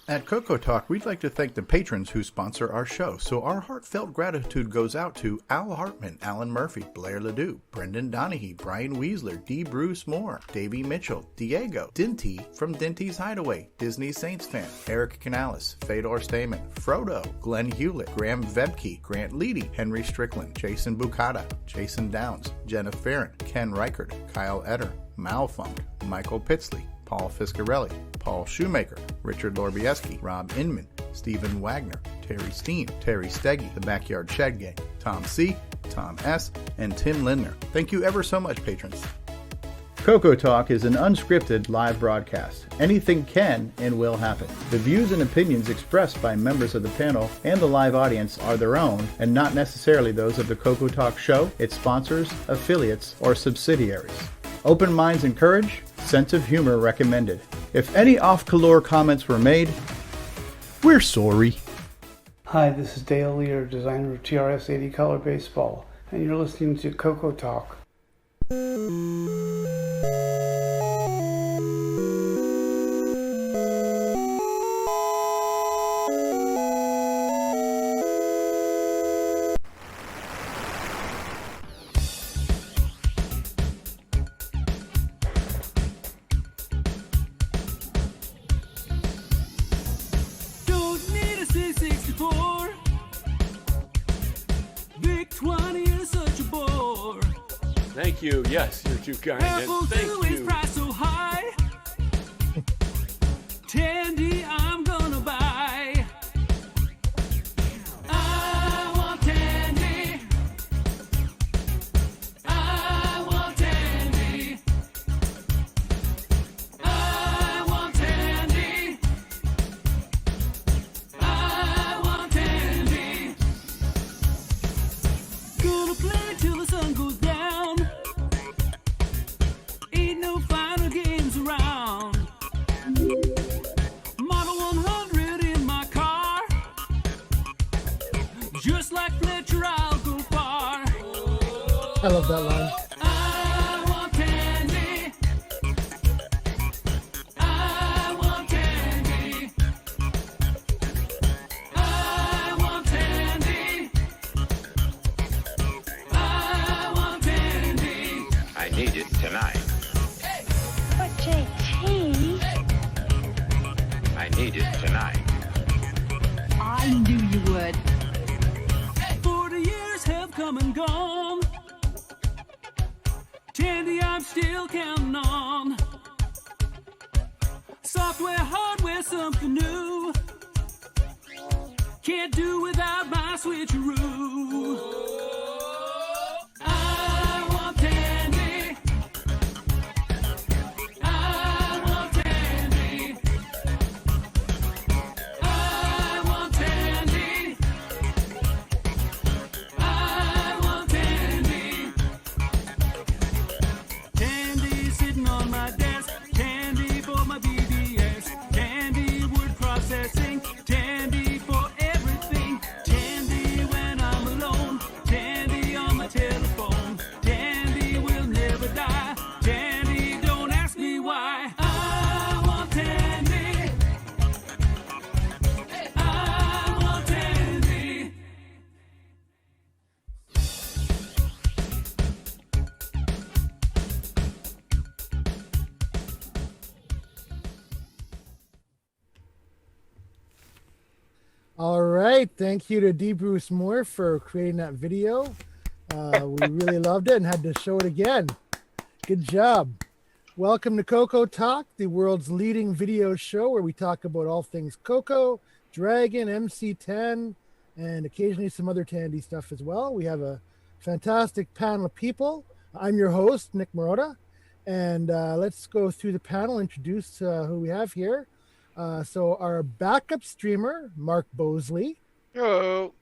At CoCoTALK, we'd like to thank the patrons who sponsor our show, so our heartfelt gratitude goes out to Al Hartman, Alan Murphy, Blair Ledoux, Brendan Donahue, Brian Weasler, D. Bruce Moore, Davey Mitchell, Diego, Dinty from Dinty's Hideaway, Disney Saints fan, Eric Canales, Fedor Stamen, Frodo, Glenn Hewlett, Graham Vebke, Grant Leedy, Henry Strickland, Jason Bucata, Jason Downs, Jenna Farron, Ken Reichert, Kyle Etter, Malfunk, Michael Pitsley, Paul Fiscarelli, Paul Shoemaker, Richard Lorbieski, Rob Inman, Stephen Wagner, Terry Steen, Terry Steggy, The Backyard Shed Gang, Tom C., Tom S., and Tim Lindner. Thank you ever so much, patrons. CoCoTALK is an unscripted live broadcast. Anything can and will happen. The views and opinions expressed by members of the panel and the live audience are their own and not necessarily those of the CoCoTALK show, its sponsors, affiliates, or subsidiaries. Open minds encouraged, sense of humor recommended. If any off-color comments were made, we're sorry. Hi, this is Dale Lear, designer of TRS-80 Color Baseball, and you're listening to CoCoTALK. Thank you. Yes, you're too kind. Thank you. Price so high. Tandy, I'm gonna buy. I want Tandy. I want Tandy. I want Tandy. I want Tandy. Gonna play till the sun goes down. Ain't no final games around. Model 100 in my car. Just like Fletcher, I'll go far. I love that line. I want Tandy. I want Tandy. I want Tandy. I want Tandy. I need it tonight. But JT, I need it tonight. I knew you would. 40 years have come and gone. Tandy, I'm still counting on. Software, hardware, something new. Can't do without my switcheroo. I want Tandy. I want Tandy. I want Tandy. I want Tandy. Tandy sitting on my desk. Tandy for my BBS. Tandy word processing. Tandy for everything. Tandy when I'm alone. Tandy on my telephone. Tandy will never die. Tandy, don't ask me why. I want Tandy. I want Tandy. All right. Thank you to D. Bruce Moore for creating that video. We really loved it and had to show it again. Good job. Welcome to CoCoTALK, the world's leading video show where we talk about all things Coco, Dragon, MC10, and occasionally some other Tandy stuff as well. We have a fantastic panel of people. I'm your host, Nick Marotta, and let's go through the panel, introduce who we have here. So our backup streamer, Mark Bosley. Hello.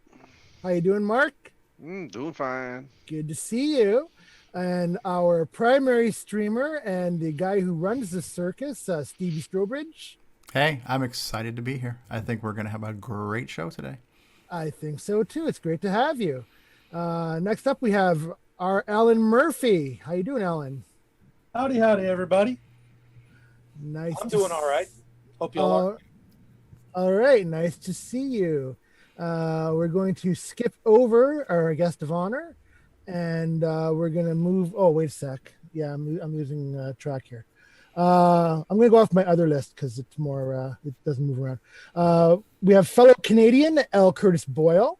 How you doing, Mark? Doing fine. Good to see you. And our primary streamer and the guy who runs the circus, Stevie Strobridge. Hey, I'm excited to be here. I think we're going to have a great show today. I think so, too. It's great to have you. Next up, we have our Alan Murphy. How you doing, Alan? Howdy, everybody. Nice. I'm doing all right. Hope y'all are. All right, nice to see you. We're going to skip over our guest of honor, and we're going to move. Oh, wait a sec. Yeah, I'm losing track here. I'm going to go off my other list because it's more. It doesn't move around. We have fellow Canadian L. Curtis Boyle.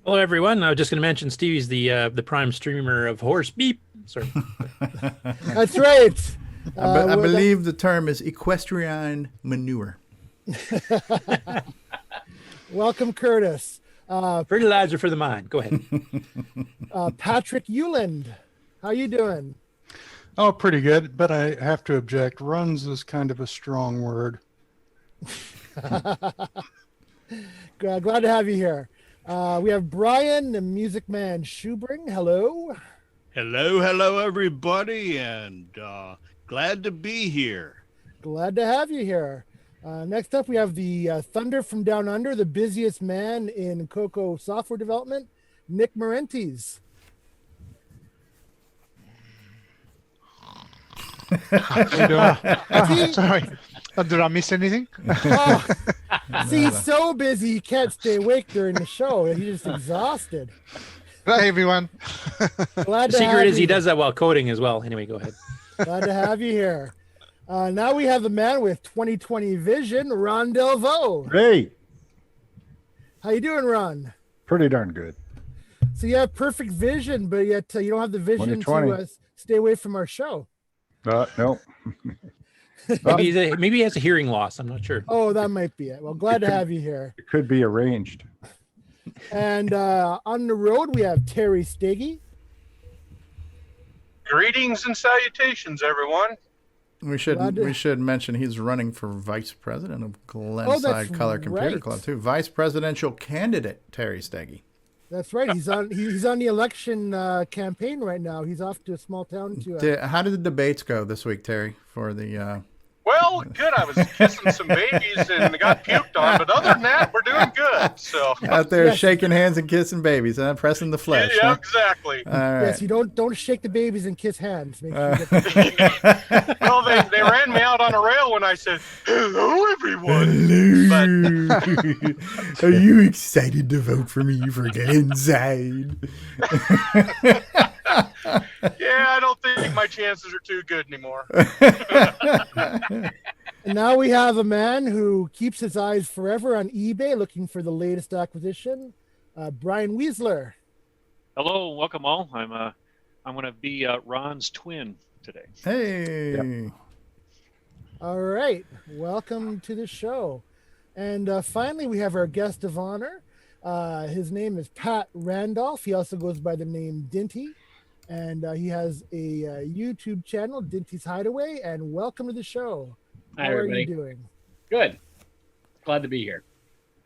Hello, everyone. I was just going to mention Stevie's the prime streamer of horse beep. Sorry. That's right. I believe the term is equestrian manure. Welcome, Curtis. Fertilizer for the mind. Go ahead. Patrick Euland, how you doing? Oh, pretty good, but I have to object. Runs is kind of a strong word. Glad to have you here. We have Brian, the Music Man Schubring. Hello. Hello, everybody, and glad to be here. Glad to have you here. Next up, we have the Thunder from Down Under, the busiest man in Coco software development, Nick Marentes. Sorry. Did I miss anything? Oh, see, he's so busy he can't stay awake during the show. He's just exhausted. Hey, everyone. Glad The to secret have is he you. does that while coding as well. Anyway, go ahead. Glad to have you here. Now we have the man with 2020 vision, Ron Delvaux. Hey, How you doing, Ron? pretty darn good. So you have perfect vision, but yet you don't have the vision to 2020. stay away from our show. No. Maybe he has a hearing loss. I'm not sure. Oh, that might be it. Well, glad to have you here. It could be arranged. And on the road, we have Terry Steggy. Greetings and salutations, everyone. We should mention he's running for vice president of Glenside Color Computer right. Club too. Vice presidential candidate Terry Steggy. That's right. He's on the election campaign right now. He's off to a small town to. How did the debates go this week, Terry? For the Well, good. I was kissing some babies and got puked on, but other than that, we're doing good. So out there shaking hands and kissing babies, pressing the flesh. Yeah, huh? exactly. All right. Yes, you don't shake the babies and kiss hands. Make sure you get Well, they ran me out on a rail when I said, "Hello, everyone." Hello. Are you excited to vote for me for Glenside? Yeah, I don't think my chances are too good anymore. And now we have a man who keeps his eyes forever on eBay looking for the latest acquisition, Brian Weisler. Hello, welcome all. I'm going to be Ron's twin today. Hey. Yep. All right, welcome to the show. And finally, we have our guest of honor. His name is Pat Randolph. He also goes by the name Dinty. And he has a YouTube channel, Dinty's Hideaway. And welcome to the show. Hi, How everybody. are you doing? Good. Glad to be here.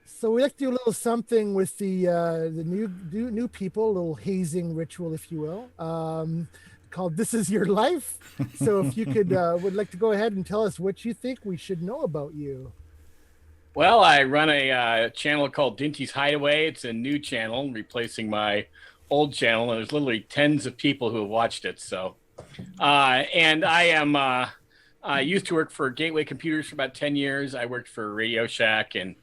So we like to do a little something with the new people, a little hazing ritual, if you will, called "This Is Your Life." So if you would like to go ahead and tell us what you think we should know about you. Well, I run a channel called Dinty's Hideaway. It's a new channel replacing my old channel, and there's literally tens of people who have watched it. So, and I am I used to work for Gateway Computers for about 10 years. I worked for Radio Shack and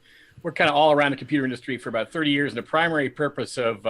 worked kind of all around the computer industry for about 30 years. And the primary purpose of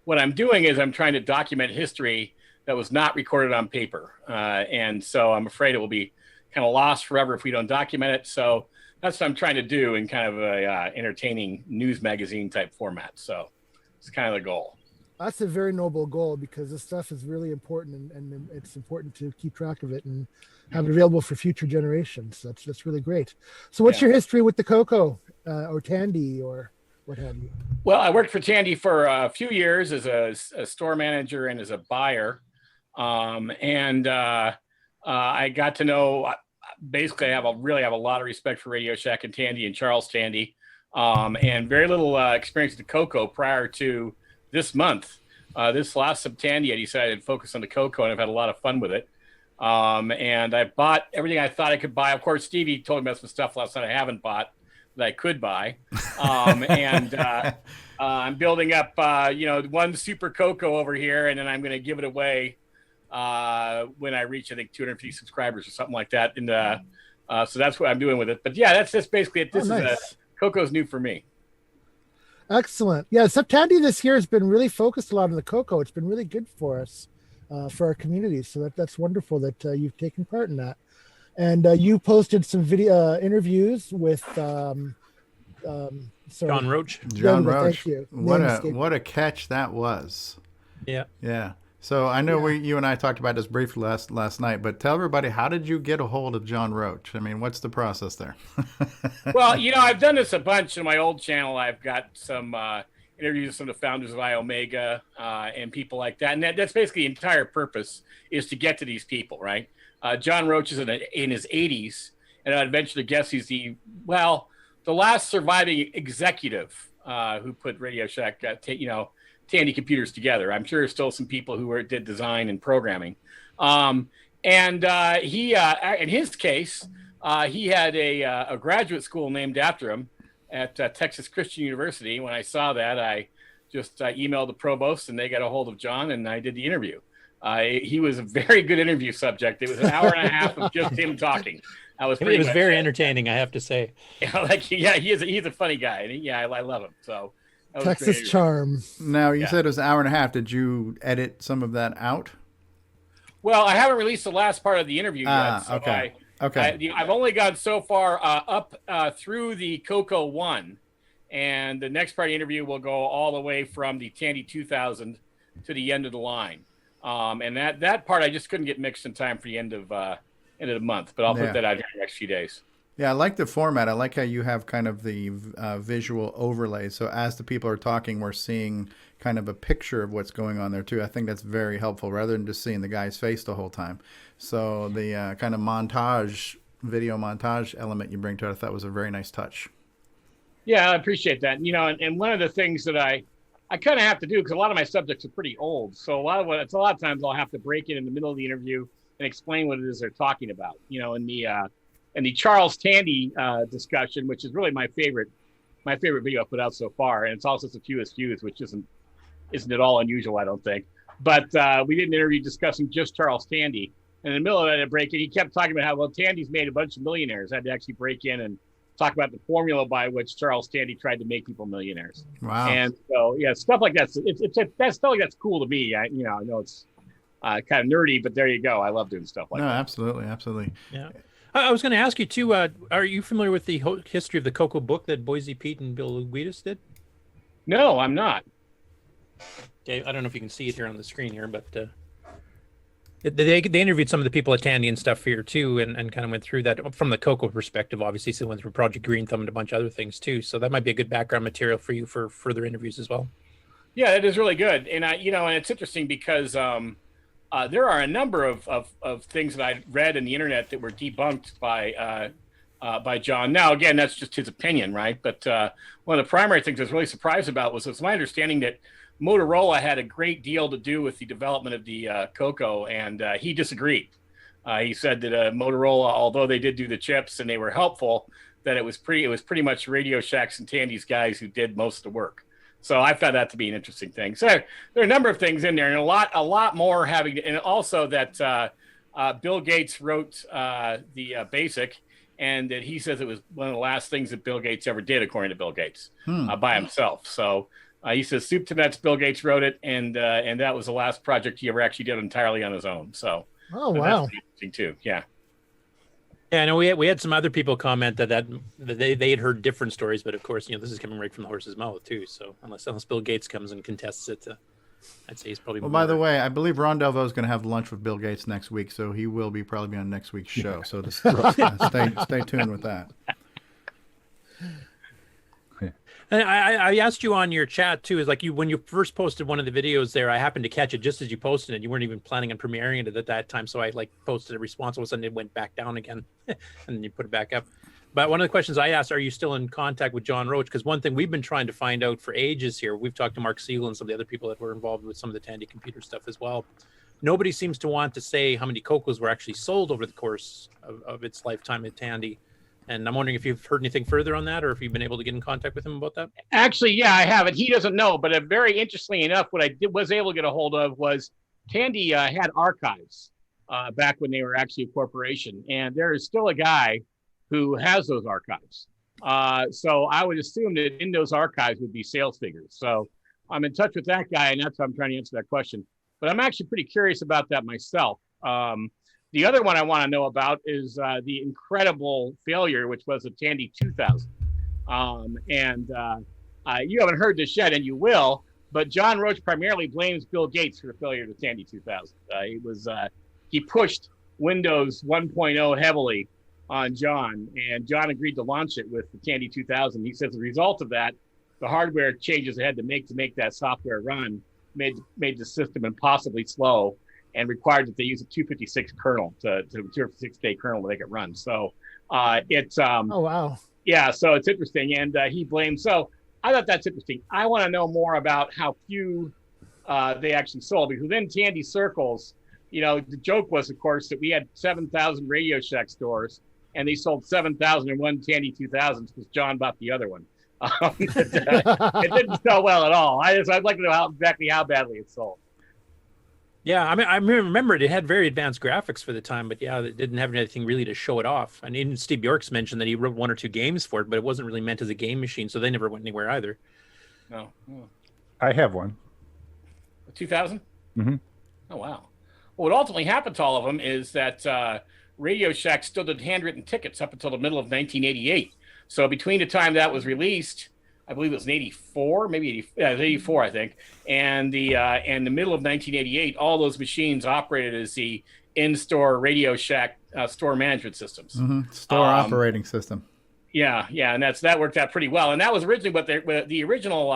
what I'm doing is I'm trying to document history that was not recorded on paper. And so I'm afraid it will be kind of lost forever if we don't document it. So that's what I'm trying to do in kind of a entertaining news magazine type format. So it's kind of the goal. That's a very noble goal because this stuff is really important and it's important to keep track of it and have it available for future generations. That's really great. So what's your history with the Coco or Tandy or what have you? Well, I worked for Tandy for a few years as a store manager and as a buyer. I got to know, basically I really have a lot of respect for Radio Shack and Tandy and Charles Tandy, and very little experience with the Coco prior to this month. This last September, I decided to focus on the Coco, and I've had a lot of fun with it. And I bought everything I thought I could buy. Of course, Stevie told me about some stuff last night I haven't bought that I could buy. I'm building up, one super Coco over here, and then I'm going to give it away when I reach, I think, 250 subscribers or something like that. And so that's what I'm doing with it. But yeah, that's basically it. This is Coco's new for me. Excellent. Yeah, so Tandy this year has been really focused a lot on the Coco. It's been really good for us, for our community. So that's wonderful that you've taken part in that. And you posted some video interviews with John Roach. John Roach. Thank you. What a catch that was. Yeah. Yeah. So I know you and I talked about this briefly last night, but tell everybody, how did you get a hold of John Roach? I mean, what's the process there? Well, I've done this a bunch in my old channel. I've got some interviews with some of the founders of iOmega and people like that. And that's basically the entire purpose, is to get to these people, right? John Roach is in his 80s, and I'd venture to guess he's the last surviving executive who put Radio Shack, Tandy computers together. I'm sure there's still some people who did design and programming. He, in his case, he had a graduate school named after him at Texas Christian University. When I saw that, I just emailed the provost, and they got a hold of John, and I did the interview. He was a very good interview subject. It was an hour and a half of just him talking. It was very entertaining, I have to say. He's a funny guy, and I love him. So Texas charm. Now, you said it was an hour and a half. Did you edit some of that out? Well, I haven't released the last part of the interview yet. So okay. I've only gone so far up through the Coco 1, and the next part of the interview will go all the way from the Tandy 2000 to the end of the line. And that part I just couldn't get mixed in time for the end of the month, but I'll put that out here in the next few days. Yeah, I like the format. I like how you have kind of the visual overlay. So as the people are talking, we're seeing kind of a picture of what's going on there too. I think that's very helpful rather than just seeing the guy's face the whole time. So the kind of video montage element you bring to it, I thought was a very nice touch. Yeah, I appreciate that. And one of the things that I kind of have to do, because a lot of my subjects are pretty old, so a lot of times I'll have to break in the middle of the interview and explain what it is they're talking about. In the Charles Tandy discussion, which is really my favorite video I put out so far, and it's also the fewest views, which isn't at all unusual, I don't think. But we did an interview discussing just Charles Tandy, and in the middle of that break in, he kept talking about how Tandy's made a bunch of millionaires. I had to actually break in and talk about the formula by which Charles Tandy tried to make people millionaires. Wow! And so stuff like that. That's stuff like that's cool to me. I know it's kind of nerdy, but there you go. I love doing stuff like that. No, absolutely. Yeah. I was going to ask you too. Are you familiar with the history of the Coco book that Boise Pete and Bill Guidis did? No, I'm not. Okay, I don't know if you can see it here on the screen here, but they interviewed some of the people at Tandy and stuff here too, and kind of went through that from the Coco perspective. Obviously, so went through Project Green Thumb and a bunch of other things too. So that might be a good background material for you for further interviews as well. Yeah, it is really good, and and it's interesting because. There are a number of things that I read in the internet that were debunked by John. Now, again, that's just his opinion, right? But one of the primary things I was really surprised about was it's my understanding that Motorola had a great deal to do with the development of the Coco, and he disagreed. He said that Motorola, although they did do the chips and they were helpful, that it was pretty much Radio Shack's and Tandy's guys who did most of the work. So I found that to be an interesting thing. So there are a number of things in there, and a lot more having, and also that Bill Gates wrote the BASIC, and that he says it was one of the last things that Bill Gates ever did, according to Bill Gates, by himself. So he says soup to nuts, Bill Gates wrote it, and that was the last project he ever actually did entirely on his own. So wow, that's interesting too. Yeah. Yeah, I know we had some other people comment that they had heard different stories, but of course, this is coming right from the horse's mouth too. So unless Bill Gates comes and contests it, I'd say he's probably. Well, by the way, I believe Ron Delvaux is going to have lunch with Bill Gates next week, so he will probably be on next week's show. So stay tuned with that. And I asked you on your chat too, is like when you first posted one of the videos there, I happened to catch it just as you posted it. You weren't even planning on premiering it at that time, so I posted a response. All of a sudden, it went back down again, and then you put it back up. But one of the questions I asked, are you still in contact with John Roach? Because one thing we've been trying to find out for ages here, we've talked to Mark Siegel and some of the other people that were involved with some of the Tandy computer stuff as well. Nobody seems to want to say how many Cocos were actually sold over the course of its lifetime at Tandy. And I'm wondering if you've heard anything further on that, or if you've been able to get in contact with him about that. Actually, yeah, I haven't. He doesn't know, but very interestingly enough, what I was able to get a hold of was Tandy had archives back when they were actually a corporation, and there is still a guy who has those archives. So I would assume that in those archives would be sales figures. So I'm in touch with that guy, and that's how I'm trying to answer that question. But I'm actually pretty curious about that myself. The other one I want to know about is the incredible failure, which was the Tandy 2000. You haven't heard this yet, and you will, but John Roach primarily blames Bill Gates for the failure of the Tandy 2000. He pushed Windows 1.0 heavily on John, and John agreed to launch it with the Tandy 2000. He says the result of that, the hardware changes they had to make that software run made the system impossibly slow and required that they use a 256 kernel to 256-day kernel to make it run. So it's oh wow. Yeah, so it's interesting, and he blames. So I thought that's interesting. I want to know more about how few they actually sold, because within Tandy circles, the joke was, of course, that we had 7,000 Radio Shack stores, and they sold 7,001 Tandy 2000s because John bought the other one. It didn't sell well at all. I'd like to know exactly how badly it sold. Yeah, I mean, I remember it had very advanced graphics for the time, but yeah, it didn't have anything really to show it off. And even Steve Bjork's mentioned that he wrote 1 or 2 games for it, but it wasn't really meant as a game machine, so they never went anywhere either. No. I have one. 2000? Mm-hmm. Oh, wow. Well, what ultimately happened to all of them is that Radio Shack still did handwritten tickets up until the middle of 1988. So between the time that was released, I believe it was in 84, maybe 80, yeah, it was 84, I think, and the middle of 1988, all those machines operated as the in-store Radio Shack store management systems. Mm-hmm. Store operating system. Yeah, and that worked out pretty well. And that was originally what the original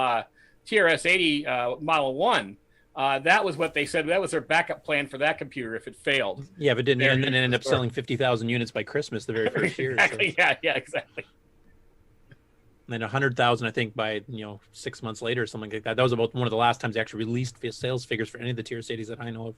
TRS-80 Model 1. That was what they said. That was their backup plan for that computer if it failed. Yeah, but didn't and then end up selling 50,000 units by Christmas the very first year. Exactly. So. Yeah, exactly. And then 100,000, I think, by 6 months later or something like that. That was about one of the last times they actually released sales figures for any of the TRS-80s that I know of.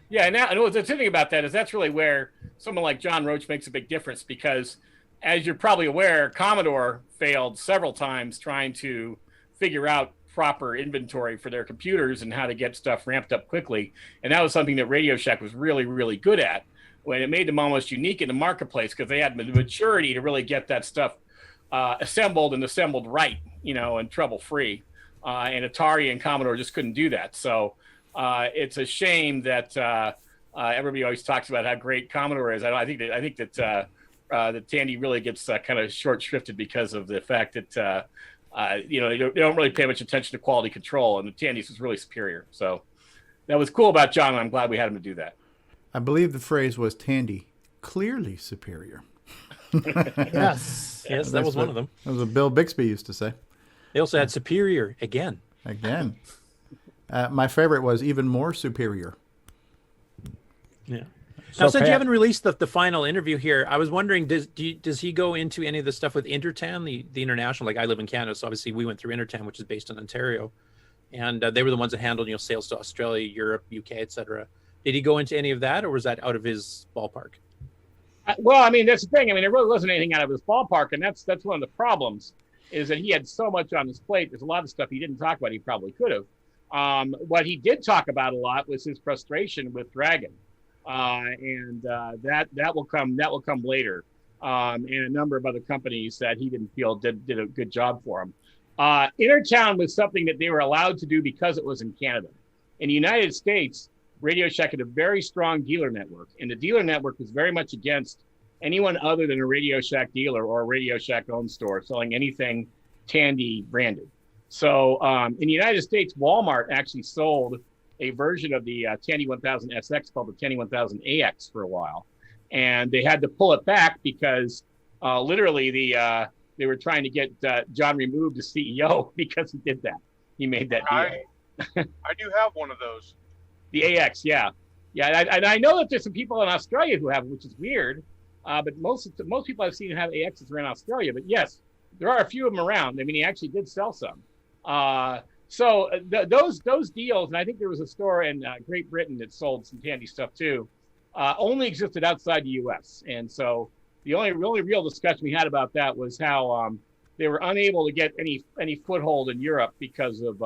Yeah, and what's interesting about that is that's really where someone like John Roach makes a big difference, because, as you're probably aware, Commodore failed several times trying to figure out proper inventory for their computers and how to get stuff ramped up quickly. And that was something that Radio Shack was really, really good at, when it made them almost unique in the marketplace, because they had the maturity to really get that stuff assembled right, and trouble-free. And Atari and Commodore just couldn't do that. So it's a shame that everybody always talks about how great Commodore is. I think that Tandy really gets kind of short-shrifted because of the fact that they don't really pay much attention to quality control, and the Tandy's was really superior. So that was cool about John, and I'm glad we had him to do that. I believe the phrase was Tandy clearly superior. Yes, that was one of them. That was what Bill Bixby used to say. They also had superior again. My favorite was even more superior. Yeah. Now, since you haven't released the final interview here, I was wondering, does he go into any of the stuff with Intertan, the international? Like, I live in Canada, so obviously we went through Intertan, which is based in Ontario, and they were the ones that handled sales to Australia, Europe, UK, etc. Did he go into any of that, or was that out of his ballpark? Well, I mean, that's the thing. I mean, there really wasn't anything out of his ballpark, and that's one of the problems, is that he had so much on his plate. There's a lot of stuff he didn't talk about. He probably could have. What he did talk about a lot was his frustration with Dragon, and that will come later, and a number of other companies that he didn't feel did a good job for him. Intertown was something that they were allowed to do because it was in Canada. In the United States, Radio Shack had a very strong dealer network, and the dealer network was very much against anyone other than a Radio Shack dealer or a Radio Shack owned store selling anything Tandy branded. So in the United States, Walmart actually sold a version of the Tandy 1000 SX called the Tandy 1000 AX for a while, and they had to pull it back because literally they were trying to get John removed as CEO because he did that. He made that deal. I do have one of those. The AX, yeah. And I know that there's some people in Australia who have it, which is weird. But most people I've seen have AXs around Australia. But yes, there are a few of them around. I mean, he actually did sell some. Those deals, and I think there was a store in Great Britain that sold some Tandy stuff too, only existed outside the U.S. And so the only real discussion we had about that was how they were unable to get any foothold in Europe because of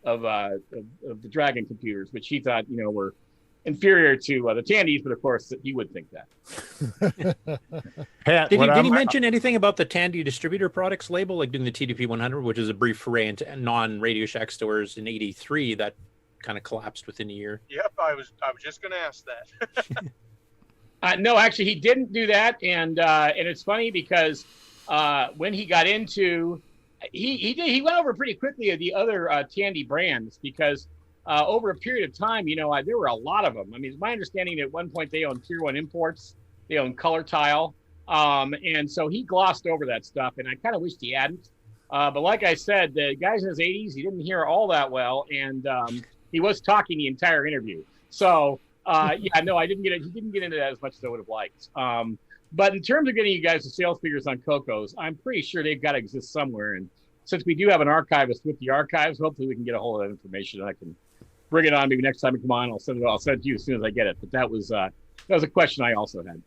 the Dragon computers, which he thought were inferior to the Tandys, but of course he would think that. Pat, Did he mention anything about the Tandy distributor products label, like doing the TDP 100, which is a brief foray into non-Radio Shack stores in '83 that kind of collapsed within a year? Yep, I was just going to ask that. No, actually, he didn't do that, and it's funny because when he got into, he went over pretty quickly of the other Tandy brands because over a period of time, there were a lot of them. I mean, it's my understanding that at one point they owned Tier 1 Imports, they owned Color Tile, and so he glossed over that stuff, and I kind of wished he hadn't. But like I said, the guys in his 80s, he didn't hear all that well, and he was talking the entire interview. So, I didn't get it. He didn't get into that as much as I would have liked. But in terms of getting you guys the sales figures on CoCo's, I'm pretty sure they've got to exist somewhere. And since we do have an archivist with the archives, hopefully we can get a hold of that information and I can bring it on maybe next time I come on. I'll send it to you as soon as I get it. But that was a question I also had.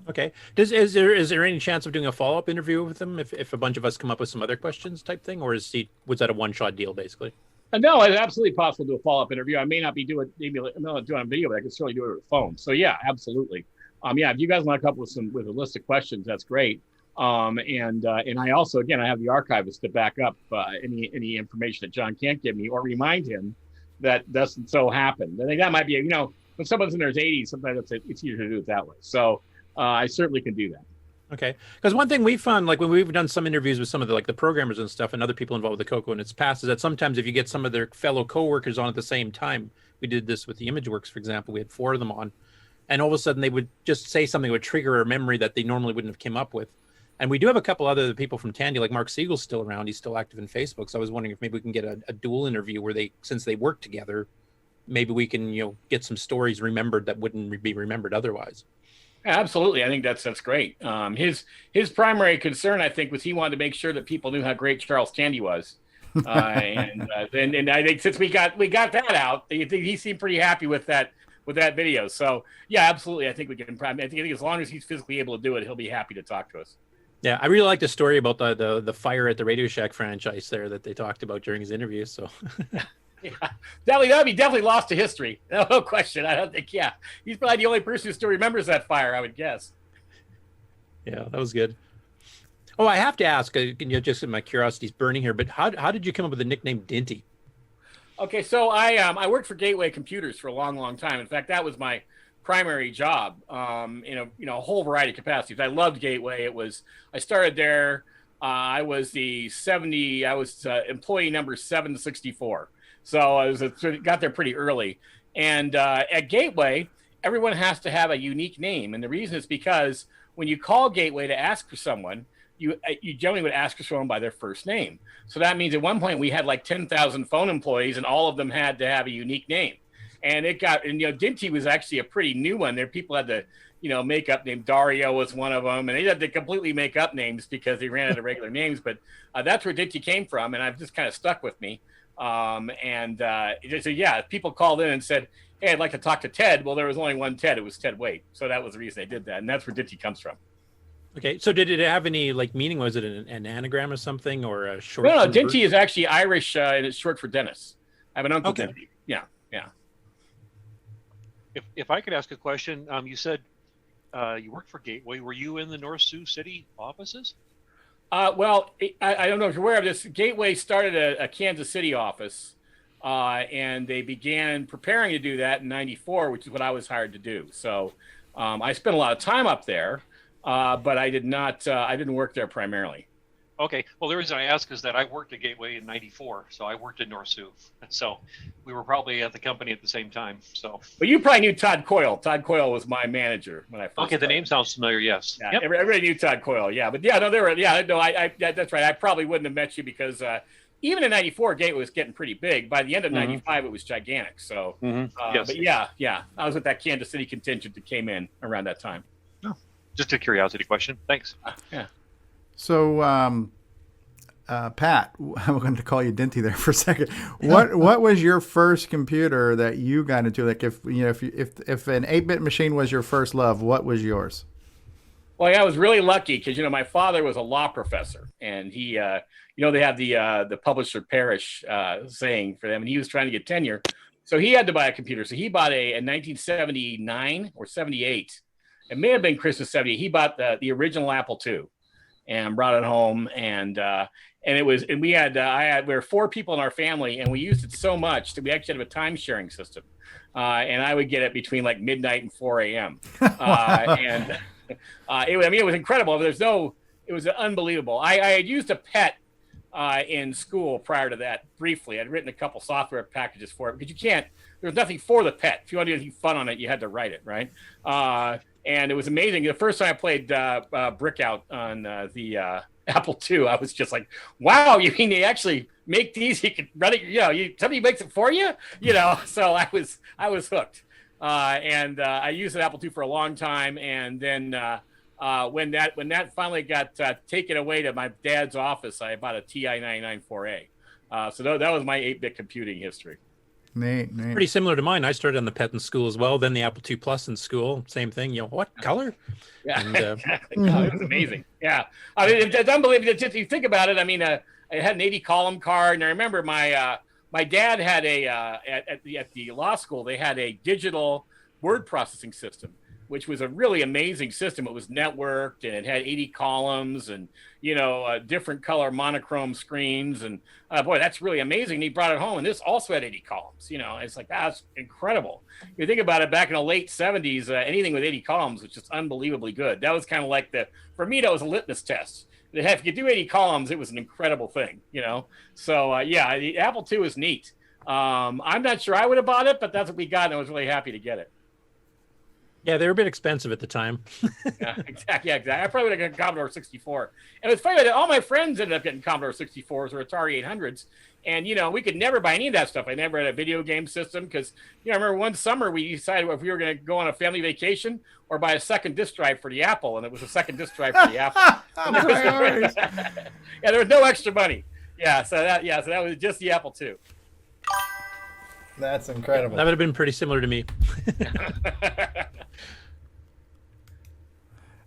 Okay. Is there any chance of doing a follow-up interview with him if a bunch of us come up with some other questions type thing, or was that a one-shot deal basically? No, it's absolutely possible to do a follow-up interview. I may not be doing I'm not doing it on video, but I can certainly do it over the phone. So yeah, absolutely. If you guys want to come up with a list of questions, that's great. And I also, again, I have the archivist to back up any information that John can't give me or remind him that doesn't so happen. I think that might be, when someone's in their 80s, sometimes it's easier to do it that way. So I certainly can do that. Okay, because one thing we found, like when we've done some interviews with some of the programmers and stuff, and other people involved with the CoCo in its past, is that sometimes if you get some of their fellow coworkers on at the same time, we did this with the ImageWorks, for example, we had 4 of them on, and all of a sudden they would just say something that would trigger a memory that they normally wouldn't have come up with. And we do have a couple other people from Tandy, like Mark Siegel's still around. He's still active in Facebook. So I was wondering if maybe we can get a dual interview where since they work together, maybe we can, get some stories remembered that wouldn't be remembered otherwise. Absolutely. I think that's great. His primary concern, I think, was he wanted to make sure that people knew how great Charles Tandy was. And I think since we got that out, he seemed pretty happy with that video. So yeah, absolutely. I think we can. I think as long as he's physically able to do it, he'll be happy to talk to us. Yeah, I really like the story about the fire at the Radio Shack franchise there that they talked about during his interview. So yeah, that'll be definitely lost to history. No question. I don't think. Yeah, he's probably the only person who still remembers that fire, I would guess. Yeah, that was good. Oh, I have to ask. Just my curiosity's burning here, but how did you come up with the nickname Dinty? Okay, so I worked for Gateway Computers for a long, long time. In fact, that was my primary job in a whole variety of capacities. I loved Gateway. I started there. I was employee number 764. So I got there pretty early. And at Gateway, everyone has to have a unique name. And the reason is because when you call Gateway to ask for someone, you generally would ask for someone by their first name. So that means at one point we had like 10,000 phone employees and all of them had to have a unique name. And Dinty was actually a pretty new one. There people had to, make up name. Dario was one of them, and they had to completely make up names because they ran out of regular names. But that's where Dinty came from, and I've just kind of stuck with me. People called in and said, "Hey, I'd like to talk to Ted." Well, there was only one Ted. It was Ted Waite. So that was the reason they did that, and that's where Dinty comes from. Okay, so did it have any meaning? Was it an anagram or something, or a short? No, Dinty is actually Irish, and it's short for Dennis. I have an uncle. Okay. Dinty. Yeah. If I could ask a question, you said you worked for Gateway. Were you in the North Sioux City offices? I don't know if you're aware of this. Gateway started a Kansas City office, and they began preparing to do that in '94, which is what I was hired to do. So I spent a lot of time up there, but I did not. I didn't work there primarily. Okay. Well, the reason I ask is that I worked at Gateway in '94, so I worked in North Sioux. So we were probably at the company at the same time. So. But you probably knew Todd Coyle. Todd Coyle was my manager when I first. Okay, started. the name sounds familiar. Yes. Yeah. Yep. Everybody knew Todd Coyle. Yeah, but yeah, no, they were. Yeah, no, that's right. I probably wouldn't have met you because even in '94, Gateway was getting pretty big. By the end of '95, it was gigantic. So. Yes. But yeah, I was with that Kansas City contingent that came in around that time. Oh, just a curiosity question. Thanks. Yeah. So, Pat, I'm going to call you Dinty there for a second. What was your first computer that you got into? Like if an 8-bit machine was your first love, what was yours? Well, yeah, I was really lucky because my father was a law professor, and he they have the publisher perish saying for them, and he was trying to get tenure. So he had to buy a computer. So he bought a 1979 or 78. It may have been Christmas 70. He bought the original Apple II and brought it home. And we were 4 people in our family, and we used it so much that we actually had a time sharing system. And I would get it between like midnight and 4 a.m. It was incredible. It was unbelievable. I had used a PET in school prior to that briefly. I'd written a couple software packages for it because there's nothing for the PET. If you want to do anything fun on it, you had to write it, right? And it was amazing. The first time I played Brick Out on the Apple II, I was just like, wow, you mean they actually make these? You can run it, somebody makes it for you? So I was hooked. And I used an Apple II for a long time. And then when that finally got taken away to my dad's office, I bought a TI 994A. So that was my 8-bit computing history. Neat. Pretty similar to mine. I started on the PET in school as well. Then the Apple II Plus in school. Same thing. What color? Yeah, and, it was amazing. Yeah, I mean, it's unbelievable. Just you think about it. I mean, it had an 80-column card, and I remember my dad had at the law school. They had a digital word processing system, which was a really amazing system. It was networked, and it had 80 columns and, different color monochrome screens. And boy, that's really amazing. And he brought it home, and this also had 80 columns. It's like, that's incredible. You think about it, back in the late 70s, anything with 80 columns was just unbelievably good. That was kind of like for me, that was a litmus test. If you do 80 columns, it was an incredible thing, So, the Apple II is neat. I'm not sure I would have bought it, but that's what we got, and I was really happy to get it. Yeah, they were a bit expensive at the time. Yeah, exactly. I probably would have gotten Commodore 64. And it's funny that all my friends ended up getting Commodore 64s or Atari 800s. And, we could never buy any of that stuff. I never had a video game system because, I remember one summer we decided if we were going to go on a family vacation or buy a second disk drive for the Apple. And it was a second disk drive for the Apple. There was no extra money. So that was just the Apple II. That's incredible. That would have been pretty similar to me.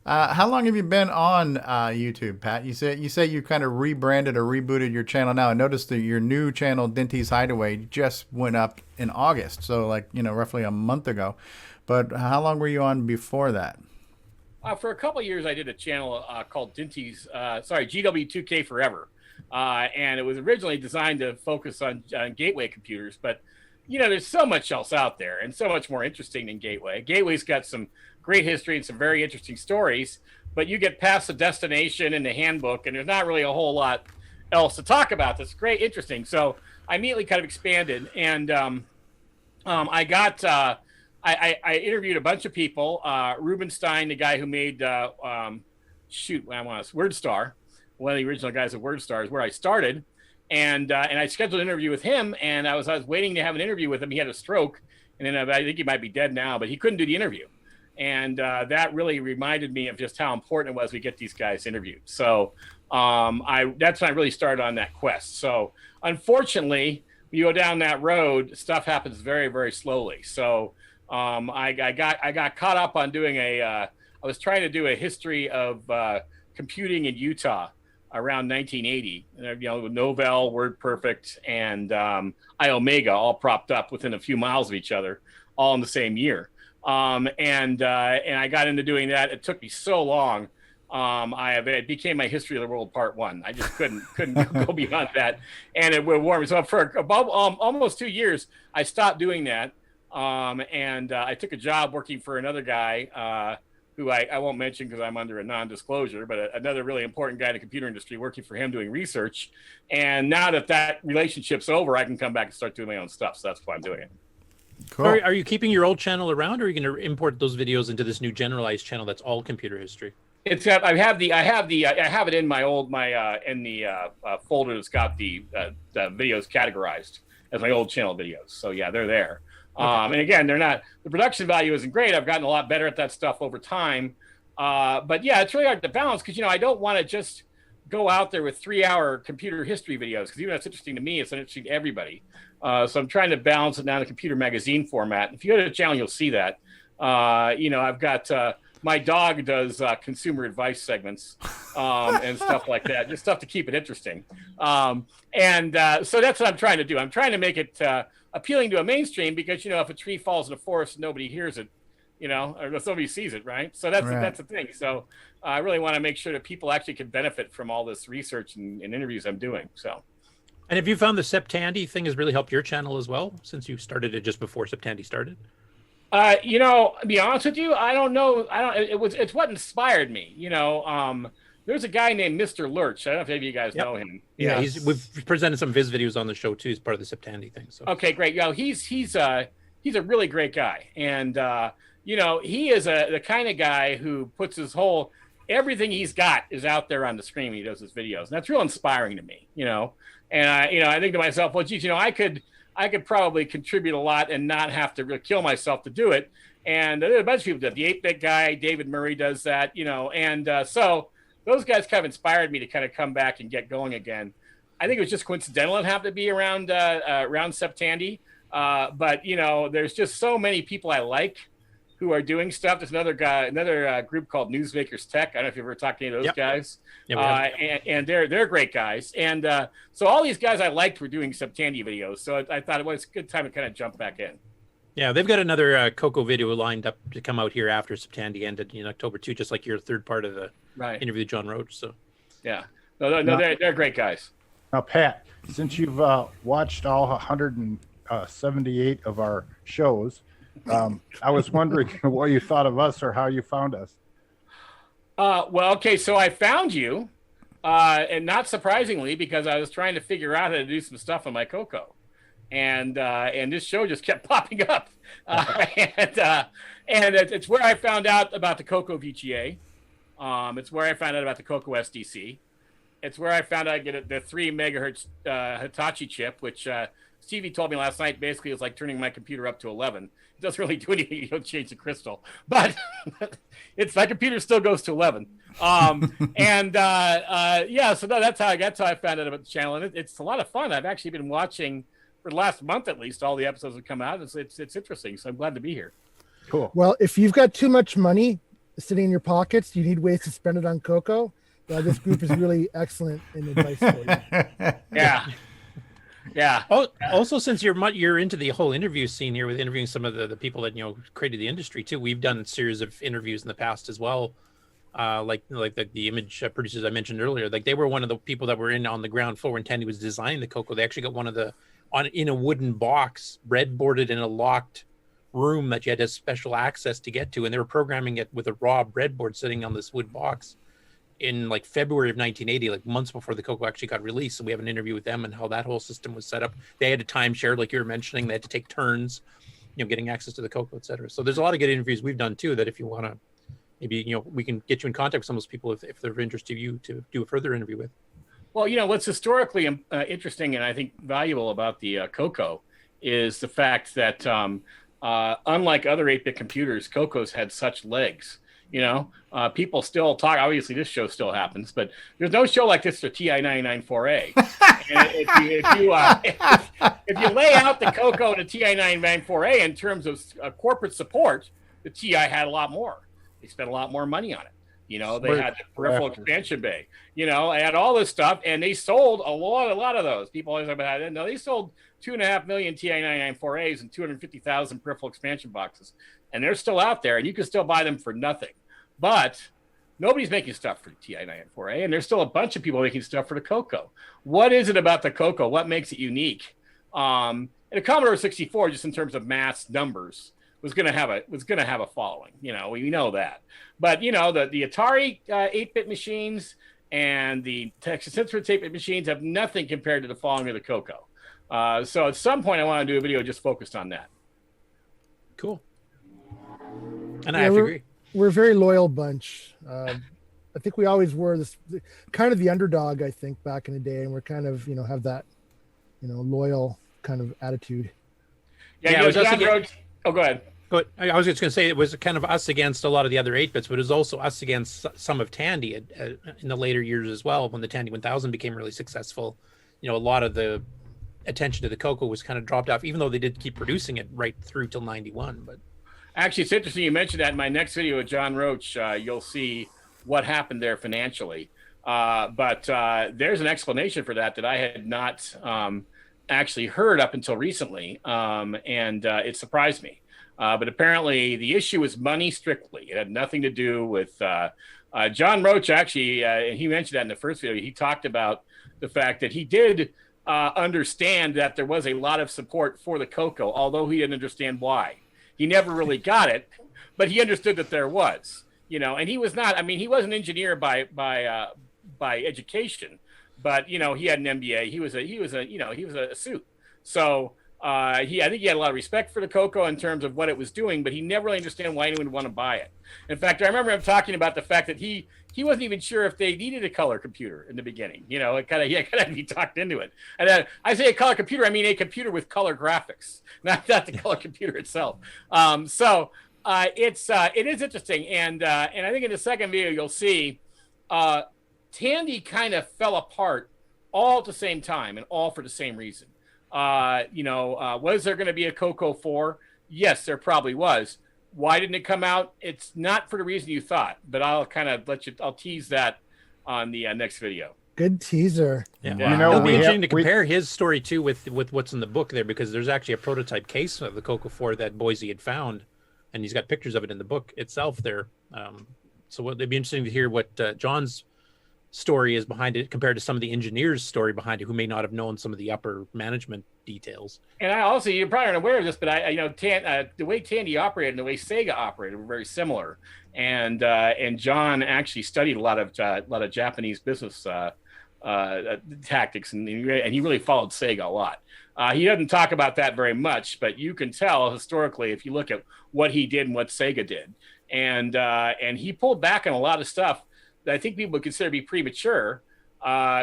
How long have you been on YouTube, Pat? You say you kind of rebranded or rebooted your channel now. I noticed that your new channel, Dinty's Hideaway, just went up in August, so roughly a month ago. But how long were you on before that? For a couple of years, I did a channel called Dinty's, GW2K Forever, and it was originally designed to focus on gateway computers, but there's so much else out there and so much more interesting than Gateway. Gateway's got some great history and some very interesting stories, but you get past the destination and the handbook, and there's not really a whole lot else to talk about that's great, interesting. So I immediately kind of expanded, and I interviewed a bunch of people. Rubenstein, the guy who made WordStar, one of the original guys at WordStar, is where I started. And I scheduled an interview with him, and I was waiting to have an interview with him. He had a stroke, and then I think he might be dead now, but he couldn't do the interview. And that really reminded me of just how important it was we get these guys interviewed. So that's when I really started on that quest. So unfortunately, when you go down that road, stuff happens very, very slowly. So I got caught up on doing I was trying to do a history of computing in Utah around 1980, with Novell, WordPerfect, and iOmega all propped up within a few miles of each other, all in the same year. And I got into doing that. It took me so long. It became my History of the World Part 1. I just couldn't go beyond that, and it wore me. So for about almost 2 years, I stopped doing that, and I took a job working for another guy. Who I won't mention because I'm under a non-disclosure, but another really important guy in the computer industry, working for him doing research. And now that relationship's over, I can come back and start doing my own stuff. So that's why I'm doing it. Cool. Are you keeping your old channel around, or are you going to import those videos into this new generalized channel that's all computer history? I have it in the folder that's got the videos categorized as my old channel videos. So yeah, they're there. And again, the production value isn't great. I've gotten a lot better at that stuff over time. But yeah, it's really hard to balance because, I don't want to just go out there with 3-hour computer history videos because even though it's interesting to me, it's not interesting to everybody. So I'm trying to balance it now in a computer magazine format. If you go to the channel, you'll see that. I've got my dog does consumer advice segments and stuff like that, just stuff to keep it interesting. So that's what I'm trying to do. I'm trying to make it a appealing to a mainstream because, if a tree falls in a forest, nobody hears it, or nobody sees it, right? So that's the thing. So I really want to make sure that people actually can benefit from all this research and interviews I'm doing. So. And have you found the Tandy thing has really helped your channel as well, since you started it just before Tandy started? To be honest with you, I don't know. It's what inspired me. There's a guy named Mr. Lurch. I don't know if any of you guys know him. Yeah, we've presented some of his videos on the show too as part of the Tandy thing. So okay, great. Yeah, he's a really great guy, and he is the kind of guy who puts everything he's got is out there on the screen when he does his videos, and that's real inspiring to me. And I think to myself, well, geez, I could probably contribute a lot and not have to really kill myself to do it. And there's a bunch of people do that. The 8-bit guy, David Murray, does that, so those guys kind of inspired me to kind of come back and get going again. I think it was just coincidental it happened to be around Tandy. But, there's just so many people I like who are doing stuff. There's another group called Newsmakers Tech. I don't know if you've ever talked to any of those guys. And they're great guys. And so all these guys I liked were doing Tandy videos. So I thought it was a good time to kind of jump back in. Yeah, they've got another Coco video lined up to come out here after Tandy ended in October too, just like your third part of the interview with John Roach. So yeah, no, they're great guys. Now, Pat, since you've watched all 178 of our shows, I was wondering what you thought of us or how you found us. Well, okay, so I found you, and not surprisingly, because I was trying to figure out how to do some stuff on my Coco, and this show just kept popping up, and it's where I found out about the Coco VGA. It's where I found out about the Coco SDC. It's where I found out I get the 3 megahertz Hitachi chip, which Stevie told me last night basically is like turning my computer up to 11. It doesn't really do anything. You don't change the crystal, but my computer still goes to 11. So that's how I found out about the channel, and it's a lot of fun. I've actually been watching for the last month at least. All the episodes have come out. It's interesting. So I'm glad to be here. Cool. Well, if you've got too much money sitting in your pockets, you need ways to spend it on Coco. This group is really excellent in advice for you. Yeah. Also, since you're into the whole interview scene here with interviewing some of the people that created the industry too, we've done a series of interviews in the past as well. Like the image producers I mentioned earlier, like they were one of the people that were on the ground floor when Tandy was designing the Coco. They actually got one of in a wooden box, breadboarded in a locked room that you had to have special access to get to, and they were programming it with a raw breadboard sitting on this wood box in like February of 1980, like months before the Coco actually got released. So we have an interview with them and how that whole system was set up. They had a timeshare, like you were mentioning. They had to take turns, getting access to the Coco, etc. So there's a lot of good interviews we've done too, that if you want to, maybe, we can get you in contact with some of those people if they're of interest to you to do a further interview with. Well, what's historically interesting and I think valuable about the Coco is the fact that unlike other 8-bit computers, Coco's had such legs. People still talk. Obviously, this show still happens, but there's no show like this for TI-994A. And if you lay out the Coco and the TI-994A in terms of corporate support, the TI had a lot more. They spent a lot more money on it. They had the peripheral expansion bay. They had all this stuff, and they sold a lot of those. People always talk about it. No, they sold 2.5 million TI-994As and 250,000 peripheral expansion boxes. And they're still out there, and you can still buy them for nothing. But nobody's making stuff for the TI-994A, and there's still a bunch of people making stuff for the Coco. What is it about the Coco? What makes it unique? And the Commodore 64, just in terms of mass numbers, was going to have a following. We know that. But the Atari 8-bit machines and the Texas Instruments 8-bit machines have nothing compared to the following of the Coco. So at some point, I want to do a video just focused on that. Cool. And I have to agree. We're a very loyal bunch. I think we always were this kind of the underdog, I think, back in the day. And we're kind of, have that, loyal kind of attitude. Yeah, John Rhodes. Oh, go ahead. But I was just going to say it was kind of us against a lot of the other 8-bits, but it was also us against some of Tandy in the later years as well. When the Tandy 1000 became really successful, a lot of the attention to the Coco was kind of dropped off, even though they did keep producing it right through till 91. But actually, it's interesting you mentioned that. In my next video with John Roach, you'll see what happened there financially. But there's an explanation for that I had not actually heard up until recently, and it surprised me. But apparently the issue was money strictly. It had nothing to do with John Roach. Actually, and he mentioned that in the first video. He talked about the fact that he did understand that there was a lot of support for the Coco, although he didn't understand why. He never really got it, but he understood that there was, and he was not. I mean, he was an engineer by education, but he had an MBA. He was a suit. So I think he had a lot of respect for the Coco in terms of what it was doing, but he never really understood why anyone would want to buy it. In fact, I remember him talking about the fact that he wasn't even sure if they needed a color computer in the beginning. He kind of be talked into it. And then I say a color computer, I mean a computer with color graphics, not the color computer itself. It is interesting, and I think in the second video you'll see Tandy kind of fell apart all at the same time and all for the same reason. Was there going to be a Coco 4? Yes, there probably was. Why didn't it come out? It's not for the reason you thought, but I'll kind of I'll tease that on the next video. Good teaser. Yeah. It'll be interesting to compare his story too with what's in the book there, because there's actually a prototype case of the Coco 4 that Boise had found, and he's got pictures of it in the book itself there. So it'd be interesting to hear what John's story is behind it compared to some of the engineers' story behind it, who may not have known some of the upper management details. And I also, you're probably unaware of this, but the way Tandy operated and the way Sega operated were very similar. And John actually studied a lot of Japanese business tactics, and he really followed Sega a lot. He doesn't talk about that very much, but you can tell historically if you look at what he did and what Sega did. And he pulled back on a lot of stuff that I think people would consider to be premature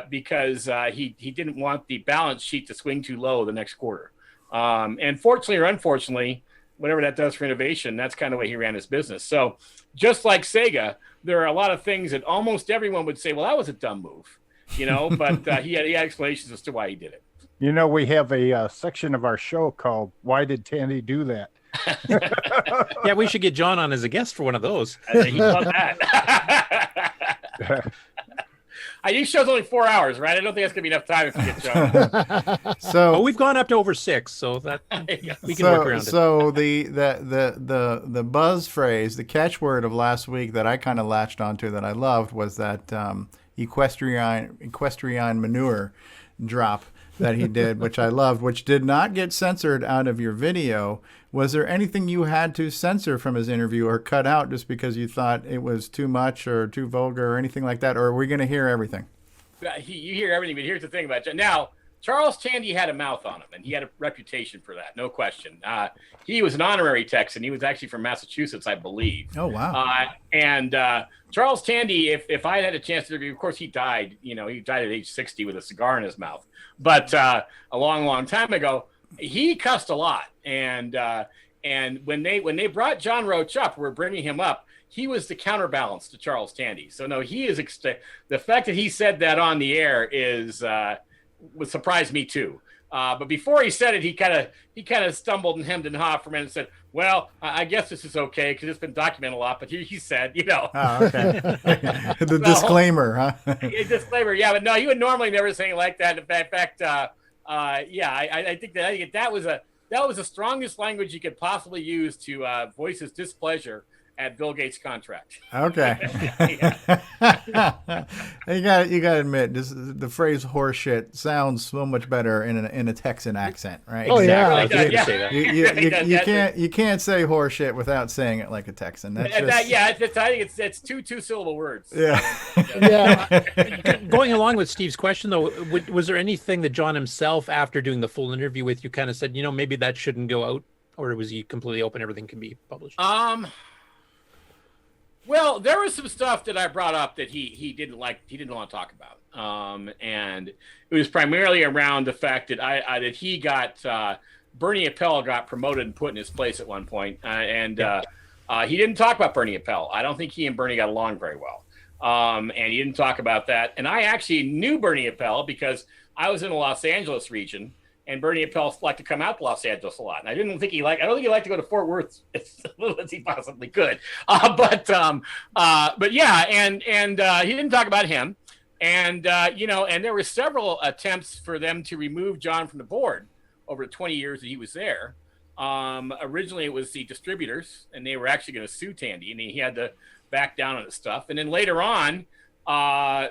because he didn't want the balance sheet to swing too low the next quarter. And fortunately or unfortunately, whatever that does for innovation, that's kind of the way he ran his business. So just like Sega, there are a lot of things that almost everyone would say, well, that was a dumb move, but he had explanations as to why he did it. We have a section of our show called "Why Did Tandy Do That?" Yeah, we should get John on as a guest for one of those. I think he'd love that. These show's only 4 hours, right? I don't think that's gonna be enough time if you get John. So we've gone up to over 6, so that we can work around it. So the buzz phrase, the catchword of last week that I kind of latched onto that I loved was that equestrian manure drop that he did, which I loved, which did not get censored out of your video. Was there anything you had to censor from his interview or cut out just because you thought it was too much or too vulgar or anything like that? Or are we going to hear everything? You hear everything, but here's the thing about it. Now, Charles Tandy had a mouth on him, and he had a reputation for that, no question. He was an honorary Texan. He was actually from Massachusetts, I believe. Oh, wow. And Charles Tandy, if I had a chance to interview, of course, he died. He died at age 60 with a cigar in his mouth. But a long, long time ago, he cussed a lot. And when they brought John Roach up, we're bringing him up, he was the counterbalance to Charles Tandy. So no, he is the fact that he said that on the air would surprise me too. But before he said it, he kind of stumbled and hemmed and hawed for a minute and said, "Well, I guess this is okay because it's been documented a lot." But he said, Oh, okay. The disclaimer, huh? Disclaimer, yeah. But no, he would normally never say like that. In fact, I think that was the strongest language you could possibly use to voice his displeasure at Bill Gates' contract. Okay. You got to admit, the phrase "horseshit" sounds so much better in a Texan accent, right? Oh yeah. You can't say "horseshit" without saying it like a Texan. That's I think it's two syllable words. Yeah. Yeah. Going along with Steve's question, though, was there anything that John himself, after doing the full interview with you, kind of said, maybe that shouldn't go out, or was he completely open? Everything can be published. Well, there was some stuff that I brought up that he didn't like. He didn't want to talk about, and it was primarily around the fact that that he got Bernie Appel got promoted and put in his place at one point, and he didn't talk about Bernie Appel. I don't think he and Bernie got along very well, and he didn't talk about that. And I actually knew Bernie Appel because I was in the Los Angeles region. And Bernie Appel liked to come out to Los Angeles a lot, and I don't think he liked to go to Fort Worth as little as he possibly could. But yeah, and he didn't talk about him. And and there were several attempts for them to remove John from the board over the 20 years that he was there. Originally, it was the distributors, and they were actually going to sue Tandy, and he had to back down on his stuff. And then later on,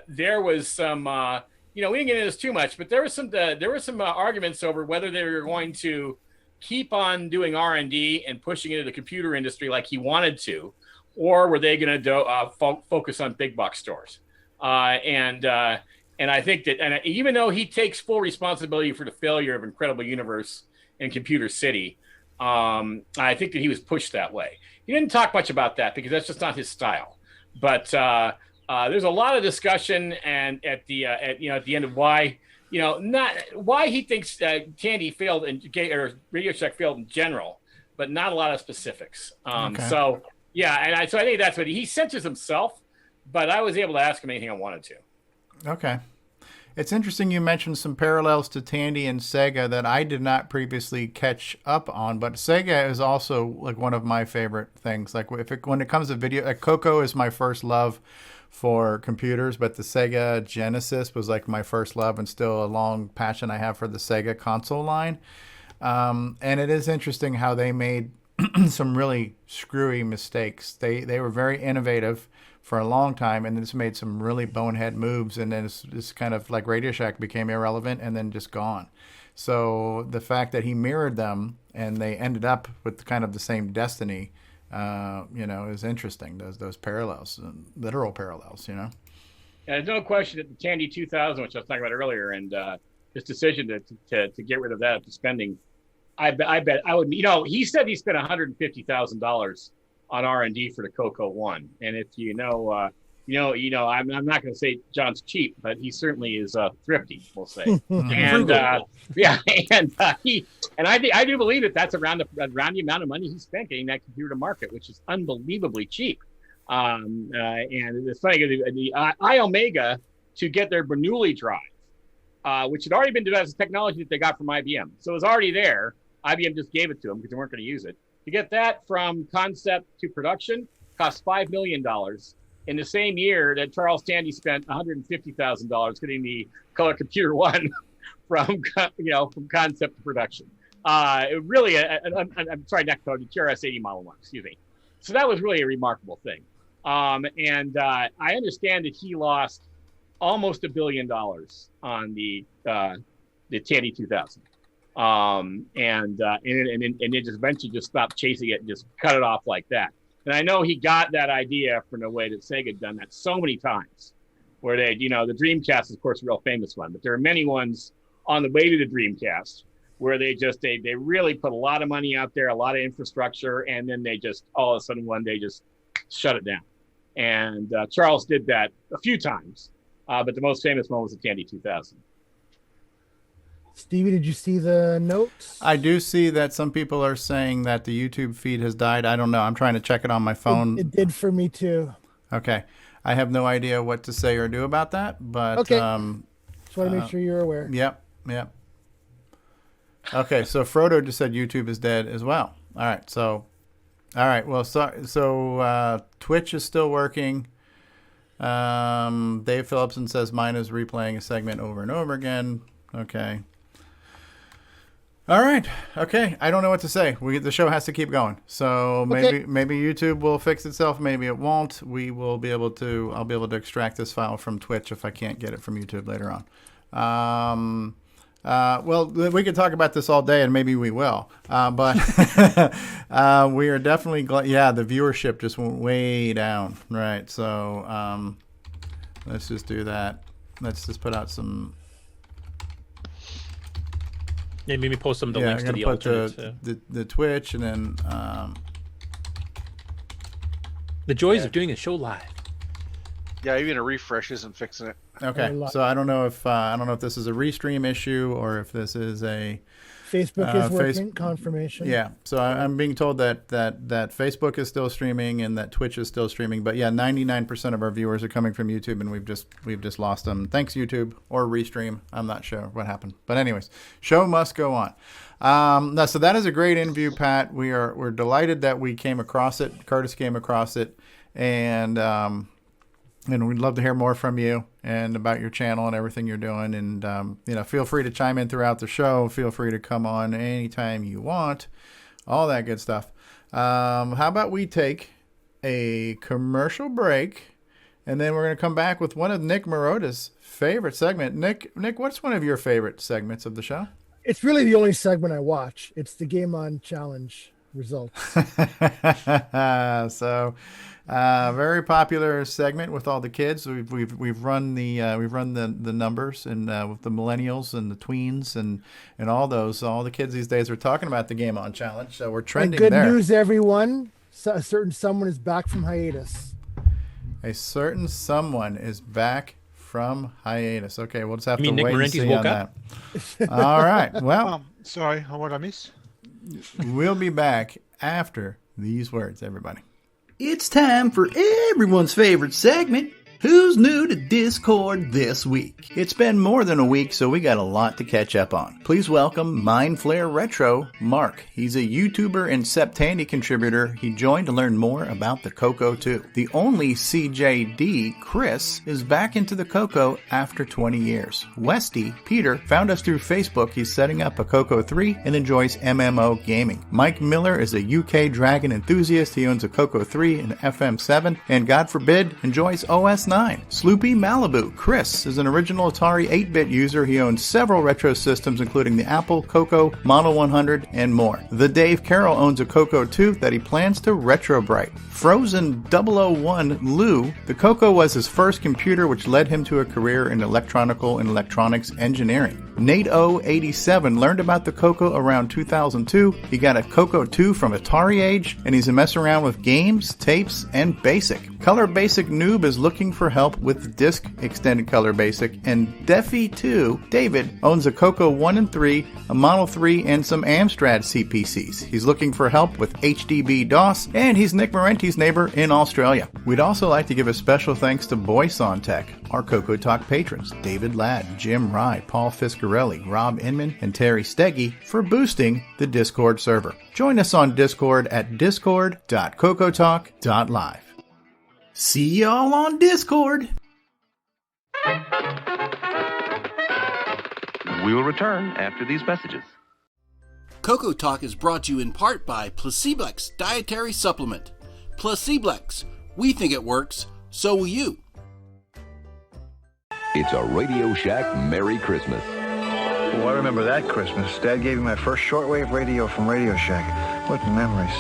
there was some, we didn't get into this too much, but there was some arguments over whether they were going to keep on doing R&D and pushing into the computer industry like he wanted to, or were they going to focus on big box stores? And I think that, and even though he takes full responsibility for the failure of Incredible Universe and Computer City, I think that he was pushed that way. He didn't talk much about that because that's just not his style. But there's a lot of discussion, and at the end of why he thinks Tandy failed or Radio Shack failed in general, but not a lot of specifics. Okay. So I think that's what he censors himself. But I was able to ask him anything I wanted to. Okay. It's interesting you mentioned some parallels to Tandy and Sega that I did not previously catch up on, but Sega is also like one of my favorite things. Like when it comes to video, like Coco is my first love for computers, but the Sega Genesis was like my first love and still a long passion I have for the Sega console line. And it is interesting how they made some really screwy mistakes. They were very innovative for a long time, and then just made some really bonehead moves, and then it's kind of like Radio Shack became irrelevant and then just gone. So the fact that he mirrored them and they ended up with kind of the same destiny, is interesting. Those parallels, literal parallels, Yeah, there's no question that the Tandy 2000, which I was talking about earlier, and his decision to get rid of that spending, I bet I would. He said he spent $150,000 on R&D for the Coco One, and if I'm not going to say John's cheap, but he certainly is thrifty, we'll say. And I do believe that's around the amount of money he spent getting that computer to market, which is unbelievably cheap. And it's funny because the iOmega to get their Bernoulli drive, which had already been developed as technology that they got from IBM, so it was already there. IBM just gave it to them because they weren't going to use it. To get that from concept to production cost $5 million. In the same year that Charles Tandy spent $150,000 getting the Color Computer One from concept to production. I'm sorry, not the TRS-80 Model 1, excuse me. So that was really a remarkable thing. And I understand that he lost almost $1 billion on the Tandy 2000. And it just eventually just stopped chasing it and just cut it off like that. And I know he got that idea from the way that Sega had done that so many times, where the Dreamcast is of course a real famous one, but there are many ones on the way to the Dreamcast where they really put a lot of money out there, a lot of infrastructure, and then they just all of a sudden one day just shut it down. And Charles did that a few times, but the most famous one was the Tandy 2000. Stevie, did you see the notes? I do see that some people are saying that the YouTube feed has died. I don't know. I'm trying to check it on my phone. It did for me too. Okay. I have no idea what to say or do about that, but okay. Just want to make sure you're aware. Yep. Okay, so Frodo just said YouTube is dead as well. All right. Well, so Twitch is still working. Dave Phillipson says mine is replaying a segment over and over again. Okay. All right. Okay. I don't know what to say. The show has to keep going. So maybe YouTube will fix itself. Maybe it won't. I'll be able to extract this file from Twitch if I can't get it from YouTube later on. Well, we could talk about this all day, and maybe we will. But we are definitely glad. Yeah, the viewership just went way down. Right. So let's just do that. Let's just put out some. Yeah, maybe post some of the links to the alternate. The Twitch, and then the joys of doing a show live. Yeah, even a refresh isn't fixing it. Okay, so I don't know if this is a restream issue or if this is a Facebook is working. Confirmation. Yeah, so I'm being told that Facebook is still streaming and that Twitch is still streaming. But yeah, 99% of our viewers are coming from YouTube, and we've just lost them. Thanks YouTube or Restream. I'm not sure what happened, but anyways, show must go on. So that is a great interview, Pat. We're delighted that we came across it. Curtis came across it, and And we'd love to hear more from you and about your channel and everything you're doing. And, feel free to chime in throughout the show. Feel free to come on anytime you want. All that good stuff. How about we take a commercial break, and then we're going to come back with one of Nick Marota's favorite segment. Nick, what's one of your favorite segments of the show? It's really the only segment I watch. It's the Game On Challenge results. So, very popular segment with all the kids. We've run the numbers and with the millennials and the tweens and all those. All the kids these days are talking about the Game On Challenge. So we're trending and good there. news, everyone. A certain someone is back from hiatus. A certain someone is back from hiatus. Okay, we'll just have to Nick wait and Marenti's see woke on up? that. All right. Well, Sorry, what did I miss? we'll be back after these words, everybody. It's time for everyone's favorite segment, Who's New to Discord This Week? It's been more than a week, so we got a lot to catch up on. Please welcome Mind Flare Retro, Mark. He's a YouTuber and Tandy contributor. He joined to learn more about the Coco 2. The only CJD, Chris, is back into the Coco after 20 years. Westy, Peter, found us through Facebook. He's setting up a Coco 3 and enjoys MMO gaming. Mike Miller is a UK Dragon enthusiast. He owns a Coco 3 and FM7, and God forbid, enjoys OS 9. Sloopy Malibu. Chris is an original Atari 8-bit user. He owns several retro systems, including the Apple, Coco, Model 100, and more. The Dave Carroll owns a Coco 2 that he plans to retrobrite. Frozen 001 Lou. The Coco was his first computer, which led him to a career in electronical and electronics engineering. Nate O87 learned about the Coco around 2002. He got a Coco 2 from Atari Age, and he's a mess around with games, tapes, and BASIC. Color Basic Noob is looking for help with Disc Extended Color Basic, and Defy2, David, owns a Coco 1 and 3, a Model 3, and some Amstrad CPCs. He's looking for help with HDB DOS, and he's Nick Marenti's neighbor in Australia. We'd also like to give a special thanks to Voice on Tech, our CoCoTALK patrons, David Ladd, Jim Rye, Paul Fiscarelli, Rob Inman, and Terry Steggy, for boosting the Discord server. Join us on Discord at discord.cocotalk.live. See y'all on Discord. We will return after these messages. CoCoTALK is brought to you in part by Placeblex Dietary Supplement. Placeblex. We think it works, so will you. It's a Radio Shack Merry Christmas. Well, I remember that Christmas. Dad gave me my first shortwave radio from Radio Shack. What memories.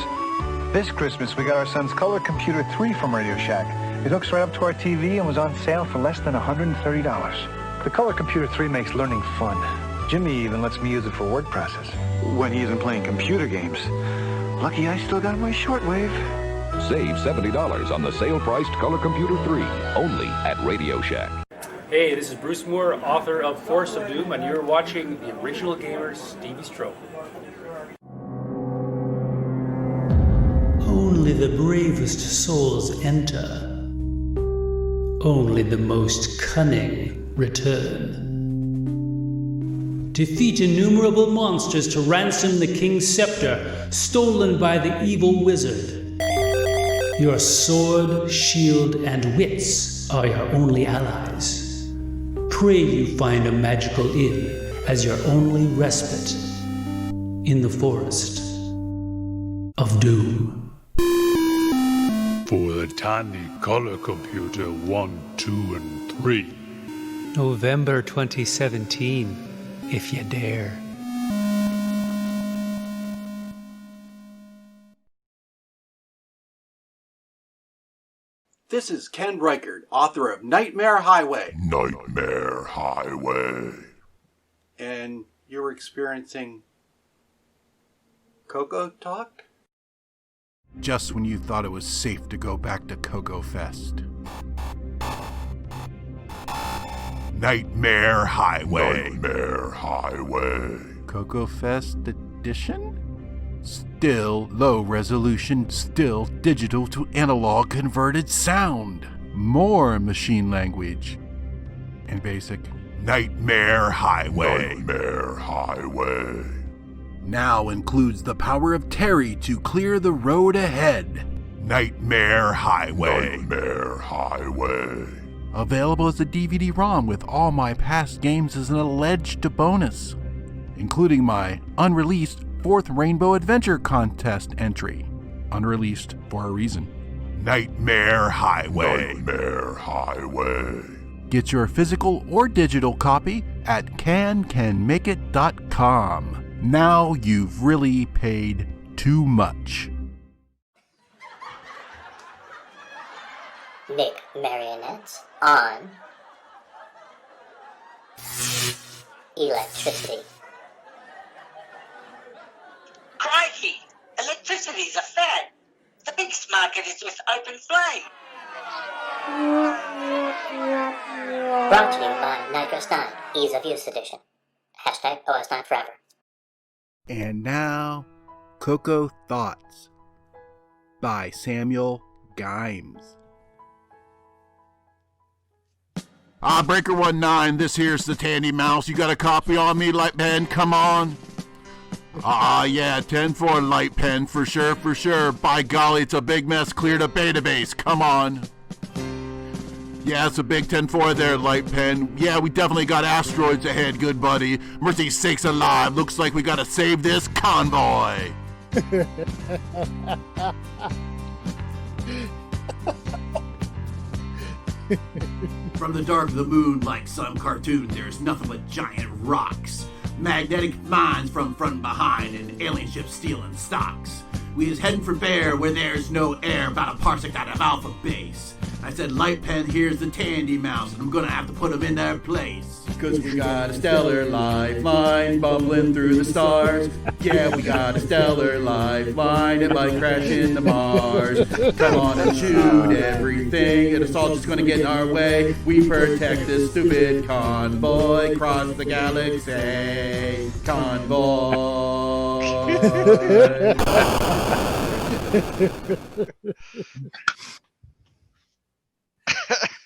This Christmas, we got our son's Color Computer 3 from Radio Shack. It hooks right up to our TV and was on sale for less than $130. The Color Computer 3 makes learning fun. Jimmy even lets me use it for word process when he isn't playing computer games. Lucky I still got my shortwave. Save $70 on the sale-priced Color Computer 3, only at Radio Shack. Hey, this is Bruce Moore, author of Force of Doom, and you're watching the Original Gamer's Stevie's Trophy. Only the bravest souls enter. Only the most cunning return. Defeat innumerable monsters to ransom the king's scepter, stolen by the evil wizard. Your sword, shield, and wits are your only allies. Pray you find a magical inn as your only respite in the forest of doom. For the Tandy Color Computer 1, 2, and 3. November 2017, if you dare. This is Ken Reichard, author of Nightmare Highway. Nightmare Highway. And you're experiencing CoCoTALK? Just when you thought it was safe to go back to Coco Fest. Nightmare Highway. Nightmare Highway. Coco Fest Edition? Still low resolution, still digital to analog converted sound. More machine language. And basic. Nightmare Highway. Nightmare Highway. Now includes the power of Terry to clear the road ahead. Nightmare Highway. Nightmare Highway. Available as a DVD-ROM with all my past games as an alleged bonus, including my unreleased 4th Rainbow Adventure Contest entry. Unreleased for a reason. Nightmare Highway. Nightmare Highway. Get your physical or digital copy at cancanmakeit.com. Now you've really paid too much. Nick Marionettes on electricity. Crikey! Electricity's a fad. The biggest market is with open flame. Brought to you by Nitrous 9, Ease of Use Edition. Hashtag OS9 Forever. And now, Coco Thoughts by Samuel Gimes. Breaker 19, this here's the Tandy Mouse. You got a copy on me, Light Pen? Come on. Yeah, 10-4 Light Pen, for sure, for sure. By golly, it's a big mess, cleared a database. Come on. Yeah, it's a big 10-4 there, Light Pen. Yeah, we definitely got asteroids ahead, good buddy. Mercy sakes alive, looks like we gotta save this convoy. From the dark of the moon, like some cartoons, there's nothing but giant rocks, magnetic mines from front and behind, and alien ships stealing stocks. We is heading for Bear, where there's no air, about a parsec out of Alpha Base. I said, Light Pen, here's the Tandy Mouse, and I'm gonna have to put them in their place. Cause we got a stellar lifeline bubbling through the stars. Yeah, we got a stellar lifeline, it might crash into Mars. Come on and shoot everything, it's all just gonna get in our way. We protect this stupid convoy, cross the galaxy. Convoy.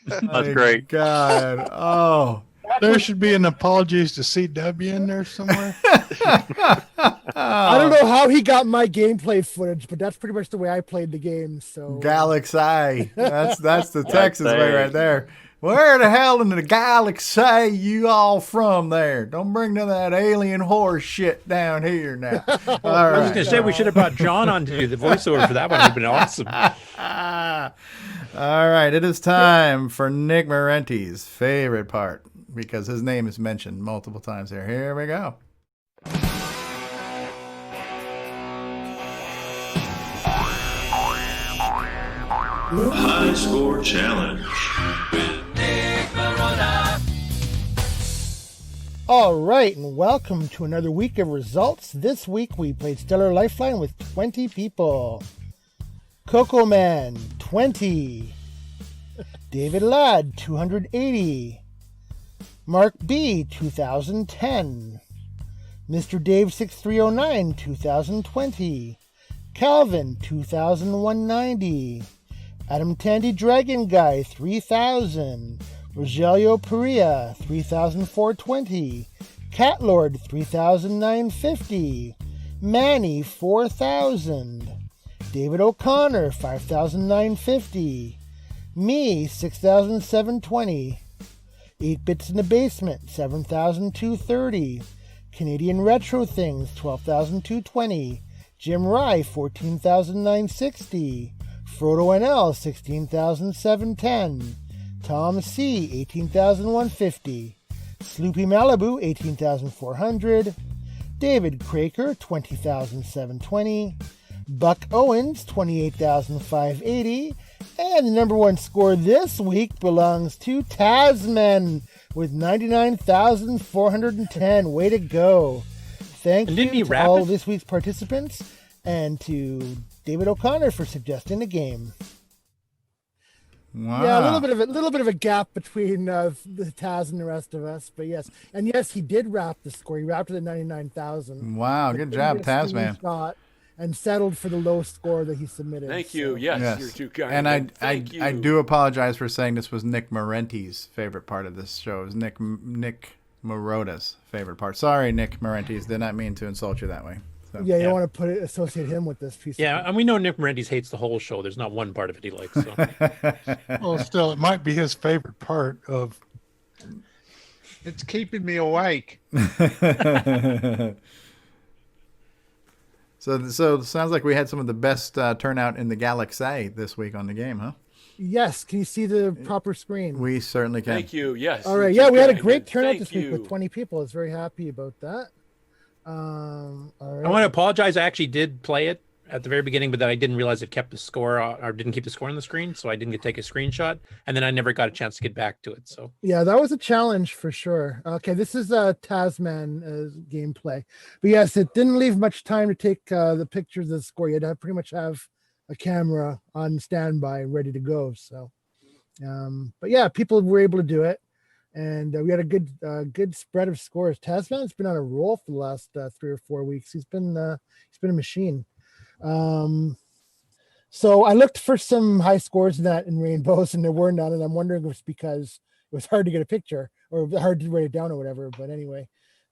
That's great. God. Oh. There should be an apologies to CW in there somewhere. I don't know how he got my gameplay footage, but that's pretty much the way I played the game. So Galaxy. That's the Texas way right there. Where the hell in the galaxy you all from there? Don't bring none of that alien horse shit down here now. All I was right. going to say we should have brought John on to do the voiceover for that one. It would have been awesome. All right, it is time for Nick Marenti's favorite part, because his name is mentioned multiple times here. Here we go. High Score Challenge. All right, and welcome to another week of results. This week we played Stellar Lifeline with 20 people. Coco Man, 20. David Ladd, 280. Mark B, 2010. Mr. Dave 6309, 2020. Calvin, 2190. Adam Tandy Dragon Guy, 3000. Rogelio Perea, 3420. Catlord, 3950. Manny, 4000. David O'Connor, 5,950. Me, 6,720. 8 Bits in the Basement, 7,230. Canadian Retro Things, 12,220. Jim Rye, 14,960. Frodo NL, 16,710. Tom C, 18,150. Sloopy Malibu, 18,400. David Craker, 20,720. Buck Owens, 28,580. And the number one score this week belongs to Tasman with 99,410. Way to go. Thank you to all this week's participants and to David O'Connor for suggesting the game. Wow. Yeah, a little bit of a gap between the Taz and the rest of us, but yes, and yes, he did wrap the score. He wrapped it at 99,000. Wow, good job, Tasman. And settled for the low score that he submitted. Thank you. Yes, you're too kind. And I do apologize for saying this was Nick Marenti's favorite part of this show. It was Nick Marota's favorite part. Sorry, Nick Marentes. Did not mean to insult you that way. So. Yeah, you don't want to associate him with this piece. Yeah, and we know Nick Morendes hates the whole show. There's not one part of it he likes. So. Well, still, it might be his favorite part of. It's keeping me awake. So it sounds like we had some of the best turnout in the galaxy this week on the game, huh? Yes. Can you see the proper screen? We certainly can. Thank you. Yes. All right. Yeah, we had a great turnout this week with 20 people. I was very happy about that. All right. I want to apologize. I actually did play it at the very beginning, but then I didn't realize it kept the score or didn't keep the score on the screen, so I didn't take a screenshot, and then I never got a chance to get back to it. So yeah, that was a challenge for sure. Okay, this is Tasman gameplay, but yes, it didn't leave much time to take the pictures of the score. You had to pretty much have a camera on standby, ready to go. So, but yeah, people were able to do it, and we had a good spread of scores. Tasman's been on a roll for the last 3 or 4 weeks. He's been a machine. So I looked for some high scores in rainbows, and there were none, and I'm wondering if it's because it was hard to get a picture or hard to write it down or whatever. But anyway,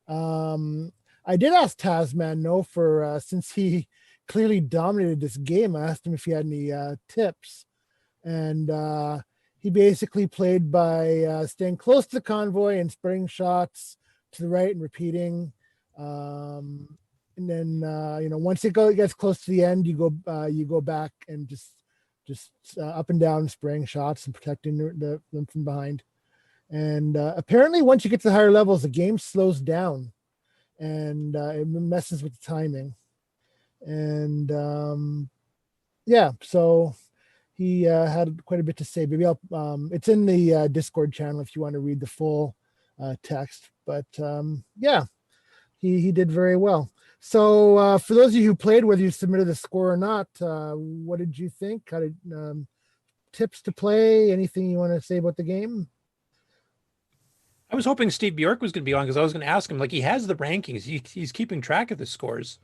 I did ask Tasman for since he clearly dominated this game, I asked him if he had any tips, and he basically played by staying close to the convoy and spreading shots to the right and repeating. And then once it gets close to the end, you go back and just up and down spraying shots and protecting them from behind. And apparently, once you get to the higher levels, the game slows down, and it messes with the timing. And so he had quite a bit to say. Maybe it's in the Discord channel if you want to read the full text. But he did very well. So for those of you who played, whether you submitted a score or not, what did you think? How did tips to play? Anything you want to say about the game? I was hoping Steve Bjork was going to be on because I was going to ask him, like, he has the rankings. He's keeping track of the scores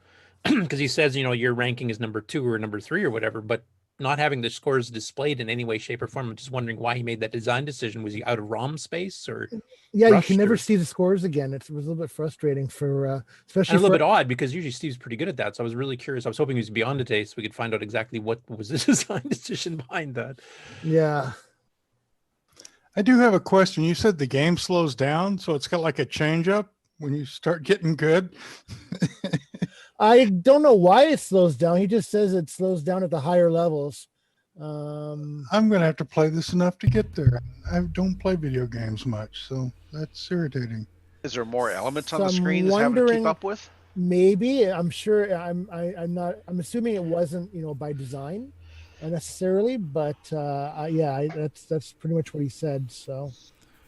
because he says, your ranking is number 2 or number 3 or whatever, but not having the scores displayed in any way, shape, or form. I'm just wondering why he made that design decision. Was he out of ROM space or? Yeah, you can never see the scores again. It was a little bit frustrating for, especially and a little bit odd because usually Steve's pretty good at that. So I was really curious. I was hoping he was beyond today so we could find out exactly what was the design decision behind that. Yeah. I do have a question. You said the game slows down, so it's got like a change up when you start getting good. I don't know why it slows down. He just says it slows down at the higher levels. I'm going to have to play this enough to get there. I don't play video games much, so that's irritating. Is there more elements on the screen that's having to keep up with? Maybe. I'm sure. I'm not. I'm assuming it wasn't, by design necessarily, but that's pretty much what he said. So.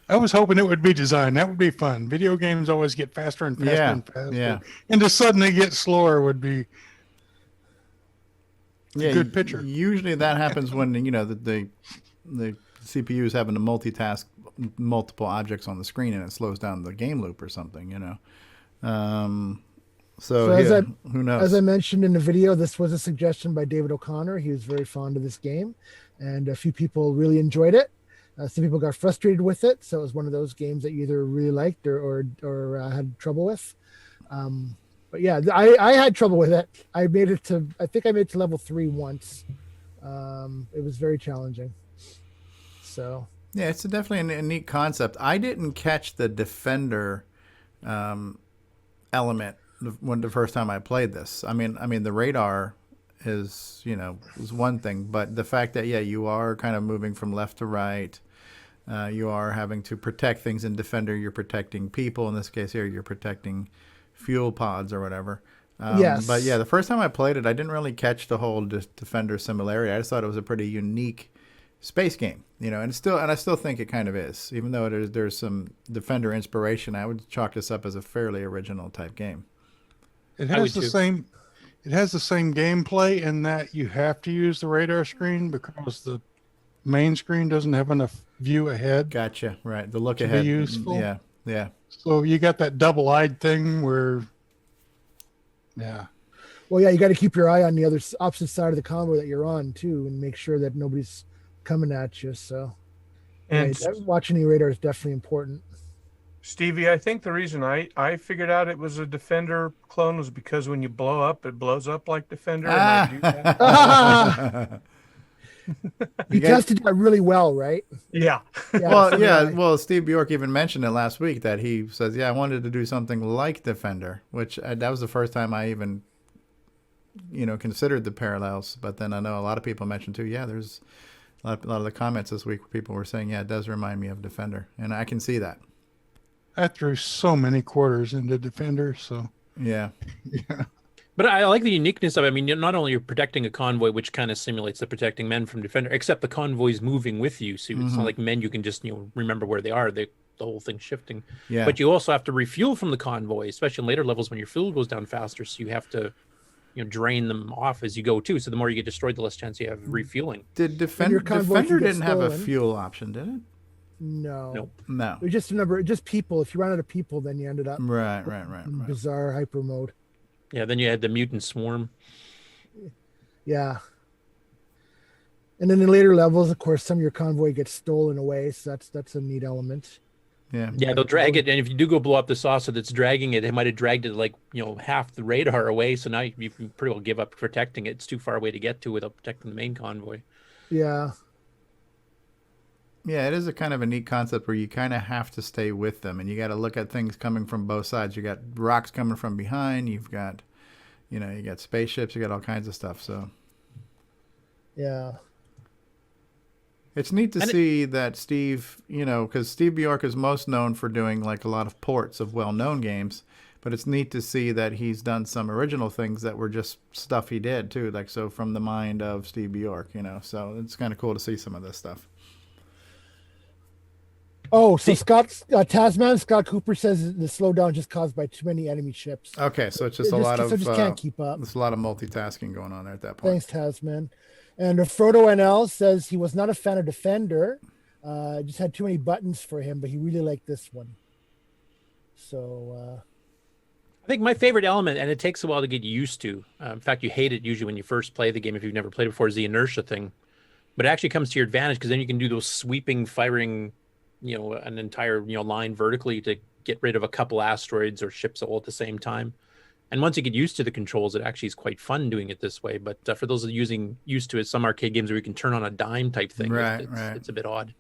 I was hoping it would be designed. That would be fun. Video games always get faster and faster and faster. Yeah. And to suddenly get slower would be a good picture. Usually that happens when, the CPU is having to multitask multiple objects on the screen and it slows down the game loop or something, who knows? As I mentioned in the video, this was a suggestion by David O'Connor. He was very fond of this game, and a few people really enjoyed it. Some people got frustrated with it, so it was one of those games that you either really liked or had trouble with. But yeah, I had trouble with it. I think I made it to level 3 once. It was very challenging. So yeah, it's definitely a neat concept. I didn't catch the defender element when the first time I played this. I mean the radar is one thing, but the fact that you are kind of moving from left to right, you are having to protect things in Defender. You're protecting people. In this case here, you're protecting fuel pods or whatever. Yes. But yeah, the first time I played it, I didn't really catch the whole Defender similarity. I just thought it was a pretty unique space game, and I still think it kind of is, even though there's some Defender inspiration. I would chalk this up as a fairly original type game. It has the same gameplay in that you have to use the radar screen because the main screen doesn't have enough view ahead. Gotcha. Right. The look ahead. Be useful. Yeah. Yeah. So you got that double-eyed thing where, yeah. Well, yeah, you got to keep your eye on the opposite side of the convoy that you're on too, and make sure that nobody's coming at you. So, watching the radar is definitely important. Stevie, I think the reason I figured out it was a Defender clone was because when you blow up, it blows up like Defender. And I do that. He tested that really well, right? Yeah. Well, Steve Bjork even mentioned it last week that he says, I wanted to do something like Defender, which that was the first time I even, considered the parallels. But then I know a lot of people mentioned too, there's a lot of the comments this week where people were saying, it does remind me of Defender. And I can see that. I threw so many quarters into Defender, so. Yeah. But I like the uniqueness of it. I mean, not only you're protecting a convoy, which kind of simulates the protecting men from Defender, except the convoy's moving with you. So it's not like men you can just remember where they are. The whole thing's shifting. Yeah. But you also have to refuel from the convoy, especially in later levels when your fuel goes down faster. So you have to drain them off as you go too. So the more you get destroyed, the less chance you have of refueling. Did Defender didn't have a fuel option, did it? No. Nope. No. It was just people. If you run out of people, then you ended up right. Bizarre hyper mode. Yeah, then you had the mutant swarm. Yeah. And then in later levels, of course, some of your convoy gets stolen away, so that's a neat element. Yeah. Yeah, they'll drag it, and if you do go blow up the saucer that's dragging it, they might have dragged it like half the radar away. So now you can pretty well give up protecting it. It's too far away to get to without protecting the main convoy. Yeah. Yeah, it is a kind of a neat concept where you kind of have to stay with them, and you got to look at things coming from both sides. You got rocks coming from behind. You've got, you got spaceships. You got all kinds of stuff. So, yeah, it's neat to see that Steve, because Steve Bjork is most known for doing like a lot of ports of well-known games, but it's neat to see that he's done some original things that were just stuff he did too, like so from the mind of Steve Bjork. So it's kind of cool to see some of this stuff. Oh, so Scott Cooper says the slowdown just caused by too many enemy ships. Okay, so it's just a lot of just can't keep up. There's a lot of multitasking going on there at that point. Thanks, Tasman. And Frodo NL says he was not a fan of Defender, just had too many buttons for him, but he really liked this one. So I think my favorite element, and it takes a while to get used to. In fact, you hate it usually when you first play the game if you've never played it before, is the inertia thing. But it actually comes to your advantage because then you can do those sweeping, firing, an entire, line vertically to get rid of a couple asteroids or ships all at the same time. And once you get used to the controls, it actually is quite fun doing it this way. But for those used to it, some arcade games where you can turn on a dime type thing, it's a bit odd.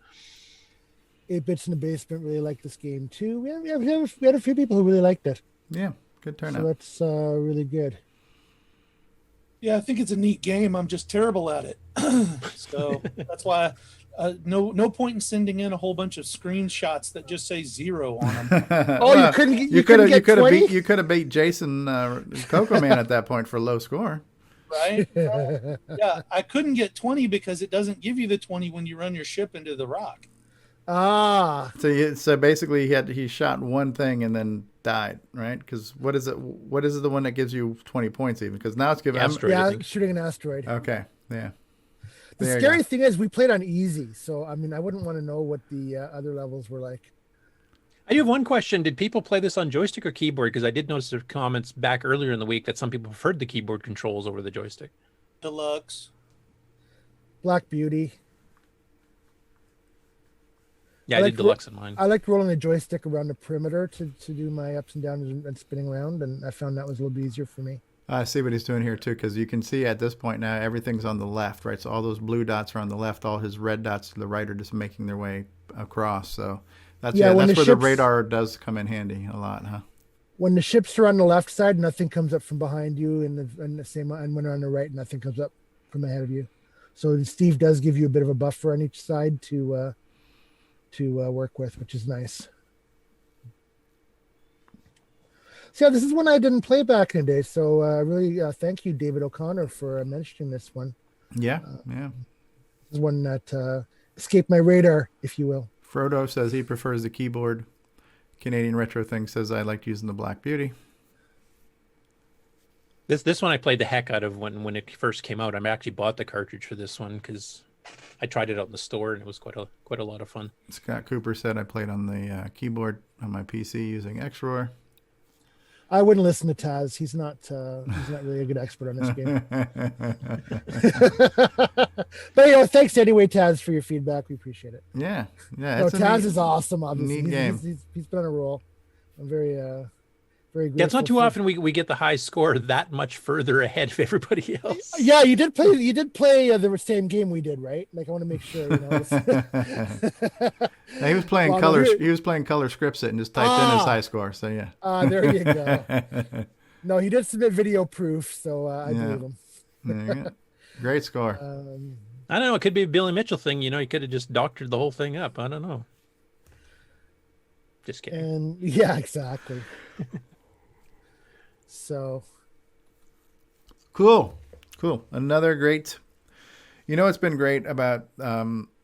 8-Bits in the Basement really liked this game too. We had a few people who really liked it. Yeah, good turnout. So that's really good. Yeah, I think it's a neat game. I'm just terrible at it. So that's why no point in sending in a whole bunch of screenshots that just say 0 on them. Oh, you could have beat Jason Coco Man at that point for a low score. Right? Yeah, I couldn't get 20 because it doesn't give you the 20 when you run your ship into the rock. So basically he shot one thing and then died, right? Because what is it the one that gives you 20 points even? Because now it's giving shooting an asteroid. Okay, yeah. The scary thing is we played on easy, so I mean I wouldn't want to know what the other levels were like. I do have one question. Did people play this on joystick or keyboard? Because I did notice there were comments back earlier in the week that some people preferred the keyboard controls over the joystick. Deluxe. Black Beauty. Yeah, I did deluxe in mine. I liked rolling the joystick around the perimeter to do my ups and downs and spinning around, and I found that was a little bit easier for me. I see what he's doing here too, because you can see at this point now everything's on the left, right? So all those blue dots are on the left, all his red dots to the right are just making their way across. So that's where the radar does come in handy a lot, huh? When the ships are on the left side, nothing comes up from behind you, and the same, and when they're on the right, nothing comes up from ahead of you. So Steve does give you a bit of a buffer on each side to work with, which is nice. So yeah, this is one I didn't play back in the day. So really thank you, David O'Connor, for mentioning this one. Yeah. This is one that escaped my radar, if you will. Frodo says he prefers the keyboard. Canadian Retro Thing says I liked using the Black Beauty. This one I played the heck out of when it first came out. I actually bought the cartridge for this one because I tried it out in the store and it was quite a lot of fun. Scott Cooper said I played on the keyboard on my PC using X-Roar. I wouldn't listen to Taz. He's not really a good expert on this game. But thanks anyway, Taz, for your feedback. We appreciate it. Yeah. No, Taz is awesome. Obviously, neat game. He's been on a roll. I'm very grateful. Yeah, it's not too often we get the high score that much further ahead of everybody else. Yeah, you did play the same game we did, right? Like, I want to make sure. No, he was playing color. He was playing color scripts it and just typed in his high score. So yeah. There you go. No, he did submit video proof, so I believe him. There you go. Great score. I don't know. It could be a Billy Mitchell thing. He could have just doctored the whole thing up. I don't know. Just kidding. And yeah, exactly. So cool. Another great. It's been great about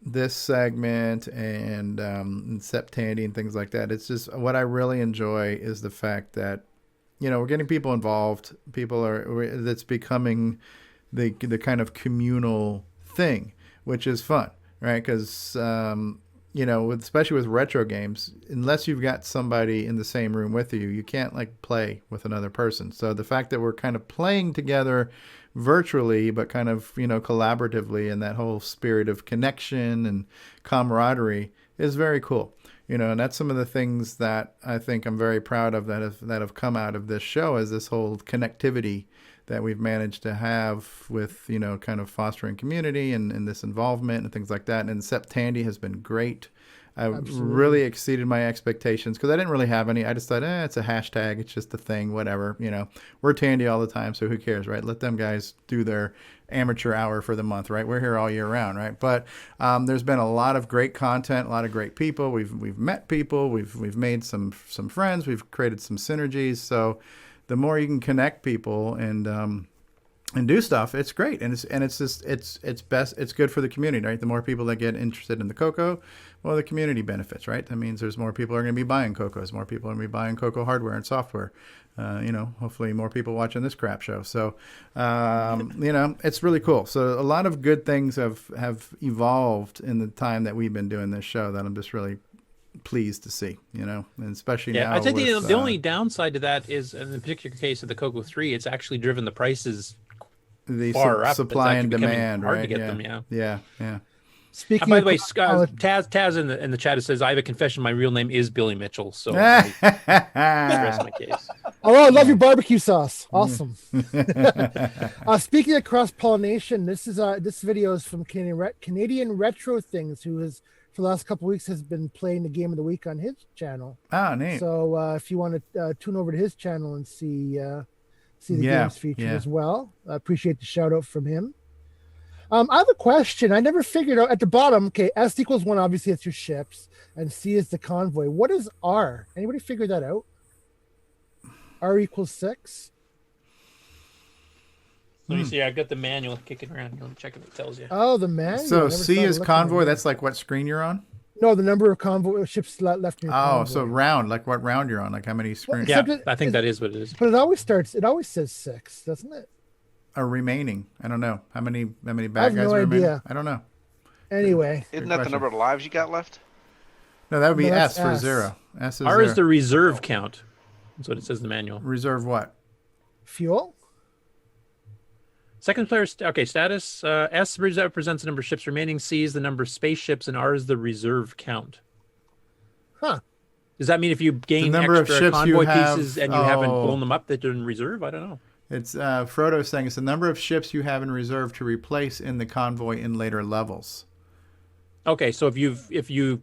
this segment and Sep Tandy and things like that. It's just what I really enjoy is the fact that we're getting people involved. That's becoming the kind of communal thing, which is fun, right? Because especially with retro games, unless you've got somebody in the same room with you, you can't play with another person. So the fact that we're kind of playing together virtually, but kind of, collaboratively, and that whole spirit of connection and camaraderie is very cool. And that's some of the things that I think I'm very proud of that have come out of this show, is this whole connectivity that we've managed to have with, kind of fostering community and this involvement and things like that. And Sep Tandy has been great. Really exceeded my expectations because I didn't really have any. I just thought, it's a hashtag. It's just a thing, whatever. We're Tandy all the time, so who cares, right? Let them guys do their amateur hour for the month, right? We're here all year round, right? But there's been a lot of great content, a lot of great people. We've met people. We've made some friends. We've created some synergies. So the more you can connect people and do stuff, it's great, and it's best. It's good for the community, right? The more people that get interested in the CoCo, well, the community benefits, right? That means there's more people are going to be buying CoCos, more people are going to be buying CoCo hardware and software. Hopefully more people watching this crap show. So, it's really cool. So a lot of good things have evolved in the time that we've been doing this show that I'm just really pleased to see, and especially now. I think the only downside to that is, in the particular case of the CoCo 3, it's actually driven the prices far up. Supply and demand, hard right? to get them. Yeah. Speaking by the way, Taz in the chat says, I have a confession. My real name is Billy Mitchell. So I rest my case. Oh, I love your barbecue sauce. Awesome. Speaking of cross-pollination, this video is from Canadian Retro Things, who has, for the last couple of weeks, has been playing the game of the week on his channel. Ah, neat. So if you want to tune over to his channel and see the games featured as well, I appreciate the shout out from him. I have a question. I never figured out at the bottom. Okay, S equals 1, obviously it's your ships, and C is the convoy. What is R? Anybody figure that out? R equals 6. Let me see. I've got the manual kicking around. Let me check if it tells you. Oh, the manual. So C is convoy. That's like what screen you're on? No, the number of convoy ships left in your convoy. So round, like what round you're on, like how many screens? Yeah, I think that is what it is. But it always says 6, doesn't it? Or remaining. I don't know. How many bad guys I have no idea. I don't know. Anyway. Isn't that the number of lives you got left? No, that would be S for 0. S is R 0. is the reserve count. That's what it says in the manual. Reserve what? Fuel? Second player, status. S represents the number of ships remaining. C is the number of spaceships, and R is the reserve count. Huh. Does that mean if you gain extra convoy pieces and you haven't blown them up, that they're in reserve? I don't know. It's Frodo saying it's the number of ships you have in reserve to replace in the convoy in later levels. Okay, so if you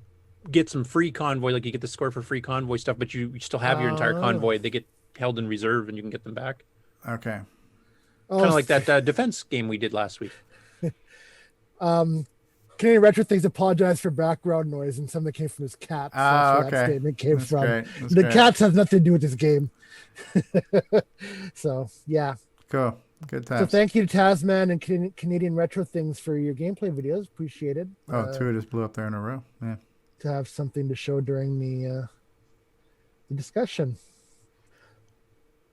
get some free convoy, like you get the score for free convoy stuff, but you still have your entire convoy, they get held in reserve and you can get them back. Okay. Kind of like that defense game we did last week. Canadian Retro Things apologize for background noise, and some of it came from his cats. That's where that statement came from. The cats have nothing to do with this game. So, yeah. Cool. Good times. So thank you to Tasman and Canadian Retro Things for your gameplay videos. Appreciated. Two just blew up there in a row. Yeah. To have something to show during the discussion.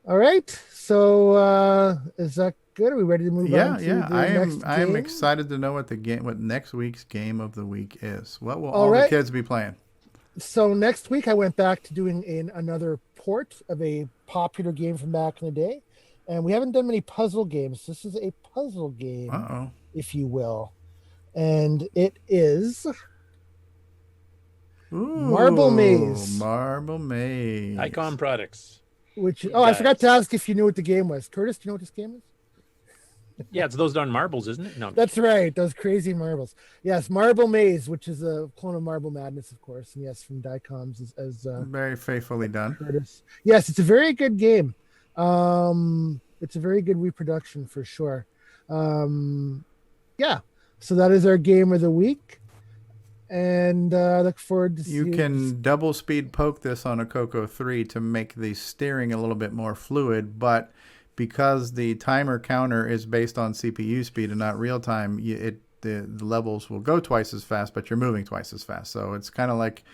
All right. So is that good? Are we ready to move on to the next game? I am excited to know what next week's game of the week is. What will all the kids be playing? So next week I went back to doing another port of a popular game from back in the day, and we haven't done many puzzle games. This is a puzzle game, if you will, and it is Marble Maze. Marble Maze. Icon Products. Which I forgot to ask if you knew what the game was. Curtis, do you know what this game is? Yeah, it's those darn marbles, isn't it? No, that's right. Those crazy marbles. Yes, Marble Maze, which is a clone of Marble Madness, of course. And yes, from Dicoms as very faithfully done. Curtis. Yes, it's a very good game. It's a very good reproduction for sure. Yeah. So that is our game of the week. And look forward to you can double speed poke this on a Coco 3 to make the steering a little bit more fluid, but because the timer counter is based on CPU speed and not real time, the levels will go twice as fast, but you're moving twice as fast. So it's kind of like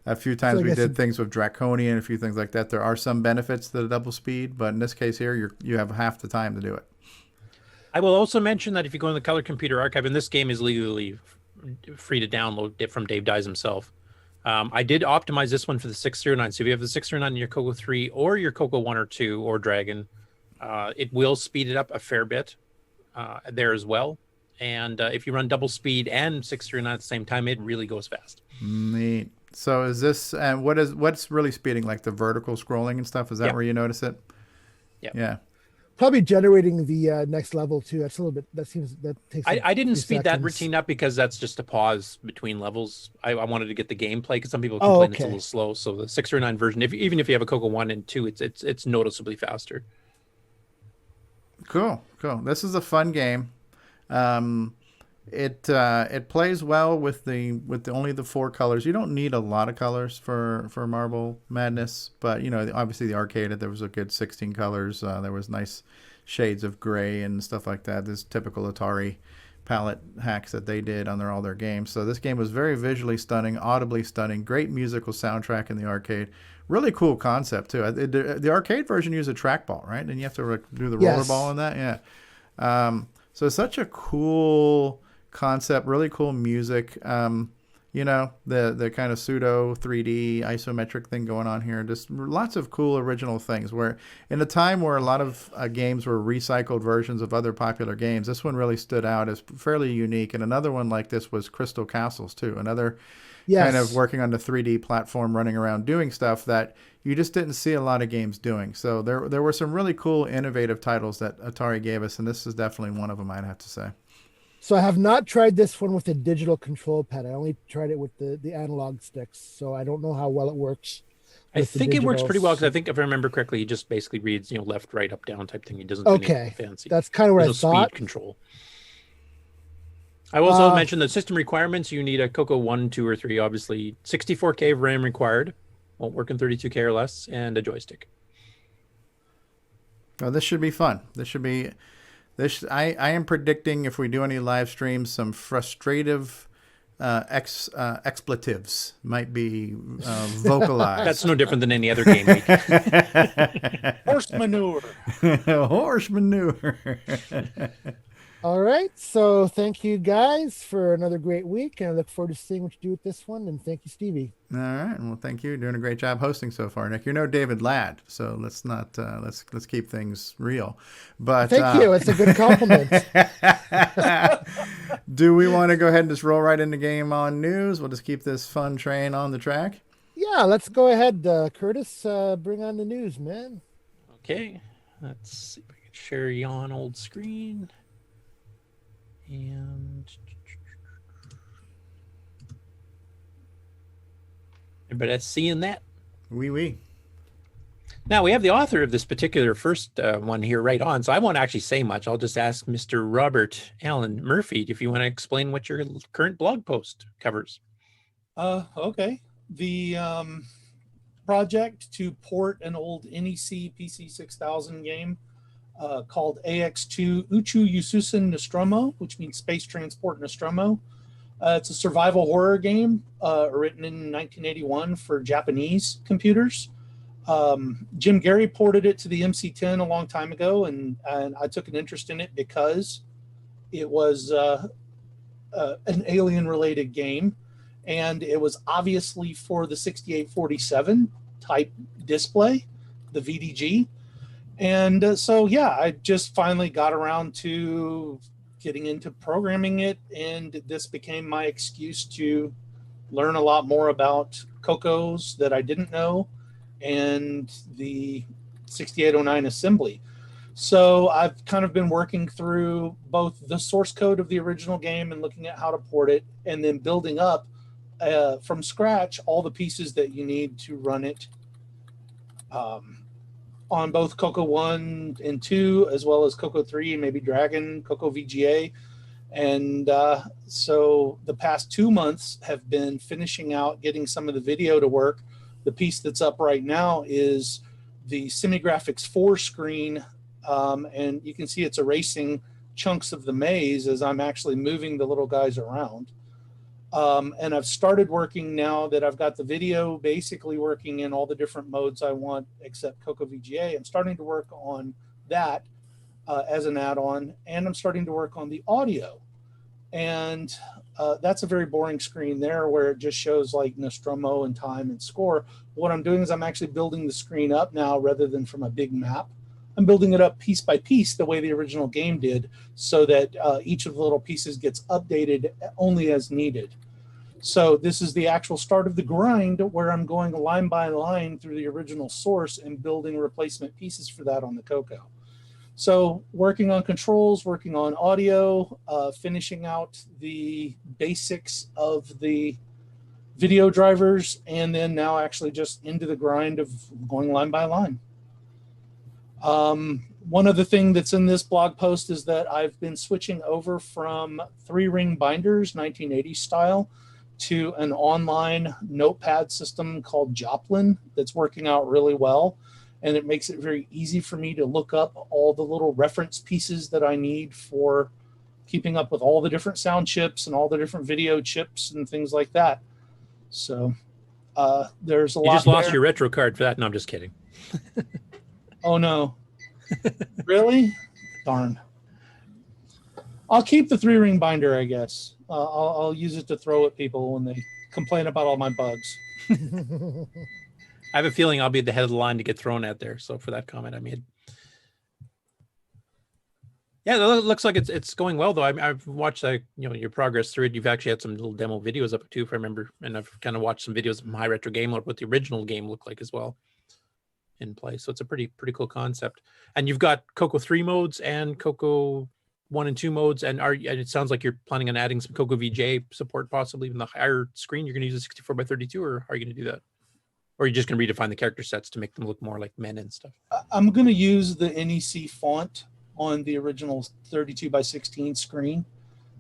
a few times we did things with Draconian, a few things like that. There are some benefits to the double speed, but in this case here, you have half the time to do it. I will also mention that if you go in the Color Computer Archive, and this game is legally free to download it from Dave Dies himself. I did optimize this one for the 609. So if you have the 609 in your Coco 3 or your Coco 1 or 2 or Dragon, it will speed it up a fair bit there as well. And if you run double speed and 609 at the same time, it really goes fast. Neat. So is this what's really speeding, like the vertical scrolling and stuff? Is that where you notice it? Yeah. Probably generating the next level too. That's a little bit. That takes. I didn't speed that routine up because that's just a pause between levels. I wanted to get the gameplay because some people complain it's a little slow. So the 609 version, even if you have a Coco 1 and 2, it's noticeably faster. Cool. This is a fun game. It plays well with only the 4 colors. You don't need a lot of colors for Marble Madness, but obviously the arcade, there was a good 16 colors. There was nice shades of gray and stuff like that. There's typical Atari palette hacks that they did on all their games. So this game was very visually stunning, audibly stunning, great musical soundtrack in the arcade. Really cool concept too. The arcade version used a trackball, right? And you have to do the rollerball on that. Yeah. So it's such a cool concept, really cool music. The kind of pseudo 3D isometric thing going on here. Just lots of cool original things. Where in a time where a lot of games were recycled versions of other popular games, this one really stood out as fairly unique. And another one like this was Crystal Castles too. Another kind of working on the 3D platform, running around doing stuff that you just didn't see a lot of games doing. So there were some really cool, innovative titles that Atari gave us, and this is definitely one of them, I'd have to say. So I have not tried this one with a digital control pad. I only tried it with the analog sticks, so I don't know how well it works. I think it works pretty well because I think if I remember correctly, he just basically reads left, right, up, down type thing. He doesn't do anything fancy. That's kind of what I thought. Speed control. I will also mention the system requirements. You need a Coco 1, 2, or 3. Obviously, 64K of RAM required. Won't work in 32K or less, and a joystick. Oh, this should be fun. I am predicting, if we do any live streams, some frustrative expletives might be vocalized. That's no different than any other game week. Horse manure. Horse manure. All right. So thank you guys for another great week. And I look forward to seeing what you do with this one. And thank you, Stevie. All right. Well, thank you. You're doing a great job hosting so far, Nick. You're no David Ladd, so let's not let's keep things real. But thank you. It's a good compliment. Do we want to go ahead and just roll right into Game On News? We'll just keep this fun train on the track. Yeah, let's go ahead, Curtis. Bring on the news, man. Okay. Let's see if I can share you on old screen. And everybody that's seeing that? Oui. Now we have the author of this particular first one here right on, so I won't actually say much. I'll just ask Mr. Robert Allen Murphy if you want to explain what your current blog post covers. Okay. The project to port an old NEC PC 6000 game called AX2 Uchu Yususen Nostromo, which means Space Transport Nostromo. It's a survival horror game written in 1981 for Japanese computers. Jim Gary ported it to the MC10 a long time ago, and I took an interest in it because it was an alien-related game. and it was obviously for the 6847 type display, the VDG. And so, yeah, I just finally got around to getting into programming it, and this became my excuse to learn a lot more about CoCo's that I didn't know and the 6809 assembly. So I've kind of been working through both the source code of the original game and looking at how to port it, and then building up from scratch all the pieces that you need to run it on both CoCo 1 and 2, as well as CoCo 3, maybe Dragon, CoCo VGA. And so the past 2 months have been finishing out, getting some of the video to work. The piece that's up right now is the Semi-Graphics 4 screen, and you can see it's erasing chunks of the maze as I'm actually moving the little guys around. And I've started working now that I've got the video basically working in all the different modes I want except CoCo VGA. I'm starting to work on that as an add-on, and I'm starting to work on the audio. And that's a very boring screen there where it just shows like Nostromo and time and score. What I'm doing is I'm actually building the screen up now rather than from a big map. I'm building it up piece by piece the way the original game did, so that each of the little pieces gets updated only as needed. So this is the actual start of the grind where I'm going line by line through the original source and building replacement pieces for that on the CoCo. So working on controls, working on audio, finishing out the basics of the video drivers, and then now actually just into the grind of going line by line. One other thing that's in this blog post is that I've been switching over from 3-ring binders, 1980s style, to an online notepad system called Joplin that's working out really well. And it makes it very easy for me to look up all the little reference pieces that I need for keeping up with all the different sound chips and all the different video chips and things like that. So there's a lot. You just lost there. your retro card for that. No, I'm just kidding. Oh, no. Really? Darn. I'll keep the 3-ring binder, I guess. I'll use it to throw at people when they complain about all my bugs. I have a feeling I'll be at the head of the line to get thrown at there. So for that comment I made. Yeah, it looks like it's going well though. I've watched your progress through it. You've actually had some little demo videos up too, if I remember, and I've kind of watched some videos of my retro game, what the original game looked like as well in play. So it's a pretty cool concept. And you've got CoCo 3 modes and CoCo 1 and 2 modes, and it sounds like you're planning on adding some CoCo VJ support, possibly even the higher screen. You're going to use a 64x32, or are you going to do that? Or are you just going to redefine the character sets to make them look more like men and stuff? I'm going to use the NEC font on the original 32x16 screen,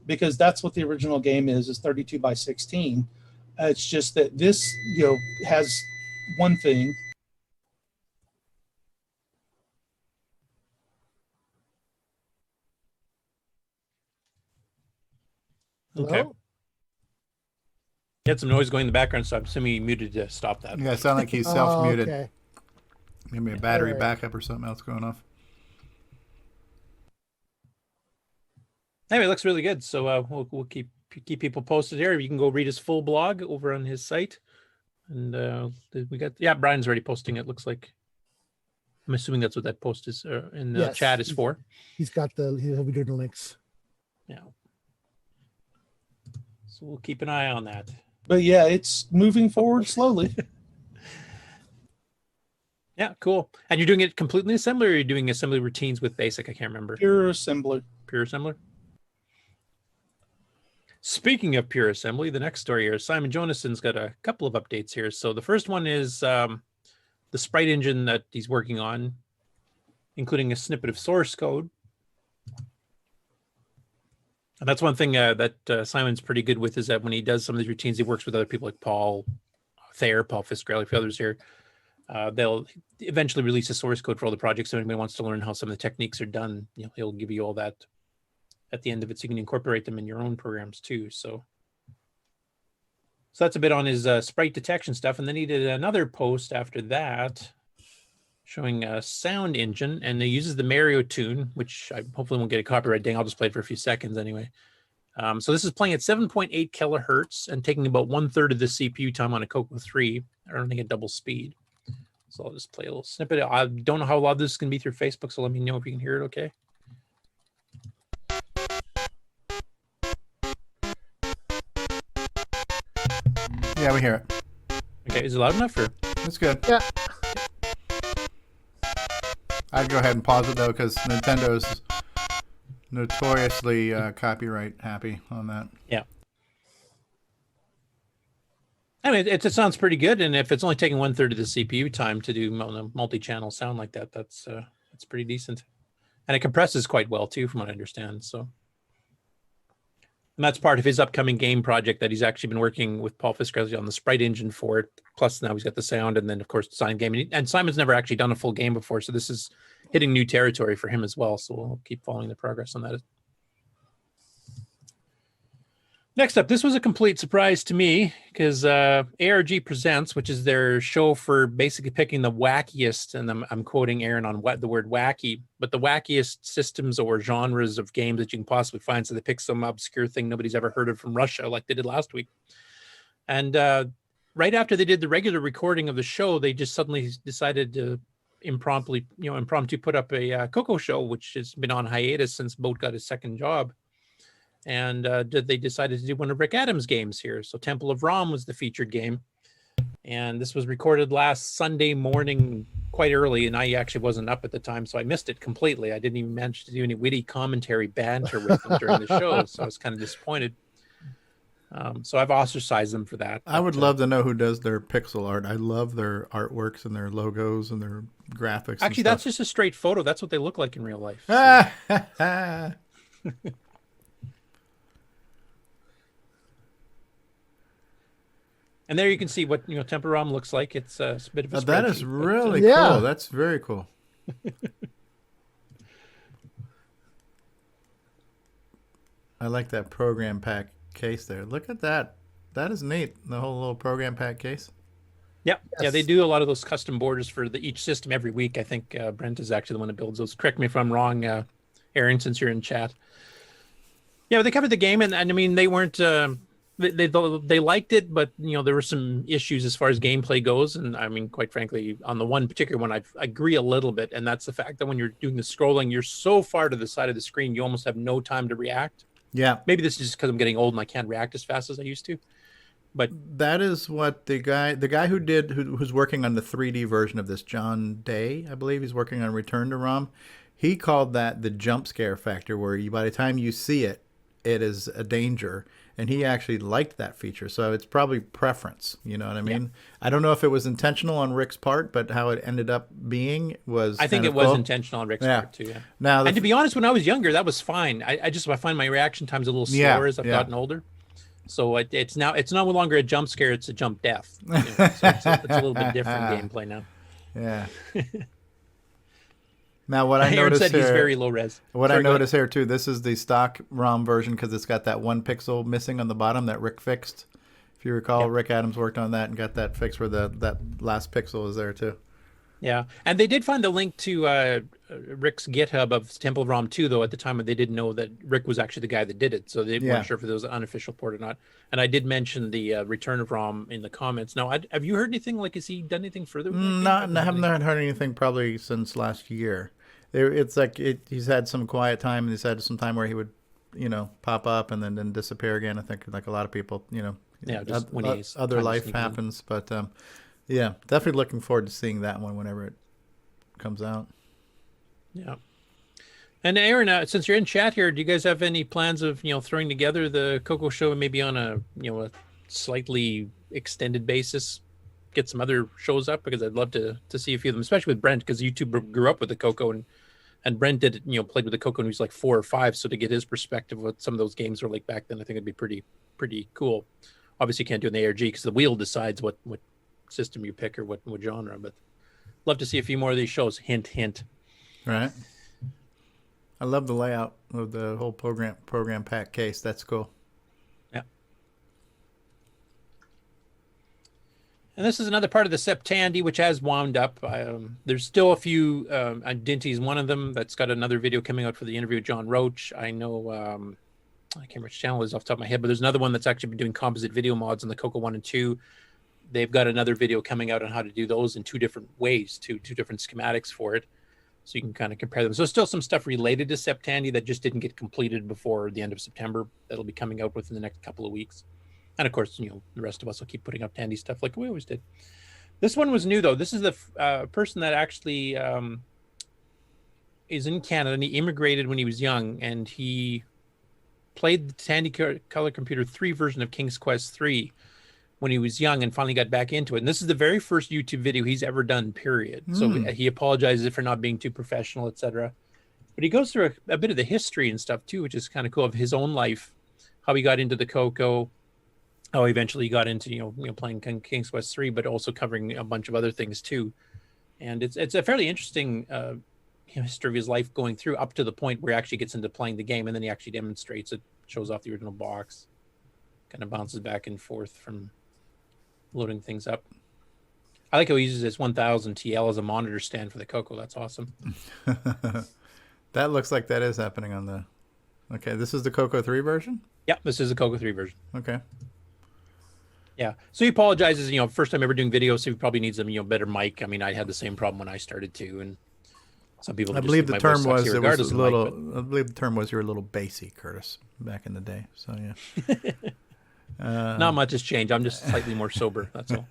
because that's what the original game is 32x16. It's just that this, has one thing. Okay. You had some noise going in the background, so I'm assuming you muted to stop that. Yeah, it sounded like he's self-muted. Okay. Maybe a battery backup or something else going off. Anyway, it looks really good. So we'll keep people posted here. You can go read his full blog over on his site. And we got, Brian's already posting it. Looks like, I'm assuming that's what that post is in the chat is for. He'll be doing the links. Yeah. So we'll keep an eye on that. But yeah, it's moving forward slowly. Yeah, cool. And you're doing it completely assembly, or are you doing assembly routines with BASIC? I can't remember. Pure assembly. Pure assembler. Speaking of pure assembly, the next story here, Simon Jonason's got a couple of updates here. So the first one is the sprite engine that he's working on, including a snippet of source code. And that's one thing that Simon's pretty good with, is that when he does some of these routines, he works with other people like Paul Thayer, Paul Fiskrell, a few others here. They'll eventually release a source code for all the projects. So anybody wants to learn how some of the techniques are done, he'll give you all that at the end of it, so you can incorporate them in your own programs too. So that's a bit on his sprite detection stuff. And then he did another post after that showing a sound engine, and he uses the Mario tune, which I hopefully won't get a copyright ding. I'll just play it for a few seconds anyway. So this is playing at 7.8 kilohertz and taking about 1/3 of the CPU time on a Coco 3, running at double speed. So I'll just play a little snippet. I don't know how loud this is going to be through Facebook, so let me know if you can hear it okay. Yeah, we hear it. Okay, is it loud enough? Or? That's good. Yeah. I'd go ahead and pause it, though, because Nintendo's notoriously copyright happy on that. Yeah. I mean, it sounds pretty good, and if it's only taking 1/3 of the CPU time to do multi-channel sound like that, that's pretty decent. And it compresses quite well, too, from what I understand, so... And that's part of his upcoming game project that he's actually been working with Paul Fiskrelli on the sprite engine for it. Plus now he's got the sound and then, of course, the Simon game. And Simon's never actually done a full game before, so this is hitting new territory for him as well. So we'll keep following the progress on that. Next up, this was a complete surprise to me because ARG Presents, which is their show for basically picking the wackiest, and I'm quoting Aaron on the word wacky, but the wackiest systems or genres of games that you can possibly find. So they pick some obscure thing nobody's ever heard of from Russia, like they did last week. And right after they did the regular recording of the show, they just suddenly decided to impromptu put up a Coco show, which has been on hiatus since Boat got his second job. And they decided to do one of Rick Adams' games here. So Temple of Rom was the featured game. And this was recorded last Sunday morning quite early, and I actually wasn't up at the time, so I missed it completely. I didn't even manage to do any witty commentary banter with them during the show, so I was kind of disappointed. So I've ostracized them for that. I would love to know who does their pixel art. I love their artworks and their logos and their graphics. Actually, that's just a straight photo. That's what they look like in real life. So. And there you can see what Temple Rom looks like. It's a bit of a that is really yeah. cool. That's very cool. I like that program pack case there. Look at that. That is neat. The whole little program pack case. Yep. Yes. Yeah, they do a lot of those custom borders for each system every week. I think Brent is actually the one that builds those. Correct me if I'm wrong, Aaron, since you're in chat. Yeah, they covered the game, and I mean, they weren't... They liked it, but there were some issues as far as gameplay goes, and I mean, quite frankly, on the one particular one, I agree a little bit, and that's the fact that when you're doing the scrolling, you're so far to the side of the screen, you almost have no time to react. Yeah, maybe this is just because I'm getting old and I can't react as fast as I used to. But that is what the guy who's working on the 3D version of this, John Day, I believe, he's working on Return to ROM. He called that the jump scare factor, where by the time you see it, it is a danger. And he actually liked that feature, so it's probably preference. You know what I mean? Yeah. I don't know if it was intentional on Rick's part, but how it ended up being was. I think it was intentional on Rick's part too. Yeah. Now, and to be honest, when I was younger, that was fine. I find my reaction times a little slower as I've gotten older. So it's no longer a jump scare; it's a jump death. So it's a little bit different gameplay now. Yeah. Now, what I Aaron noticed said here, he's very low res. What I noticed here too, this is the stock ROM version because it's got that 1 pixel missing on the bottom that Rick fixed. If you recall, Rick Adams worked on that and got that fixed where that last pixel is there too. Yeah, and they did find the link to Rick's GitHub of Temple of Rom 2, though, at the time they didn't know that Rick was actually the guy that did it, so they weren't sure if it was an unofficial port or not. And I did mention the Return of Rom in the comments. Now, have you heard anything? Like, has he done anything further? I haven't heard anything probably since last year. It's like he's had some quiet time, and he's had some time where he would, pop up and then disappear again. I think like a lot of people, just when he's other life happens. But definitely looking forward to seeing that one whenever it comes out. Yeah. And Aaron, since you're in chat here, do you guys have any plans of throwing together the Coco show maybe on a slightly extended basis? Get some other shows up, because I'd love to see a few of them, especially with Brent, because you two grew up with the Coco, and Brent did played with the Coco when he was like 4 or 5. So to get his perspective of what some of those games were like back then, I think it'd be pretty cool. Obviously, you can't do it in the ARG because the wheel decides what system you pick or what genre. But love to see a few more of these shows. Hint, hint. Right. I love the layout of the whole program pack case. That's cool. And this is another part of the SEP Tandy, which has wound up. There's still a few. Dinty's one of them that's got another video coming out for the interview with John Roach. I know I can't remember which channel it is off the top of my head, but there's another one that's actually been doing composite video mods on the Coco 1 and 2. They've got another video coming out on how to do those in two different ways, two different schematics for it. So you can kind of compare them. So still some stuff related to Tandy that just didn't get completed before the end of September. That'll be coming out within the next couple of weeks. And of course, the rest of us will keep putting up Tandy stuff like we always did. This one was new, though. This is the person that actually is in Canada, and he immigrated when he was young, and he played the Tandy Color Computer 3 version of King's Quest 3 when he was young and finally got back into it. And this is the very first YouTube video he's ever done, period. So he apologizes for not being too professional, etc. But he goes through a bit of the history and stuff, too, which is kind of cool, of his own life, how he got into the Coco, how he eventually got into, playing King's Quest 3, but also covering a bunch of other things, too. And it's a fairly interesting history of his life going through up to the point where he actually gets into playing the game, and then he actually demonstrates it, shows off the original box, kind of bounces back and forth from loading things up. I like how he uses his 1000 TL as a monitor stand for the Coco. That's awesome. That looks like that is happening on the... Okay, this is the Coco 3 version? Yeah, this is the Coco 3 version. Okay. Yeah, so he apologizes, first time ever doing videos, so he probably needs a better mic. I mean, I had the same problem when I started too, and some people... I believe the term was it was a little... I believe the term was you're a little bassy, Curtis, back in the day, so yeah. Not much has changed. I'm just slightly more sober. That's all.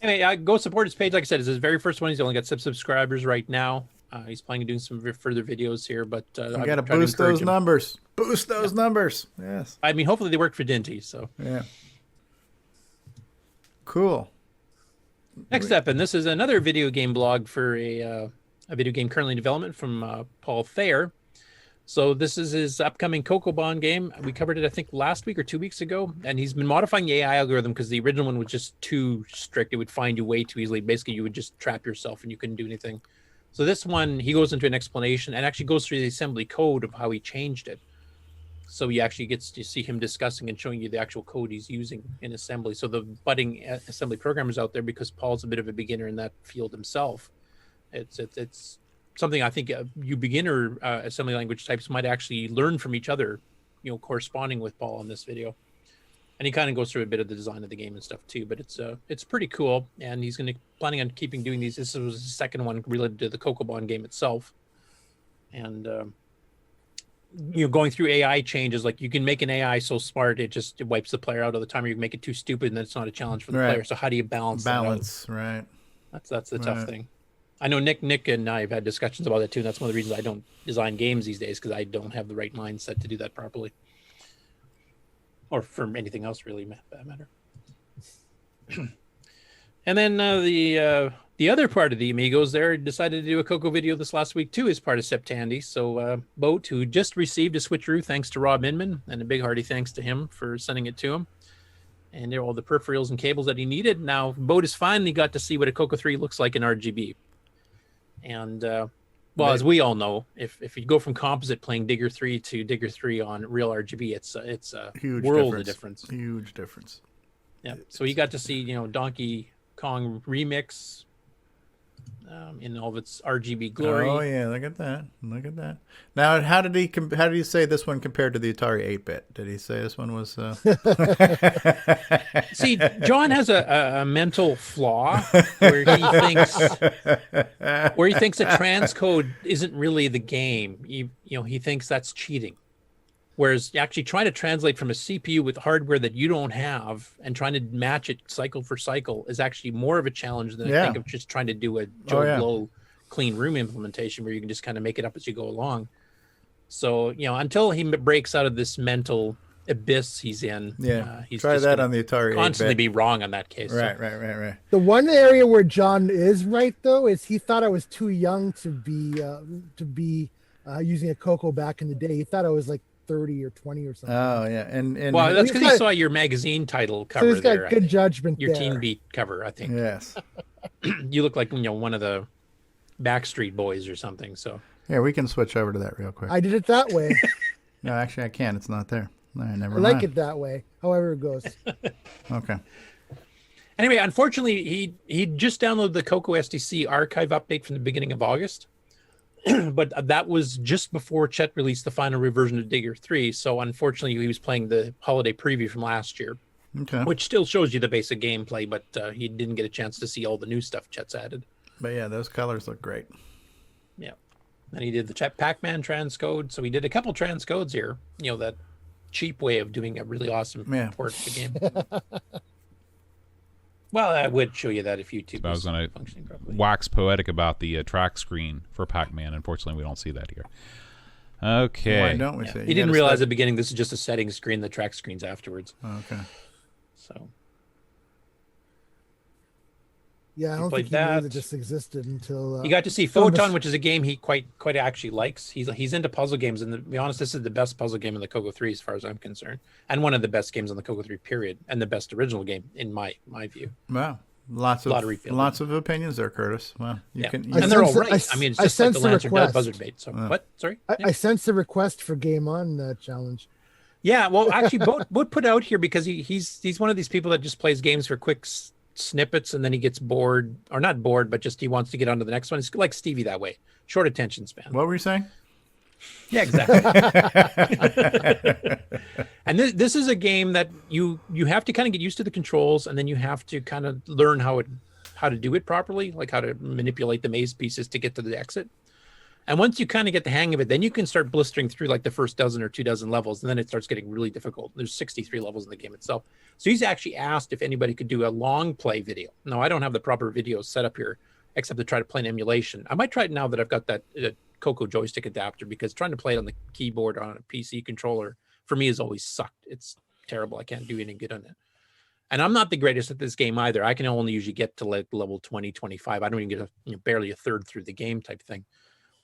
Anyway, go support his page. Like I said, it's his very first one. He's only got 6 subscribers right now. He's planning on doing some further videos here, but you got to boost those numbers. Boost those numbers. Yes. I mean, hopefully they work for Dinty. So yeah. Cool. Next up, and this is another video game blog for a video game currently in development from Paul Thayer. So this is his upcoming CoCoBon game. We covered it, I think, last week or 2 weeks ago. And he's been modifying the AI algorithm because the original one was just too strict. It would find you way too easily. Basically, you would just trap yourself and you couldn't do anything. So this one, he goes into an explanation and actually goes through the assembly code of how he changed it. So he actually gets to see him discussing and showing you the actual code he's using in assembly. So the budding assembly programmers out there, because Paul's a bit of a beginner in that field himself, it's something I think you beginner assembly language types might actually learn from each other, corresponding with Paul in this video. And he kind of goes through a bit of the design of the game and stuff too, but it's pretty cool. And he's planning on keeping doing these. This was the second one related to the CoCoBon game itself. And going through AI changes, like you can make an AI so smart it wipes the player out all the time, or you can make it too stupid and then it's not a challenge for the player. So how do you balance that out? Right. That's the tough thing. I know Nick and I have had discussions about that too, and that's one of the reasons I don't design games these days, because I don't have the right mindset to do that properly, or for anything else really, for that matter. And then the other part of the Amigos there decided to do a Coco video this last week too, as part of Tandy. So Boat, who just received a switcheroo thanks to Rob Inman, and a big hearty thanks to him for sending it to him. And there are all the peripherals and cables that he needed. Now Boat has finally got to see what a Coco 3 looks like in RGB. And as we all know, if you go from composite playing Digger 3 to Digger 3 on real RGB, it's a huge world of difference. Huge difference. Yeah. So you got to see Donkey Kong Remix in all of its RGB glory. Oh yeah, look at that! Look at that. Now, how did he say this one compared to the Atari 8-bit? Did he say this one was? See, John has a mental flaw where he thinks that transcode isn't really the game. He thinks that's cheating. Whereas actually trying to translate from a CPU with hardware that you don't have and trying to match it cycle for cycle is actually more of a challenge than I think of just trying to do a Joe Blow clean room implementation where you can just kind of make it up as you go along. So, until he breaks out of this mental abyss he's in, he's try that on the Atari 8-bit. Constantly be wrong on that case. Right. The one area where John is right, though, is he thought I was too young to be using a Coco back in the day. He thought I was like 30 or 20 or something. Oh yeah, and well, that's because he saw your magazine title cover. So he's got there, good judgment. Your Teen Beat cover, I think. Yes. You look like one of the Backstreet Boys or something. So yeah, we can switch over to that real quick. I did it that way. No, actually, I can't. It's not there. No, never I like it that way. However it goes. Okay. Anyway, unfortunately, he just downloaded the Coco SDC archive update from the beginning of August. but that was just before Chet released the final reversion of Digger 3. So unfortunately, he was playing the holiday preview from last year, which still shows you the basic gameplay, but he didn't get a chance to see all the new stuff Chet's added. But yeah, those colors look great. Yeah. And he did the Chet Pac-Man transcode. So he did a couple transcodes here, that cheap way of doing a really awesome port of the game. Well, I would show you that if YouTube I was going to wax poetic about the track screen for Pac-Man. Unfortunately, we don't see that here. Okay. Why don't we see? He didn't realize at the beginning this is just a settings screen. The track screen's afterwards. Okay. So. Yeah, I don't think he knew that this existed until you got to see Photon, which is a game he quite actually likes. He's into puzzle games, and to be honest, this is the best puzzle game in the CoCo 3 as far as I'm concerned, and one of the best games on the CoCo 3 period, and the best original game in my view. Wow, lots of opinions there, Curtis. Well, and they're all right. I mean, it's just like the Lancer does buzzard bait. So what? Sorry, I sense a request for Game On challenge. Yeah, well, actually, Boat put out here because he's one of these people that just plays games for quick snippets, and then he gets bored, or not bored, but just he wants to get on to the next one. It's like Stevie that way, short attention span. What were you saying? Yeah, exactly. And this is a game that you have to kind of get used to the controls, and then you have to kind of learn how to do it properly, like how to manipulate the maze pieces to get to the exit. And once you kind of get the hang of it, then you can start blistering through like the first dozen or 2 dozen levels, and then it starts getting really difficult. There's 63 levels in the game itself. So he's actually asked if anybody could do a long play video. No, I don't have the proper video set up here, except to try to play an emulation. I might try it now that I've got that CoCo joystick adapter, because trying to play it on the keyboard on a PC controller for me has always sucked. It's terrible. I can't do any good on it. And I'm not the greatest at this game either. I can only usually get to like level 20, 25. I don't even get barely a third through the game type thing.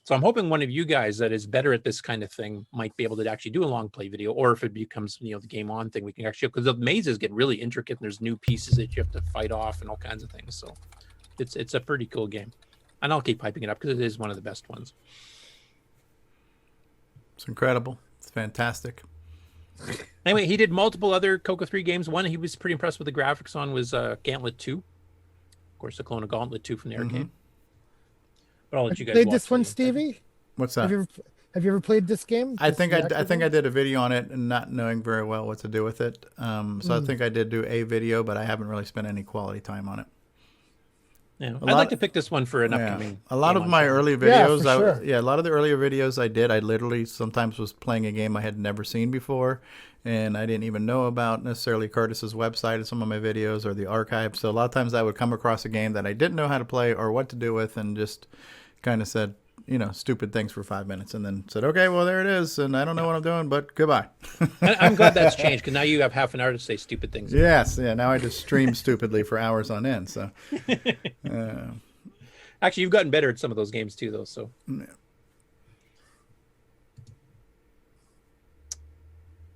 So I'm hoping one of you guys that is better at this kind of thing might be able to actually do a long play video, or if it becomes, the Game On thing, we can actually, because the mazes get really intricate and there's new pieces that you have to fight off and all kinds of things. So it's a pretty cool game, and I'll keep hyping it up because it is one of the best ones. It's incredible. It's fantastic. Anyway, he did multiple other CoCo 3 games. One he was pretty impressed with the graphics on was Gauntlet 2. Of course, the clone of Gauntlet 2 from the arcade. But I'll let you guys played this one, Stevie? What's that? Have you ever played this game? I think I did a video on it and not knowing very well what to do with it. So I think I did do a video, but I haven't really spent any quality time on it. Yeah, I'd like to pick this one for an upcoming. A lot of my early videos, a lot of the earlier videos I did, I literally sometimes was playing a game I had never seen before, and I didn't even know about necessarily Curtis's website in some of my videos or the archive. So a lot of times I would come across a game that I didn't know how to play or what to do with, and just kind of said, stupid things for 5 minutes, and then said, okay, well, there it is, and I don't know what I'm doing, but goodbye. I'm glad that's changed, because now you have half an hour to say stupid things. Yes, yeah, now I just stream stupidly for hours on end, so. Actually, you've gotten better at some of those games, too, though, so. Yeah.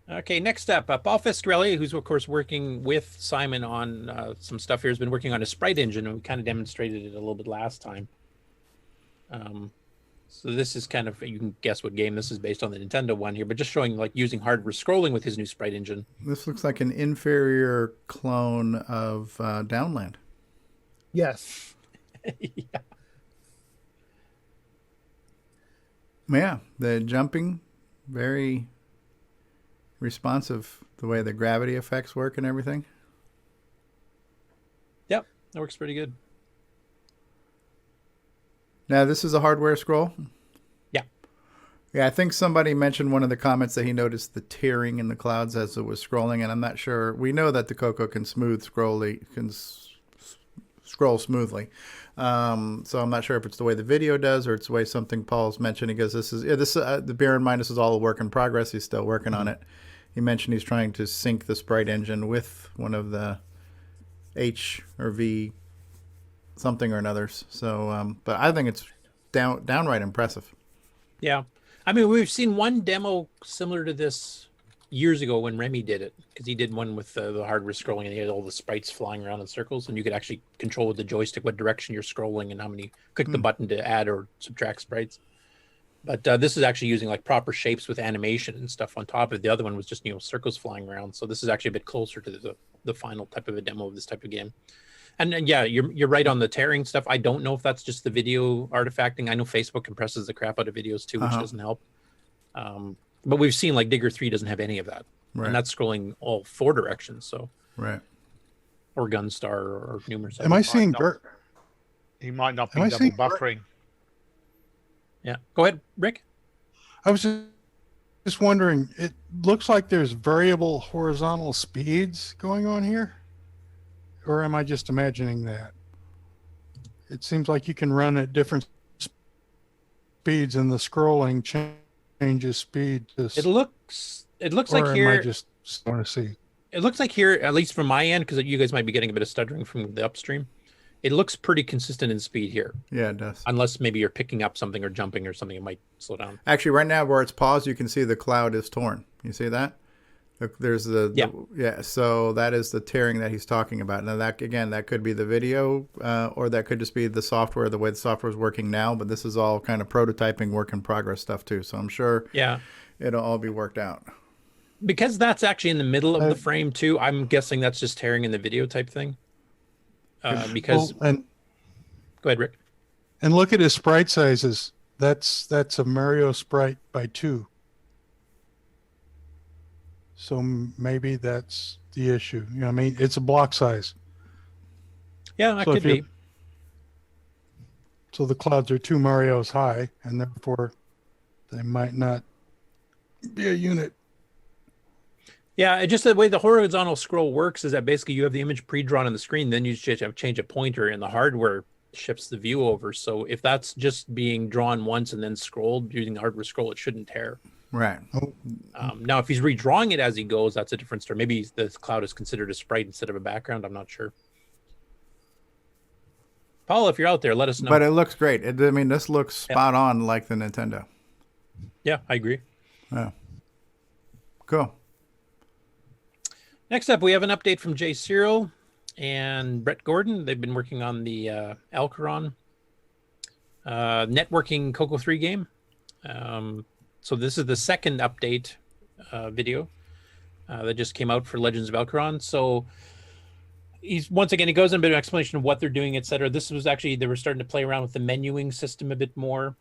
Okay, next up, Paul Fiscarelli, who's, of course, working with Simon on some stuff here, has been working on a sprite engine, and we kind of demonstrated it a little bit last time. So this is kind of, you can guess what game this is based on, the Nintendo one here, but just showing like using hardware scrolling with his new sprite engine. This looks like an inferior clone of Downland. Yes. Yeah, the jumping, very responsive, the way the gravity effects work and everything. Yep, that works pretty good. Now, this is a hardware scroll? Yeah. Yeah, I think somebody mentioned one of the comments that he noticed the tearing in the clouds as it was scrolling, and I'm not sure. We know that the CoCo can scroll smoothly. So I'm not sure if it's the way the video does or it's the way something Paul's mentioning, because bear in mind, this is all a work in progress. He's still working on it. He mentioned he's trying to sync the sprite engine with one of the H or V something or another's. So, but I think it's downright impressive. Yeah. I mean, we've seen one demo similar to this years ago when Remy did it, because he did one with the hardware scrolling, and he had all the sprites flying around in circles, and you could actually control with the joystick what direction you're scrolling and how many, click the button to add or subtract sprites. But this is actually using like proper shapes with animation and stuff on top of it. The other one was just, circles flying around. So this is actually a bit closer to the final type of a demo of this type of game. And yeah, you're right on the tearing stuff. I don't know if that's just the video artifacting. I know Facebook compresses the crap out of videos too, which doesn't help. But we've seen like Digger 3 doesn't have any of that. Right. And that's scrolling all 4 directions. So right. Or Gunstar or numerous. Am I seeing He might not be double buffering. Yeah. Go ahead, Rick. I was just wondering, it looks like there's variable horizontal speeds going on here. Or am I just imagining that? It seems like you can run at different speeds and the scrolling changes speed. It looks like or here. Am I just want to see? It looks like here, at least from my end, because you guys might be getting a bit of stuttering from the upstream. It looks pretty consistent in speed here. Yeah, it does. Unless maybe you're picking up something or jumping or something, it might slow down. Actually, right now where it's paused, you can see the cloud is torn. You see that? There's yeah. So that is the tearing that he's talking about. Now that again, that could be the video, or that could just be the software, the way the software is working now. But this is all kind of prototyping, work in progress stuff too. So I'm sure it'll all be worked out. Because that's actually in the middle of the frame too. I'm guessing that's just tearing in the video type thing. Because go ahead, Rick. And look at his sprite sizes. That's a Mario sprite by 2. So maybe that's the issue. You know, I mean, it's a block size. Yeah, that could be. So the clouds are 2 Marios high, and therefore they might not be a unit. Yeah, just the way the horizontal scroll works is that basically you have the image pre-drawn on the screen, then you just have change a pointer, and the hardware shifts the view over. So if that's just being drawn once and then scrolled using the hardware scroll, it shouldn't tear. Right. Now, if he's redrawing it as he goes, that's a different story. Maybe the cloud is considered a sprite instead of a background. I'm not sure. Paul, if you're out there, let us know. But it looks great. I mean, this looks spot on like the Nintendo. Yeah, I agree. Yeah. Cool. Next up, we have an update from Jay Cyril and Brett Gordon. They've been working on the Alcaron networking Coco 3 game. So this is the second update video that just came out for Legends of Alcaron. So he goes in a bit of an explanation of what they're doing, etc. This was actually, they were starting to play around with the menuing system a bit more,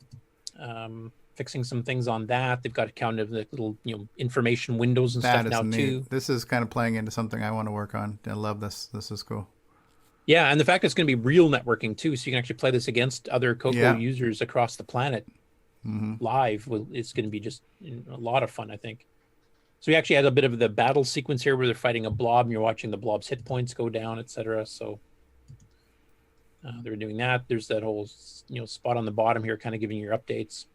fixing some things on that. They've got kind of the little, information windows and stuff now too. This is kind of playing into something I want to work on. I love this. This is cool. Yeah, and the fact it's going to be real networking too, so you can actually play this against other Coco users across the planet live. It's going to be just a lot of fun, I think. So we actually had a bit of the battle sequence here where they're fighting a blob and you're watching the blob's hit points go down, etc. So they're doing that. There's that whole spot on the bottom here kind of giving you your updates.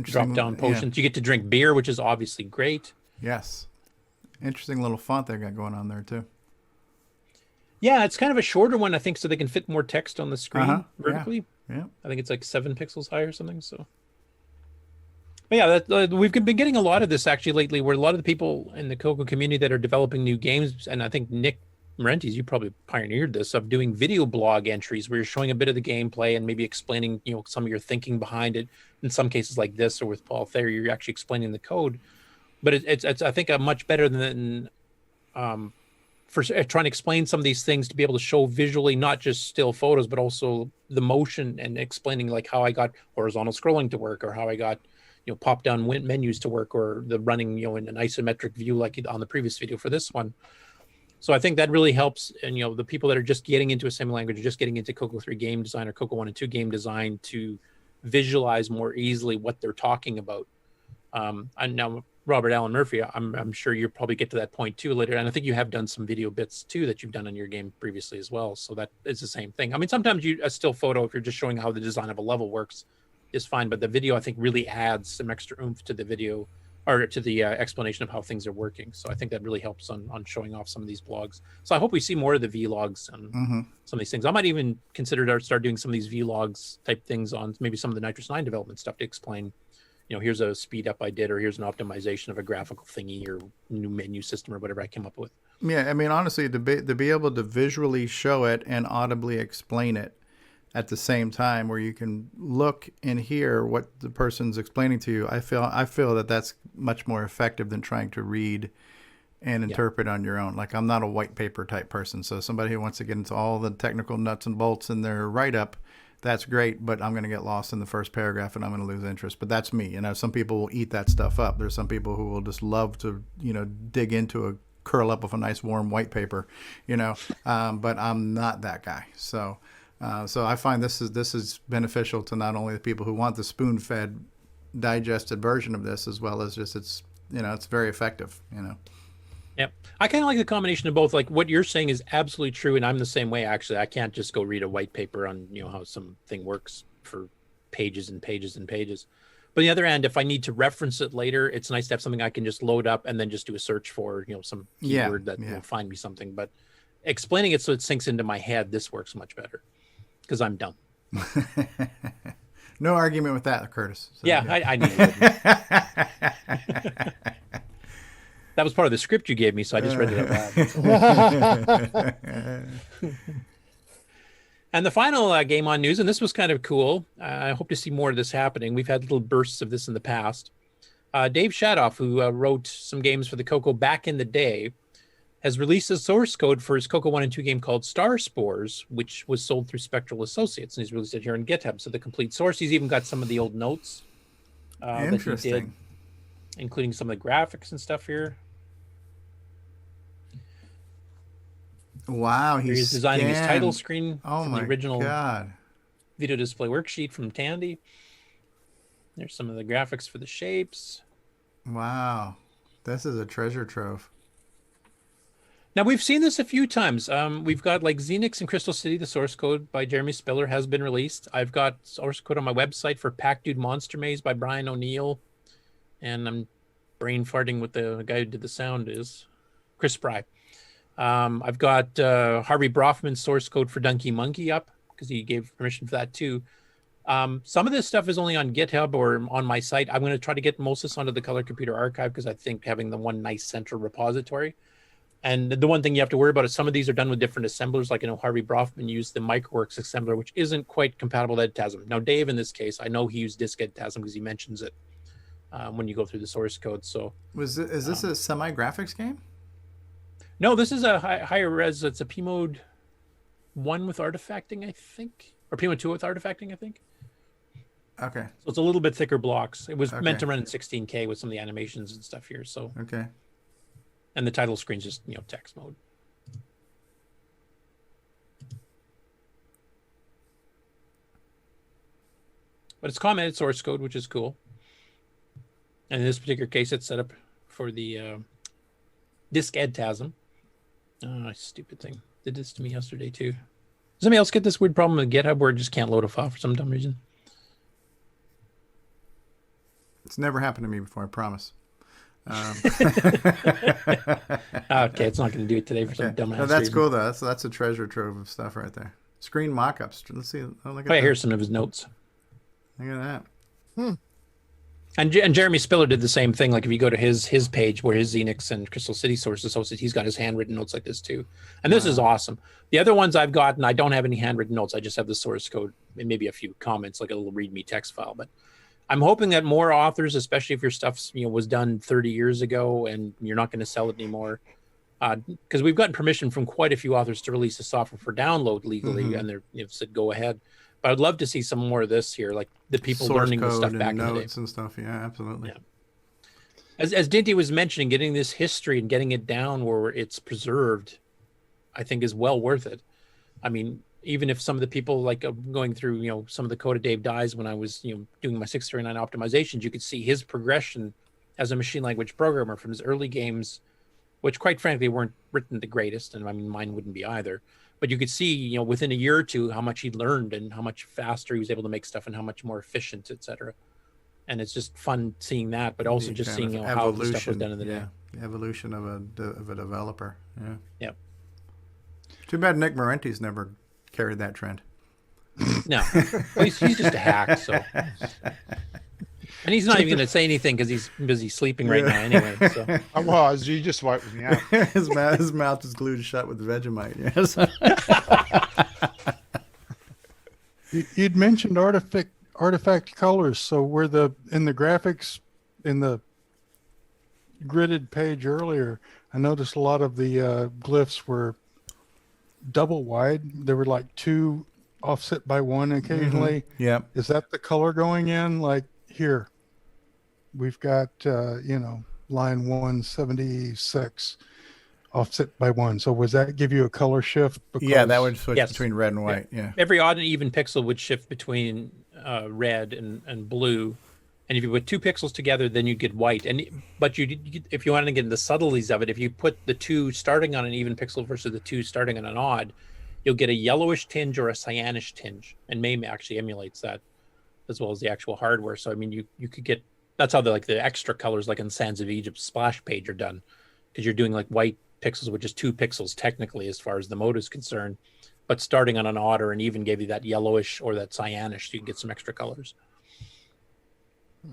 Drop down potions. You get to drink beer, which is obviously great. Yes. Interesting little font they got going on there too. Yeah, it's kind of a shorter one, I think, so they can fit more text on the screen vertically. Yeah. I think it's like 7 pixels high or something. So, but yeah, we've been getting a lot of this actually lately, where a lot of the people in the Coco community that are developing new games, and I think Nick Marentes, you probably pioneered this, of doing video blog entries where you're showing a bit of the gameplay and maybe explaining, some of your thinking behind it. In some cases like this, or with Paul Thayer, you're actually explaining the code. But it's I think a much better than for trying to explain some of these things, to be able to show visually, not just still photos, but also the motion, and explaining like how I got horizontal scrolling to work, or how I got pop down menus to work, or the running in an isometric view like on the previous video for this one. So I think that really helps, and the people that are just getting into assembly language, or just getting into Coco 3 game design or Coco 1 and 2 game design, to visualize more easily what they're talking about. And now Robert Allen Murphy, I'm sure you'll probably get to that point too later, and I think you have done some video bits too that you've done on your game previously as well. So that is the same thing. I mean, sometimes a still photo, if you're just showing how the design of a level works, is fine, but the video I think really adds some extra oomph to the video, or to the explanation of how things are working. So I think that really helps on showing off some of these blogs. So I hope we see more of the vlogs and some of these things. I might even consider start doing some of these vlogs type things on maybe some of the Nitrous 9 development stuff, to explain, here's a speed up I did, or here's an optimization of a graphical thingy, or new menu system, or whatever I came up with. Yeah, I mean, honestly, to be able to visually show it and audibly explain it at the same time, where you can look and hear what the person's explaining to you, I feel that that's much more effective than trying to read and interpret on your own. Like, I'm not a white paper type person. So somebody who wants to get into all the technical nuts and bolts in their write-up, that's great, but I'm going to get lost in the first paragraph and I'm going to lose interest. But that's me. Some people will eat that stuff up. There's some people who will just love to, dig into a curl up with a nice warm white paper, but I'm not that guy. So I find this is beneficial to not only the people who want the spoon-fed digested version of this, as well as just it's very effective. Yep. I kind of like the combination of both. Like what you're saying is absolutely true. And I'm the same way, actually. I can't just go read a white paper on, how something works for pages and pages and pages. But on the other hand, if I need to reference it later, it's nice to have something I can just load up and then just do a search for, some keyword that will find me something. But explaining it so it sinks into my head, this works much better because I'm dumb. No argument with that, Curtis. So, I need it. That was part of the script you gave me, so I just read it out loud. And the final game on news, and this was kind of cool. I hope to see more of this happening. We've had little bursts of this in the past. Dave Shadoff, who wrote some games for the Coco back in the day, has released a source code for his Coco 1 and 2 game called Star Spores, which was sold through Spectral Associates, and he's released it here on GitHub. So the complete source. He's even got some of the old notes that he did, including some of the graphics and stuff here. Wow, he's designing his title screen from the original God. video display worksheet from Tandy. There's some of the graphics for the shapes. Wow, this is a treasure trove. Now, we've seen this a few times. We've got like Xenix and Crystal City. The source code by Jeremy Spiller has been released. I've got source code on my website for Pack Dude Monster Maze by Brian O'Neill. And I'm brain farting what the guy who did the sound is. Chris Spry. I've got Harvey Brofman's source code for Donkey Monkey up because he gave permission for that too. Some of this stuff is only on GitHub or on my site. I'm going to try to get most of this onto the Color Computer Archive because I think having the one nice central repository. And the one thing you have to worry about is some of these are done with different assemblers. Like, Harvey Brofman used the Microworks assembler, which isn't quite compatible with EdTasm. Now, Dave, in this case, I know he used Disk EdTasm because he mentions it when you go through the source code. So, is this a semi-graphics game? No, this is a higher res. It's a P mode 1 with artifacting, I think, or P mode 2 with artifacting, I think. Okay. So it's a little bit thicker blocks. It was meant to run in 16K with some of the animations and stuff here. So okay. And the title screen's just text mode. But it's commented source code, which is cool. And in this particular case, it's set up for the Disk EdTasm. Oh, stupid thing. Did this to me yesterday too. Does anybody else get this weird problem with GitHub where it just can't load a file for some dumb reason? It's never happened to me before, I promise. Okay, it's not going to do it today for some dumb ass No, that's reason. cool though. That's a treasure trove of stuff right there. Screen mock-ups. Let's see. Oh, look at that. Here's some of his notes. Look at that. And Jeremy Spiller did the same thing. Like if you go to his page where his Xenix and Crystal City sources hosted, he's got his handwritten notes like this too. And this is awesome. The other ones I've gotten, I don't have any handwritten notes. I just have the source code and maybe a few comments, like a little README text file. But I'm hoping that more authors, especially if your stuff was done 30 years ago and you're not going to sell it anymore, because we've gotten permission from quite a few authors to release the software for download legally, and they've said go ahead. But I'd love to see some more of this here, like the people source learning the code stuff and back in the day. notes and stuff. Yeah, absolutely. Yeah. As Dinty was mentioning, getting this history and getting it down where it's preserved, I think is well worth it. I mean, even if some of the people like going through, some of the code of Dave Dies when I was, doing my 639 optimizations, you could see his progression as a machine language programmer from his early games, which quite frankly weren't written the greatest. And I mean, mine wouldn't be either. But you could see, within a year or two, how much he learned and how much faster he was able to make stuff and how much more efficient, etc. And it's just fun seeing that, but also just seeing how the stuff was done in the day. The evolution of a developer. Yeah. Yep. Too bad Nick Marenti's never carried that trend. No, well, he's just a hack. So, and he's not even going to say anything because he's busy sleeping right now anyway. So I was. You just wiped me out. his mouth is glued shut with Vegemite. Yes. You'd mentioned artifact colors. So were in the graphics in the gridded page earlier, I noticed a lot of the glyphs were double wide. There were like 2 offset by 1 occasionally. Mm-hmm. Yep. Is that the color going in? Like here, we've got, line 176 offset by 1. So was that give you a color shift? Yeah, that would switch between red and white. Yeah. Every odd and even pixel would shift between red and blue. And if you put 2 pixels together, then you get white. But if you want to get into the subtleties of it, if you put the 2 starting on an even pixel versus the 2 starting on an odd, you'll get a yellowish tinge or a cyanish tinge. And MAME actually emulates that as well as the actual hardware. So I mean, you could get, that's how the extra colors like in Sands of Egypt splash page are done, because you're doing like white pixels, which is 2 pixels technically as far as the mode is concerned, but starting on an odd or an even gave you that yellowish or that cyanish, so you can get some extra colors.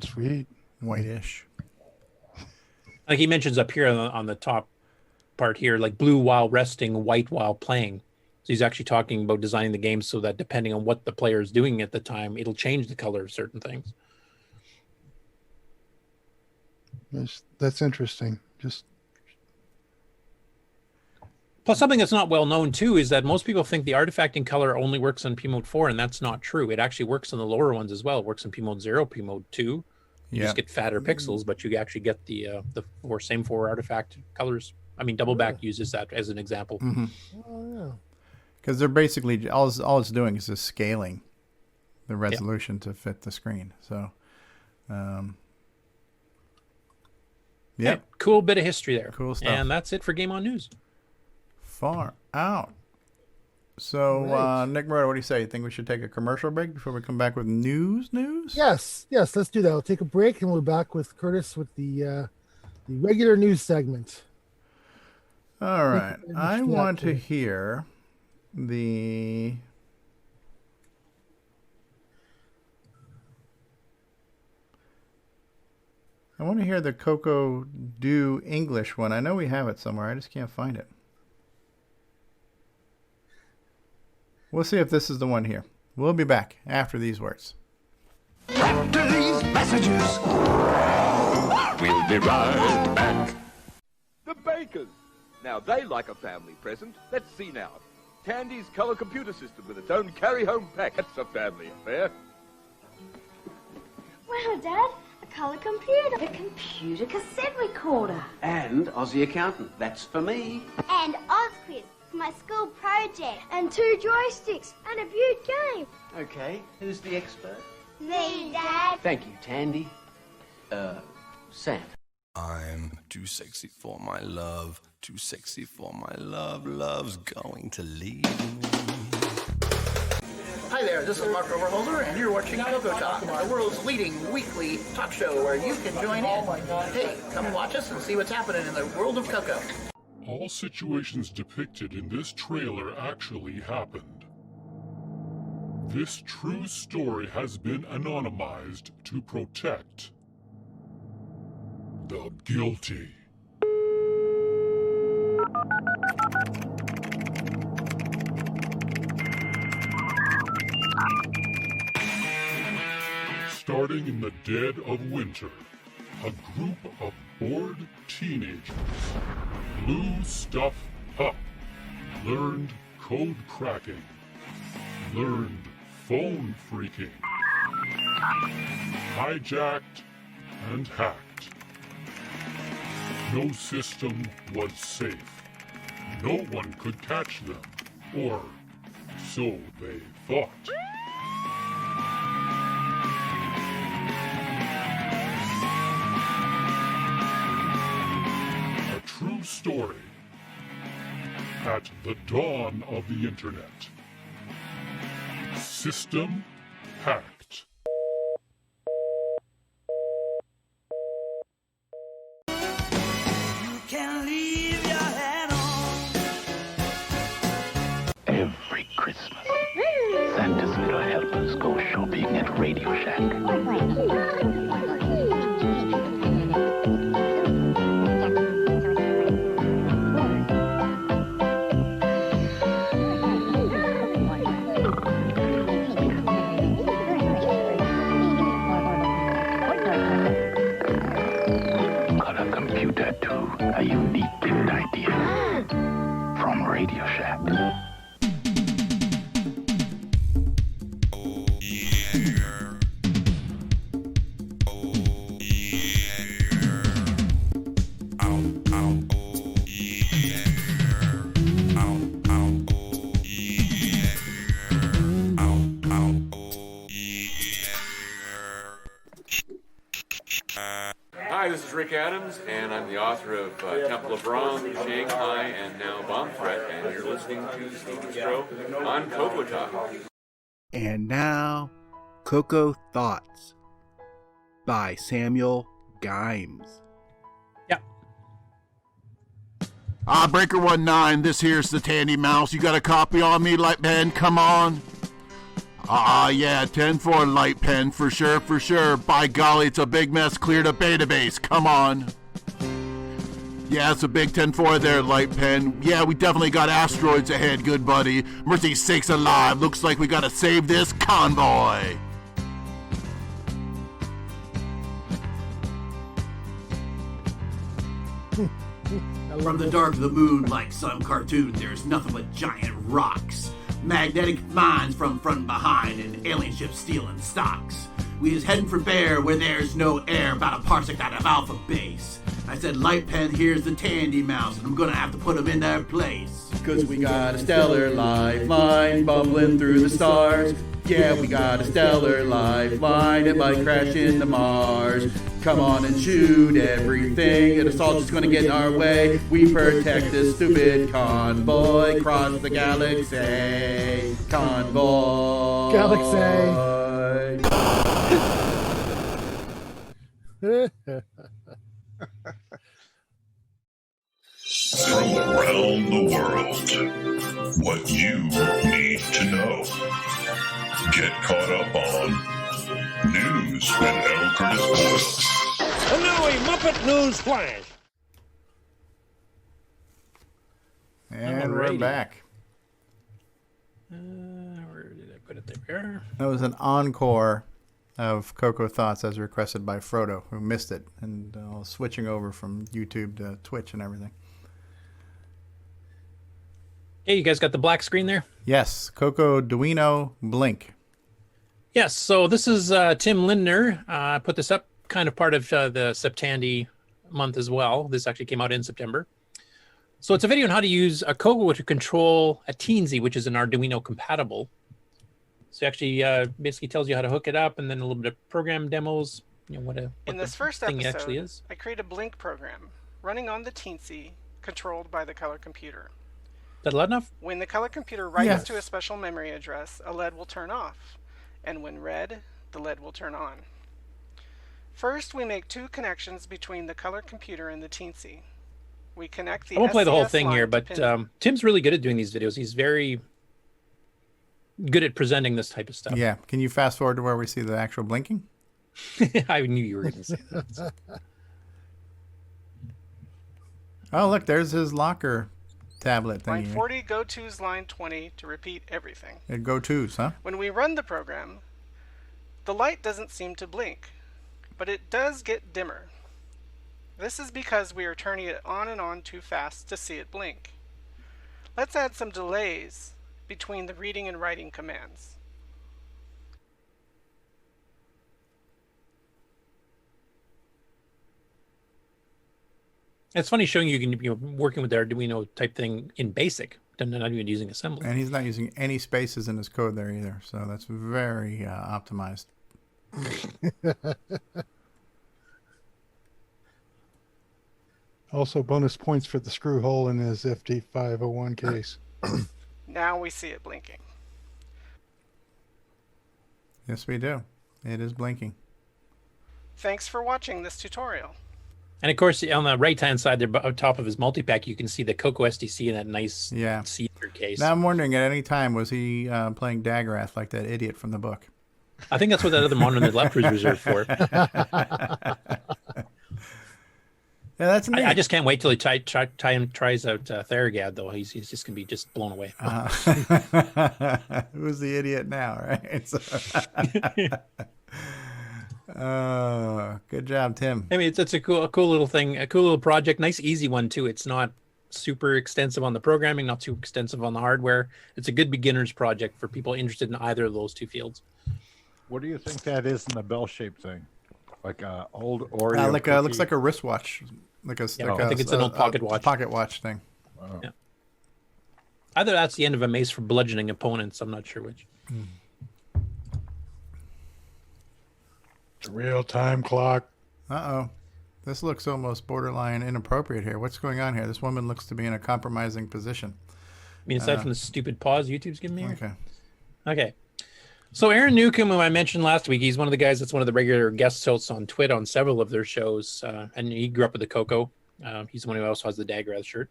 Sweet. Whitish. Like he mentions up here on the top part here, like blue while resting, white while playing. So he's actually talking about designing the game so that depending on what the player is doing at the time, it'll change the color of certain things. That's interesting. Plus, something that's not well known too is that most people think the artifacting color only works on P-Mode 4, and that's not true. It actually works on the lower ones as well. It works in P-Mode 0, P-Mode 2. You just get fatter pixels, but you actually get the same 4 artifact colors. I mean, Double Back uses that as an example. Mm-hmm. Oh, yeah. Because they're basically all it's doing is just scaling the resolution to fit the screen. So, yeah, cool bit of history there. Cool stuff. And that's it for Game On News. Far out. So, Right. Nick Murdo, what do you say? You think we should take a commercial break before we come back with news? Yes, let's do that. We'll take a break and we're back with Curtis with the regular news segment. All right. I want to hear I want to hear the Coco Do English one. I know we have it somewhere. I just can't find it. We'll see if this is the one here. We'll be back after these words. After these messages, we'll be right back. The Bakers. Now they like a family present. Let's see now. Tandy's color computer system with its own carry-home pack. That's a family affair. Wow, Dad, a color computer. A computer cassette recorder. And Aussie Accountant. That's for me. And OzQuiz for my school project. And 2 joysticks and a viewed game. Okay, who's the expert? Me, Dad. Thank you, Tandy. Sam. I'm too sexy for my love, too sexy for my love, love's going to leave me. Hi there, this is Mark Overholzer, and you're watching CoCoTALK, the world's leading weekly talk show where you can join in. Hey, come watch us and see what's happening in the world of Coco. All situations depicted in this trailer actually happened. This true story has been anonymized to protect the guilty. Starting in the dead of winter, a group of bored teenagers blew stuff up, learned code cracking, learned phone phreaking, hijacked and hacked. No system was safe. No one could catch them, or so they thought. A true story at the dawn of the internet. System hacked. Every Christmas, Santa's little helpers go shopping at Radio Shack. Color computer too, a unique Hi, this is Rick Adams, and I'm the author of Temple of Rom, Shanghai, and now Bomb Threat, and you're listening to Steve Stro on CoCoTALK. And now, Coco Thoughts by Samuel Gimes. Breaker 19, this here's the Tandy Mouse. You got a copy on me, Light Pen? Come on. Yeah, 10-4 Light Pen, for sure, for sure. By golly, it's a big mess, cleared a database. Come on. Yeah, it's a big 10-4 there, Light Pen. Yeah, we definitely got asteroids ahead, good buddy. Mercy sakes alive, looks like we gotta save this convoy. From the dark of the moon, like some cartoon, there's nothing but giant rocks. Magnetic mines from front and behind, and alien ships stealing stocks. We is heading for Bear, where there's no air, about a parsec out of Alpha Base. I said, Light Pen, here's the Tandy Mouse, and I'm gonna have to put them in their place. Cause we got a stellar lifeline bubbling through the stars. Yeah, we got a stellar lifeline, it might crash into Mars. Come on and shoot everything, it's all just gonna get in our way. We protect this stupid convoy, cross the galaxy. Convoy. Galaxy. From around the world, what you need to know. Get caught up on News with L. Curtis Boyle. And now a Muppet News Flash. And we're back. Where did I put it there? That was an encore of Coco Thoughts as requested by Frodo, who missed it, and switching over from YouTube to Twitch and everything. Hey, you guys got the black screen there? Yes, Coco Duino Blink. Yes, so this is Tim Lindner. I put this up kind of part of the Septandy month as well. This actually came out in September. So it's a video on how to use a Coco to control a Teensy, which is an Arduino compatible. So it actually basically tells you how to hook it up, and then a little bit of program demos. You know what in this first thing episode, actually is. I create a Blink program running on the Teensy, controlled by the color computer. Is that loud enough? When the color computer writes to a special memory address, a LED will turn off, and when read, the LED will turn on. First, we make two connections between the color computer and the Teensy. We connect the I won't play the whole SCS thing line here, to but pin- Tim's really good at doing these videos. He's very good at presenting this type of stuff. Yeah. Can you fast forward to where we see the actual blinking? I knew you were going to say that. Oh, look, there's his locker tablet Line thingy. 40 go-tos line 20 to repeat everything. Go-tos, huh? When we run the program, the light doesn't seem to blink, but it does get dimmer. This is because we are turning it on and on too fast to see it blink. Let's add some delays between the reading and writing commands. It's funny showing you can be working with the Arduino type thing in BASIC, not even using assembly. And he's not using any spaces in his code there either, so that's very optimized. Also, bonus points for the screw hole in his FD501 case. Now we see it blinking. Yes, we do. It is blinking. Thanks for watching this tutorial. And of course, on the right-hand side there, on top of his multi-pack, you can see the Coco SDC in that nice see-through case. Now I'm wondering, at any time, was he playing Daggerath like that idiot from the book? I think that's what that other monitor on the left was reserved for. Yeah, that's neat. I just can't wait till he tries out Theragad, though. He's just going to be just blown away. Who's the idiot now, right? So good job, Tim. I mean, it's a cool little thing, a cool little project. Nice, easy one, too. It's not super extensive on the programming, not too extensive on the hardware. It's a good beginner's project for people interested in either of those two fields. What do you think that is in the bell-shaped thing? Like a old Oreo looks cookie? like a wristwatch. I think it's an old pocket watch. Pocket watch thing. Oh. Yeah. Either that's the end of a mace for bludgeoning opponents. I'm not sure which. It's a real-time clock. Uh-oh. This looks almost borderline inappropriate here. What's going on here? This woman looks to be in a compromising position. I mean, aside from the stupid pause YouTube's giving me here? Okay. Okay. So Aaron Newcomb, who I mentioned last week, he's one of the guys that's one of the regular guest hosts on Twit on several of their shows. And he grew up with the Coco. He's the one who also has the Dagger shirt.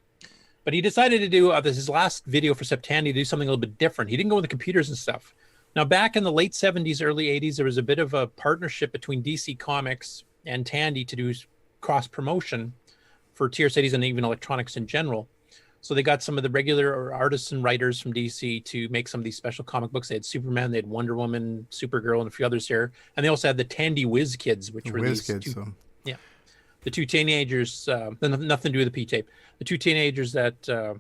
But he decided to do his last video for Tandy to do something a little bit different. He didn't go with the computers and stuff. Now, back in the late 70s, early 80s, there was a bit of a partnership between DC Comics and Tandy to do cross-promotion for tier cities and even electronics in general. So they got some of the regular artists and writers from DC to make some of these special comic books. They had Superman, they had Wonder Woman, Supergirl, and a few others here. And they also had the Tandy Whiz Kids, which were these two, the two teenagers, nothing to do with the P-tape. The two teenagers that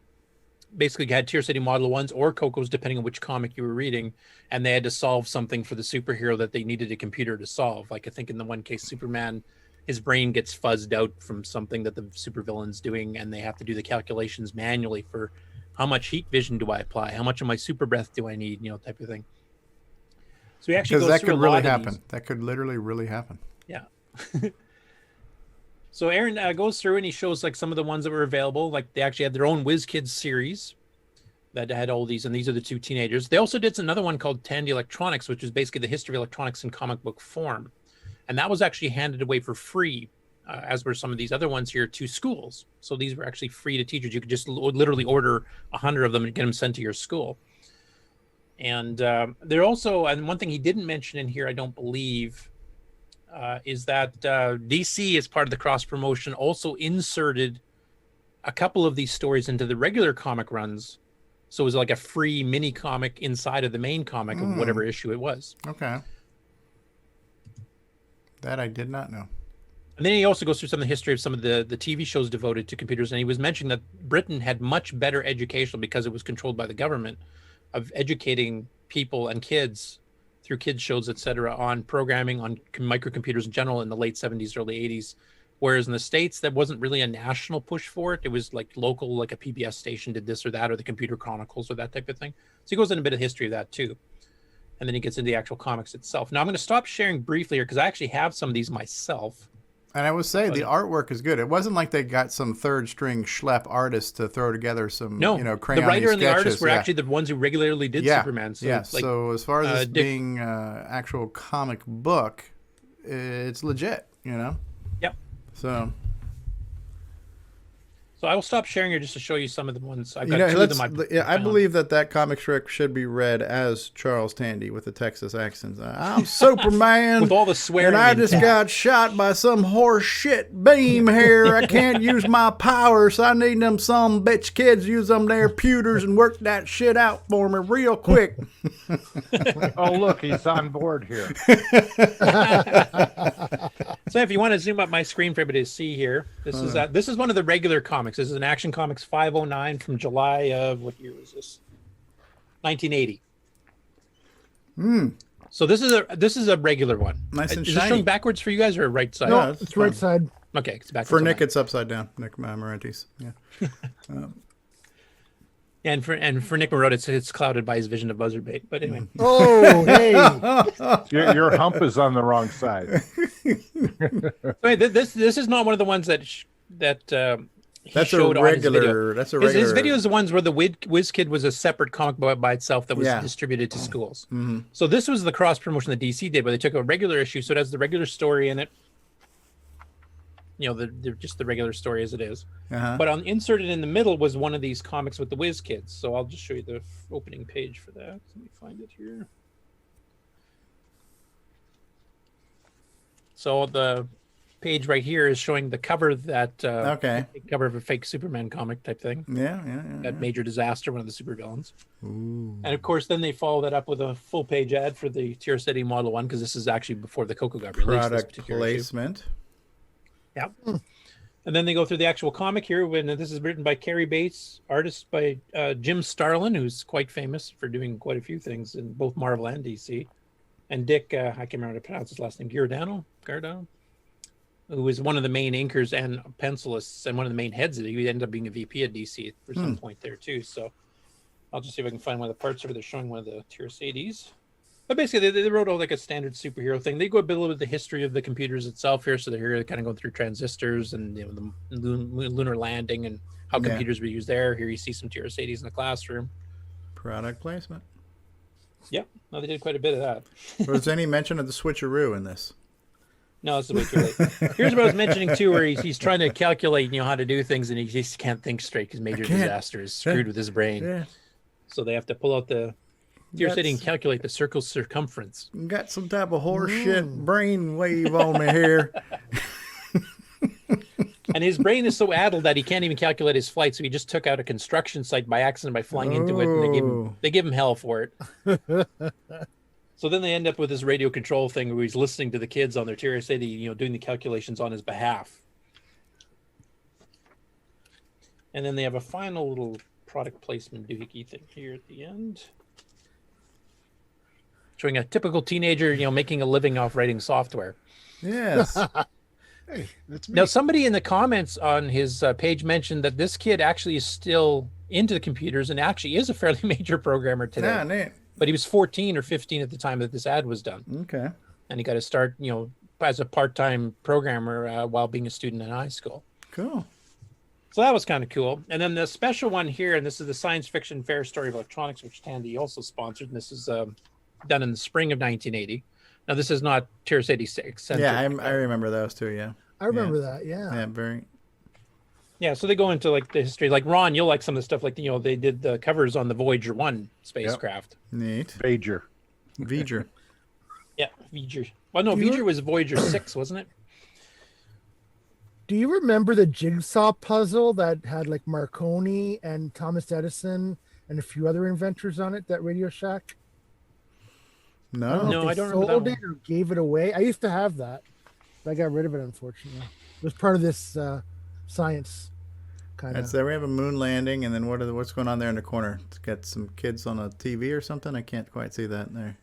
basically had Tier City Model 1s or Cocos, depending on which comic you were reading. And they had to solve something for the superhero that they needed a computer to solve. Like I think in the one case, Superman, his brain gets fuzzed out from something that the supervillain's doing, and they have to do the calculations manually for how much heat vision do I apply, how much of my super breath do I need, type of thing. So he actually goes that through could a really lot of happen. these. That could literally really happen. Yeah. So Aaron goes through and he shows like some of the ones that were available. Like they actually had their own Whiz Kids series that had all these, and these are the two teenagers. They also did another one called Tandy Electronics, which is basically the history of electronics in comic book form. And that was actually handed away for free, as were some of these other ones here, to schools. So these were actually free to teachers. You could just literally order 100 of them and get them sent to your school. And they're also, and one thing he didn't mention in here, I don't believe, is that DC, as part of the cross promotion, also inserted a couple of these stories into the regular comic runs. So it was like a free mini comic inside of the main comic of whatever issue it was. Okay. That I did not know. And then he also goes through some of the history of some of the TV shows devoted to computers. And he was mentioning that Britain had much better education because it was controlled by the government of educating people and kids through kids shows, etc., on programming, on microcomputers in general in the late 70s, early 80s. Whereas in the States, there wasn't really a national push for it. It was like local, like a PBS station did this or that, or the Computer Chronicles or that type of thing. So he goes into a bit of history of that too. And then he gets into the actual comics itself. Now I'm going to stop sharing briefly here because I actually have some of these myself. And I will say the artwork is good. It wasn't like they got some third string schlep artist to throw together some, crayon the writer and the sketches. artist were actually the ones who regularly did Superman. So, so as far as this being actual comic book, it's legit, Yep. So I will stop sharing here just to show you some of the ones. I've got two of them. I believe that comic strip should be read as Charles Tandy with the Texas accent. I'm Superman. With all the swearing. And I just got shot by some horse shit beam here. I can't use my powers. So I need them some bitch kids use them their pewters and work that shit out for me real quick. Oh, look, he's on board here. So if you want to zoom up my screen for everybody to see here, this is one of the regular comics. This is an Action Comics 509 from July of, what year was this? 1980. So this is a regular one. Nice and is shiny. It showing backwards for you guys or right side? No, it's right side. Okay, it's backwards. For Nick, it's upside down. Nick Marentes. Yeah. And for Nick Marotta, it's clouded by his vision of buzzard bait. But anyway. Oh, hey! Your hump is on the wrong side. Wait, this is not one of the ones that he showed on his video. That's a regular. His video is the ones where the Whiz Kid was a separate comic book by itself that was distributed to schools. Mm-hmm. So this was the cross promotion that DC did, where they took a regular issue, so it has the regular story in it. Just the regular story as it is. But inserted in the middle was one of these comics with the Whiz Kids. So I'll just show you the opening page for that. Let me find it here. So the page right here is showing the cover cover of a fake Superman comic type thing. That Major Disaster, one of the supervillains. And of course, then they follow that up with a full page ad for the Tier City Model 1, because this is actually before the Coco got released. Product placement. Yeah. And then they go through the actual comic here. When this is written by Cary Bates, artist by Jim Starlin, who's quite famous for doing quite a few things in both Marvel and DC. And Dick, I can't remember how to pronounce his last name, Giordano, who was one of the main inkers and pencilists and one of the main heads of it. He ended up being a VP at DC for some point there too. So I'll just see if I can find one of the parts over there showing one of the Tirosades. But basically, they wrote all like a standard superhero thing. They go a bit with the history of the computers itself here. So they're here kind of going through transistors and the lunar landing and how computers were used there. Here you see some Tirosades in the classroom. Product placement. Yep. No, they did quite a bit of that. Was any mention of the switcheroo in this? No, this is way too late. Here's what I was mentioning too, where he's trying to calculate, how to do things, and he just can't think straight because major disaster is screwed with his brain. Yeah. So they have to pull out the Tirosade and calculate the circle's circumference. Got some type of horseshit brain wave on me here. And his brain is so addled that he can't even calculate his flight. So he just took out a construction site by accident by flying into it, and they give him hell for it. So then they end up with this radio control thing where he's listening to the kids on their Tirosade, doing the calculations on his behalf. And then they have a final little product placement doohickey thing here at the end, showing a typical teenager, making a living off writing software. Yes. Hey, that's me. Now, somebody in the comments on his page mentioned that this kid actually is still into the computers and actually is a fairly major programmer today. Yeah, neat. But he was 14 or 15 at the time that this ad was done. Okay. And he got to start, as a part-time programmer while being a student in high school. Cool. So that was kind of cool. And then the special one here, and this is the Science Fiction Fair Story of Electronics, which Tandy also sponsored. And this is done in the spring of 1980. Now, this is not Tirosade 6. Yeah, I remember those too, yeah. I remember that, yeah. Yeah, very... Yeah, so they go into like the history. Like Ron, you'll like some of the stuff. Like they did the covers on the Voyager 1 spacecraft. Yep. Neat. Voyager. Yeah, Voyager. Well, no, Voyager was Voyager 6, wasn't it? Do you remember the jigsaw puzzle that had like Marconi and Thomas Edison and a few other inventors on it? That Radio Shack. No, I don't remember that sold one. it or gave it away. I used to have that, but I got rid of it unfortunately. It was part of this science kind of. So we have a moon landing, and then what's going on there in the corner? It's got some kids on a TV or something. I can't quite see that in there.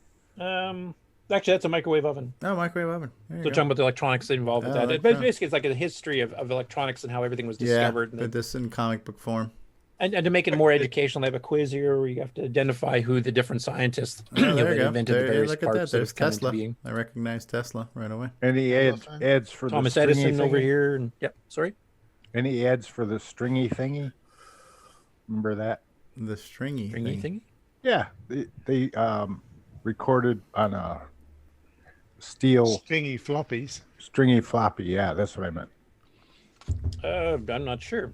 Actually, that's a microwave oven. Oh, microwave oven. There you So go. talking about the electronics involved with that. okay. But basically, it's like a history of electronics and how everything was discovered. Yeah, but this in comic book form. And to make it more educational, they have a quiz here where you have to identify who the different scientists Oh, there you that go. invented the There, various look at parts that. There's that have come Tesla. into being. I recognize Tesla right away. Any ads for Thomas the stringy Edison over thingy? here. And, yep, sorry. Any ads for the stringy thingy? Remember that? The stringy thingy? Yeah, they recorded on a steel Stringy floppies. stringy floppy. Yeah, that's what I meant. I'm not sure.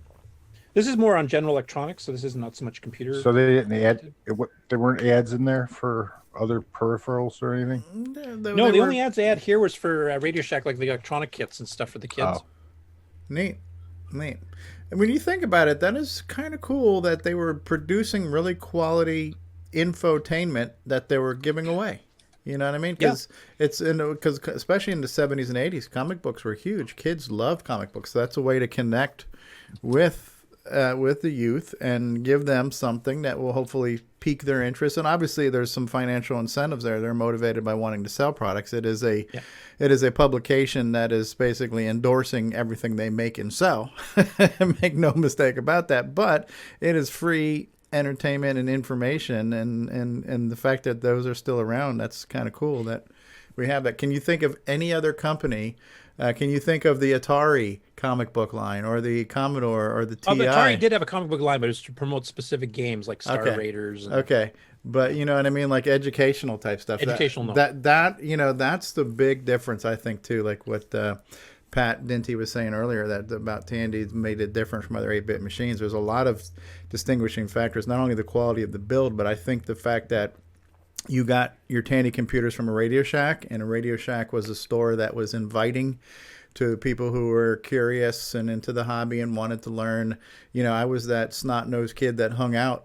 This is more on general electronics, so this is not so much computer. So they didn't add. There weren't ads in there for other peripherals or anything. No, the only ads they had here was for Radio Shack, like the electronic kits and stuff for the kids. Oh. Neat. And when you think about it, that is kind of cool that they were producing really quality infotainment that they were giving away. You know what I mean? Because because especially in the 70s and 80s, comic books were huge. Kids loved comic books. So that's a way to connect with the youth and give them something that will hopefully pique their interest. And obviously, there's some financial incentives there. They're motivated by wanting to sell products. It is a publication that is basically endorsing everything they make and sell. Make no mistake about that. But it is free entertainment and information, and the fact that those are still around, that's kind of cool that we have that. Can you think of any other company? Can you think of the Atari comic book line or the Commodore or the TI? The Atari did have a comic book line, but it was to promote specific games like Star Raiders. And... Okay, but you know what I mean, like educational type stuff. Educational. That you know, that's the big difference, I think, too. Like what Pat Dinty was saying earlier, that about Tandy made it different from other 8-bit machines. There's a lot of distinguishing factors, not only the quality of the build, but I think the fact that you got your Tandy computers from a Radio Shack, and a Radio Shack was a store that was inviting to people who were curious and into the hobby and wanted to learn. You know, I was that snot-nosed kid that hung out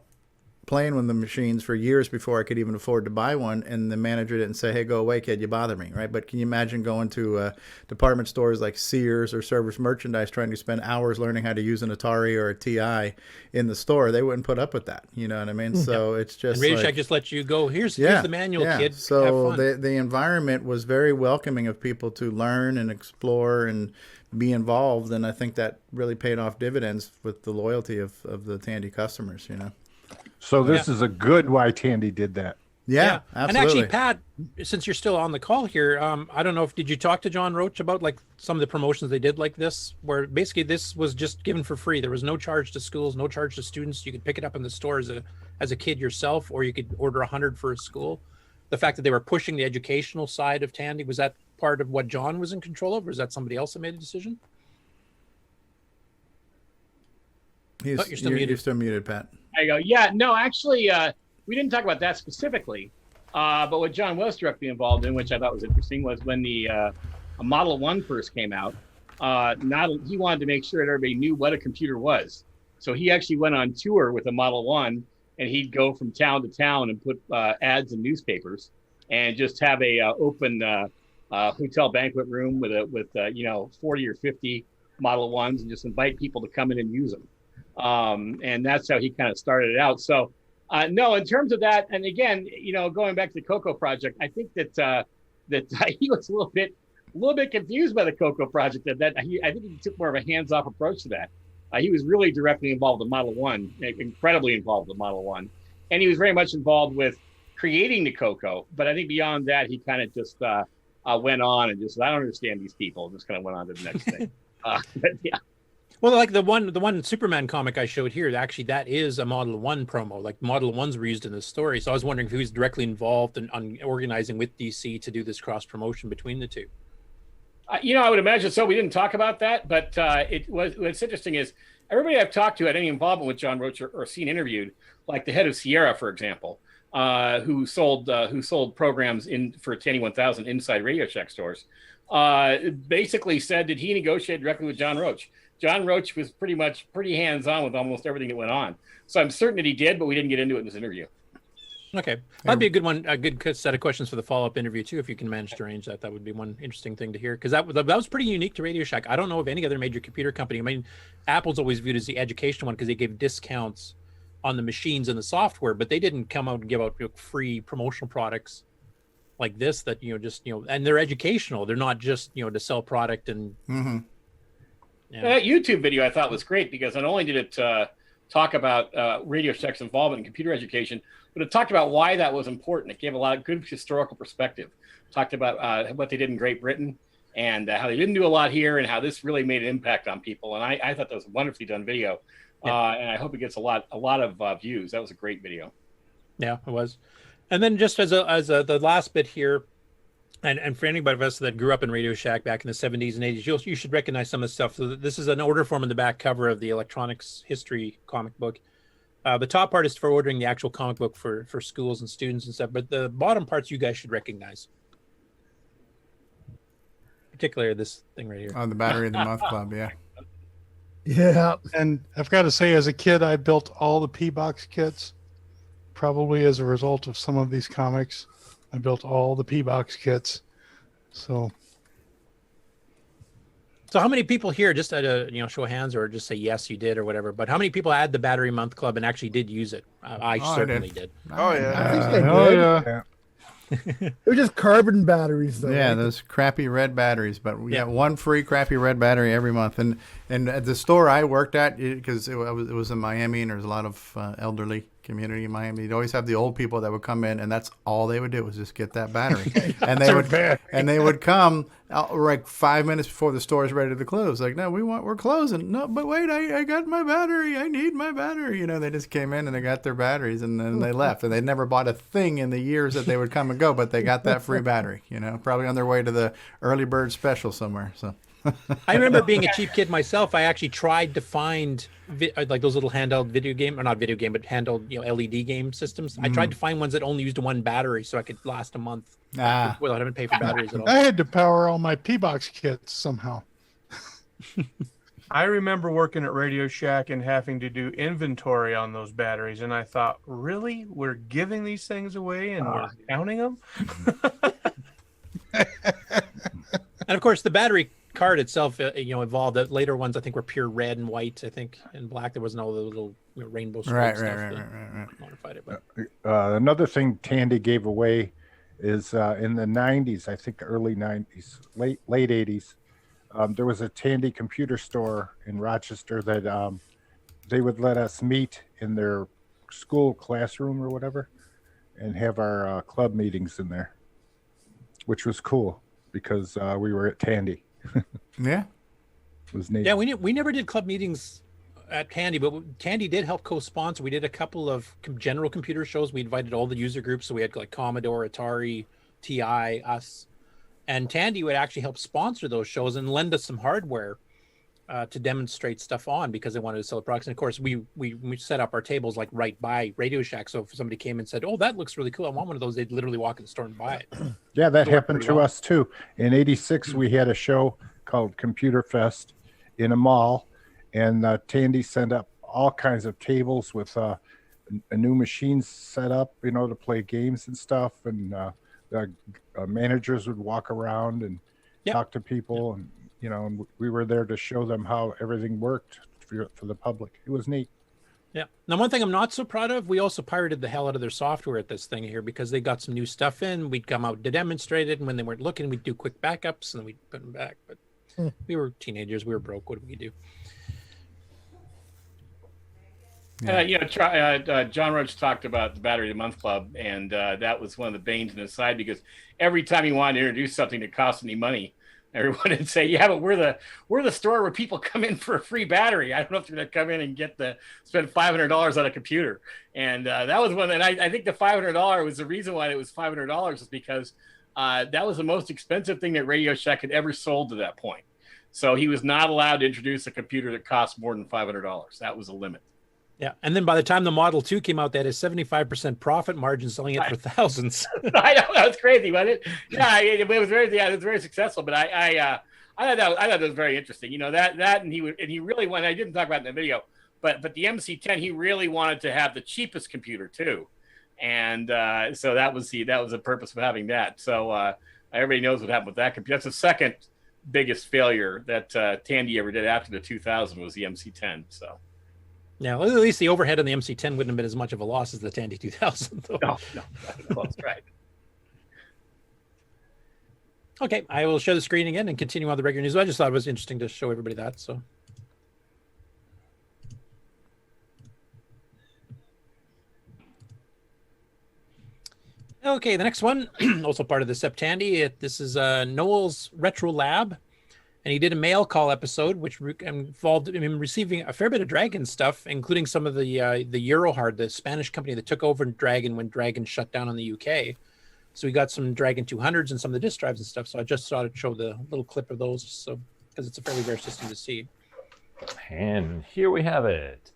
playing with the machines for years before I could even afford to buy one, and the manager didn't say, "Hey, go away, kid, you bother me," right? But can you imagine going to department stores like Sears or Service Merchandise trying to spend hours learning how to use an Atari or a TI in the store? They wouldn't put up with that, you know what I mean? So it's just And Radio like, Shack just lets you go, here's the manual, kid. So Have fun. the environment was very welcoming of people to learn and explore and be involved, and I think that really paid off dividends with the loyalty of the Tandy customers, you know. So this is a good why Tandy did that. Yeah, And absolutely. actually, Pat, since you're still on the call here, I don't know if did you talk to John Roach about like some of the promotions they did like this, where basically this was just given for free. There was no charge to schools, no charge to students. You could pick it up in the store as a kid yourself, or you could order 100 for a school. The fact that they were pushing the educational side of Tandy, was that part of what John was in control of, or is that somebody else that made a decision? You're still muted, Pat. There you go. Yeah, no, actually, we didn't talk about that specifically. But what John was directly involved in, which I thought was interesting, was when the Model 1 first came out, he wanted to make sure that everybody knew what a computer was. So he actually went on tour with a Model 1, and he'd go from town to town and put ads in newspapers and just have a open hotel banquet room with 40 or 50 Model 1s and just invite people to come in and use them. And that's how he kind of started it out. So, no, in terms of that, and again, going back to the Coco project, I think that he was a little bit confused by the Coco project. I think he took more of a hands-off approach to that. He was really directly involved with Model 1, incredibly involved with Model 1, and he was very much involved with creating the Coco. But I think beyond that, he kind of just went on and just, I don't understand these people, just kind of went on to the next thing. But yeah. Well, like the one Superman comic I showed here, actually that is a Model 1 promo. Like Model 1s were used in this story. So I was wondering if he was directly involved in organizing with DC to do this cross promotion between the two. I would imagine so. We didn't talk about that, but what's interesting is everybody I've talked to had any involvement with John Roach or seen interviewed, like the head of Sierra, for example, who sold programs for Tandy 1000 inside Radio Shack stores, basically said that he negotiated directly with John Roach. John Roach was pretty hands-on with almost everything that went on. So I'm certain that he did, but we didn't get into it in this interview. Okay. That'd be a good one, a good set of questions for the follow-up interview, too, if you can manage to arrange that. That would be one interesting thing to hear, because that was pretty unique to Radio Shack. I don't know of any other major computer company. I mean, Apple's always viewed as the educational one because they gave discounts on the machines and the software, but they didn't come out and give out free promotional products like this that, and they're educational. They're not just, to sell product and... Mm-hmm. Yeah. That YouTube video I thought was great because not only did it talk about Radio Shack's involvement in computer education, but it talked about why that was important. It gave a lot of good historical perspective. Talked about what they did in Great Britain and how they didn't do a lot here and how this really made an impact on people. And I thought that was a wonderfully done video. Yeah. And I hope it gets a lot of views. That was a great video. Yeah, it was. And then just as the last bit here, and for anybody of us that grew up in Radio Shack back in the 70s and 80s, you should recognize some of the stuff. So this is an order form in the back cover of the Electronics History comic book. The top part is for ordering the actual comic book for schools and students and stuff, but the bottom parts you guys should recognize. Particularly this thing right here. Oh, the Battery of the Month Club, yeah. Yeah. And I've got to say, as a kid, I built all the P-Box kits, probably as a result of some of these comics. I built all the P-Box kits. So how many people here, just at a show of hands or just say yes you did or whatever, but how many people had the Battery Month Club and actually did use it? I certainly did. Oh yeah. I think they did. Yeah. It was just carbon batteries, though. Yeah, right? those crappy red batteries. But we got one free crappy red battery every month. And at the store I worked at, because it was in Miami, and there's a lot of elderly community in Miami, you'd always have the old people that would come in, and that's all they would do was just get that battery. And they would come like 5 minutes before the store is ready to close. Like, no, we're closing. No, but wait, I got my battery. I need my battery. They just came in and they got their batteries, and then they left. And they never bought a thing in the years that they would come and go, but they got that free battery. Probably on their way to the early bird special somewhere. So. I remember being a cheap kid myself. I actually tried to find like those little handheld video game, or not video game, but handheld LED game systems. I tried to find ones that only used one battery so I could last a month without having to pay for batteries at all. I had to power all my P-Box kits somehow. I remember working at Radio Shack and having to do inventory on those batteries, and I thought, really, we're giving these things away and we're counting them? And of course, the battery card itself, evolved. The later ones, I think, were pure red and white. I think, and black. There wasn't all the little rainbow stripes stuff that modified it. But Another thing Tandy gave away is in the 90s, I think early 90s, late 80s, there was a Tandy computer store in Rochester that they would let us meet in their school classroom or whatever and have our club meetings in there, which was cool because we were at Tandy. Yeah. It was neat. Yeah, we never did club meetings at Tandy, but Tandy did help co-sponsor. We did a couple of general computer shows. We invited all the user groups, so we had like Commodore, Atari, TI, us, and Tandy would actually help sponsor those shows and lend us some hardware to demonstrate stuff on because they wanted to sell the products. And of course, we set up our tables like right by Radio Shack. So if somebody came and said, "Oh, that looks really cool, I want one of those," they'd literally walk in the store and buy it. Yeah, that happened to us too. In '86, we had a show called Computer Fest in a mall, and Tandy sent up all kinds of tables with a new machines set up, to play games and stuff. And the managers would walk around and talk to people, and and we were there to show them how everything worked for the public. It was neat. Yeah. Now, one thing I'm not so proud of, we also pirated the hell out of their software at this thing here because they got some new stuff in. We'd come out to demonstrate it, and when they weren't looking, we'd do quick backups, and then we'd put them back. But we were teenagers. We were broke. What did we do? John Roach talked about the Battery of the Month Club, and that was one of the banes in his side because every time he wanted to introduce something that cost any money, everyone would say, "Yeah, but we're the store where people come in for a free battery. I don't know if they're going to come in and spend $500 on a computer." And that was one. And I think the $500 was the reason why it was $500 is because that was the most expensive thing that Radio Shack had ever sold to that point. So he was not allowed to introduce a computer that cost more than $500. That was a limit. Yeah, and then by the time the Model 2 came out, they had a 75% profit margin selling it for thousands. I know, that was crazy, wasn't it? Yeah, it was very successful. But I thought that was very interesting. That and he really wanted. I didn't talk about it in the video, but the MC10 he really wanted to have the cheapest computer too, and so that was the purpose of having that. So everybody knows what happened with that computer. That's the second biggest failure that Tandy ever did after the 2000 was the MC10. So. Yeah, well, at least the overhead on the MC10 wouldn't have been as much of a loss as the Tandy 2000. Though. No, that's right. Okay, I will share the screen again and continue on the regular news. I just thought it was interesting to show everybody that. So, okay, the next one, also part of the Septandy. This is Noel's Retro Lab. And he did a mail call episode, which involved him receiving a fair bit of Dragon stuff, including some of the Eurohard, the Spanish company that took over Dragon when Dragon shut down in the UK. So we got some Dragon 200s and some of the disk drives and stuff. So I just thought I'd show the little clip of those, so because it's a fairly rare system to see. And here we have it,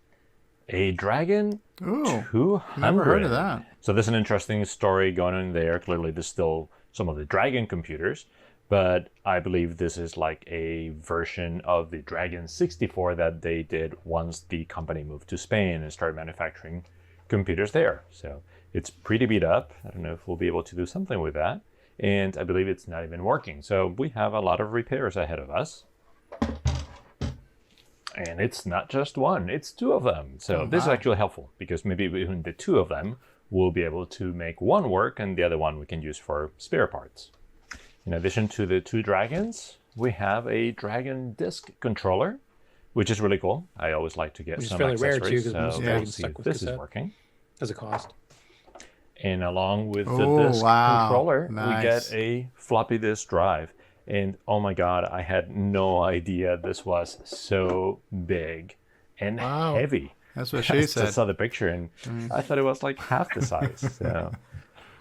a Dragon 200. Never heard of that. So there's an interesting story going on there. Clearly, there's still some of the Dragon computers. But I believe this is like a version of the Dragon 64 that they did once the company moved to Spain and started manufacturing computers there. So it's pretty beat up. I don't know if we'll be able to do something with that. And I believe it's not even working. So we have a lot of repairs ahead of us. And it's not just one, it's two of them. So this is actually helpful because maybe between the two of them, we'll be able to make one work and the other one we can use for spare parts. In addition to the two Dragons, we have a Dragon disc controller, which is really cool. I always like to get some accessories. Rare too, so let's see if this is working. As a cost. And along with the disc controller, we get a floppy disk drive. And oh my God, I had no idea this was so big and heavy. That's what she said. I saw the picture and I thought it was like half the size. So.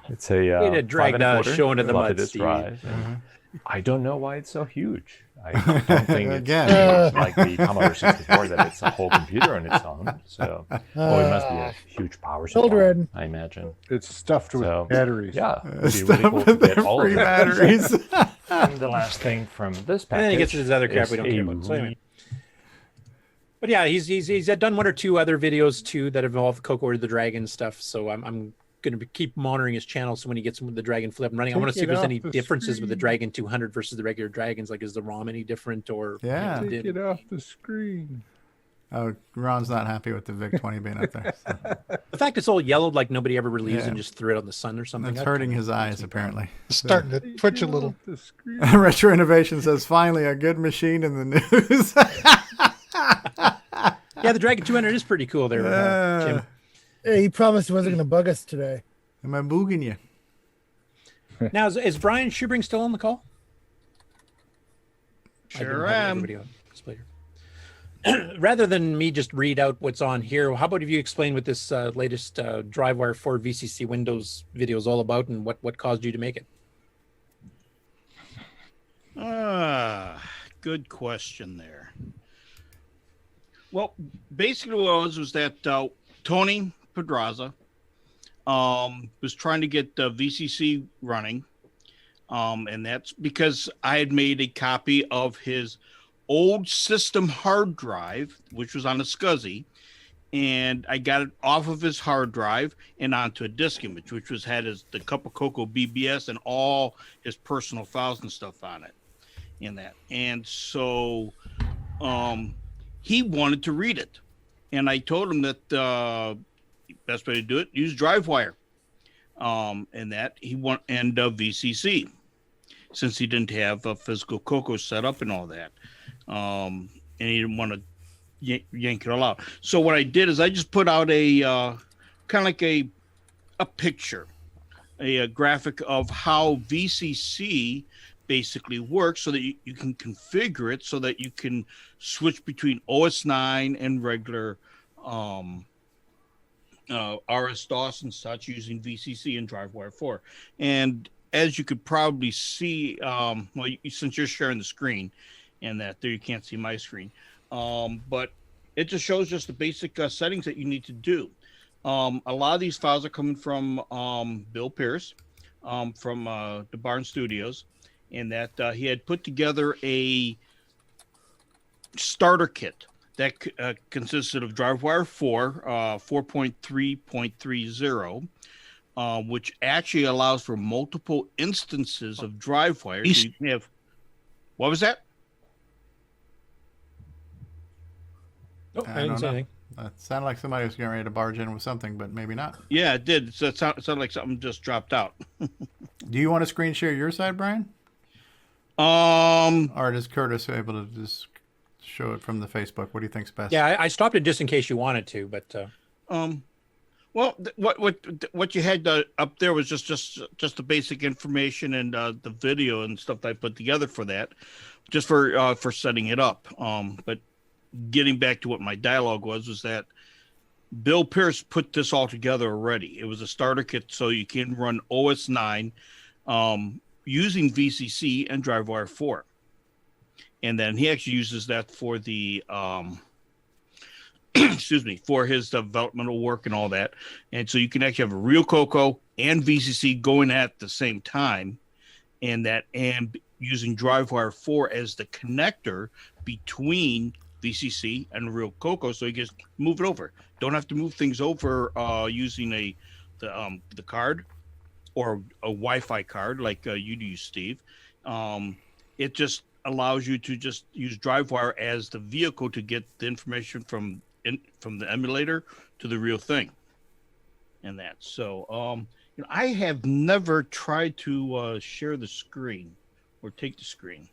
It's a drag show into the mud, Steve. I don't know why it's so huge. I don't think it's like the Commodore 64 that it's a whole computer on its own. So, it must be a huge power supply, I imagine. It's stuffed with batteries. Yeah, it'd be really cool to get all of the batteries. And the last thing from this package, and then he gets his other crap we don't care about. So anyway. But yeah, he's done one or two other videos too that involve Coco or the Dragon stuff. So I'm going to keep monitoring his channel. So when he gets the Dragon flip and running, I want to see if there's any differences with the Dragon 200 versus the regular Dragons. Like, is the ROM any different or? Yeah. Take it off the screen. Oh, Ron's not happy with the VIC-20 being up there. So. The fact it's all yellowed like nobody ever relieved and just threw it on the sun or something. It's hurting his eyes, apparently. It's starting to twitch a little. Retro Innovation says, finally, a good machine in the news. Yeah, the Dragon 200 is pretty cool there, Jim. Hey, he promised he wasn't going to bug us today. Am I booging you? Now, is Brian Schubring still on the call? Sure am. Rather than me just read out what's on here, how about if you explain what this latest DriveWire 4 VCC Windows video is all about and what caused you to make it? Good question there. Well, basically what it was that Tony Pedraza was trying to get VCC running, and that's because I had made a copy of his old system hard drive, which was on a SCSI, and I got it off of his hard drive and onto a disk image, which had the Cup of Cocoa BBS and all his personal files and stuff on it in that. And so he wanted to read it. And I told him that best way to do it, use DriveWire. And that he and VCC, since he didn't have a physical Coco set up and all that. And he didn't want to yank it all out. So what I did is I just put out a kind of like a picture, a graphic of how VCC basically works, so that you can configure it so that you can switch between OS 9 and regular RS-DOS and such using VCC and DriveWire 4. And as you could probably see, since you're sharing the screen, and that there you can't see my screen, but it just shows just the basic settings that you need to do. A lot of these files are coming from Bill Pierce from the Barn Studios, and that he had put together a starter kit that consisted of DriveWire 4, 4.3.30, which actually allows for multiple instances of DriveWire. So you can have, what was that? Oh, I didn't say anything. It sounded like somebody was getting ready to barge in with something, but maybe not. Yeah, it did. So it sounded like something just dropped out. Do you want to screen share your side, Brian? Or is Curtis able to just show it from the Facebook? What do you think's best? Yeah, I stopped it just in case you wanted to, but well, what you had up there was just the basic information and the video and stuff that I put together for that, just for setting it up. But getting back to what my dialogue was that Bill Pierce put this all together already. It was a starter kit, so you can run OS 9 using VCC and DriveWire 4. And then he actually uses that for the for his developmental work and all that. And so you can actually have a real Coco and VCC going at the same time, and using DriveWire 4 as the connector between VCC and real Coco, so you just move it over. Don't have to move things over using the card or a Wi-Fi card like you do, Steve. It just allows you to just use DriveWire as the vehicle to get the information from the emulator to the real thing, and that. So I have never tried to share the screen or take the screen.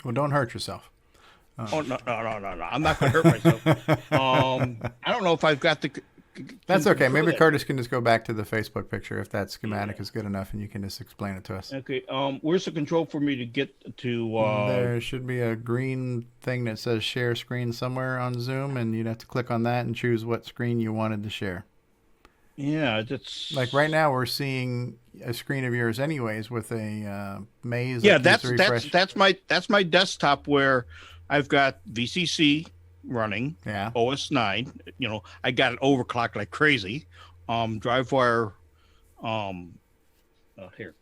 Well, don't hurt yourself. Oh, no. I'm not going to hurt myself. I don't know if I've got the... That's okay. Maybe Curtis can just go back to the Facebook picture if that schematic is good enough, and you can just explain it to us. Okay. Where's the control for me to get to... There should be a green thing that says share screen somewhere on Zoom, and you'd have to click on that and choose what screen you wanted to share. Yeah, that's... Like right now, we're seeing a screen of yours anyways with a maze. Yeah, that's my desktop where I've got VCC running. Yeah. OS 9. I got it overclocked like crazy. DriveWire. Here.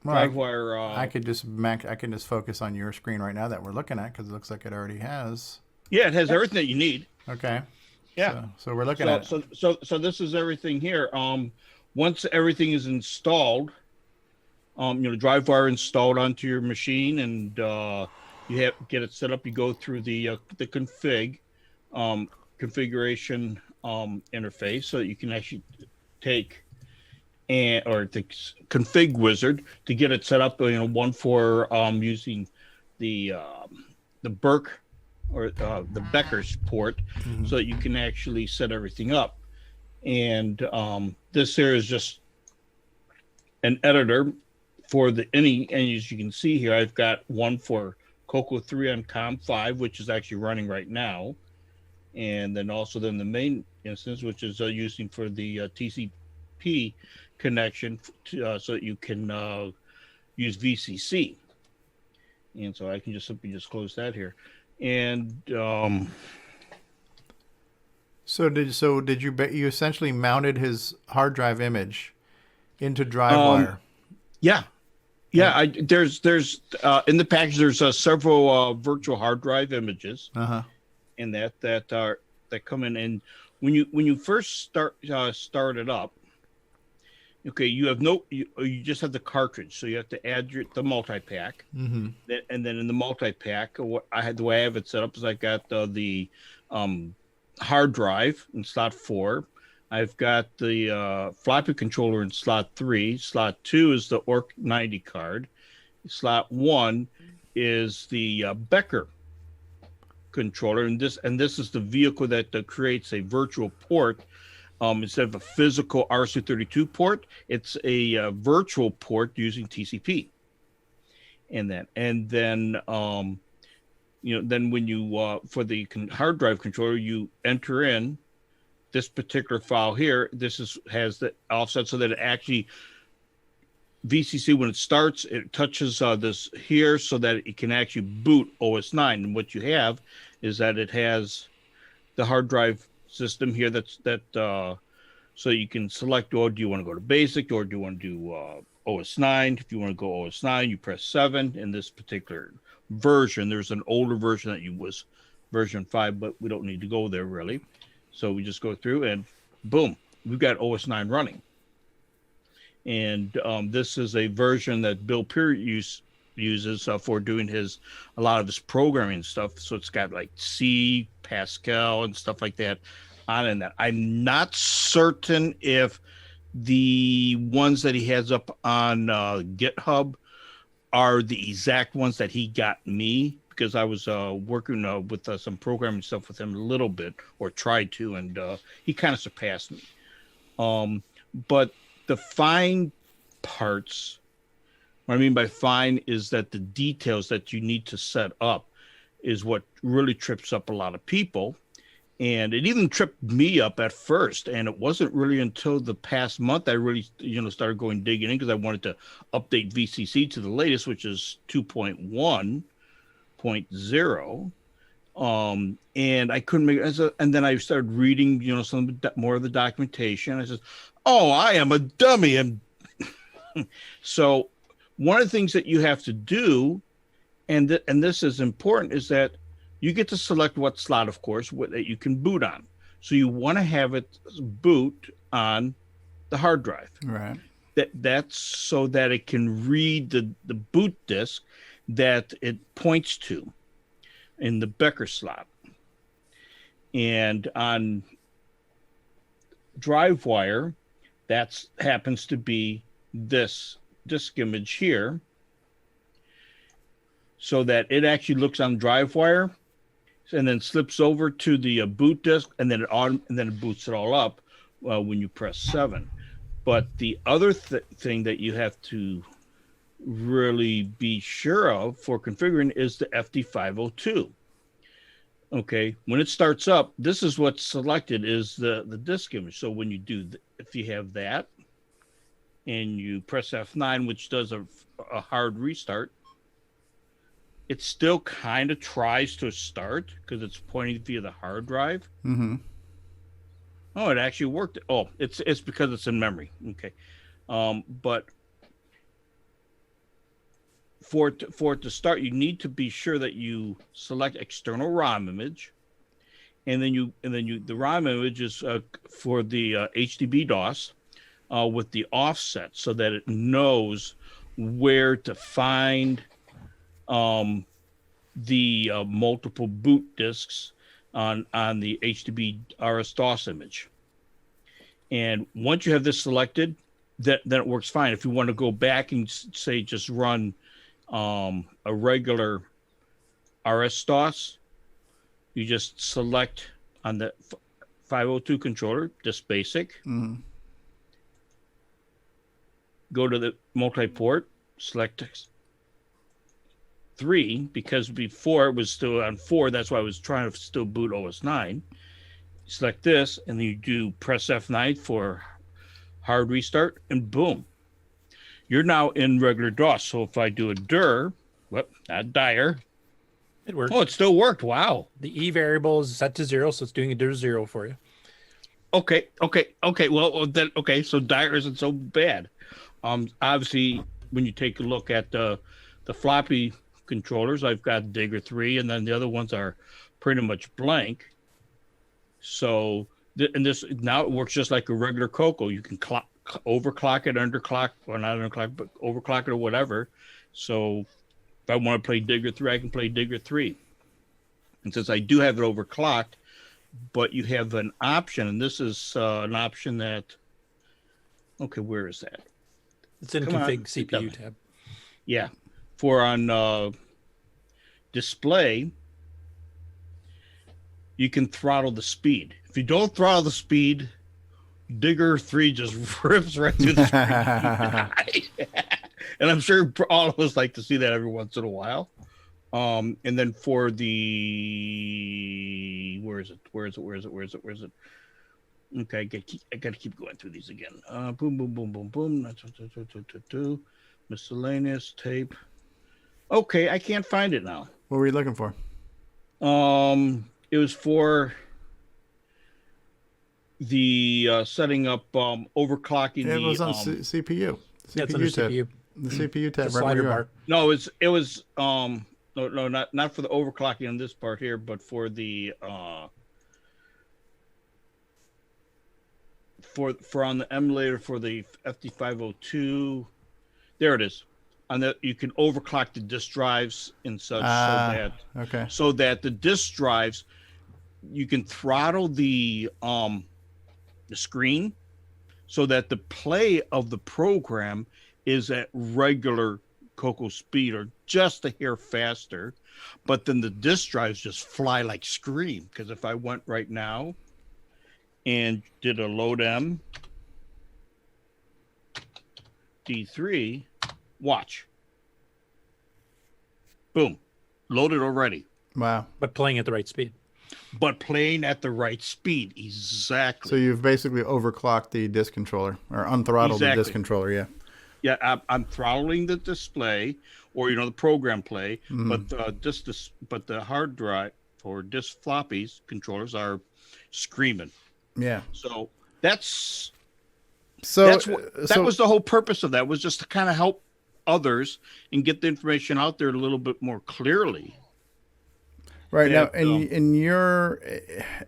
Well, drive wire. I can just focus on your screen right now that we're looking at because it looks like it already has. Yeah, it has everything that you need. Okay. Yeah. So we're looking at. So this is everything here. Once everything is installed, drive wire installed onto your machine, and you get it set up. You go through the configuration interface so that you can actually take or the config wizard to get it set up. One for using the Burke or the Becker's port, so that you can actually set everything up. And this here is just an editor for and as you can see here, I've got one for Coco 3 on COM5, which is actually running right now, and then also the main instance, which is using for the TCP connection so that you can use VCC. And so I can just simply close that here. And So did you essentially mounted his hard drive image into DriveWire? Yeah. There's in the package there's several virtual hard drive images, and that come in. And when you first start it up, okay, you just have the cartridge, so you have to add the multi-pack, and then in the multi-pack, the way I have it set up is I got the hard drive in slot 4. I've got the floppy controller in slot 3. Slot 2 is the ORC 90 card. Slot 1 is the Becker controller, and this is the vehicle that creates a virtual port. Instead of a physical RC32 port, it's a virtual port using TCP. And then then when you for the hard drive controller, you enter in this particular file here. This has the offset so that it actually VCC, when it starts, it touches this here so that it can actually boot OS 9. And what you have is that it has the hard drive system here so you can select, do you want to go to basic, or do you want to do OS 9? If you want to go OS 9, you press 7. In this particular version, there's an older version that was version 5, but we don't need to go there really. So we just go through and boom, we've got OS 9 running. And this is a version that Bill Peer uses for doing a lot of his programming stuff. So it's got like C, Pascal, and stuff like that on in that. I'm not certain if the ones that he has up on GitHub are the exact ones that he got me, because I was working with some programming stuff with him a little bit, or tried to, and he kind of surpassed me. But the fine parts, what I mean by fine is that the details that you need to set up is what really trips up a lot of people. And it even tripped me up at first. And it wasn't really until the past month I really, started digging in, because I wanted to update VCC to the latest, which is 2.1.0. And I couldn't make it. And then I started reading, some more of the documentation. I said, oh, I am a dummy. And so one of the things that you have to do, and this is important, is that you get to select what slot, of course, that you can boot on. So you want to have it boot on the hard drive. Right. That's so that it can read the boot disk that it points to in the Becker slot. And on DriveWire, that happens to be this disk image here, so that it actually looks on DriveWire and then slips over to the boot disk, and then it boots it all up when you press 7. But the other thing that you have to really be sure of for configuring is the FD502. Okay, when it starts up, this is what's selected, is the disk image. So when you do, if you have that, and you press F9, which does a hard restart, it still kind of tries to start because it's pointing via the hard drive. Mm-hmm. Oh, it actually worked. Oh, it's because it's in memory. Okay, but for it to start, you need to be sure that you select external ROM image, and then the ROM image is for the HDB DOS with the offset, so that it knows where to find the multiple boot disks on the HDB RS-DOS image. And once you have this selected, then it works fine. If you want to go back and say just run a regular RS-DOS, you just select on the 502 controller, just basic. Mm-hmm. Go to the multi-port, select 3, because before it was still on 4. That's why I was trying to still boot OS 9. Select this, and then you do press F9 for hard restart, and boom. You're now in regular DOS. So if I do a dir, not dir. It worked. Oh, it still worked. Wow. The E variable is set to 0, so it's doing a dir 0 for you. Okay. Well, then, so dir isn't so bad. Obviously, when you take a look at the floppy controllers, I've got Digger 3, and then the other ones are pretty much blank. So, and this now it works just like a regular Coco. You can overclock it, underclock, or not underclock, but overclock it or whatever. So, if I want to play Digger 3, I can play Digger 3. And since I do have it overclocked, but you have an option, and this is an option that, where is that? It's in config CPU tab. Yeah. For on display, you can throttle the speed. If you don't throttle the speed, Digger 3 just rips right through the screen. And I'm sure all of us like to see that every once in a while. And then for the where is it? Okay, I gotta keep going through these again. Boom, boom, boom, boom, boom. Miscellaneous tape. Okay, I can't find it now. What were you looking for? It was for the setting up overclocking. It was on CPU. That's under CPU. The CPU tab. The slider bar. No, it was no, not for the overclocking on this part here, but for the for on the emulator for the FD502. There it is. On that, you can overclock the disk drives and such, so that the disk drives, you can throttle the screen so that the play of the program is at regular Coco speed or just a hair faster, but then the disk drives just fly like scream. Because if I went right now and did a load M D3, watch. Boom. Loaded already. Wow. But playing at the right speed. Exactly. So you've basically overclocked the disk controller or unthrottled the disk controller, yeah. Yeah, I'm throttling the display or the program play, but the hard drive or disk floppies controllers are screaming. Yeah. So that was the whole purpose of that, was just to kind of help others and get the information out there a little bit more clearly. Right. Now, in your,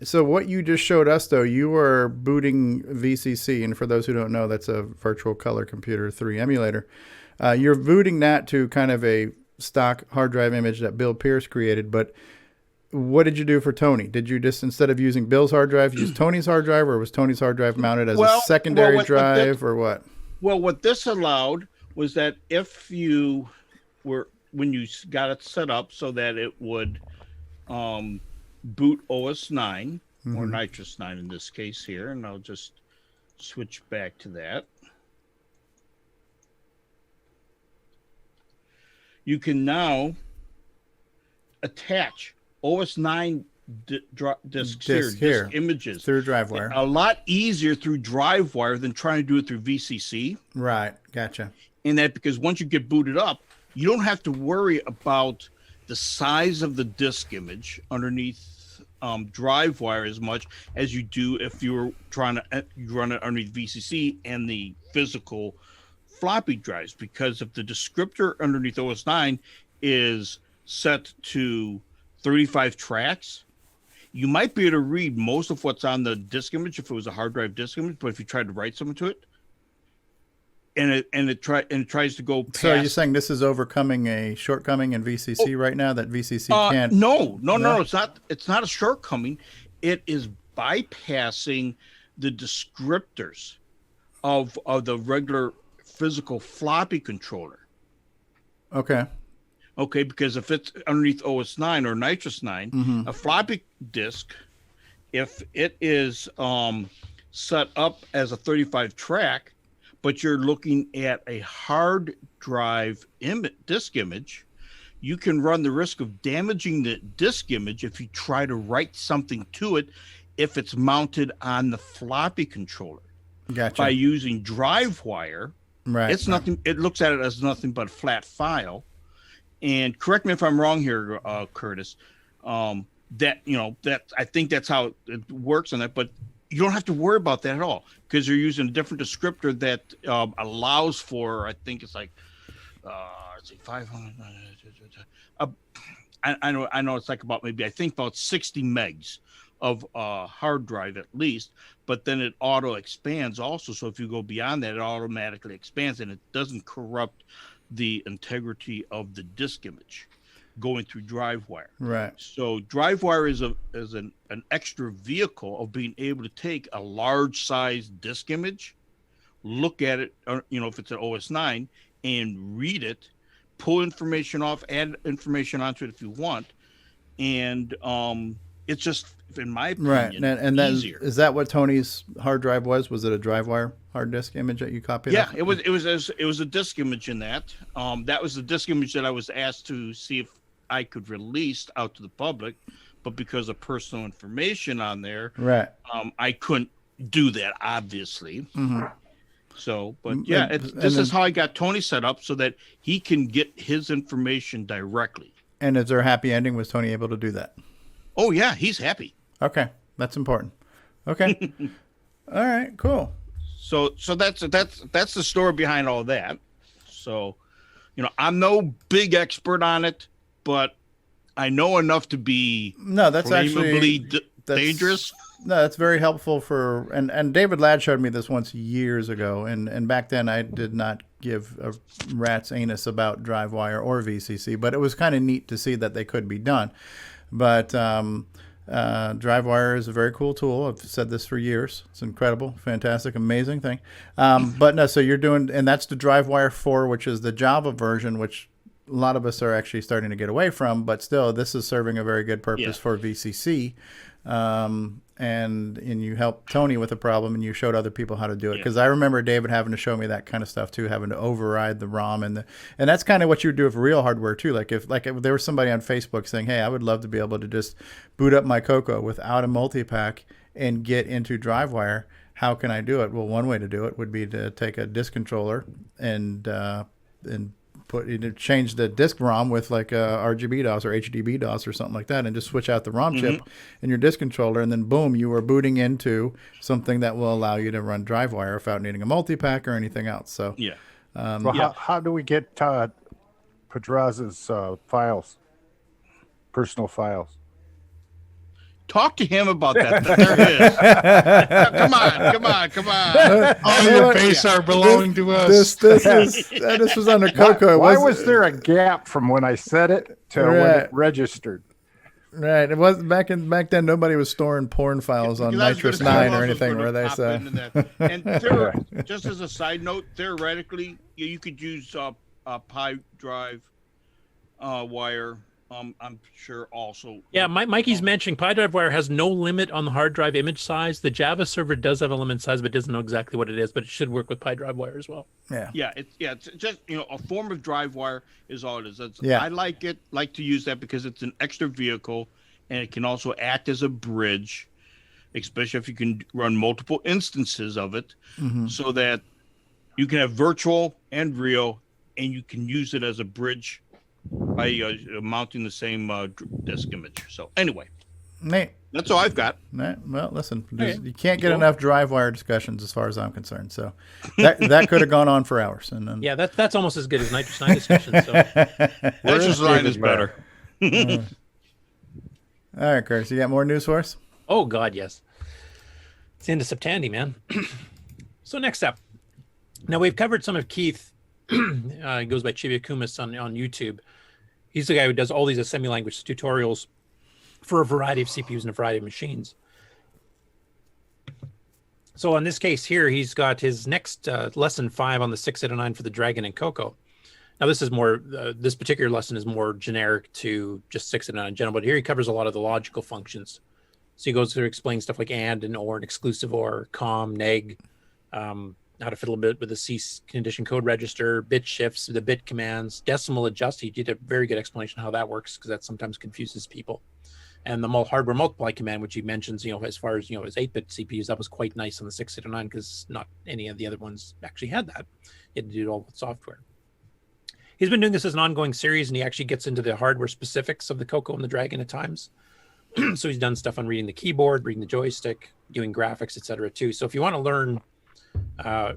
so what you just showed us, though, you were booting VCC, and for those who don't know, that's a Virtual Color Computer 3 emulator. You're booting that to kind of a stock hard drive image that Bill Pierce created, but what did you do for Tony? Did you just, instead of using Bill's hard drive, use Tony's hard drive, or was Tony's hard drive mounted as a secondary drive, or what? Well, what this allowed was that if you were, when you got it set up so that it would boot OS 9 or Nitrous 9 in this case here, and I'll just switch back to that. You can now attach OS 9 disks here, images through DriveWire. A lot easier through DriveWire than trying to do it through VCC. Right, gotcha. And that because once you get booted up, you don't have to worry about the size of the disk image underneath DriveWire as much as you do if you were trying to run it underneath VCC and the physical floppy drives, because if the descriptor underneath OS9 is set to 35 tracks, you might be able to read most of what's on the disk image if it was a hard drive disk image, but if you tried to write something to it, and it tries to go past. So are you saying this is overcoming a shortcoming in VCC right now, that VCC can't? No, it's not a shortcoming. It is bypassing the descriptors of the regular physical floppy controller. Okay. Okay, because if it's underneath OS9 or Nitrous 9, a floppy disk, if it is set up as a 35 track, but you're looking at a hard drive disk image, you can run the risk of damaging the disk image if you try to write something to it if it's mounted on the floppy controller. Gotcha. By using drive wire, right? It's nothing. It looks at it as nothing but a flat file. And correct me if I'm wrong here, Curtis. That I think that's how it works on that, but you don't have to worry about that at all because you're using a different descriptor that allows for, I think it's like, let's see, 500. I know it's like about about 60 megs of hard drive at least, but then it auto expands also. So if you go beyond that, it automatically expands and it doesn't corrupt the integrity of the disk image going through drive wire. Right. So drive wire is an extra vehicle of being able to take a large size disk image, look at it, if it's an OS9, and read it, pull information off, add information onto it if you want, and it's just, in my opinion, right. And then easier. Is that what Tony's hard drive was? Was it a drive wire hard disk image that you copied? Yeah, off? it was a disk image in that. That was the disk image that I was asked to see if I could release out to the public, but because of personal information on there, right, I couldn't do that, obviously. Mm-hmm. So, but yeah, this is how I got Tony set up so that he can get his information directly. And is there a happy ending? Was Tony able to do that? Oh yeah, he's happy. Okay, that's important. Okay, all right, cool. So that's the story behind all that. So, I'm no big expert on it, but I know enough to be that's actually dangerous. No, that's very helpful for, and David Ladd showed me this once years ago, and back then I did not give a rat's anus about drive wire or VCC, but it was kind of neat to see that they could be done. But drive wire is a very cool tool. I've said this for years. It's incredible, fantastic, amazing thing. But no, so you're doing, and that's the drive wire 4, which is the Java version, which a lot of us are actually starting to get away from, but still this is serving a very good purpose for VCC. And you helped Tony with a problem and you showed other people how to do it. Because I remember David having to show me that kind of stuff too, having to override the ROM and that's kind of what you would do with real hardware too. Like if there was somebody on Facebook saying, hey, I would love to be able to just boot up my Coco without a multi-pack and get into DriveWire. How can I do it? Well, one way to do it would be to take a disk controller and change the disk ROM with like a RGB DOS or HDB DOS or something like that, and just switch out the ROM chip in your disk controller, and then boom, you are booting into something that will allow you to run DriveWire without needing a multi-pack or anything else. So how do we get Pedraza's files, personal files? Talk to him about that. There it is. Come on. All your base are belonging to us. This was under Coco. Why was there a gap from when I said it to when it registered? Right. It was back then. Nobody was storing porn files on Nitrous 9 or anything, were they? So, and just as a side note, theoretically, you could use a Pi drive wire. I'm sure also. Yeah, Mikey's mentioning PyDriveWire has no limit on the hard drive image size. The Java server does have a limit size, but doesn't know exactly what it is. But it should work with PyDriveWire as well. Yeah. It's just a form of DriveWire is all it is. I like to use that because it's an extra vehicle, and it can also act as a bridge, especially if you can run multiple instances of it, so that you can have virtual and real, and you can use it as a bridge by mounting the same disk image. So anyway. Nate. That's all I've got. Well, listen, Okay. you can't get Cool. enough drive wire discussions as far as I'm concerned. So that could have gone on for hours. And then, Yeah, that's almost as good as Nitrous 9 discussion. So. Nitrous 9 is better. All right, Curtis, you got more news for us? Oh, God, yes. It's the end of Septandy, man. So next up. Now, we've covered some of Keith. He goes by Chibi Kumis on YouTube. He's the guy who does all these assembly language tutorials for a variety of CPUs and a variety of machines. So in this case here, he's got his next lesson 5 on the 609 for the Dragon and Coco. Now this is more, this particular lesson is more generic to just 609 in general, but here he covers a lot of the logical functions. So he goes through explaining stuff like and or, and exclusive or, com, neg, how to fiddle a bit with the C condition code register, bit shifts, the bit commands, decimal adjust. He did a very good explanation how that works because that sometimes confuses people. And the hardware multiply command, which he mentions, as far as, his 8-bit CPUs, that was quite nice on the 609 because not any of the other ones actually had that. You had to do it all with software. He's been doing this as an ongoing series, and he actually gets into the hardware specifics of the Coco and the Dragon at times. So he's done stuff on reading the keyboard, reading the joystick, doing graphics, etc. too. So if you want to learn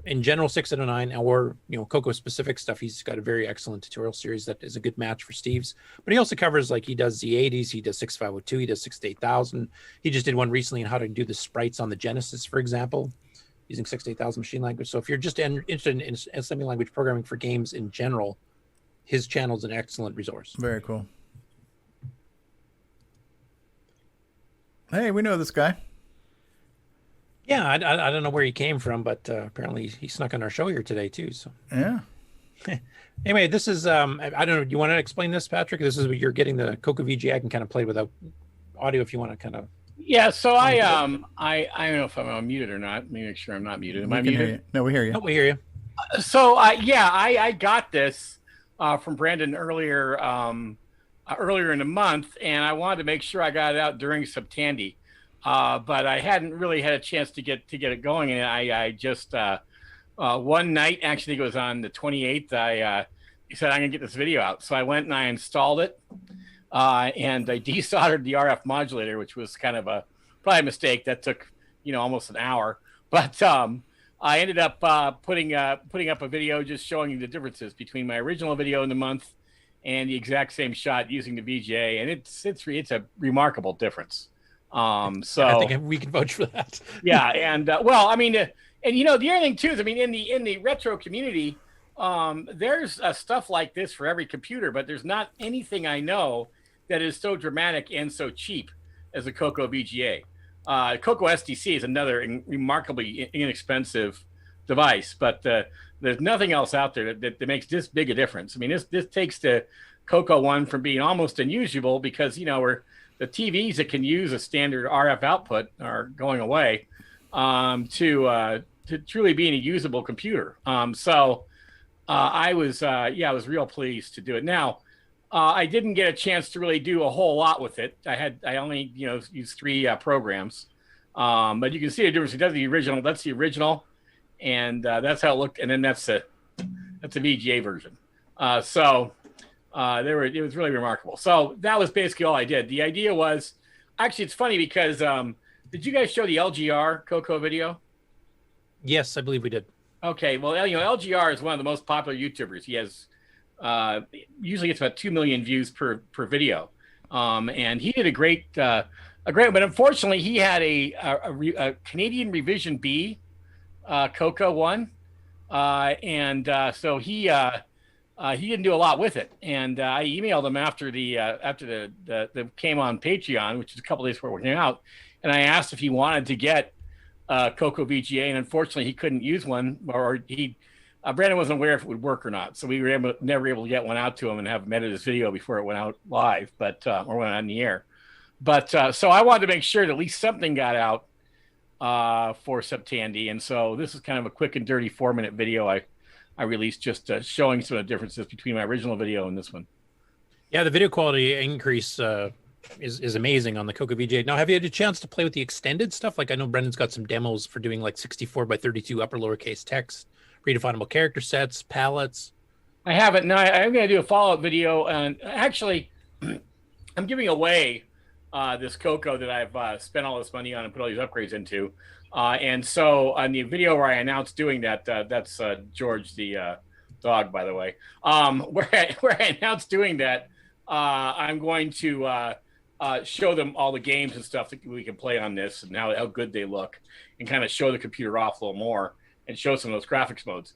in general 609 or Coco specific stuff, he's got a very excellent tutorial series that is a good match for Steve's. But he also covers, like, he does Z80s, he does 6502, he does 68000. He just did one recently on how to do the sprites on the Genesis, for example, using 68000 machine language. So if you're just interested in assembly language programming for games in general, his channel is an excellent resource. Very cool. Hey, we know this guy. Yeah, I don't know where he came from, but apparently he snuck on our show here today too. So yeah. Anyway, this is I don't know. Do you want to explain this, Patrick? This is what you're getting the Coco VGA. I can kind of play without audio if you want to kind of. Yeah. So I don't know if I'm unmuted or not. Let me make sure I'm not muted. Am I muted? No, we hear you. No, we hear you. So I got this from Brandon earlier in the month, and I wanted to make sure I got it out during Septandy. But I hadn't really had a chance to get it going, and I just one night, actually it was on the 28th, I said I'm gonna get this video out. So I went and I installed it, and I desoldered the RF modulator, which was kind of probably a mistake. That took almost an hour, but I ended up putting up a video just showing you the differences between my original video in the month and the exact same shot using the VGA, and it's a remarkable difference. So I think we can vouch for that. Yeah, and well, I mean, and the other thing too is, I mean, in the retro community, there's stuff like this for every computer, but there's not anything I know that is so dramatic and so cheap as a Coco VGA. Coco SDC is another remarkably inexpensive device, but there's nothing else out there that makes this big a difference. I mean, this takes the Coco one from being almost unusable because the TVs that can use a standard RF output are going away to truly being a usable computer. So I was real pleased to do it. Now, I didn't get a chance to really do a whole lot with it. I only used 3 programs, but you can see the difference. It does the original. That's the original, and that's how it looked. And then that's a VGA version. It was really remarkable. So that was basically all I did. The idea was, actually, it's funny because did you guys show the LGR Coco video? Yes, I believe we did. Okay, well, LGR is one of the most popular YouTubers. He has usually gets about 2 million views per video, and he did a great. But unfortunately, he had a Canadian Revision B Coco one, and so he didn't do a lot with it. And I emailed him after the came on Patreon, which is a couple days before it came out, and I asked if he wanted to get Coco VGA, and unfortunately he couldn't use one, or Brandon wasn't aware if it would work or not, so we were never able to get one out to him and have him edit his video before it went out live, or went on the air. But so I wanted to make sure that at least something got out for Septandy, and so this is kind of a quick and dirty 4-minute video I released, just showing some of the differences between my original video and this one. Yeah, the video quality increase is amazing on the Coco VGA. Now, have you had a chance to play with the extended stuff? Like, I know Brendan's got some demos for doing like 64 by 32 upper lowercase text, redefinable character sets, palettes. I haven't. No, I'm going to do a follow-up video, and actually, I'm giving away this Coco that I've spent all this money on and put all these upgrades into. And so on the video where I announced doing that, that's George the dog, by the way, where I announced doing that, I'm going to show them all the games and stuff that we can play on this and how good they look, and kind of show the computer off a little more and show some of those graphics modes.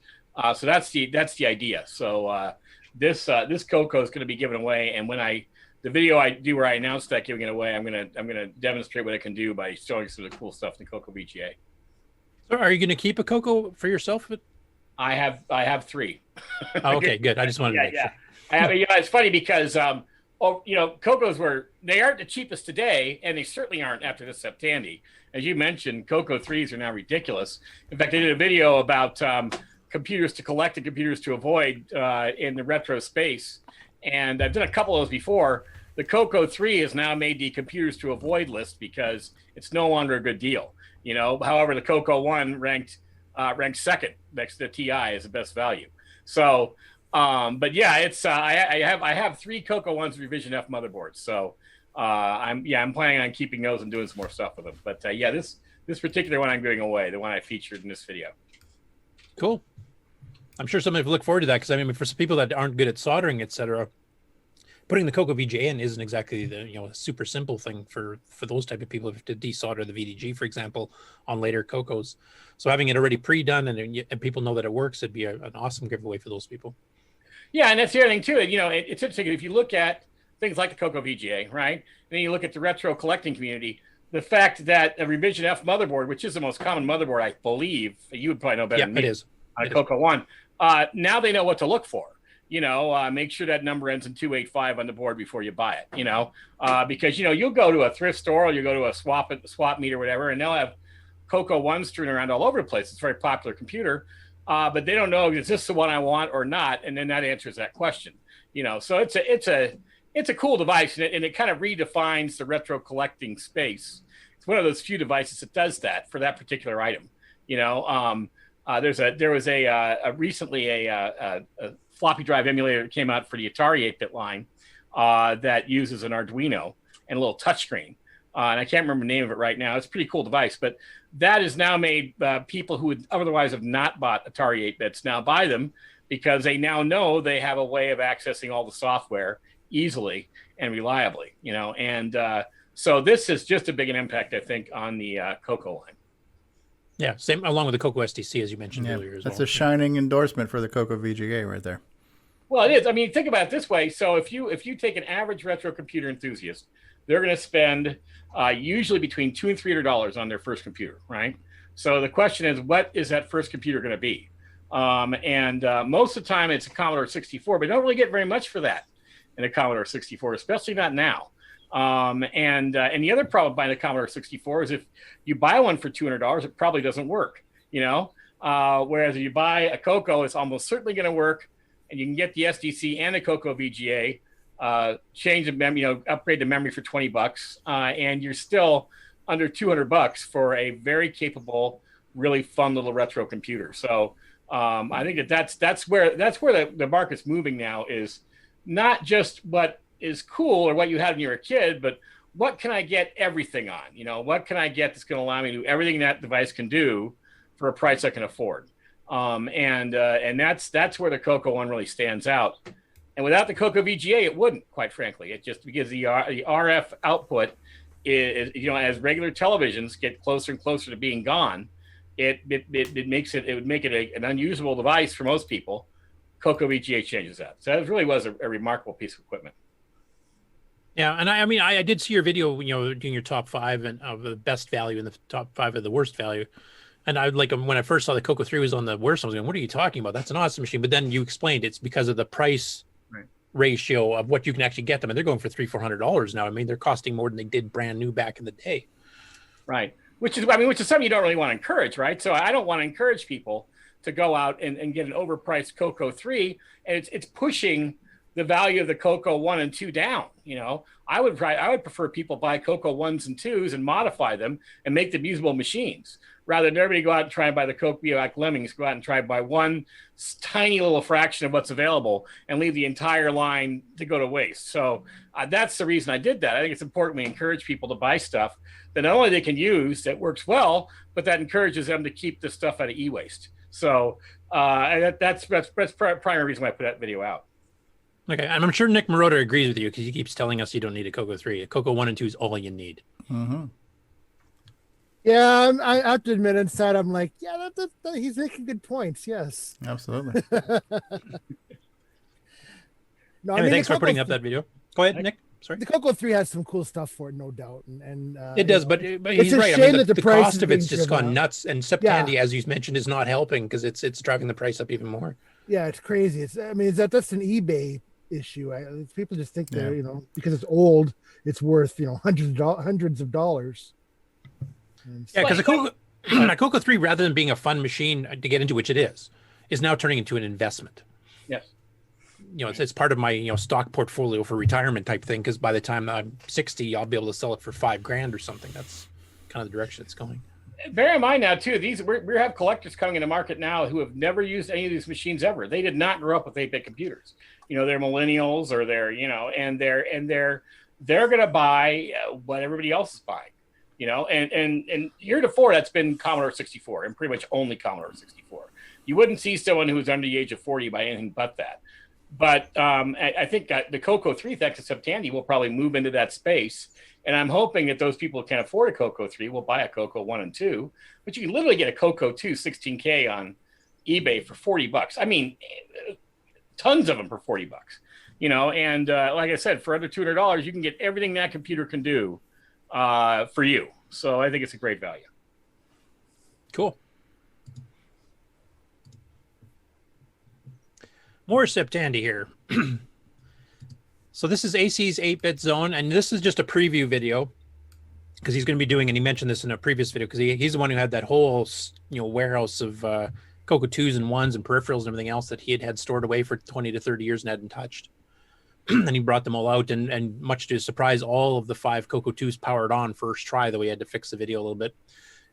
So that's the idea. So this Coco is going to be given away, and when the video I do where I announce that giving it away, I'm gonna demonstrate what it can do by showing some of the cool stuff in the Coco VGA. So are you going to keep a Coco for yourself? I have 3. Oh, okay, good. I just wanted to make sure. I have, it's funny because Cocos they aren't the cheapest today, and they certainly aren't after this Tandy. As you mentioned, Coco 3s are now ridiculous. In fact, I did a video about computers to collect and computers to avoid in the retro space, and I've done a couple of those before. The Coco 3 has now made the computers to avoid list because it's no longer a good deal. However, the Coco 1 ranked second next to the TI as the best value. So, but yeah, it's I have 3 Coco 1s Revision F motherboards. So I'm planning on keeping those and doing some more stuff with them. But this particular one I'm giving away, the one I featured in this video. Cool. I'm sure somebody will look forward to that, because I mean, for some people that aren't good at soldering, etc., putting the Coco VGA in isn't exactly the super simple thing for those type of people to desolder the VDG, for example, on later Cocos. So having it already pre-done and people know that it works, it'd be an awesome giveaway for those people. Yeah, and that's the other thing too. It's interesting if you look at things like the Coco VGA, right? And then you look at the retro collecting community. The fact that a Revision F motherboard, which is the most common motherboard, I believe, you would probably know better than me. It is. On a Coco 1. Now they know what to look for. Make sure that number ends in 285 on the board before you buy it. Because you'll go to a thrift store or you go to a swap meet or whatever, and they'll have Coco 1s strewn around all over the place. It's a very popular computer, but they don't know, is this the one I want or not? And then that answers that question. So it's a cool device, and it kind of redefines the retro collecting space. It's one of those few devices that does that for that particular item. There was recently a floppy drive emulator that came out for the Atari 8-bit line that uses an Arduino and a little touchscreen. And I can't remember the name of it right now. It's a pretty cool device, but that has now made people who would otherwise have not bought Atari 8-bits now buy them, because they now know they have a way of accessing all the software easily and reliably. So this is just a big an impact, I think, on the Coco line. Yeah, same along with the Coco STC, as you mentioned earlier. That's a shining endorsement for the Coco VGA right there. Well, it is. I mean, think about it this way. So if you take an average retro computer enthusiast, they're going to spend usually between $200 and $300 on their first computer, right? So the question is, what is that first computer going to be? Most of the time, it's a Commodore 64, but you don't really get very much for that in a Commodore 64, especially not now. And the other problem buying a Commodore 64 is if you buy one for $200, it probably doesn't work, whereas if you buy a Coco, it's almost certainly going to work, and you can get the SDC and the Coco VGA, change the memory, upgrade the memory for $20, and you're still under $200 for a very capable, really fun little retro computer. So I think that's where the market's moving now, is not just what is cool or what you had when you were a kid, but what can I get everything on? What can I get that's going to allow me to do everything that device can do for a price I can afford? And that's where the Coco one really stands out. And without the Coco VGA, it wouldn't, quite frankly. It just, because the RF output is, as regular televisions get closer and closer to being gone, it would make it an unusable device for most people. Coco VGA changes that. So it really was a remarkable piece of equipment. Yeah, and I mean, I did see your video, doing your top 5 and of the best value and the top 5 of the worst value. And I when I first saw the Coco 3 was on the worst, I was going, what are you talking about? That's an awesome machine. But then you explained it's because of the price ratio of what you can actually get them. And they're going for $300-400 now. I mean, they're costing more than they did brand new back in the day. Right. Which is something you don't really want to encourage, right? So I don't want to encourage people to go out and get an overpriced Coco 3. And it's pushing the value of the Coco 1 and 2 down. You know, I would prefer people buy Coco 1s and 2s and modify them and make them usable machines rather than everybody go out and try and buy the Coke Bioac Lemmings, go out and try and buy one tiny little fraction of what's available and leave the entire line to go to waste. So that's the reason I did that. I think it's important we encourage people to buy stuff that not only they can use that works well, but that encourages them to keep the stuff out of e-waste. So that's primary reason why I put that video out. Okay, and I'm sure Nick Moroder agrees with you because he keeps telling us you don't need a Coco 3. A Coco 1 and 2 is all you need. Mm-hmm. Yeah, I have to admit inside I'm like, yeah, he's making good points. Yes, absolutely. No, thanks for putting up that video. Go ahead, Nick. Sorry. The Coco 3 has some cool stuff for it, no doubt, and it does. But he's right. I mean, the cost of it's just gone nuts, and Tandy, as you mentioned, is not helping because it's driving the price up even more. Yeah, it's crazy. That's an eBay issue. People just think that because it's old, it's worth hundreds of dollars. Yeah, because a Coco 3, rather than being a fun machine to get into, which it is now turning into an investment. Yes. It's part of my stock portfolio for retirement type thing. Because by the time I'm 60, I'll be able to sell it for $5,000 or something. That's kind of the direction it's going. Bear in mind now too, we have collectors coming into market now who have never used any of these machines ever. They did not grow up with 8-bit computers. They're millennials or and they're going to buy what everybody else is buying. And heretofore that's been Commodore 64 and pretty much only Commodore 64. You wouldn't see someone who's under the age of 40 buy anything but that. But I think that the Coco 3, thanks to Septandy, will probably move into that space. And I'm hoping that those people who can afford a Coco 3 will buy a Coco 1 and 2. But you can literally get a Coco 2 16K on eBay for $40. I mean, tons of them for $40. And like I said, for under $200, you can get everything that computer can do for you. So I think it's a great value. Cool. More Septandy here. So this is AC's 8-bit zone, and this is just a preview video because he's going to be doing, and he mentioned this in a previous video because he's the one who had that whole warehouse of Coco 2s and 1s and peripherals and everything else that he had stored away for 20 to 30 years and hadn't touched. And he brought them all out, and much to his surprise, all of the 5 Coco 2s powered on first try, though he had to fix the video a little bit.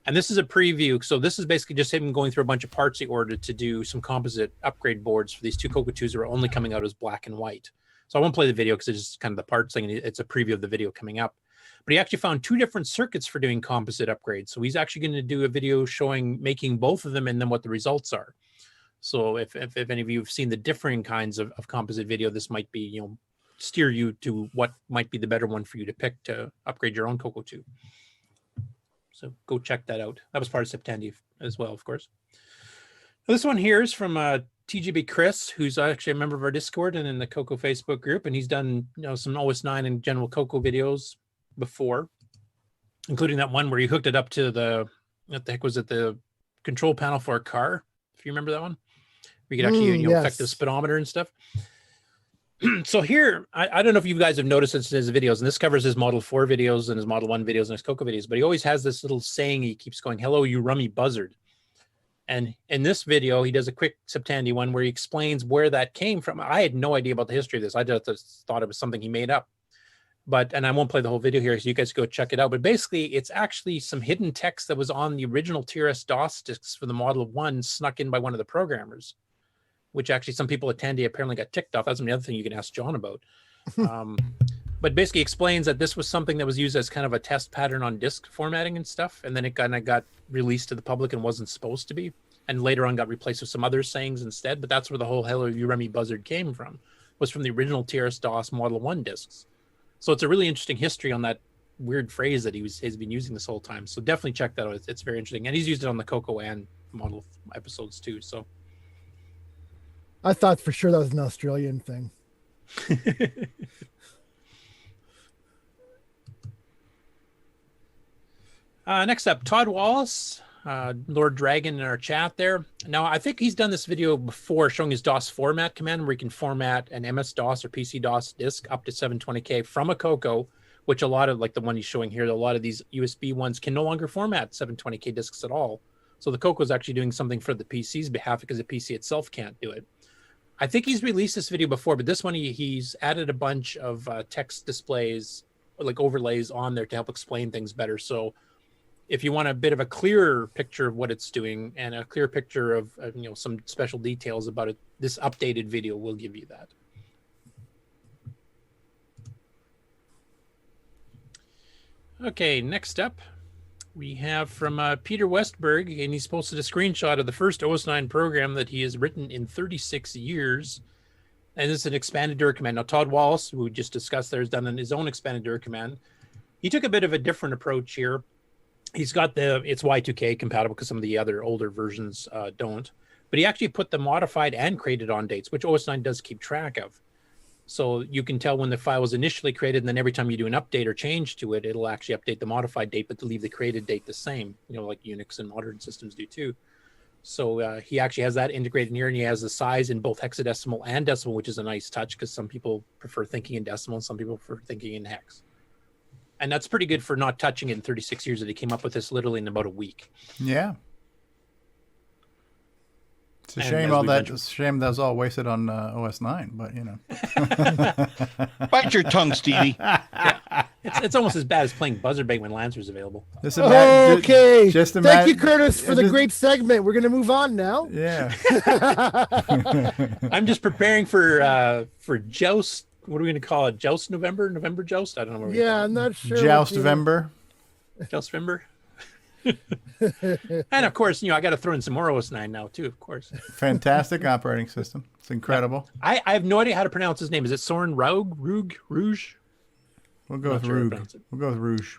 And this is a preview. So this is basically just him going through a bunch of parts he ordered to do some composite upgrade boards for these 2 Coco 2s that are only coming out as black and white. So I won't play the video because it's just kind of the parts thing, and it's a preview of the video coming up. But he actually found 2 different circuits for doing composite upgrades. So he's actually going to do a video showing making both of them and then what the results are. So if any of you have seen the differing kinds of composite video, this might be, steer you to what might be the better one for you to pick to upgrade your own Coco 2. So go check that out. That was part of Septandy as well, of course. This one here is from TGB Chris, who's actually a member of our Discord and in the Coco Facebook group, and he's done some OS 9 and general Coco videos before, including that one where he hooked it up to the the control panel for a car, if you remember that one, where you could actually affect the speedometer and stuff. So here, I don't know if you guys have noticed this in his videos, and this covers his Model 4 videos and his Model 1 videos and his Coco videos, but he always has this little saying he keeps going, "Hello, you rummy buzzard." And in this video, he does a quick Septandy one where he explains where that came from. I had no idea about the history of this. I just thought it was something he made up. And I won't play the whole video here, so you guys go check it out. But basically, it's actually some hidden text that was on the original TRS-DOS discs for the Model 1 snuck in by one of the programmers, which actually some people at Tandy apparently got ticked off. That's another thing you can ask John about. But basically explains that this was something that was used as kind of a test pattern on disk formatting and stuff. And then it kind of got released to the public and wasn't supposed to be. And later on got replaced with some other sayings instead. But that's where the whole "Hello, you rummy buzzard" came from, was from the original TRS-DOS Model 1 discs. So it's a really interesting history on that weird phrase that he's been using this whole time. So definitely check that out. It's very interesting. And he's used it on the Coco and Model episodes too. So I thought for sure that was an Australian thing. Next up, Todd Wallace, Lord Dragon in our chat there. Now, I think he's done this video before showing his DOS format command where he can format an MS-DOS or PC-DOS disk up to 720K from a Coco, which a lot of, like the one he's showing here, a lot of these USB ones can no longer format 720K disks at all. So the Coco is actually doing something for the PC's behalf because the PC itself can't do it. I think he's released this video before, but this one he's added a bunch of text displays, like overlays on there to help explain things better. So if you want a bit of a clearer picture of what it's doing and a clear picture of some special details about it, this updated video will give you that. Okay, next up we have from Peter Westberg, and he's posted a screenshot of the first OS9 program that he has written in 36 years. And this is an expanded Dir command. Now, Todd Wallace, who we just discussed there, has done his own expanded Dir command. He took a bit of a different approach here. He's got it's Y2K compatible because some of the other older versions don't. But he actually put the modified and created on dates, which OS9 does keep track of. So you can tell when the file was initially created, and then every time you do an update or change to it, it'll actually update the modified date, but to leave the created date the same, like Unix and modern systems do too. So he actually has that integrated in here, and he has the size in both hexadecimal and decimal, which is a nice touch because some people prefer thinking in decimal and some people prefer thinking in hex. And that's pretty good for not touching it in 36 years that he came up with this literally in about a week. Yeah. It's a shame that was all wasted on OS9, but Bite your tongue, Stevie. Yeah. It's almost as bad as playing Buzzer Bait when Lancer's available. Okay. Thank you, Curtis, for the great segment. We're going to move on now. Yeah. I'm just preparing for Joust. What are we going to call it? Joust November? November Joust? I don't know. What I'm not sure. Joust-vember. Joust-vember. And of course, I got to throw in some more OS9 now too, of course. Fantastic operating system. It's incredible. I have no idea how to pronounce his name. Is it Soren Rouge? We'll go with Rouge. We'll go with Rouge.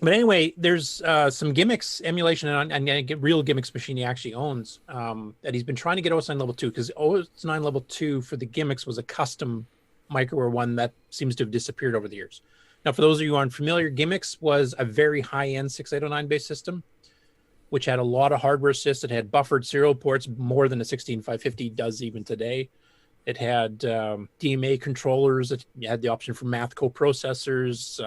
But anyway, there's some gimmicks emulation and real gimmicks machine he actually owns that he's been trying to get OS9 level 2, because OS9 level 2 for the gimmicks was a custom microware one that seems to have disappeared over the years. Now, for those of you who aren't familiar, Gimmicks was a very high-end 6809-based system, which had a lot of hardware assists. It had buffered serial ports, more than a 16550 does even today. It had DMA controllers. It had the option for math coprocessors,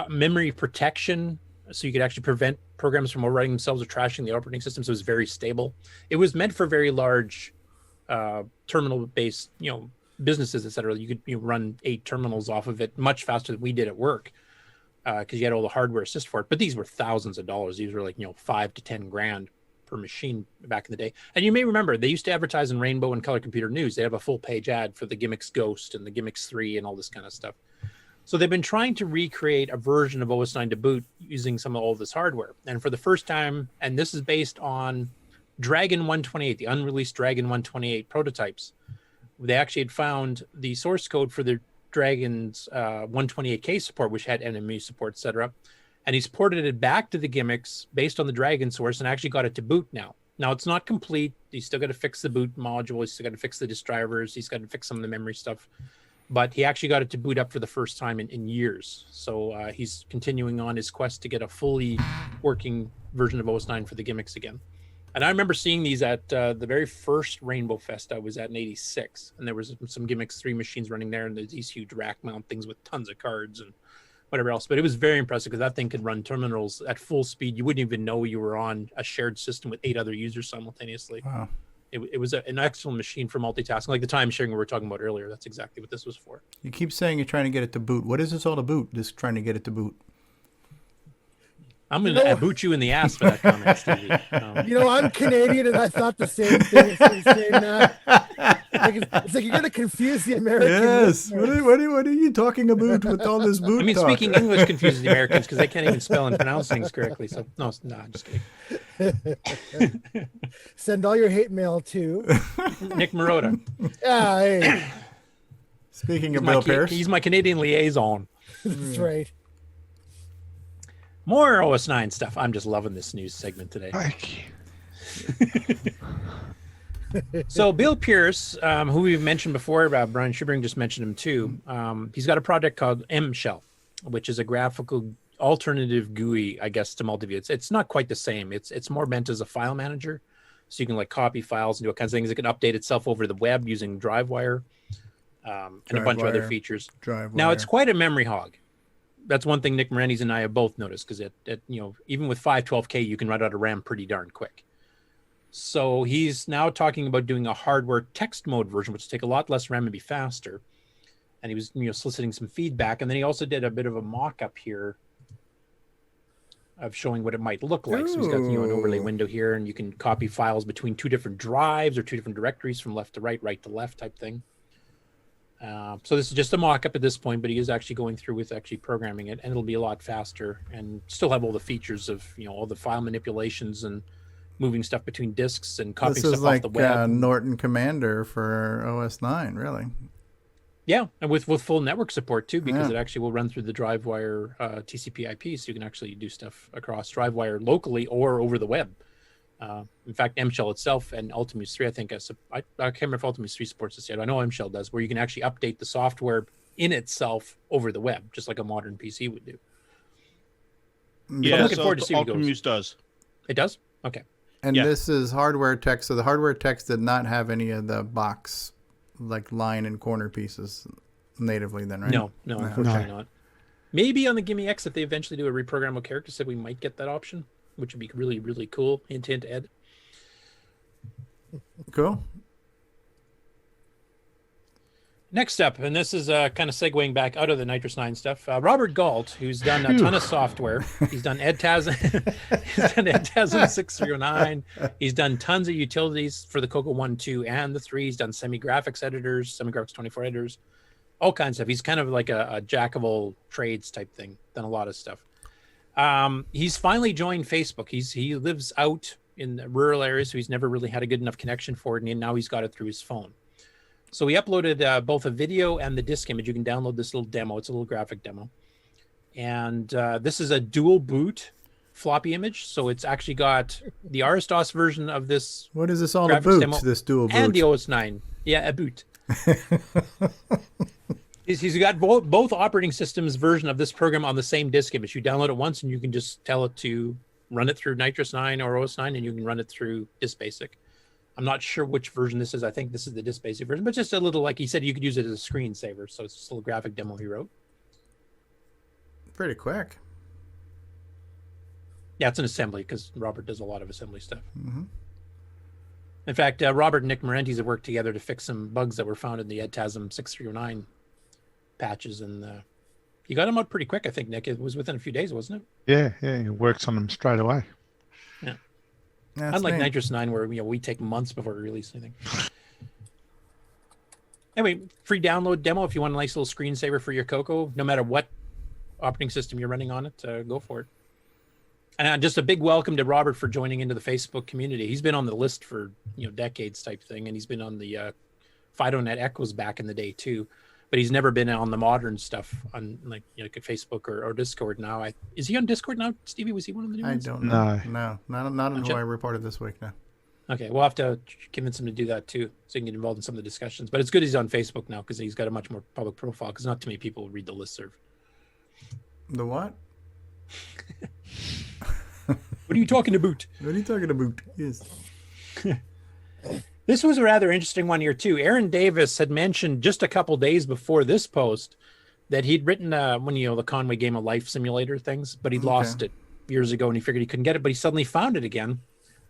memory protection, so you could actually prevent programs from overwriting themselves or trashing the operating system, so it was very stable. It was meant for very large terminal-based, businesses, etc. You could run 8 terminals off of it much faster than we did at work because you had all the hardware assist for it. But these were thousands of dollars. These were like $5 to 10 grand per machine back in the day. And you may remember they used to advertise in Rainbow and Color Computer News. They have a full page ad for the Gimmicks Ghost and the Gimmicks 3 and all this kind of stuff. So they've been trying to recreate a version of OS9 to boot using some of all this hardware. And for the first time, and this is based on Dragon 128, the unreleased Dragon 128 prototypes. They actually had found the source code for the Dragon's 128K support, which had NME support, etc. And he's ported it back to the Gimmicks based on the Dragon source and actually got it to boot now. Now, it's not complete. He's still got to fix the boot module. He's still got to fix the disk drivers. He's got to fix some of the memory stuff. But he actually got it to boot up for the first time in years. So he's continuing on his quest to get a fully working version of OS9 for the Gimmicks again. And I remember seeing these at the very first Rainbow Fest I was at in '86, and there was some Gimmicks 3 machines running there, and there's these huge rack mount things with tons of cards and whatever else. But it was very impressive because that thing could run terminals at full speed. You wouldn't even know you were on a shared system with 8 other users simultaneously. Wow. It was an excellent machine for multitasking, like the time sharing we were talking about earlier. That's exactly what this was for. You keep saying you're trying to get it to boot. What is this all to boot? Just trying to get it to boot. I'm going to boot you in the ass for that comment, Stevie. I'm Canadian, and I thought the same thing. It's like you're going to confuse the Americans. Yes. What are you talking about with all this boot talk? Speaking English confuses the Americans because they can't even spell and pronounce things correctly. So, no, I'm just kidding. Send all your hate mail to Nick Marotta. Yeah, hey. Speaking of Bill Pierce. He's my Canadian liaison. That's right. More OS9 stuff. I'm just loving this news segment today. So Bill Pierce, who we've mentioned before, Brian Schubring just mentioned him too. He's got a project called M-Shell, which is a graphical alternative GUI, I guess, to Multiview. It's not quite the same. It's more meant as a file manager, so you can like copy files and do all kinds of things. It can update itself over the web using DriveWire and a bunch of other features. Now it's quite a memory hog. That's one thing Nick Morenz and I have both noticed, because even with 512K, you can run out of RAM pretty darn quick. So he's now talking about doing a hardware text mode version, which will take a lot less RAM and be faster. And he was, soliciting some feedback. And then he also did a bit of a mock-up here of showing what it might look like. So he's got, an overlay window here, and you can copy files between 2 different drives or 2 different directories from left to right to left type thing. So this is just a mock-up at this point, but he is actually going through with actually programming it, and it'll be a lot faster and still have all the features of, all the file manipulations and moving stuff between disks and copying stuff off the web. This is like Norton Commander for OS 9, really. Yeah, and with full network support too, because it actually will run through the DriveWire TCP/IP, so you can actually do stuff across DriveWire locally or over the web. In fact, MShell itself and Ultimuse 3, I think, I can't remember if Ultimuse 3 supports this yet. I know MShell does, where you can actually update the software in itself over the web, just like a modern PC would do. Yeah, I'm looking forward to see what Ultimuse does. It does? Okay. And this is hardware text, so the hardware text did not have any of the box, like line and corner pieces natively then, right? No, unfortunately not. Maybe on the Gimme X, if they eventually do a reprogrammable character set, we might get that option, which would be really, really cool. Hint, hint, Ed. Cool. Next up, and this is kind of segueing back out of the Nitrous 9 stuff, Robert Galt, who's done a ton of software. He's done EdTasm, he's done EdTasm 609. He's done tons of utilities for the Coco 1, 2, and the 3. He's done semi-graphics editors, semi-graphics 24 editors, all kinds of stuff. He's kind of like a jack of all trades type thing, done a lot of stuff. He's finally joined Facebook. He lives out in the rural areas, so he's never really had a good enough connection for it, and now he's got it through his phone. So we uploaded both a video and the disk image. You can download this little demo. It's a little graphic demo. And this is a dual boot floppy image. So it's actually got the RS-DOS version of this. What is this all about, this dual boot? And the OS 9. Yeah, a boot. He's got both operating systems version of this program on the same disk image. You download it once and you can just tell it to run it through Nitrous 9 or OS 9, and you can run it through Disk Basic. I'm not sure which version this is. I think this is the Disk Basic version, but just a little, like he said, you could use it as a screensaver. So it's just a little graphic demo he wrote. Pretty quick. Yeah, it's an assembly because Robert does a lot of assembly stuff. Mm-hmm. In fact, Robert and Nick Marentes have worked together to fix some bugs that were found in the EdTasm 6309 patches, and you got them out pretty quick, I think, Nick. It was within a few days, wasn't it? Yeah, he works on them straight away. Yeah. That's Unlike neat. Nitrous 9, where we take months before we release anything. Anyway, free download demo if you want a nice little screensaver for your Coco, no matter what operating system you're running on it, go for it. And just a big welcome to Robert for joining into the Facebook community. He's been on the list for decades type thing, and he's been on the FidoNet Echoes back in the day too. But he's never been on the modern stuff on like Facebook or Discord now. Is he on Discord now, Stevie? Was he one of the new ones? I don't know. No, not on who I reported this week, no. Okay, we'll have to convince him to do that too, so he can get involved in some of the discussions. But it's good he's on Facebook now because he's got a much more public profile, because not too many people read the listserv. The what? What are you talking about? What are you talking about? Yes. This was a rather interesting one here too. Aaron Davis had mentioned just a couple days before this post that he'd written the Conway Game of Life simulator things, but he'd lost it years ago and he figured he couldn't get it, but he suddenly found it again.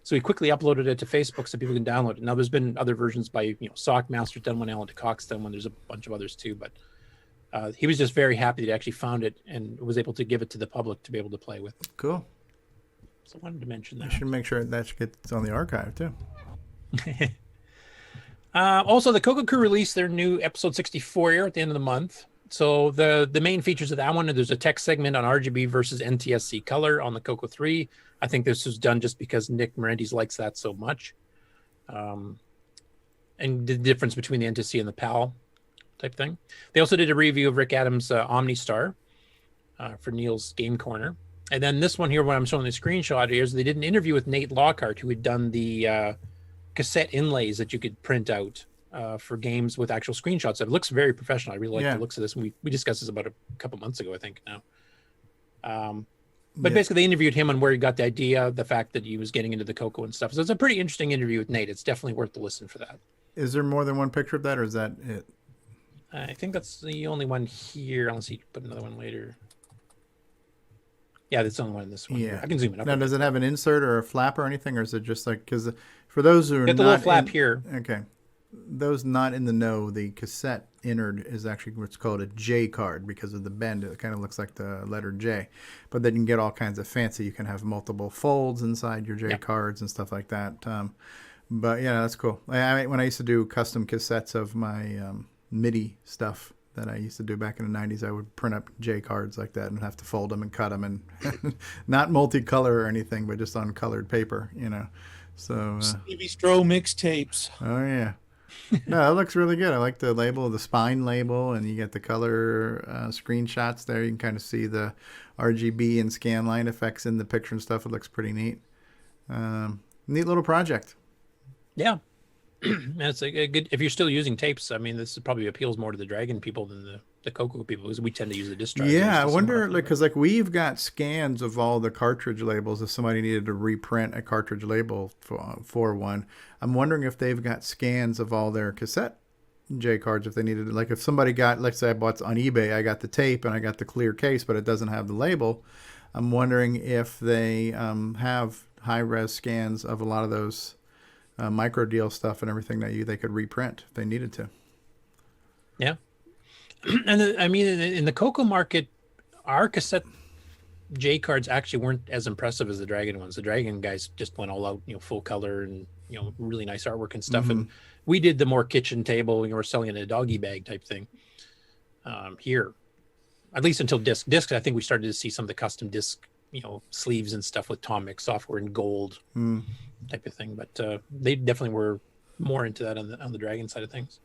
So he quickly uploaded it to Facebook so people can download it. Now there's been other versions by Sockmaster's done one, Alan DeCock's done one. There's a bunch of others too, but he was just very happy that he actually found it and was able to give it to the public to be able to play with. Cool. So I wanted to mention that. I should make sure that gets on the archive too. Also, the Coco Crew released their new episode 64 here at the end of the month. So the main features of that one, there's a text segment on RGB versus NTSC color on the Coco 3. I think this was done just because Nick Marentes likes that so much. And the difference between the NTSC and the PAL type thing. They also did a review of Rick Adams' OmniStar for Neil's Game Corner. And then this one here, what I'm showing the screenshot here, is they did an interview with Nate Lockhart, who had done the cassette inlays that you could print out for games with actual screenshots. It looks very professional. I really like the looks of this. We discussed this about a couple months ago, I think now. But basically they interviewed him on where he got the idea, the fact that he was getting into the Coco and stuff. So it's a pretty interesting interview with Nate. It's definitely worth the listen for that. Is there more than one picture of that, or is that it? I think that's the only one here. Unless he put another one later. Yeah, that's the only one in this one. Yeah. I can zoom it up. Now, does it have an insert or a flap or anything, or is it just like, because for those who are Get the not little flap in, here. Okay. Those not in the know, the cassette innard is actually what's called a J card because of the bend. It kind of looks like the letter J. But then you can get all kinds of fancy. You can have multiple folds inside your J cards and stuff like that. But yeah, that's cool. When I used to do custom cassettes of my MIDI stuff that I used to do back in the 90s, I would print up J cards like that and have to fold them and cut them, and not multicolor or anything, but just on colored paper, you know. So Stevie Stroh mixtapes. Oh yeah. No, it looks really good. I like the label, the spine label, and you get the color screenshots there. You can kind of see the RGB and scan line effects in the picture and stuff. It looks pretty neat. Neat little project. Yeah. And it's a good, if you're still using tapes, I mean, this probably appeals more to the Dragon people than the Coco people, because we tend to use the disc drive. Yeah, I wonder, because like we've got scans of all the cartridge labels. If somebody needed to reprint a cartridge label for one, I'm wondering if they've got scans of all their cassette J cards. If they needed, like if somebody got, let's say I bought on eBay, I got the tape and I got the clear case, but it doesn't have the label. I'm wondering if they have high res scans of a lot of those micro deal stuff and everything that they could reprint if they needed to. Yeah. And I mean, in the Coco market, our cassette J cards actually weren't as impressive as the Dragon ones. The Dragon guys just went all out, full color and, really nice artwork and stuff. And we did the more kitchen table, we were selling in a doggy bag type thing here, at least until discs. I think we started to see some of the custom disc, sleeves and stuff with Tom Mix software in gold type of thing. But they definitely were more into that on the Dragon side of things.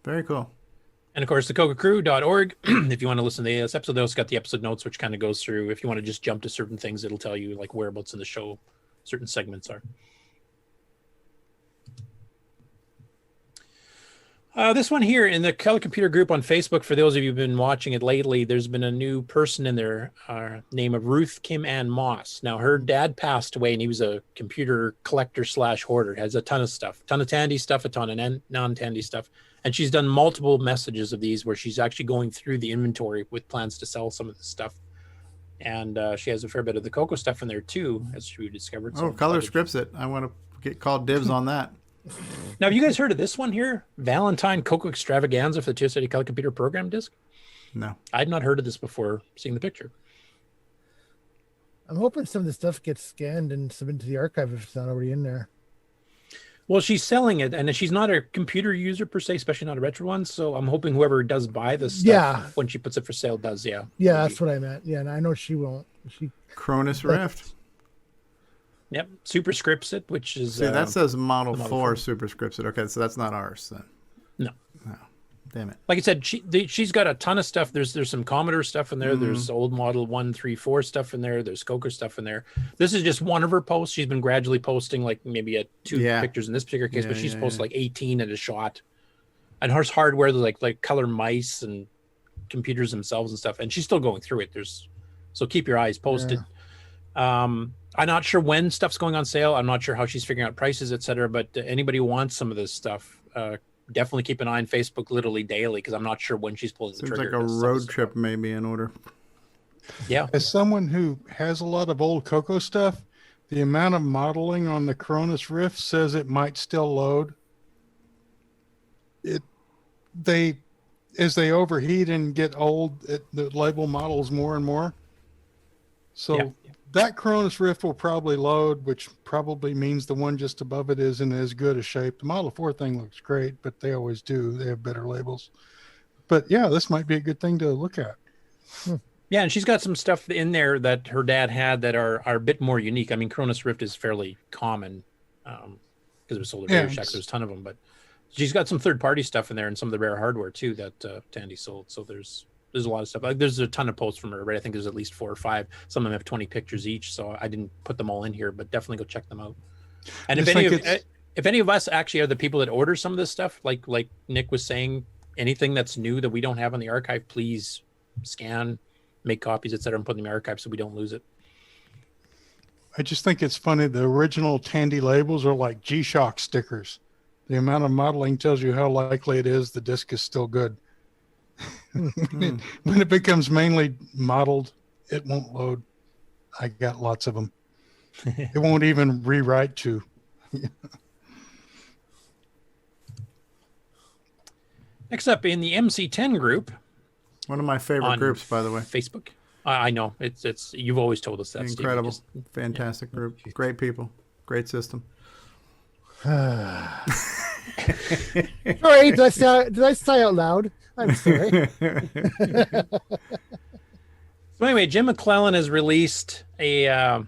Very cool. And of course, the CocoCrew.org. If you want to listen to this episode, they also got the episode notes, which kind of goes through. If you want to just jump to certain things, it'll tell you like whereabouts in the show certain segments are. This one here in the Color Computer group on Facebook, for those of you who've been watching it lately, there's been a new person in there, name of Ruth Kim Ann Moss. Now, her dad passed away, and he was a computer collector / hoarder. Has a ton of stuff, ton of Tandy stuff, a ton of non-Tandy stuff. And she's done multiple messages of these where she's actually going through the inventory with plans to sell some of the stuff. And she has a fair bit of the Coco stuff in there too, as we discovered. Oh, Color scripts it. I want to get called dibs on that. Now, have you guys heard of this one here? Valentine Coco Extravaganza for the TOS Color Computer Program disc? No. I'd not heard of this before seeing the picture. I'm hoping some of the stuff gets scanned and submitted to the archive if it's not already in there. Well, she's selling it, and she's not a computer user per se, especially not a retro one. So I'm hoping whoever does buy this stuff when she puts it for sale does, Yeah, that's what I meant. Yeah, and I know she won't. Cronus Rift. Yep, superscripts it, which is... See, that says Model 4 superscripts it. Okay, so that's not ours then. No. Damn it. Like I said, she's got a ton of stuff. There's some Commodore stuff in there. There's old Model 1, 3, 4 stuff in there. There's Coco stuff in there. This is just one of her posts. She's been gradually posting like maybe two pictures in this particular case, but she's posted like 18 at a shot. And her hardware, there's like color mice and computers themselves and stuff. And she's still going through it. So keep your eyes posted. I'm not sure when stuff's going on sale. I'm not sure how she's figuring out prices, etc. But anybody who wants some of this stuff, definitely keep an eye on Facebook literally daily, because I'm not sure when she's pulling the Seems trigger. like a road trip may be in order. Yeah. As someone who has a lot of old Coco stuff, the amount of modeling on the Cronus Rift says it might still load. As they overheat and get old, the label models more and more. So that Cronus Rift will probably load, which probably means the one just above it isn't as good a shape. The Model 4 thing looks great, but they always do. They have better labels. But yeah, this might be a good thing to look at. Yeah, and she's got some stuff in there that her dad had that are a bit more unique. I mean, Cronus Rift is fairly common because it was sold at Radio Shack. There's a ton of them, but she's got some third-party stuff in there and some of the rare hardware too that Tandy sold. So there's a lot of stuff. Like there's a ton of posts from her, right? I think there's at least 4 or 5. Some of them have 20 pictures each, so I didn't put them all in here, but definitely go check them out. And if any of us actually are the people that order some of this stuff, like Nick was saying, anything that's new that we don't have on the archive, please scan, make copies, etc., and put them in the archive so we don't lose it. I just think it's funny. The original Tandy labels are like G-Shock stickers. The amount of modeling tells you how likely it is the disc is still good. When it becomes mainly modeled it won't load. I got lots of them. It won't even rewrite to. Next up in the MC10 group. One of my favorite groups, by the way. Facebook. I know. It's you've always told us that, incredible. Steve. Fantastic group. Great people. Great system. Sorry, did I say out loud? I'm sorry. So anyway, Jim McClellan has released a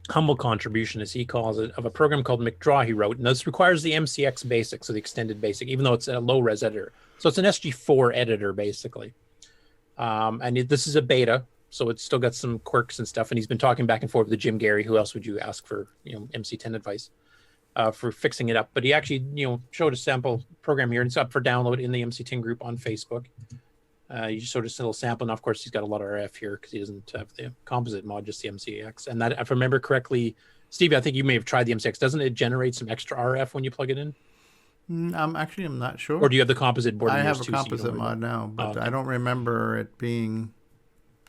humble contribution, as he calls it, of a program called McDraw he wrote. And this requires the MCX Basic, so the extended basic, even though it's a low-res editor. So it's an SG4 editor, basically. This is a beta, so it's still got some quirks and stuff. And he's been talking back and forth with Jim Gary. Who else would you ask for, MC10 advice for fixing it up? But he actually, showed a sample program here, and it's up for download in the MC10 group on Facebook. You just showed us a little sample, and of course he's got a lot of RF here because he doesn't have the composite mod, just the MCX. And that, if I remember correctly, Stevie, I think you may have tried the MCX. Doesn't it generate some extra RF when you plug it in? I'm not sure. Or do you have the composite board? I in have yours a too, so composite mod now, but okay. I don't remember it being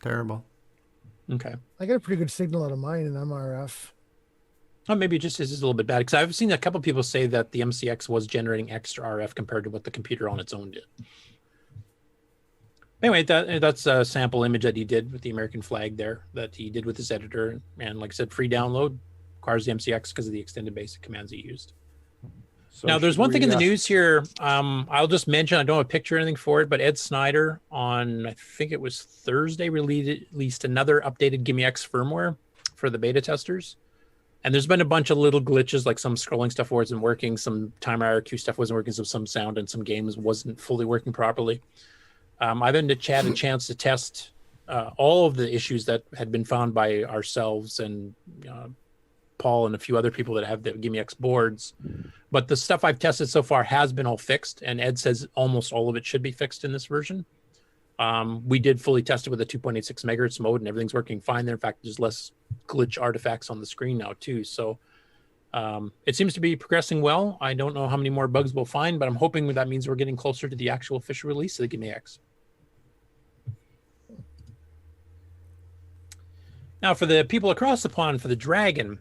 terrible. Okay. I got a pretty good signal out of mine in MRF. Oh, maybe it just is a little bit bad, because I've seen a couple people say that the MCX was generating extra RF compared to what the computer on its own did. Anyway, that's a sample image that he did with the American flag there, that he did with his editor. And like I said, free download, requires the MCX because of the extended basic commands he used. So now, there's one thing in the we, news here. I'll just mention, I don't have a picture or anything for it, but Ed Snyder on, I think it was Thursday, released another updated GimmeX firmware for the beta testers. And there's been a bunch of little glitches, like some scrolling stuff wasn't working, some timer IRQ stuff wasn't working, so some sound and some games wasn't fully working properly. I've had a chance to test all of the issues that had been found by ourselves and Paul and a few other people that have the GimmeX boards. But the stuff I've tested so far has been all fixed, and Ed says almost all of it should be fixed in this version. We did fully test it with a 2.86 megahertz mode, and everything's working fine there. In fact, there's less glitch artifacts on the screen now too. So it seems to be progressing well. I don't know how many more bugs we'll find, but I'm hoping that means we're getting closer to the actual official release of the GimmeX. Now, for the people across the pond, for the Dragon,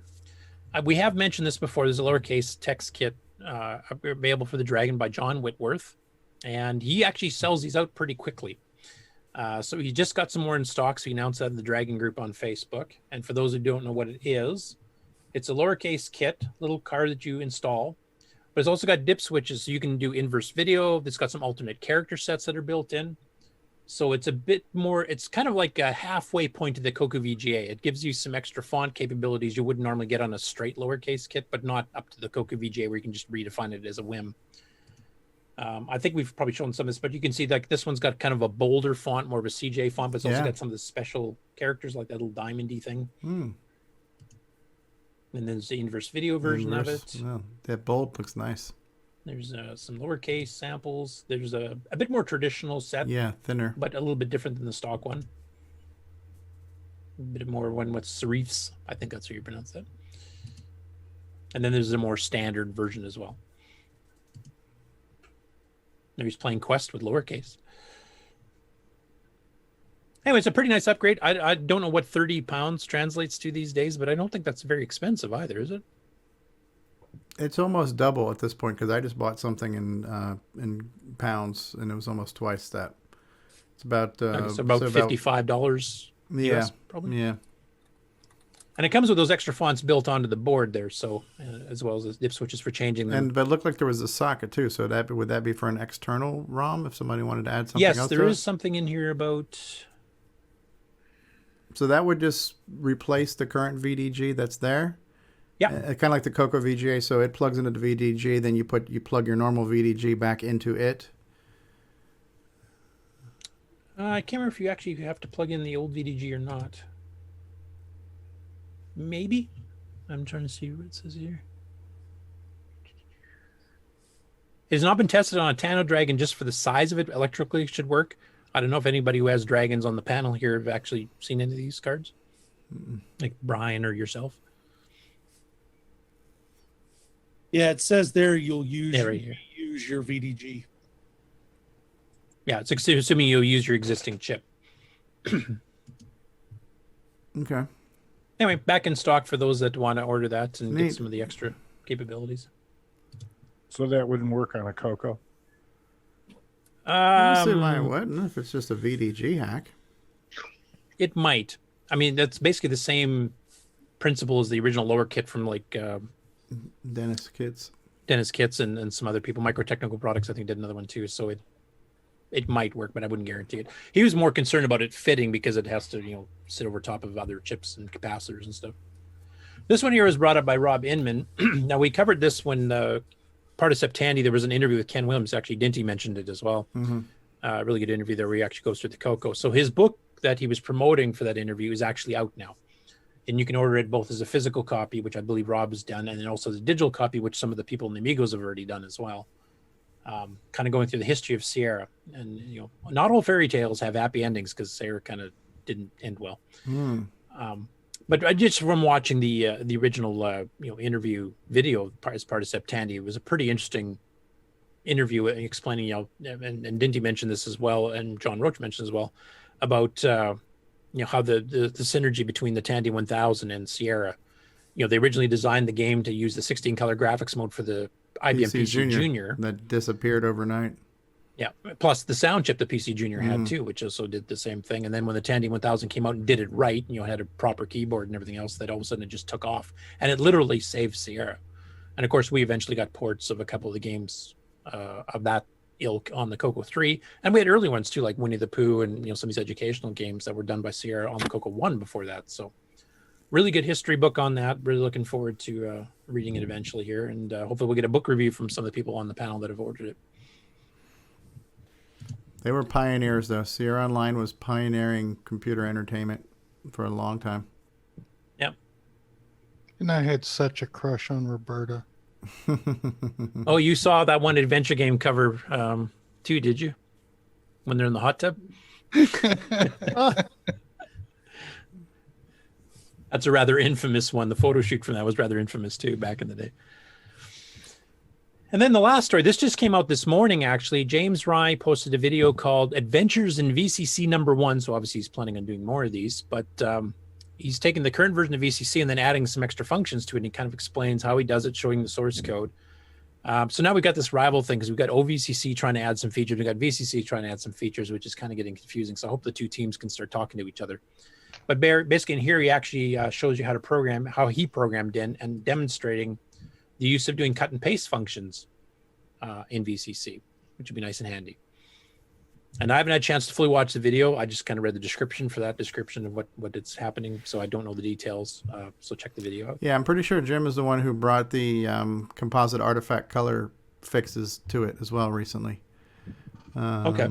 we have mentioned this before. There's a lowercase text kit available for the Dragon by John Whitworth, and he actually sells these out pretty quickly. So he just got some more in stock, so he announced that in the Dragon group on Facebook. And for those who don't know what it is, it's a lowercase kit, little card that you install, but it's also got dip switches, so you can do inverse video. It's got some alternate character sets that are built in. So it's a bit more, it's kind of like a halfway point to the CoCoVGA. It gives you some extra font capabilities you wouldn't normally get on a straight lowercase kit, but not up to the CoCoVGA where you can just redefine it as a whim. I think we've probably shown some of this, but you can see like this one's got kind of a bolder font, more of a CJ font, but it's also got some of the special characters like that little diamondy thing. And then there's the inverse video version of it. Yeah, that bold looks nice. There's some lowercase samples. There's a bit more traditional set. Yeah, thinner. But a little bit different than the stock one. A bit more one with serifs. I think that's how you pronounce that. And then there's a more standard version as well. Now he's playing Quest with lowercase. Anyway, it's a pretty nice upgrade. I don't know what 30 pounds translates to these days, but I don't think that's very expensive either, is it? It's almost double at this point because I just bought something in pounds and it was almost twice that. It's about $55. Yeah, US, probably. Yeah. And it comes with those extra fonts built onto the board there, so as well as the dip switches for changing them. But it looked like there was a socket too. So would that be for an external ROM if somebody wanted to add something else? Yes, there is something in here about. So that would just replace the current VDG that's there. Yeah, kind of like the CoCoVGA. So it plugs into the VDG, then you plug your normal VDG back into it. I can't remember if you actually have to plug in the old VDG or not. Maybe. I'm trying to see what it says here. It has not been tested on a Tano Dragon just for the size of it. Electrically, it should work. I don't know if anybody who has Dragons on the panel here have actually seen any of these cards. Like Brian or yourself. Yeah, it says there you'll use use your VDG. Yeah, it's assuming you'll use your existing chip. Okay. Anyway, back in stock for those that want to order that and Neat. get some of the extra capabilities. So that wouldn't work on a Coco. I don't see why it wouldn't if it's just a VDG hack. It might. I mean, that's basically the same principle as the original lower kit from like Dennis Kits and some other people. Microtechnical Products, I think, did another one too. So it might work, but I wouldn't guarantee it. He was more concerned about it fitting because it has to, sit over top of other chips and capacitors and stuff. This one here was brought up by Rob Inman. Now, we covered this when part of Tandy. There was an interview with Ken Williams. Actually, Dinty mentioned it as well. Really good interview there where he actually goes through the Coco. So his book that he was promoting for that interview is actually out now. And you can order it both as a physical copy, which I believe Rob has done, and then also the digital copy, which some of the people in the Amigos have already done as well. Kind of going through the history of Sierra. And, not all fairy tales have happy endings because Sierra kind of didn't end well. But I just from watching the original interview video as part of Tandy, it was a pretty interesting interview explaining and Dinty mentioned this as well, and John Roach mentioned as well about how the synergy between the Tandy 1000 and Sierra. They originally designed the game to use the 16 color graphics mode for the IBM PC Junior that disappeared overnight. Yeah, plus the sound chip the PC Junior had too, which also did the same thing. And then when the Tandy 1000 came out and did it right, had a proper keyboard and everything else, that all of a sudden it just took off, and it literally saved Sierra. And of course, we eventually got ports of a couple of the games of that ilk on the Coco 3, and we had early ones too, like Winnie the Pooh and some of these educational games that were done by Sierra on the Coco 1 before that. So, really good history book on that. Really looking forward to reading it eventually here, and hopefully we'll get a book review from some of the people on the panel that have ordered it. They were pioneers, though. Sierra Online was pioneering computer entertainment for a long time. Yep. And I had such a crush on Roberta. Oh, you saw that one adventure game cover too, did you? When they're in the hot tub? That's a rather infamous one. The photo shoot from that was rather infamous too back in the day. And then the last story, this just came out this morning, actually. James Rye posted a video called Adventures in VCC #1. So obviously he's planning on doing more of these, but he's taking the current version of VCC and then adding some extra functions to it. And he kind of explains how he does it, showing the source code. So now we've got this rival thing because we've got OVCC trying to add some features. We've got VCC trying to add some features, which is kind of getting confusing. So I hope the two teams can start talking to each other. But basically in here, he actually shows you how to program, how he programmed in and demonstrating the use of doing cut and paste functions in VCC, which would be nice and handy. And I haven't had a chance to fully watch the video. I just kind of read the description for that description of what it's happening. So I don't know the details. So check the video out. Yeah, I'm pretty sure Jim is the one who brought the composite artifact color fixes to it as well recently. Okay.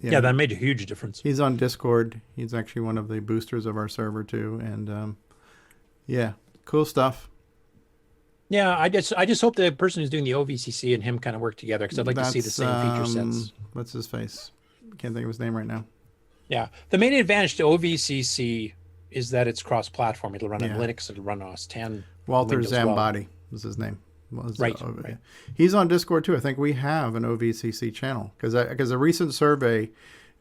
Yeah, that made a huge difference. He's on Discord. He's actually one of the boosters of our server too. And yeah, cool stuff. Yeah, I just hope the person who's doing the OVCC and him kind of work together because I'd like to see the same feature sets. What's his face? Can't think of his name right now. Yeah, the main advantage to OVCC is that it's cross-platform. It'll run on Linux. It'll run on OS 10. Walter Windows Zambati was his name. Right. He's on Discord too. I think we have an OVCC channel because a recent survey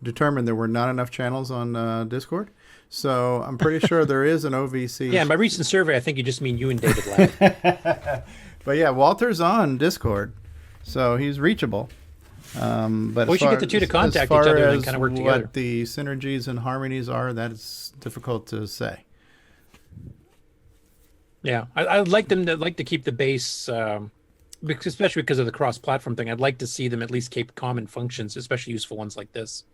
determined there were not enough channels on Discord. So I'm pretty sure there is an OVC. Yeah, by recent survey, I think you just mean you and David Ladd. But yeah, Walter's on Discord, so he's reachable. But we should get the two to contact each other and kind of work together. What the synergies and harmonies are, that's difficult to say. Yeah, I'd like them to keep the base, especially because of the cross-platform thing. I'd like to see them at least keep common functions, especially useful ones like this.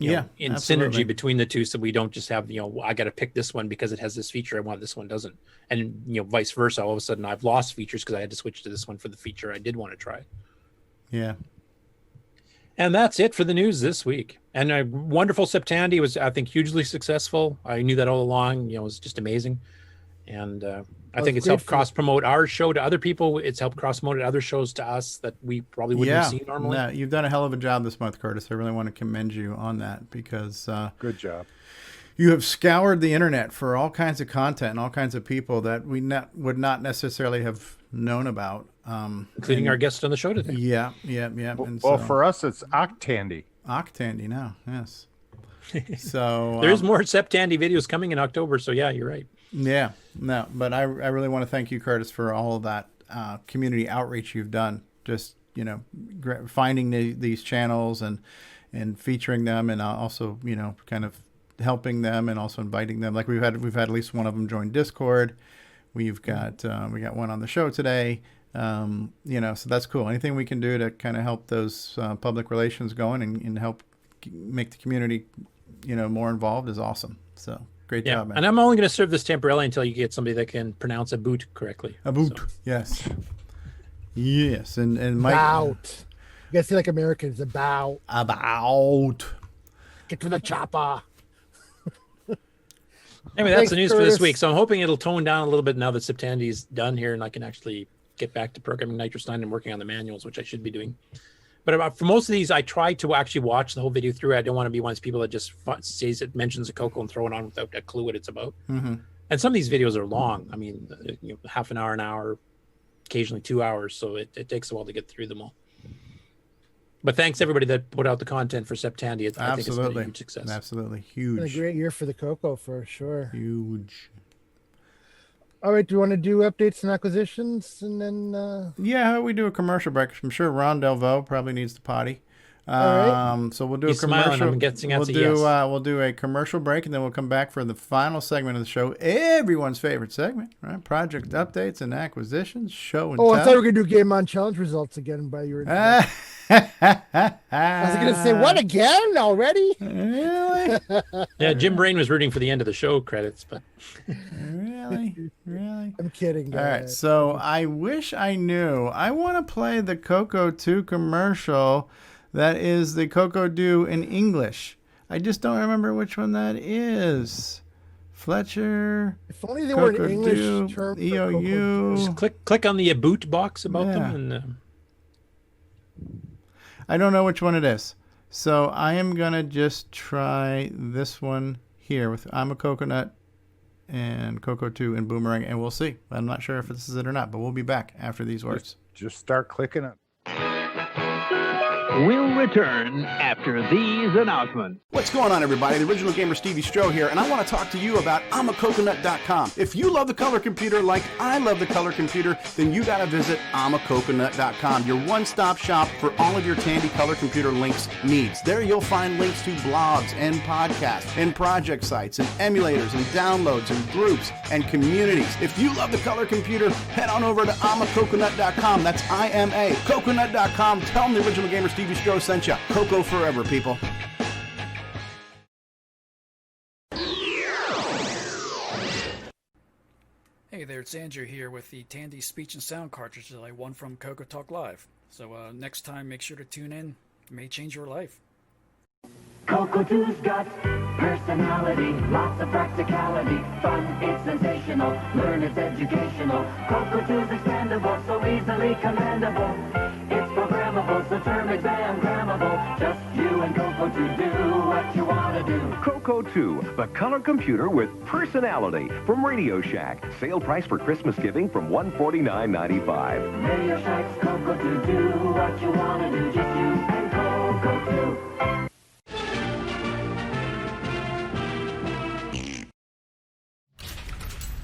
In absolutely. Synergy between the two, so we don't just have I got to pick this one because it has this feature I want, this one doesn't, and vice versa. All of a sudden, I've lost features because I had to switch to this one for the feature I did want to try. Yeah. And that's it for the news this week. And a wonderful Tandy was, I think, hugely successful. I knew that all along. It was just amazing. And I think it's helped cross-promote our show to other people. It's helped cross-promote other shows to us that we probably wouldn't have seen normally. Yeah, you've done a hell of a job this month, Curtis. I really want to commend you on that because good job. You have scoured the internet for all kinds of content and all kinds of people that we would not necessarily have known about. Including our guest on the show today. Yeah. Well, for us, it's Octandy. Octandy now, yes. So there is more Tandy videos coming in October. So yeah, you're right. Yeah, no, but I really want to thank you, Curtis, for all of that community outreach you've done. Just, you know, finding these channels and featuring them, and also, you know, kind of helping them and also inviting them. Like we've had at least one of them join Discord. We've got we got one on the show today. You know, so that's cool. Anything we can do to kind of help those public relations going and help make the community, you know, more involved is awesome. So great job, man. And I'm only going to serve this temporarily until you get somebody that can pronounce a boot correctly. A boot, so. Yes. Yes, and Mike. About. You guys see like Americans, about. Get to the chopper. Anyway, that's the news for this week. So I'm hoping it'll tone down a little bit now that Septandy's done here, and I can actually get back to programming Nitrous 9 and working on the manuals, which I should be doing. But for most of these, I try to actually watch the whole video through. I don't want to be one of those people that just says it, mentions a Coco and throw it on without a clue what it's about. Mm-hmm. And some of these videos are long. I mean, you know, half an hour, occasionally 2 hours. So it takes a while to get through them all. But thanks everybody that put out the content for Septandy. I think it's been a huge success. Absolutely huge. It's been a great year for the Coco for sure. Huge. All right, do you want to do updates and acquisitions, and then? Yeah, we do a commercial break. I'm sure Ron Delvaux probably needs the potty. All right. So we'll do He's a commercial. smiling. I'm guessing that's we'll do a commercial break, and then we'll come back for the final segment of the show. Everyone's favorite segment, right? Project updates and acquisitions, show and tell. I thought we were gonna do Game On Challenge results again by your. I was gonna say, what again already? Really? Yeah, Jim Brain was rooting for the end of the show credits, but really. I'm kidding, guys. All right, so I wish I knew. I want to play the Coco 2 commercial. That is the Coco Do in English. I just don't remember which one that is. Fletcher. If only they were an English Do, term. EOU. Just click on the boot box about them. And I don't know which one it is. So I am going to just try this one here with I'm a Coconut and Coco 2 and Boomerang, and we'll see. I'm not sure if this is it or not, but we'll be back after these words. Just start clicking it. We'll return after these announcements. What's going on, everybody? The Original Gamer Stevie Stroh here, and I want to talk to you about I'mACoconut.com. If you love the color computer like I love the color computer, then you got to visit I'mACoconut.com, your one-stop shop for all of your Tandy color computer links needs. There you'll find links to blogs and podcasts and project sites and emulators and downloads and groups and communities. If you love the color computer, head on over to I'mACoconut.com. That's IMACoconut.com. Tell them the Original Gamer Stevie Stroh sent you. Coco forever, people. Hey there, it's Andrew here with the Tandy speech and sound cartridge that I won from CoCoTALK Live. So next time, make sure to tune in. It may change your life. Coco 2's got personality, lots of practicality, fun, it's sensational, learn it's educational. Coco 2's expandable, so easily commandable. It's programmable, so term exam grammable. Just you and Coco 2 do what you want to do. Coco 2, the color computer with personality from Radio Shack. Sale price for Christmas giving from $149.95. Radio Shack's Coco 2, do what you want to do. Just you and Coco 2.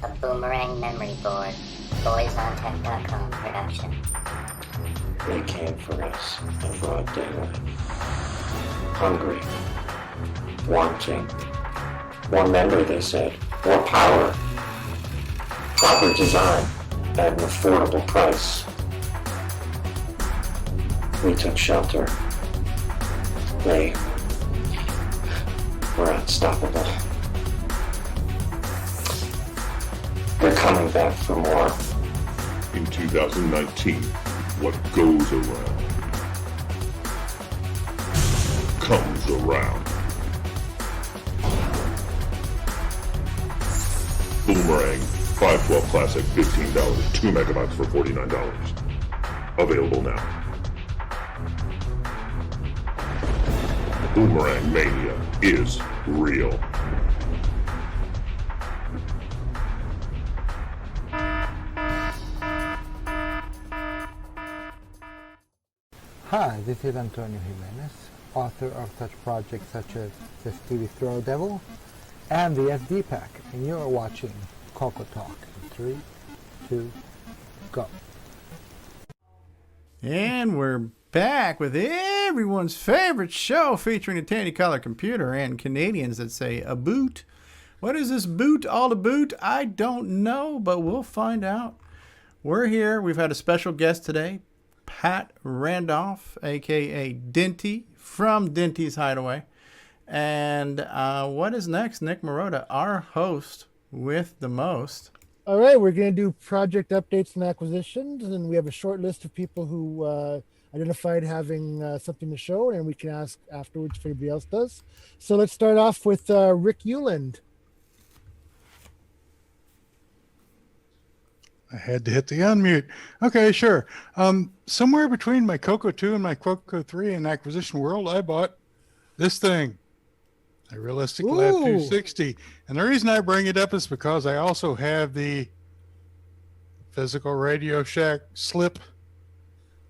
A Boomerang memory board. BoysOnTech.com production. They came for us in broad daylight. Hungry. Wanting. More memory, they said. More power. Proper design. At an affordable price. We took shelter. They were unstoppable. They're coming back for more. In 2019, what goes around comes around. Boomerang 512 Classic, $15, 2 megabytes for $49. Available now. Boomerang Mania is real. Hi, this is Antonio Jimenez. author of such projects such as the Stevie Throw Devil and the SD Pack, and you're watching CoCoTALK. 3, 2, go. And we're back with everyone's favorite show featuring a Tandy color computer and Canadians that say a boot. What is this boot all about? I don't know, but we'll find out. We're here. We've had a special guest today, Pat Randolph, a.k.a. Dinty, from Dinty's Hideaway. And what is next? Nick Marotta, our host with the most. All right, we're going to do project updates and acquisitions, and we have a short list of people who identified having something to show, and we can ask afterwards if anybody else does. So let's start off with Rick Euland. I had to hit the unmute. Okay, sure. Somewhere between my Coco 2 and my Coco 3 in acquisition world, I bought this thing, a Realistic Lab 260. And the reason I bring it up is because I also have the physical Radio Shack slip.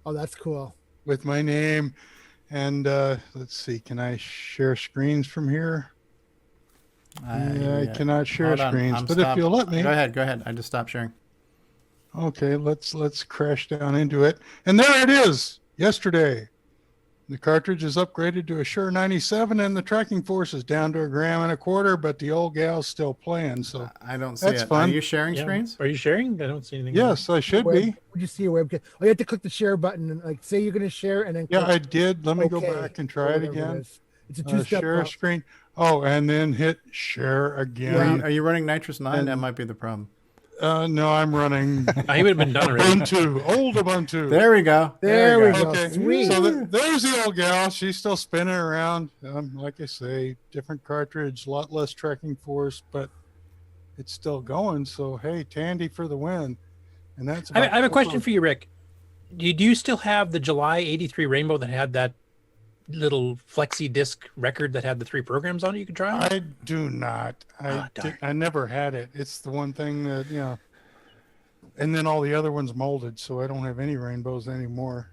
Oh, that's cool. With my name. And let's see, can I share screens from here? I cannot share screens, but if you'll let me. Go ahead. I just stopped sharing. Okay, let's crash down into it. And there it is, yesterday. The cartridge is upgraded to a Shure 97, and the tracking force is down to 1.25 grams, but the old gal's still playing, so I don't see that's it. fun. Are you sharing screens? Are you sharing? I don't see anything. Yes, I should be. Would you see a webcam? Oh, you have to click the share button and like say you're going to share, and then Yeah, click I did. Let me go OK, back and try it again. It's a two-step share process. screen. Oh, and then hit share again. Are you running Nitrous 9? That might be the problem. No, I'm running He would have been done already. old Ubuntu. There we go. There we go. Okay, Sweet. so there's the old gal. She's still spinning around. Like I say, different cartridge, a lot less tracking force, but it's still going. So, hey, Tandy for the win. And that's. I have a question for you, Rick. Do you still have the July '83 Rainbow that had that little flexi disc record that had the 3 programs on it you could try on? I do not. I never had it. It's the one thing that, and then all the other ones molded, so I don't have any rainbows anymore.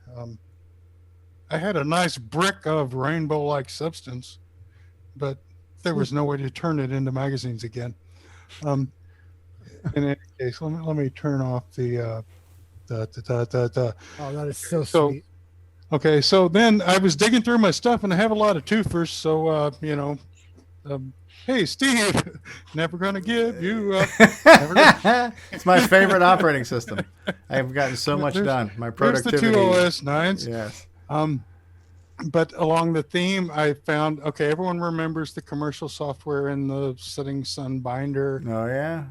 I had a nice brick of rainbow-like substance, but there was no way to turn it into magazines again. In any case, let me turn off the Oh, that is so sweet. Okay, so then I was digging through my stuff, and I have a lot of twofers. So, hey, Steve, never gonna give you up. It's my favorite operating system. I've gotten so much done. My productivity. There's the 2 OS 9s. Yes. But along the theme, I found, okay, everyone remembers the commercial software in the Setting Sun binder. Oh, yeah.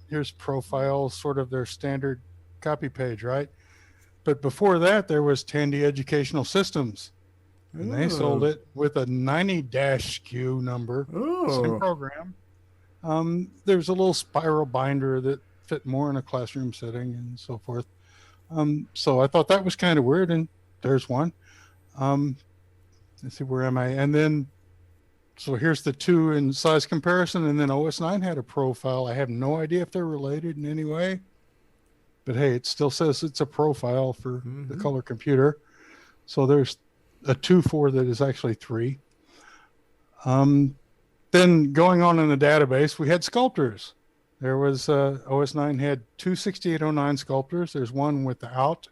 Here's Profile, sort of their standard copy page, right? But before that, there was Tandy Educational Systems. And they sold it with a 90-SKU number. Same program. There's a little spiral binder that fit more in a classroom setting and so forth. So I thought that was kind of weird, and there's one. Let's see, where am I? And then, so here's the 2 in size comparison, and then OS 9 had a profile. I have no idea if they're related in any way. But hey, it still says it's a profile for the color computer. So there's a 2.4 that is actually 3. Then going on in the database, we had sculptors. There was OS 9 had 2 6809 sculptors. There's one without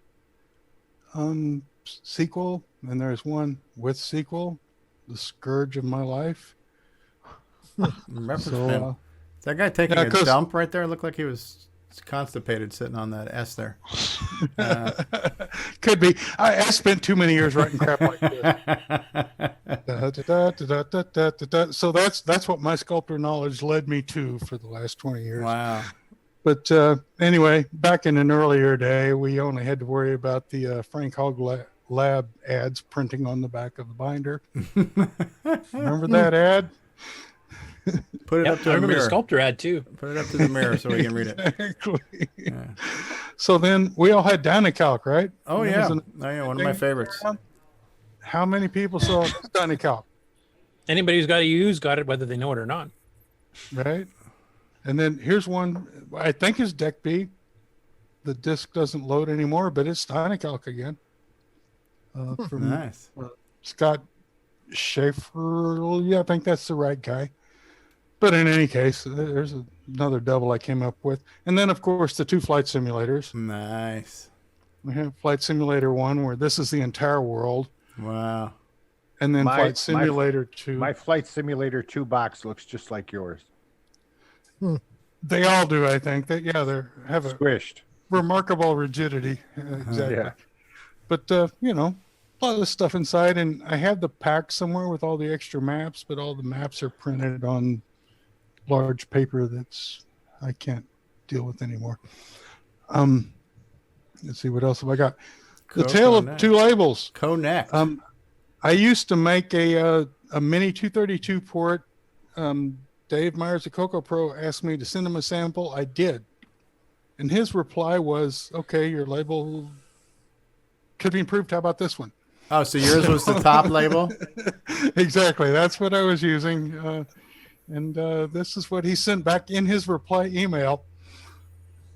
sequel, and there's one with sequel, The Scourge of My Life. So, that guy taking a dump right there looked like he was constipated sitting on that S there. Could be. I spent too many years writing crap like this. So that's what my sculptor knowledge led me to for the last 20 years. Wow. But anyway, back in an earlier day, we only had to worry about the Frank Hogg Lab ads printing on the back of the binder. Remember that ad? Put it up to the mirror. I remember the sculptor ad too. Put it up to the mirror so we can read it. Exactly. Yeah. So then we all had Dynacalc, right? Oh, yeah. One of my favorites. How many people saw Dynacalc? Anybody who's got to use got it, whether they know it or not. Right. And then here's one I think is Deck B. The disk doesn't load anymore, but it's Dynacalc again. From nice. Scott Schaefer. Yeah, I think that's the right guy. But in any case, there's another double I came up with. And then, of course, the 2 flight simulators. Nice. We have Flight Simulator 1, where this is the entire world. Wow. And then Flight Simulator 2. My Flight Simulator 2 box looks just like yours. They all do, I think. They have a squished, remarkable rigidity. Exactly. Yeah. But, a lot of stuff inside. And I have the pack somewhere with all the extra maps, but all the maps are printed on large paper I can't deal with anymore. Let's see, what else have I got? The Tale of Two Labels. Connect. I used to make a mini 232 port. Dave Myers of Coco Pro asked me to send him a sample. I did. And his reply was, okay, your label could be improved. How about this one? Oh, so yours was the top label? Exactly. That's what I was using. And this is what he sent back in his reply email,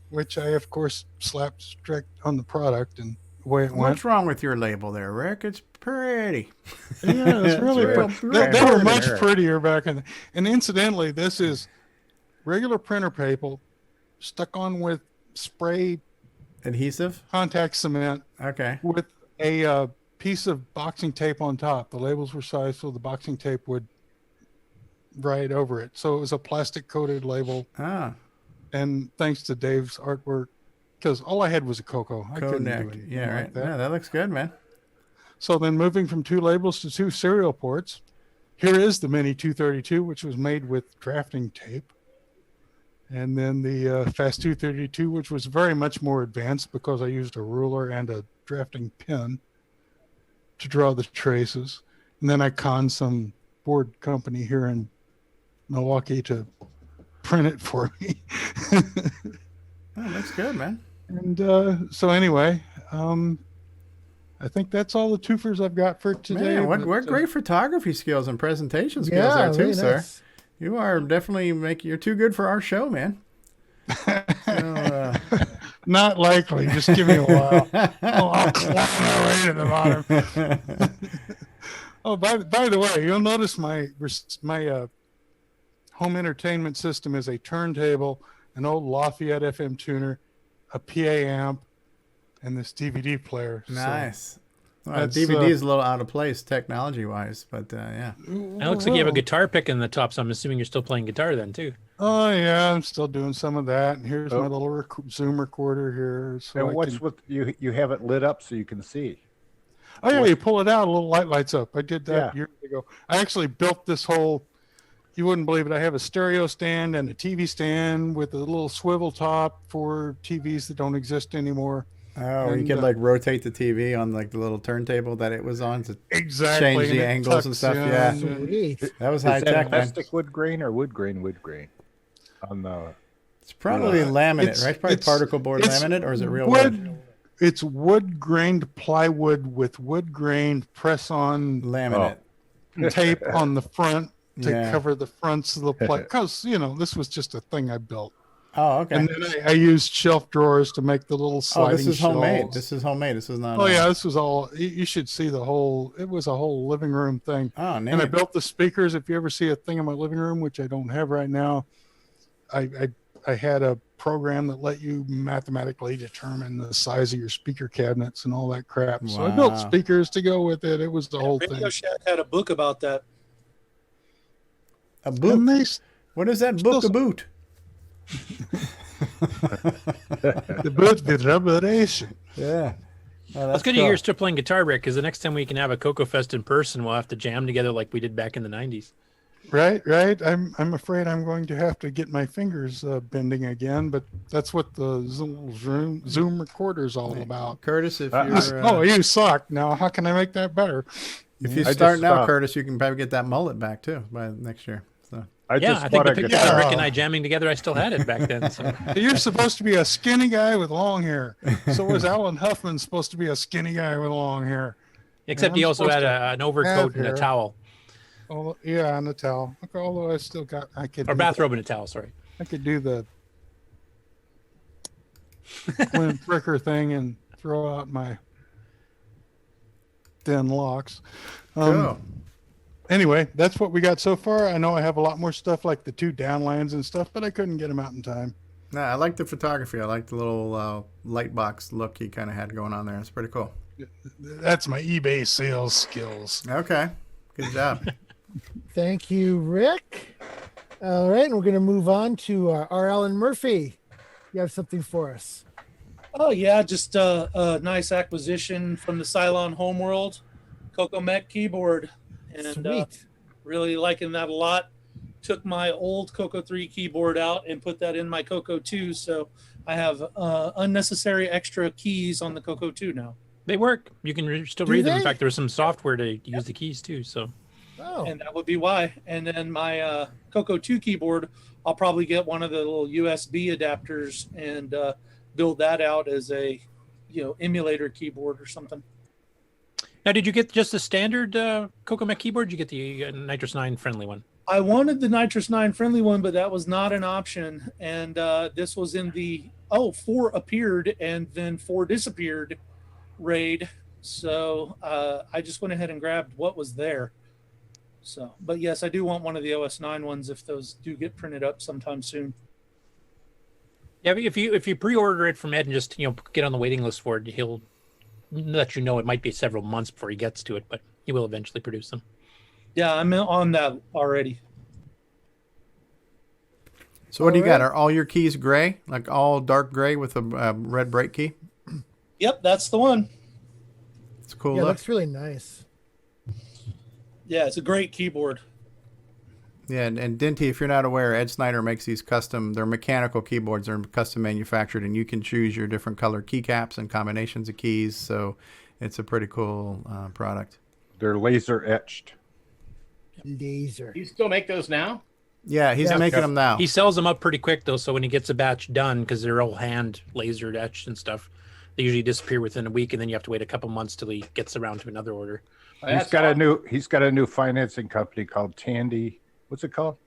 which I, of course, slapped straight on the product and away it went. What's wrong with your label there, Rick? It's pretty. Yeah, it's really pretty. They were much prettier back in and incidentally, this is regular printer paper stuck on with spray adhesive contact cement. Okay. With a piece of boxing tape on top. The labels were sized so the boxing tape would ride over it. So it was a plastic coated label. And thanks to Dave's artwork, because all I had was a Coco. I couldn't do anything like that. Yeah, that looks good, man. So then moving from 2 labels to 2 serial ports, here is the Mini 232, which was made with drafting tape. And then the Fast 232, which was very much more advanced because I used a ruler and a drafting pen to draw the traces. And then I conned some board company here in Milwaukee to print it for me. Oh, that's good, man. And so anyway, I think that's all the twofers I've got for today. Man, what great photography skills and presentation skills there too, really sir. Nice. You are definitely you're too good for our show, man. So, not likely. Just give me a while. I'll climb my way to the bottom. Oh, by the way, you'll notice my home entertainment system is a turntable, an old Lafayette FM tuner, a PA amp, and this DVD player. Nice. So well, DVD is a little out of place technology-wise, but yeah. It looks like you have a guitar pick in the top, so I'm assuming you're still playing guitar then, too. Oh, yeah, I'm still doing some of that. And here's my little Zoom recorder here. So and what's with you have it lit up so you can see? Oh, yeah, you pull it out, a little light lights up. I did that years ago. I actually built this whole, you wouldn't believe it, I have a stereo stand and a TV stand with a little swivel top for TVs that don't exist anymore. Oh, and, you can like rotate the TV on like the little turntable that it was on to exactly change the angles and stuff. Yeah, that was high tech. Plastic wood grain or wood grain? On the, it's probably laminate, right? Probably particle board laminate, or is it real wood? It's wood grained plywood with wood grained press on laminate tape on the front to cover the fronts of the plate. Because this was just a thing I built. Oh, okay. And then I used shelf drawers to make the little sliding this is shelves. homemade. This is homemade. This is not. Oh, yeah. This was all. You should see the whole. It was a whole living room thing. Oh, neat. And I built the speakers. If you ever see a thing in my living room, which I don't have right now, I had a program that let you mathematically determine the size of your speaker cabinets and all that crap. Wow. So I built speakers to go with it. It was the whole Radio thing. Shack had a book about that. A book? What is that book about? The boot with rubberation. Yeah. Oh, that's good you're still playing guitar, Rick, because the next time we can have a Coco Fest in person, we'll have to jam together like we did back in the 90s. Right. I'm afraid I'm going to have to get my fingers bending again, but that's what the Zoom recorder's all about. Curtis, if you're... you suck. Now, how can I make that better? If you start now, Curtis, you can probably get that mullet back, too, by next year. So. I think the picture of Rick and I jamming together, I still had it back then. So. You're supposed to be a skinny guy with long hair. So was Alan Huffman supposed to be a skinny guy with long hair. Except he also had an overcoat and a towel. Oh, yeah, and a towel. Okay, although I still got... Or bathrobe and a towel, sorry. I could do the Clint Fricker thing and throw out my thin locks. Anyway, that's what we got so far. I know I have a lot more stuff like the 2 downlines and stuff, but I couldn't get them out in time. No, I like the photography. I like the little light box look he kind of had going on there. It's pretty cool. That's my eBay sales skills. Okay. Good job. Thank you, Rick. All right, and we're going to move on to our Alan Murphy. You have something for us. Oh, yeah, just a nice acquisition from the Cylon Homeworld, CoCoMech keyboard. And Sweet. Really liking that a lot. Took my old Coco 3 keyboard out and put that in my Coco 2, so I have unnecessary extra keys on the Coco 2 now. They work. You can still read them. In fact, there's some software to use the keys too. So, and that would be why. And then my Coco 2 keyboard, I'll probably get one of the little USB adapters and build that out as a, emulator keyboard or something. Now, did you get just the standard CoCoMech keyboard? Did you get the Nitrous 9 friendly one? I wanted the Nitrous 9 friendly one, but that was not an option. And this was in the 4 appeared and then 4 disappeared raid. So I just went ahead and grabbed what was there. So, but yes, I do want one of the OS 9 ones if those do get printed up sometime soon. Yeah, if you pre-order it from Ed and just get on the waiting list for it, he'll let you know. It might be several months before he gets to it, but he will eventually produce them. Yeah, I'm on that already. So what do you got? Are all your keys gray? Like all dark gray with a red break key? Yep, that's the one. It's a cool Yeah, look. looks really nice. Yeah, it's a great keyboard. Yeah, and Dinty, if you're not aware, Ed Snyder makes these they're mechanical keyboards. They're custom manufactured, and you can choose your different color keycaps and combinations of keys. So it's a pretty cool product. They're laser etched. Laser. Do you still make those now? Yeah, he's making them now. He sells them up pretty quick, though, so when he gets a batch done, because they're all hand lasered etched and stuff, they usually disappear within a week, and then you have to wait a couple months till he gets around to another order. He's got a new financing company called Tandy. What's it called?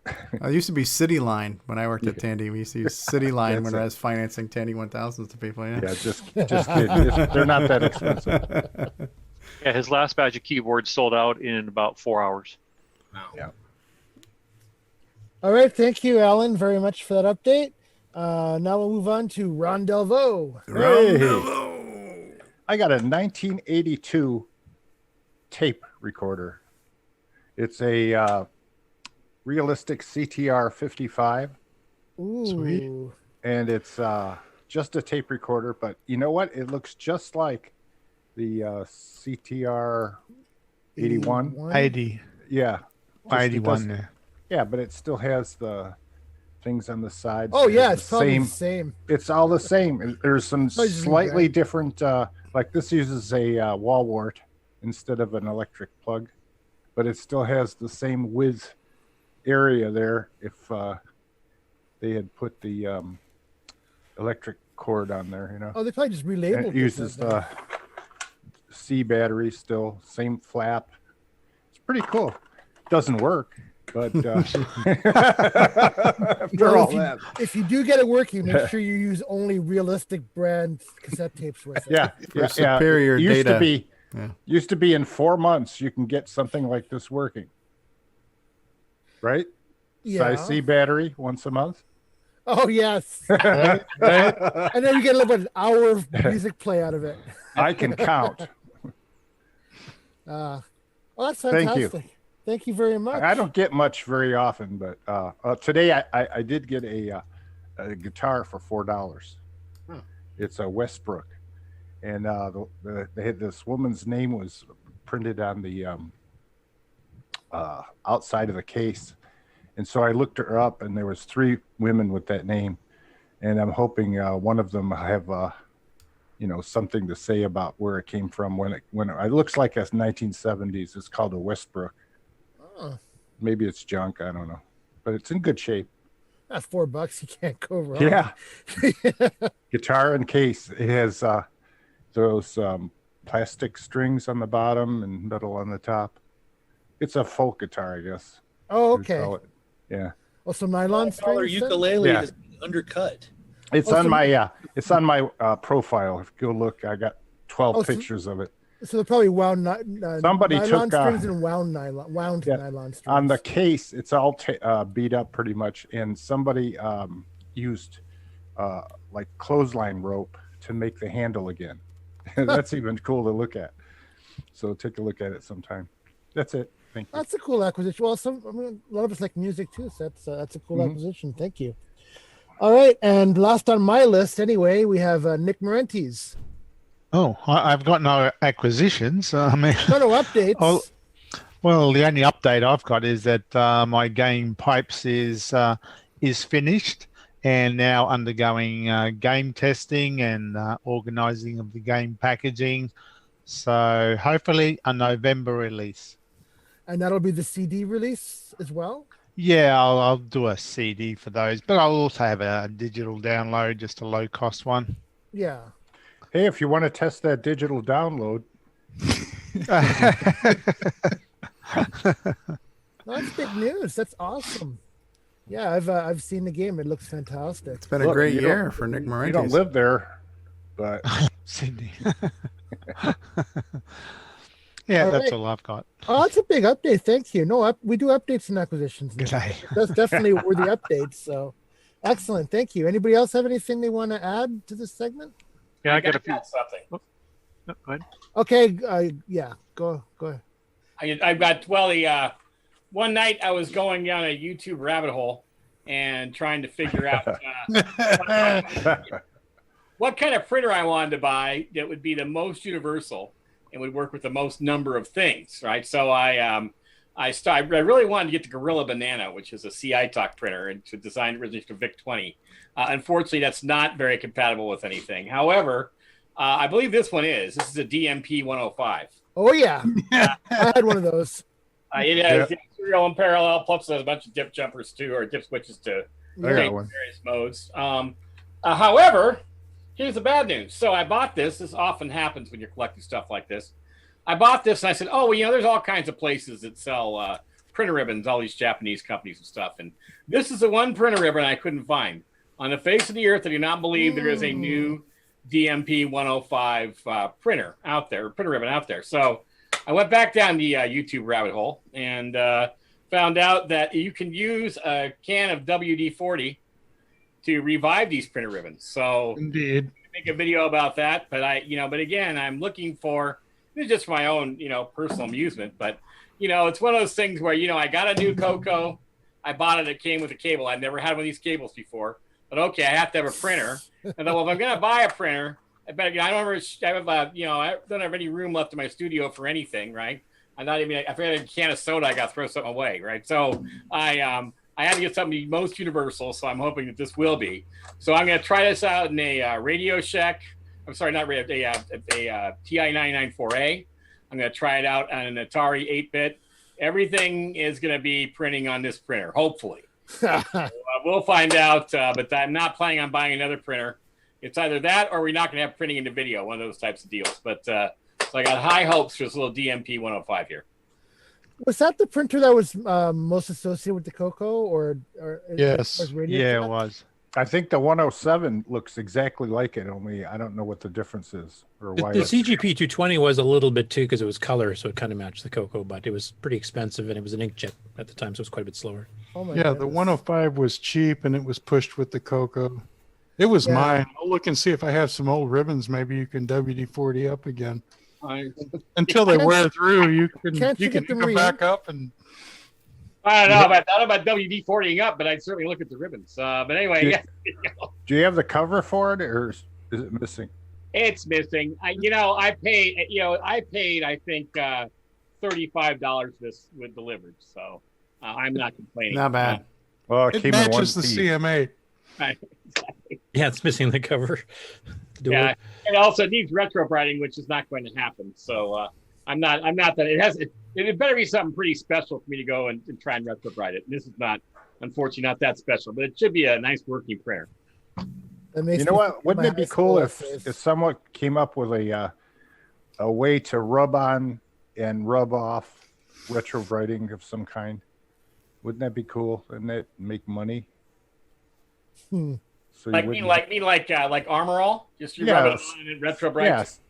It used to be City Line when I worked at Tandy. We used to use City Line when I was financing Tandy 1000s to people. Yeah, just kidding. They're not that expensive. Yeah, his last batch of keyboards sold out in about 4 hours. Wow. Yeah. All right, thank you, Alan, very much for that update. Now we'll move on to Ron Delvaux. I got a 1982 tape recorder. It's a realistic CTR 55. Ooh. Sweet. And it's just a tape recorder, but you know what? It looks just like the CTR 81. ID. Yeah. 81. Yeah, but it still has the things on the sides. Oh, yeah, It's it's probably the same. It's all the same. There's some Probably just slightly red. different, like this uses a wall wart instead of an electric plug, but it still has the same width area there if they had put the electric cord on there, Oh, they probably just And relabeled it uses C battery still, same flap. It's pretty cool. Doesn't work, but after Well, all that. if you do get it working, make sure you use only realistic brand cassette tapes with it. Yeah, For superior used data. to be Yeah. used to be in 4 months you can get something like this working, right? Yeah. Size C battery once a month. Oh, yes. Right? And then you get about an hour of music play out of it. I can count. Well, that's Thank fantastic. you. Thank you very much. I don't get much very often, but today I did get a guitar for $4. Huh. It's a Westbrook, and they had this woman's name was printed on the outside of the case, and so I looked her up, and there was 3 women with that name, and I'm hoping one of them have something to say about where it came from when it looks like it's 1970s. It's called a Westbrook. Oh, Maybe it's junk. I don't know, but it's in good shape. that's $4. You can't go wrong. Yeah. Guitar and case. It has those plastic strings on the bottom and metal on the top. It's a folk guitar, I guess. Oh, you would okay. call it. Yeah. Oh, some nylon Our strings. then? ukulele Yeah. is undercut. It's Oh, on so- my profile. If you go look, I got 12 Oh, so- pictures of it. So they're probably wound Somebody nylon took, strings and wound nylon strings. on the case. It's all beat up pretty much, and somebody used like clothesline rope to make the handle again. That's even cool to look at. So take a look at it sometime. That's it. Thank you. That's a cool acquisition. Well, a lot of us like music too, so that's a cool acquisition. Thank you. All right, and last on my list, anyway, we have Nick Marentes. Oh, I've got no acquisitions. I mean, no updates. Well, the only update I've got is that my game Pipes is finished and now undergoing game testing and organising of the game packaging. So hopefully a November release. And that'll be the CD release as well? Yeah, I'll do a CD for those, but I'll also have a digital download, just a low-cost one. Yeah. Hey, if you want to test that digital download. That's big news. That's awesome. Yeah, I've seen the game. It looks fantastic. It's been a great year for Nick Marentes. You don't live there, but Sydney. Yeah, that's all I've got. Oh, that's a big update. Thank you. No, we do updates and acquisitions. That's definitely worthy updates. So, excellent. Thank you. Anybody else have anything they want to add to this segment? Yeah, I got a few. Something. Oh, no, go ahead. Okay. Yeah. Go ahead. I've got one night I was going down a YouTube rabbit hole and trying to figure out what kind of printer I wanted to buy that would be the most universal and would work with the most number of things, right? So I really wanted to get the Gorilla Banana, which is a CI Talk printer, and to design originally for VIC-20. Unfortunately, that's not very compatible with anything. However, I believe this one is. This is a DMP 105. Oh yeah, I had one of those. It has serial and parallel, plus there's a bunch of dip jumpers too, or dip switches to change various modes. However, here's the bad news. So I bought this. This often happens when you're collecting stuff like this. I bought this and I said, oh, well, there's all kinds of places that sell printer ribbons, all these Japanese companies and stuff. And this is the one printer ribbon I couldn't find. On the face of the earth, I do not believe there is a new DMP 105 printer ribbon out there. So I went back down the YouTube rabbit hole and found out that you can use a can of WD-40 to revive these printer ribbons. So indeed, make a video about that. But but again, I'm looking for, this is just for my own, personal amusement. But it's one of those things where I got a new Coco. I bought it. It came with a cable. I'd never had one of these cables before. But okay, I have to have a printer. And then, well, if I'm going to buy a printer, I don't have any room left in my studio for anything, right? I'm not even. If I had a can of soda, I got to throw something away, right? So I had to get something most universal. So I'm hoping that this will be. So I'm going to try this out in a Radio Shack. I'm sorry, not Radio. A TI-994A. I'm going to try it out on an Atari 8-bit. Everything is going to be printing on this printer, hopefully. So, we'll find out, but I'm not planning on buying another printer. It's either that or we're not going to have printing into video, one of those types of deals. But so I got high hopes for this little DMP 105 here. Was that the printer that was most associated with the Coco, or yes, yeah, it was. I think the 107 looks exactly like it, only I don't know what the difference is or why. The CGP 220 was a little bit too, because it was color, so it kind of matched the Coco, but it was pretty expensive and it was an inkjet at the time, so it was quite a bit slower. Oh my goodness. The 105 was cheap and it was pushed with the Coco. It was mine. I'll look and see if I have some old ribbons. Maybe you can WD-40 up again. Until they wear through, you can pick them back up and. I don't know about WD-40ing up, but I'd certainly look at the ribbons. But anyway, do you have the cover for it, or is it missing? It's missing. I paid. I think $35 for this with delivered. So I'm not complaining. Not bad. Well, it matches the CMA. Right. Yeah, it's missing the cover. Yeah, and also it needs retro brighting, which is not going to happen. So I'm not that it has. It better be something pretty special for me to go and try and retro bright it. And this is not, unfortunately, not that special, but it should be a nice working printer. You know what? Wouldn't it be cool if someone came up with a way to rub on and rub off retro brighting of some kind? Wouldn't that be cool? Wouldn't it make money? So like Armor All? Just you rub it on and retro bright? Yes.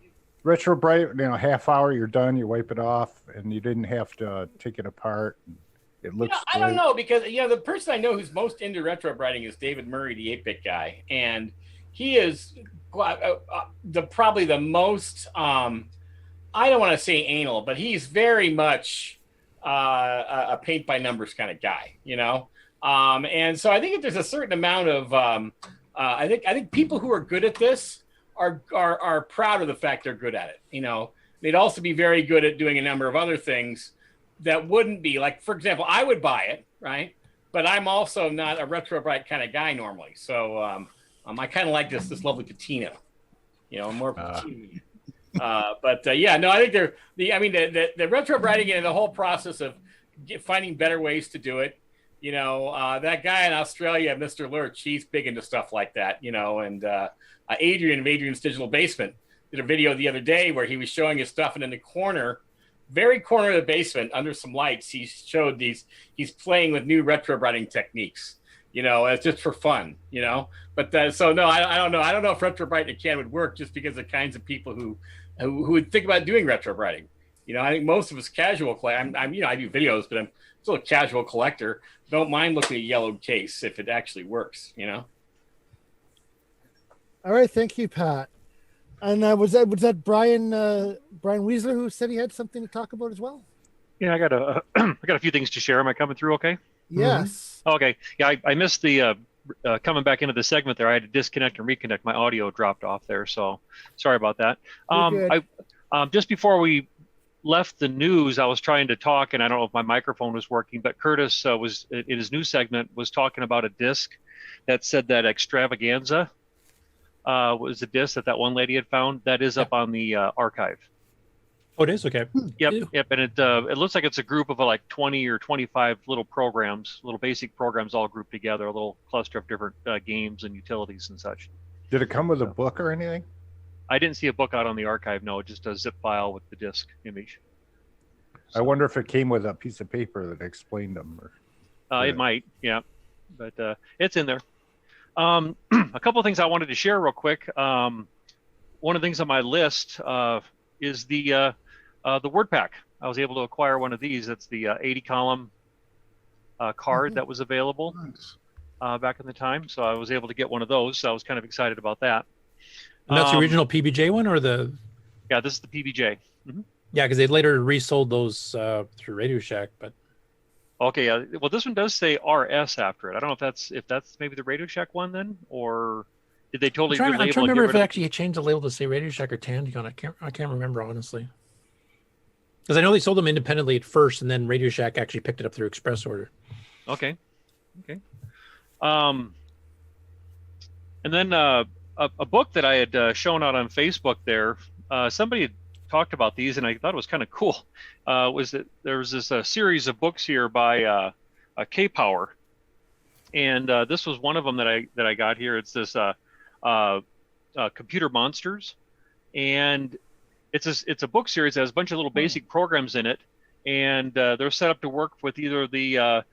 Retro Bright, half hour, you're done, you wipe it off, and you didn't have to take it apart. It looks I don't know, because the person I know who's most into retro writing is David Murray, the 8-bit guy, and he is probably the most I don't want to say anal, but he's very much a paint by numbers kind of guy, and so I think if there's a certain amount of I think people who are good at this are proud of the fact they're good at it. They'd also be very good at doing a number of other things that wouldn't be, like, for example, I would buy it, right? But I'm also not a retro bright kind of guy normally. So I kind of like this lovely patina, more patina. I think the retro brighting and the whole process of finding better ways to do it. That guy in Australia, Mr. Lurch, he's big into stuff like that, and Adrian of Adrian's Digital Basement did a video the other day where he was showing his stuff, and in the very corner of the basement, under some lights, he showed he's playing with new retro writing techniques, it's just for fun, but so no, I don't know. I don't know if retro writing in a can would work, just because of the kinds of people who would think about doing retro writing. I think most of us casual I do videos, but I'm still a casual collector. Don't mind looking at a yellowed case if it actually works, All right. Thank you, Pat. And was that Brian Weasler who said he had something to talk about as well? Yeah, I got a few things to share. Am I coming through okay? Yes. Mm-hmm. Okay. Yeah, I missed the coming back into the segment there. I had to disconnect and reconnect. My audio dropped off there, so sorry about that. Just before we left the news, I was trying to talk, and I don't know if my microphone was working, but Curtis was in his news segment was talking about a disc that said that Extravaganza was a disc that one lady had found. That is up on the archive. Oh, it is? Okay. Yep. And it looks like it's a group of like 20 or 25 little programs, little basic programs all grouped together, a little cluster of different games and utilities and such. Did it come with a book or anything? I didn't see a book out on the archive. No, just a zip file with the disc image. I wonder if it came with a piece of paper that explained them. It might, yeah. But it's in there. A couple of things I wanted to share real quick. One of the things on my list is the word pack. I was able to acquire one of these. That's the 80 column card that was available back in the time. So I was able to get one of those. So I was kind of excited about that. And that's the original PBJ one, or the? Yeah, this is the PBJ. Mm-hmm. Yeah, because they later resold those through Radio Shack, but. Okay, yeah. Well, this one does say RS after it. I don't know if that's maybe the Radio Shack one then, or did they totally relabel? I'm trying to remember if it actually changed the label to say Radio Shack or Tandy on it. I can't remember, honestly. Because I know they sold them independently at first, and then Radio Shack actually picked it up through express order. Okay. And then a book that I had shown out on Facebook there, somebody had talked about these, and I thought it was kind of cool. Was that there was this series of books here by K-Power, and this was one of them that I got here. It's this Computer Monsters, and it's a book series that has a bunch of little basic programs in it, and they're set up to work with either the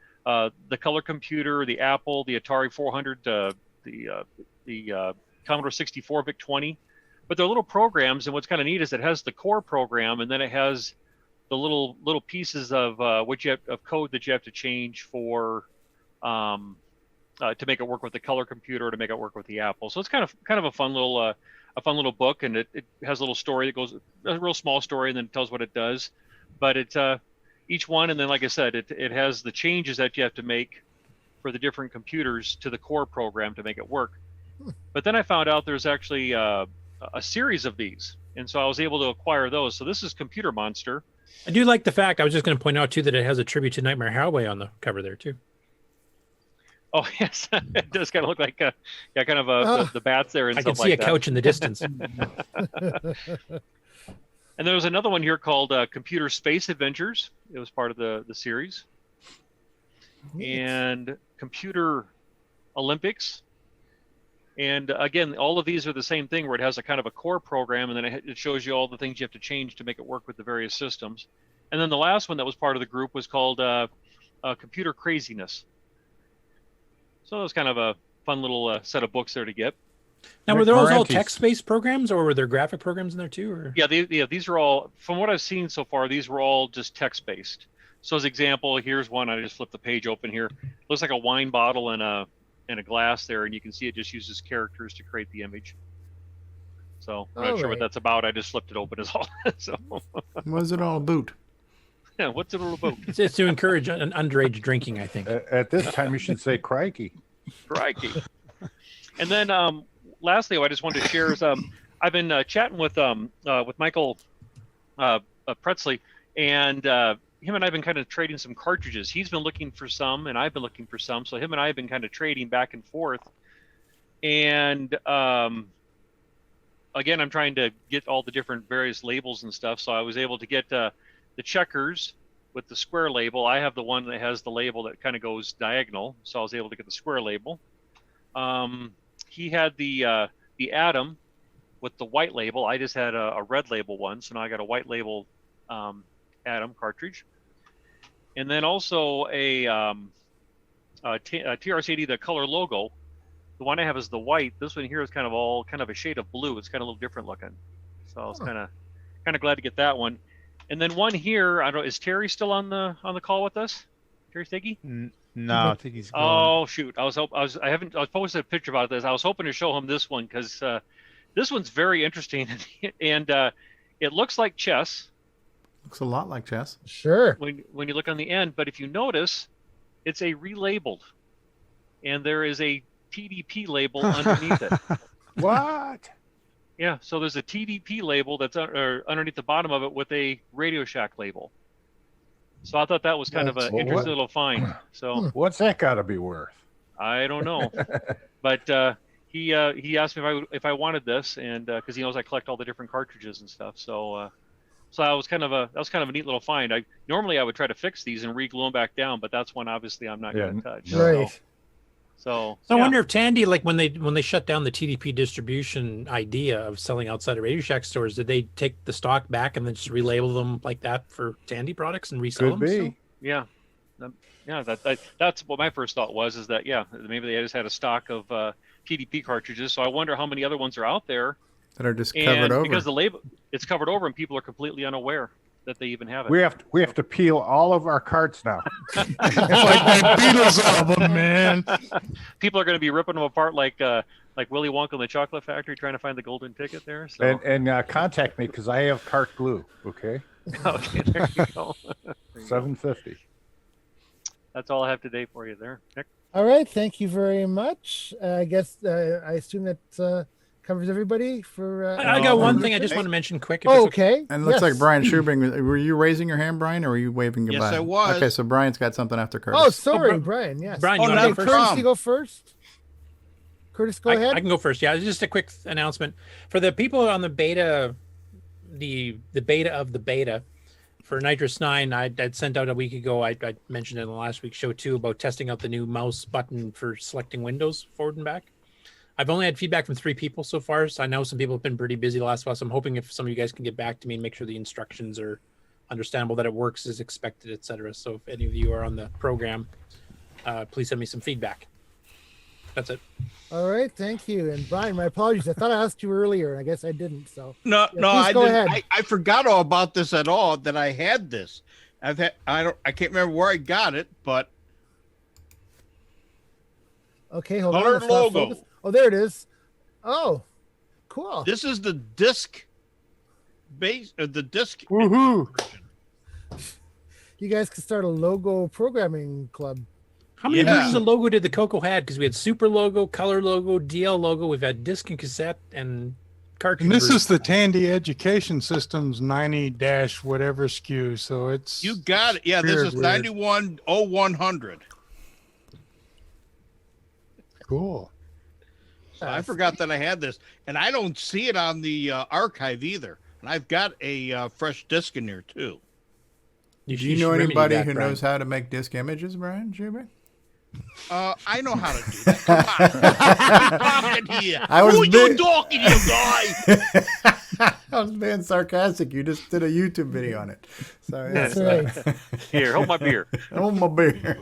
color computer, the Apple, the Atari 400, the Commodore 64 VIC-20. But they're little programs, and what's kind of neat is it has the core program, and then it has the little pieces of of code that you have to change for to make it work with the color computer, to make it work with the Apple. So it's kind of a fun little book, and it has a little story that goes, a real small story, and then it tells what it does. But it's each one, and then like I said, it has the changes that you have to make for the different computers to the core program to make it work. But then I found out there's actually a series of these, and so I was able to acquire those. So this is Computer Monster. I do like the fact, I was just going to point out too, that it has a tribute to Nightmare Hideaway on the cover there too. Oh yes, it does kind of look like the bats there and I stuff can see like a couch in the distance. And there was another one here called Computer Space Adventures. It was part of the series. And Computer Olympics. And again, all of these are the same thing, where it has a kind of a core program, and then it shows you all the things you have to change to make it work with the various systems. And then the last one that was part of the group was called Computer Craziness. So it was kind of a fun little set of books there to get. Now, were those all Morantes. text-based programs, or were there graphic programs in there too? Or Yeah, these are all, from what I've seen so far, these were all just text-based. So as example, here's one. I just flipped the page open here. Looks like a wine bottle and a glass there, and you can see it just uses characters to create the image. So I'm not sure what that's about. I just flipped it open as all. So What's it all about? yeah, what's it all about? it's to encourage an underage drinking, I think. At this time, you should say crikey. Crikey. And then lastly, what I just wanted to share is I've been chatting with Michael Pretzley, and him and I have been kind of trading some cartridges. He's been looking for some, and I've been looking for some. So him and I have been kind of trading back and forth. And again, I'm trying to get all the different various labels and stuff. So I was able to get the checkers with the square label. I have the one that has the label that kind of goes diagonal. So I was able to get the square label. He had the Atom with the white label. I just had a red label one. So now I got a white label Atom cartridge. And then also a TRS-80, the color logo. The one I have is the white. This one here is kind of a shade of blue. It's kind of a little different looking. So I was kind of glad to get that one. And then one here, I don't know, is Terry still on the call with us? Terry Stiggy? No, I think he's gone. Oh shoot! I posted a picture about this. I was hoping to show him this one because this one's very interesting, and it looks like chess. Looks a lot like chess. Sure. When you look on the end, but if you notice, it's a relabeled, and there is a TDP label underneath it. What? Yeah, so there's a TDP label that's underneath the bottom of it with a Radio Shack label. So I thought that was kind of an interesting little find. So what's that got to be worth? I don't know, but he asked me if I wanted this, and because he knows I collect all the different cartridges and stuff. So that was kind of a neat little find. Normally I would try to fix these and re-glue them back down, but that's one obviously I'm not going to touch. Right. So I wonder if Tandy, like when they shut down the TDP distribution idea of selling outside of Radio Shack stores, did they take the stock back and then just relabel them like that for Tandy products and resell them? Could be. So? Yeah. Yeah, that's what my first thought was, is that, yeah, maybe they just had a stock of TDP cartridges. So I wonder how many other ones are out there that are just covered over. Because the label, it's covered over and people are completely unaware that they even have it. We have to peel all of our carts now. Like that Beatles album, man. People are going to be ripping them apart like Willy Wonka in the Chocolate Factory, trying to find the golden ticket there. So. And contact me because I have cart glue. Okay. Okay, there you go. $7.50. That's all I have today for you there, Nick. All right, thank you very much. I guess I assume that covers everybody for. I got one thing I just want to mention quick. Oh, okay. And it looks like Brian Schubing. Were you raising your hand, Brian, or were you waving goodbye? Yes, I was. Okay, so Brian's got something after Curtis. Oh, sorry, Brian. Yes. Brian, you want want to go Curtis, first? you go first. Curtis, go ahead. I can go first. Yeah, just a quick announcement for the people on the beta, the beta of the beta for Nitrous 9. I'd sent out a week ago. I mentioned it in the last week's show too about testing out the new mouse button for selecting windows forward and back. I've only had feedback from 3 people so far, so I know some people have been pretty busy the last while. So I'm hoping if some of you guys can get back to me and make sure the instructions are understandable, that it works as expected, etc. So if any of you are on the program, please send me some feedback. That's it. All right, thank you. And Brian, my apologies. I thought I asked you earlier, and I guess I didn't. So No, I go didn't. ahead. I forgot all about this at all. That I had this. I can't remember where I got it, but Okay, hold Color on. It's not logo. focused. Oh, there it is. Oh, cool. this is the disc base. The disc. Woohoo! You guys could start a logo programming club. How many versions of logo did the Coco had? Because we had super logo, color logo, DL logo. We've had disc and cassette and cartridge. And this version. is the Tandy Education Systems 90- whatever SKU. So it's You got it. Yeah, this is weird. 910100. Cool. So I forgot that I had this, and I don't see it on the archive either. And I've got a fresh disc in there too. Do you know anybody who knows how to make disc images, Brian Schubing? I know how to do that. Come on. Talking here. Who you talking to, guy? I was being sarcastic. You just did a YouTube video on it. So That's yes. right. Here, hold my beer. Hold my beer.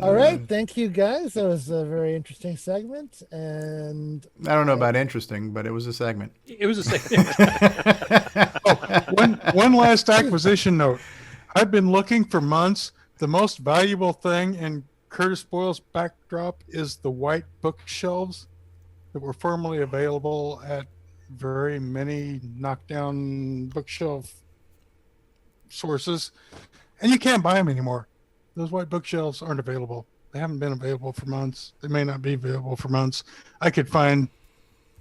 All right, thank you guys. That was a very interesting segment, and I don't know about interesting, but it was a segment. It was a segment. One last acquisition note. I've been looking for months. The most valuable thing in Curtis Boyle's backdrop is the white bookshelves that were formerly available at very many knockdown bookshelf sources, and you can't buy them anymore. Those white bookshelves aren't available. They haven't been available for months. They may not be available for months. I could find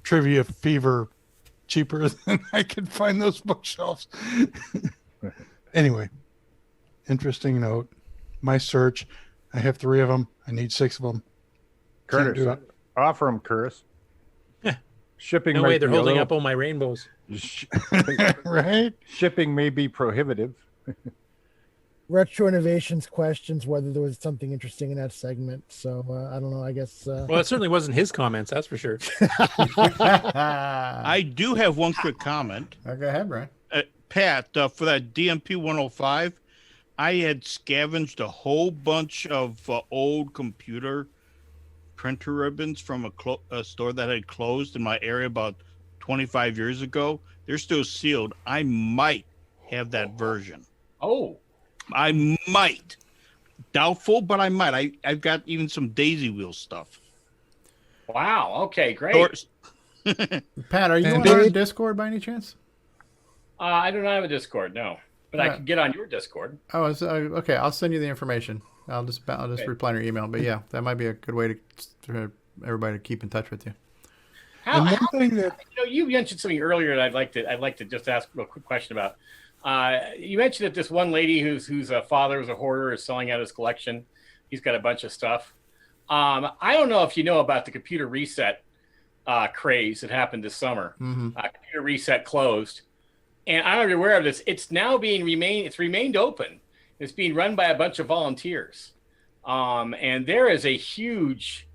Trivia Fever cheaper than I could find those bookshelves. Anyway, interesting note. My search, I have 3 of them. I need 6 of them. Curtis, offer them, Curtis. Shipping. No way, they're holding up all my rainbows. Right? Shipping may be prohibitive. Retro Innovations questions whether there was something interesting in that segment. So I don't know. I guess. Well, it certainly wasn't his comments, that's for sure. I do have one quick comment. Go ahead, Brian. Pat, for that DMP 105, I had scavenged a whole bunch of old computer printer ribbons from a store that had closed in my area about 25 years ago. They're still sealed. I might have that version. Oh. I might. Doubtful, but I might. I've got even some Daisy Wheel stuff. Wow. Okay, great. Pat, are you on our Discord by any chance? I do not have a Discord, no. But I can get on your Discord. Oh, okay. I'll send you the information. I'll just reply to your email. But yeah, that might be a good way to everybody to keep in touch with you. You mentioned something earlier that I'd like to just ask a real quick question about. You mentioned that this one lady whose father was a hoarder is selling out his collection. He's got a bunch of stuff. I don't know if you know about the computer reset craze that happened this summer. Mm-hmm. Computer reset closed, and I don't know if you're aware of this. It's now remained open. It's being run by a bunch of volunteers, and there is a huge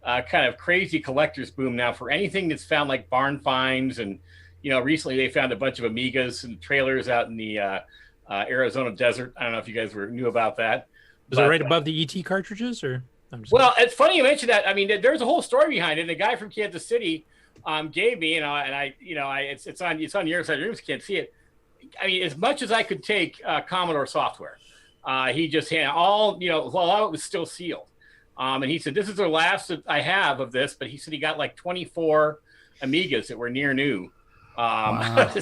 kind of crazy collector's boom now for anything that's found, like barn finds. And recently they found a bunch of Amigas and trailers out in the Arizona desert. I don't know if you guys knew about that. Was it right above the ET cartridges, or? Well, it's funny you mentioned that. I mean, there's a whole story behind it. And the guy from Kansas City gave me, and it's on the other side of the room, so you can't see it. I mean, as much as I could take Commodore software, he just had a lot of it was still sealed. And he said, this is the last that I have of this, but he said he got like 24 Amigas that were near new. Wow.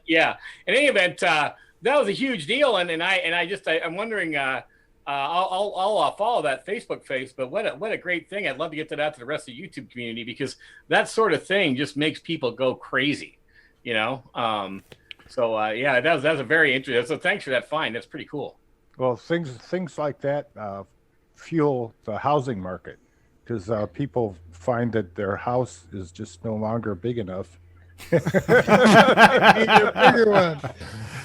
Yeah. In any event, that was a huge deal. I'm wondering, I'll follow that Facebook face, but what a great thing. I'd love to get that out to the rest of the YouTube community, because that sort of thing just makes people go crazy, yeah, that was a very interesting. So thanks for that find. That's pretty cool. Well, things like that fuel the housing market, because people find that their house is just no longer big enough. I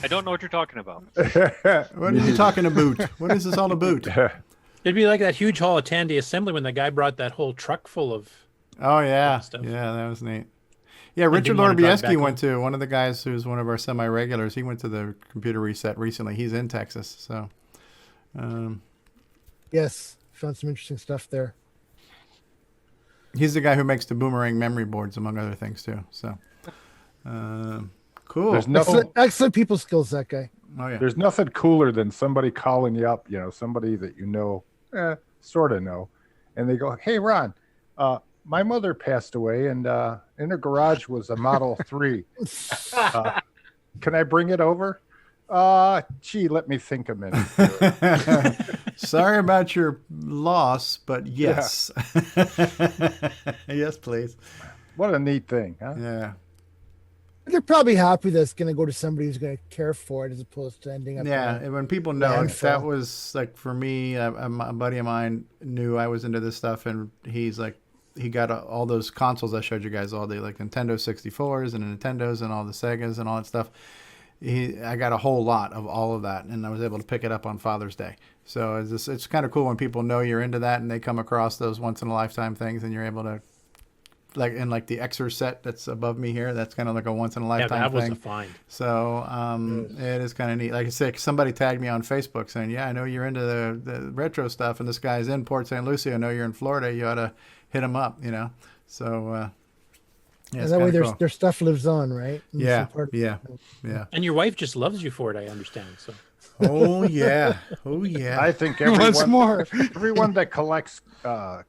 don't know what you're talking about. What are you talking about? What is this all about? It'd be like that huge hall of Tandy assembly when the guy brought that whole truck full of stuff. Yeah, that was neat. Yeah, Richard Lorbieski went to, one of the guys who's one of our semi-regulars. He went to the computer reset recently. He's in Texas, so. Yes, found some interesting stuff there. He's the guy who makes the boomerang memory boards, among other things, too. So, cool. There's excellent people skills, that guy. Oh yeah. There's nothing cooler than somebody calling you up, somebody that sort of know, and they go, "Hey, Ron, my mother passed away, and in her garage was a Model 3. Can I bring it over?" Gee, let me think a minute. Sorry about your loss, but yes. Yeah. Yes, please. What a neat thing, huh? Yeah. They're probably happy that it's going to go to somebody who's going to care for it, as opposed to ending up. Yeah, and when people know, that was like, for me, a buddy of mine knew I was into this stuff, and he's like, he got all those consoles I showed you guys all day, like Nintendo 64s and Nintendos and all the Segas and all that stuff. I got a whole lot of all of that, and I was able to pick it up on Father's Day. So it's kind of cool when people know you're into that and they come across those once-in-a-lifetime things, and you're able to like in like the Xer set that's above me here. That's kind of like a once in a lifetime that was thing. a find. So it is kind of neat. Like I said, somebody tagged me on Facebook saying, "Yeah, I know you're into the retro stuff, and this guy's in Port St. Lucie. I know you're in Florida. You ought to hit him up." So. Yeah, and that way their stuff lives on, right? Yeah. And your wife just loves you for it, I understand. So. Oh yeah. I think everyone that collects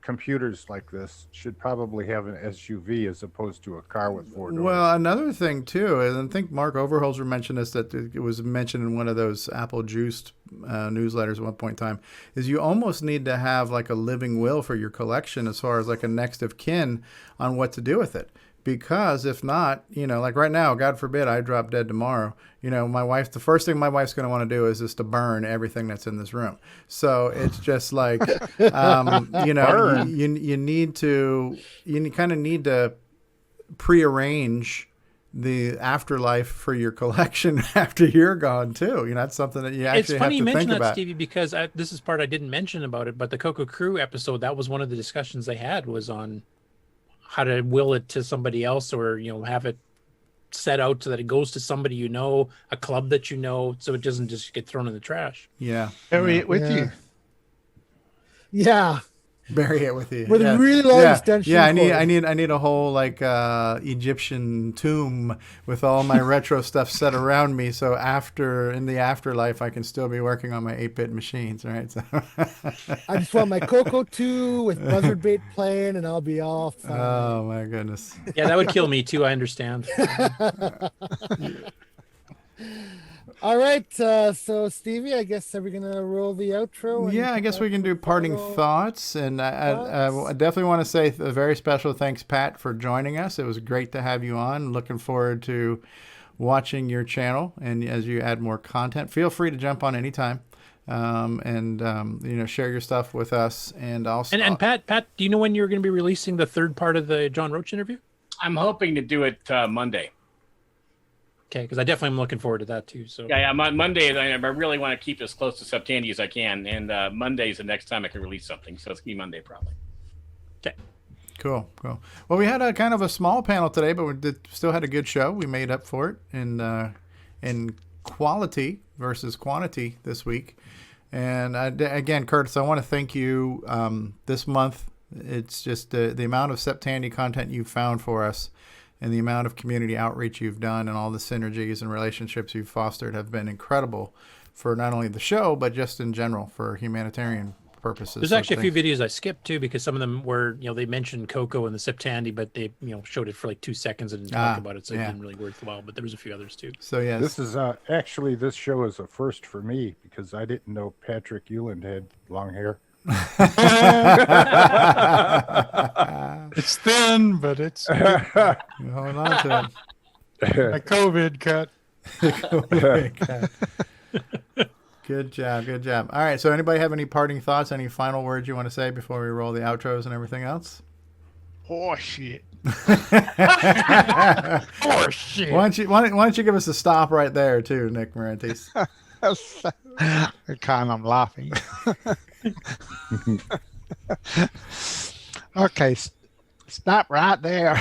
computers like this should probably have an SUV as opposed to a car with 4 doors. Well, another thing too, and I think Mark Overholzer mentioned this, that it was mentioned in one of those Apple Juiced newsletters at one point in time, is you almost need to have like a living will for your collection as far as like a next of kin on what to do with it. Because if not, like right now, God forbid I drop dead tomorrow, the first thing my wife's going to want to do is just to burn everything that's in this room. So it's just like, you kind of need to prearrange the afterlife for your collection after you're gone too. That's something that you actually have to think about. It's funny you mention that, Stevie, because this is part I didn't mention about it, but the Coco Crew episode, that was one of the discussions they had, was on how to will it to somebody else, or have it set out so that it goes to somebody a club that so it doesn't just get thrown in the trash. Yeah. Bury it with you. Yeah. Bury it with you. With a really long extension. Yeah, I need a whole like Egyptian tomb with all my retro stuff set around me, so in the afterlife I can still be working on my 8-bit machines, right? So I just want my Coco 2 with buzzard bait playing, and I'll be all fine. Oh my goodness. Yeah, that would kill me too. I understand. All right, so Stevie, I guess are we gonna roll the outro? Yeah, I guess we can do parting thoughts, and I definitely want to say a very special thanks, Pat, for joining us. It was great to have you on. Looking forward to watching your channel, and as you add more content, feel free to jump on anytime, and share your stuff with us, and also. And Pat, do you know when you're going to be releasing the third part of the John Roach interview? I'm hoping to do it Monday. Okay, because I definitely am looking forward to that too. So yeah, Monday. I really want to keep as close to Septandy as I can, and Monday is the next time I can release something. So it's gonna be Monday probably. Okay. Cool. Well, we had a kind of a small panel today, but we still had a good show. We made up for it in quality versus quantity this week. And again, Curtis, I want to thank you. This month, it's just the amount of Septandy content you've found for us, and the amount of community outreach you've done, and all the synergies and relationships you've fostered have been incredible for not only the show, but just in general for humanitarian purposes. There's actually a few videos I skipped too, because some of them were, they mentioned Coco and the Septandy, but they, showed it for like 2 seconds and didn't talk about it, so it didn't really worthwhile. But there was a few others too. So yeah, this is actually, this show is a first for me, because I didn't know Patrick Euland had long hair. It's thin, but it's hold on to it. A COVID cut. Good job. All right, so anybody have any parting thoughts, any final words you want to say before we roll the outros and everything else? Oh shit. Oh shit. Why don't you give us a stop right there too, Nick Morantes? I'm laughing. Okay, stop right there.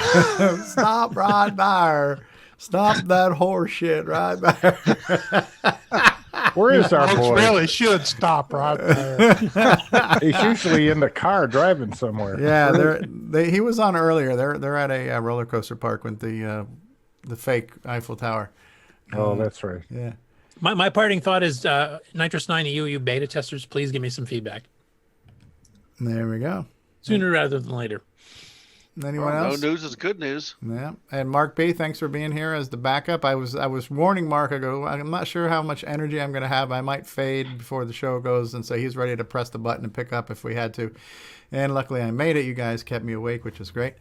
Stop right there. Stop that horse shit right there. Where is our boy? Really should stop right there. He's usually in the car driving somewhere. Yeah, he was on earlier. They're at a roller coaster park with the fake Eiffel Tower. Oh, that's right. Yeah. My parting thought is, Nitrous 9 you beta testers, please give me some feedback. There we go. Sooner rather than later. Anyone else? No news is good news. Yeah. And Mark B, thanks for being here as the backup. I was warning Mark. I go, I'm not sure how much energy I'm going to have. I might fade before the show goes, and so he's ready to press the button and pick up if we had to. And luckily I made it. You guys kept me awake, which is great.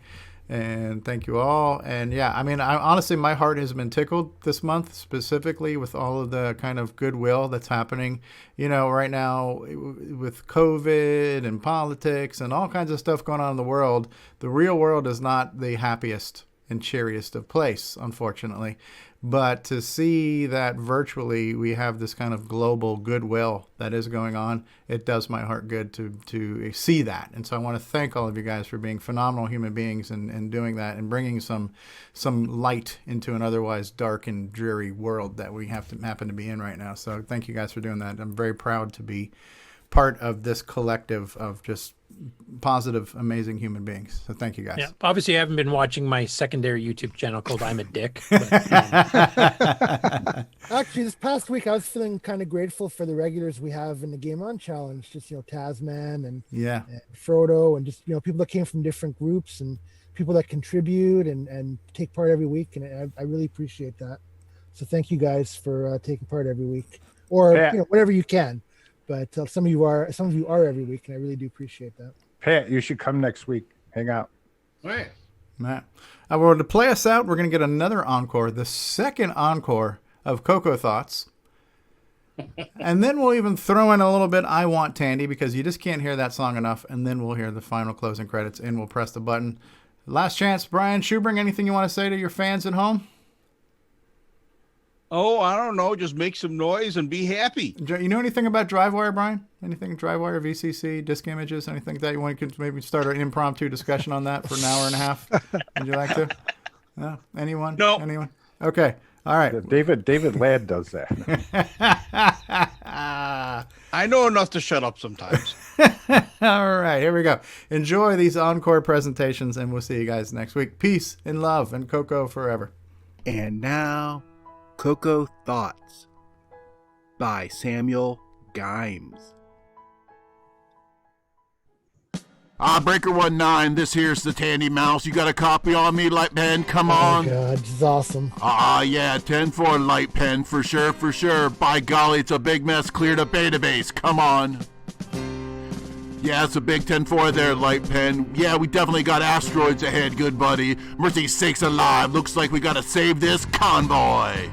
And thank you all. And yeah, I mean, honestly, my heart has been tickled this month, specifically with all of the kind of goodwill that's happening, right now with COVID and politics and all kinds of stuff going on in the world. The real world is not the happiest and cheeriest of place, unfortunately. But to see that virtually we have this kind of global goodwill that is going on, it does my heart good to see that. And so I want to thank all of you guys for being phenomenal human beings and doing that and bringing some light into an otherwise dark and dreary world that we happen to be in right now. So thank you guys for doing that. I'm very proud to be part of this collective of just positive, amazing human beings. So thank you guys. Yeah, obviously I haven't been watching my secondary YouTube channel called I'm a Dick. Actually, this past week I was feeling kind of grateful for the regulars we have in the Game On Challenge. Just, Tasman and Frodo and just, people that came from different groups and people that contribute and take part every week. And I really appreciate that. So thank you guys for taking part every week or, whatever you can. But some of you are every week, and I really do appreciate that. Pat, you should come next week. Hang out. All right. Matt. Well, to play us out, we're going to get another encore, the second encore of Coco Thoughts. And then we'll even throw in a little bit I Want Tandy, because you just can't hear that song enough. And then we'll hear the final closing credits, and we'll press the button. Last chance, Brian Schubring, anything you want to say to your fans at home? Oh, I don't know. Just make some noise and be happy. You know anything about DriveWire, Brian? Anything DriveWire, VCC, disk images, anything like that? You want to maybe start an impromptu discussion on that for an hour and a half? Would you like to? No? Anyone? No. Anyone? Okay. All right. David Ladd does that. I know enough to shut up sometimes. All right. Here we go. Enjoy these encore presentations, and we'll see you guys next week. Peace and love and Coco forever. And now, Coco Thoughts by Samuel Gimes. Breaker 19, this here's the Tandy Mouse. You got a copy on me, Light Pen? Come on. Oh, God, this is awesome. Yeah, 10-4, Light Pen, for sure. By golly, it's a big mess, cleared up database. Come on. Yeah, it's a big 10-4 there, Light Pen. Yeah, we definitely got asteroids ahead, good buddy. Mercy sakes alive, looks like we gotta save this convoy.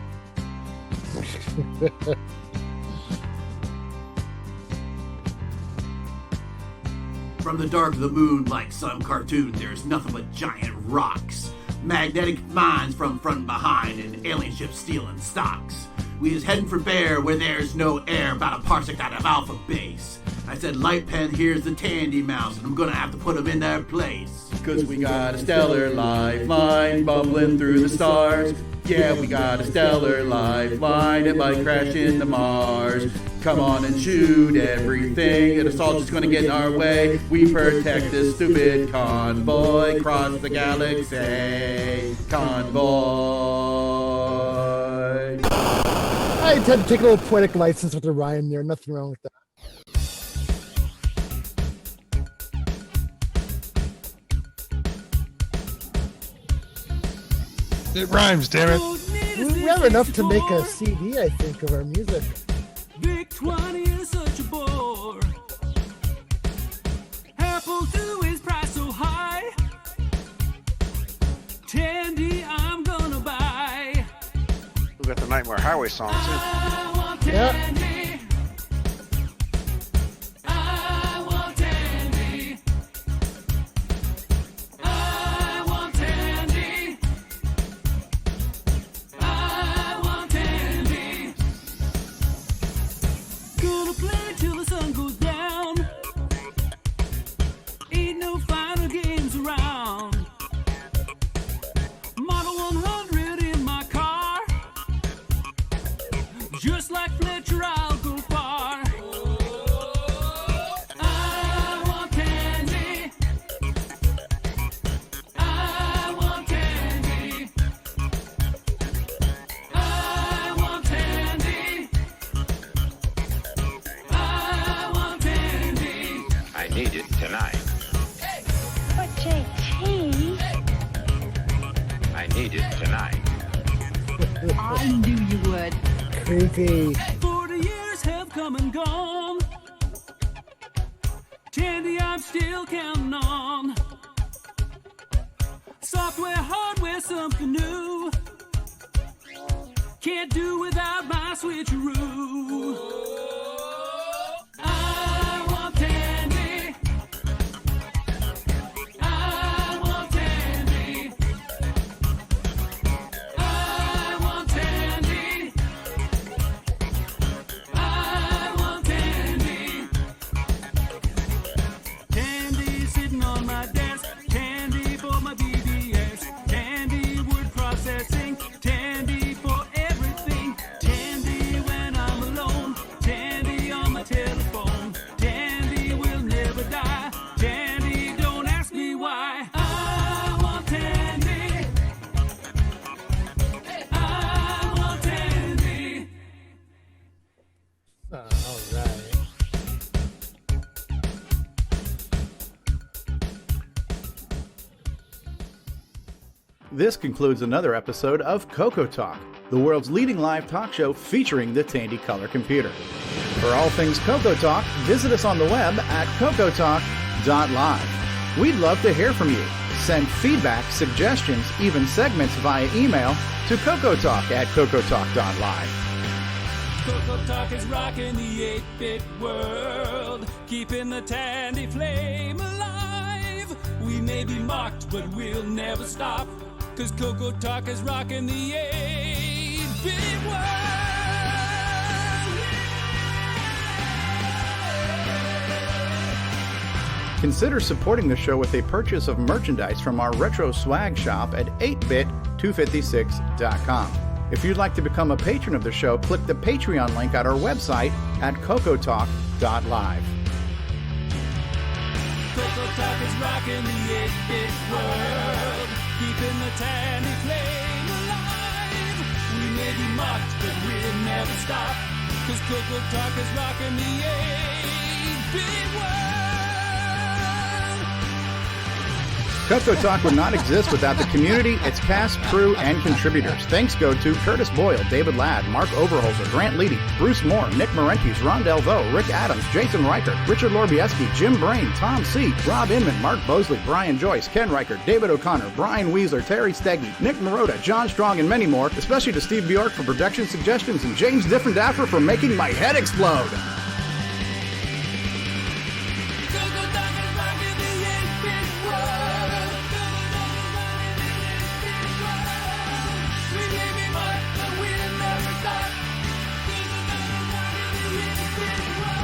From the dark of the moon, like some cartoon, there's nothing but giant rocks. Magnetic mines from front and behind, and alien ships stealing stocks. We is heading for Bear, where there's no air, about a parsec out of Alpha Base. I said, Light Pen, here's the Tandy Mouse, and I'm gonna have to put them in their place. Cause we got a stellar lifeline bubbling through the stars. Yeah, we got a stellar lifeline, it might crash into Mars. Come on and shoot everything, it's all just gonna get in our way. We protect this stupid convoy, cross the galaxy. Convoy. I intend to take a little poetic license with the rhyme there, nothing wrong with that. It rhymes, damn it. We have enough to make a CD, I think, of our music. Vic 20 is such a bore. Apple II is priced so high. Tandy, I'm gonna buy. We got the Nightmare Highway song, too. I want Tandy. I want Tandy. I want Tandy. I want Tandy. Gonna play till the sun goes down. Ain't no final games around. Model 100 in my car. Just like Fletcher, I'll go far. I want Tandy. I want Tandy. I want Tandy. I want Tandy. I need it tonight. But JT, I need it tonight. I knew you would. Creepy. 40 years have come and gone. Tandy, I'm still counting on. Software, hardware, something new. Can't do without my switcheroo. I want Tandy. I want Tandy. This concludes another episode of CoCoTALK, the world's leading live talk show featuring the Tandy color computer. For all things CoCoTALK, visit us on the web at CoCoTalk.live. We'd love to hear from you. Send feedback, suggestions, even segments via email to CoCoTalk at CoCoTalk.live. CoCoTALK is rocking the 8-bit world, keeping the Tandy flame alive. We may be mocked, but we'll never stop, 'cause CoCoTALK is rocking the 8-bit world. Consider supporting the show with a purchase of merchandise from our retro swag shop at 8bit256.com. If you'd like to become a patron of the show, click the Patreon link at our website at CoCoTalk.live. CoCoTALK is rocking the 8-bit world, keeping the Tandy flame alive. We may be mocked, but we'll never stop, 'cause CoCoTALK is rocking the 8-bit world. CoCoTALK would not exist without the community, its cast, crew, and contributors. Thanks go to Curtis Boyle, David Ladd, Mark Overholzer, Grant Leedy, Bruce Moore, Nick Marentes, Ron Delvaux, Rick Adams, Jason Reichert, Richard Lorbieski, Jim Brain, Tom C., Rob Inman, Mark Bosley, Brian Joyce, Ken Reichert, David O'Connor, Brian Weasler, Terry Steggy, Nick Marotta, John Strong, and many more, especially to Steve Bjork for production suggestions and James Differendaffer for making my head explode.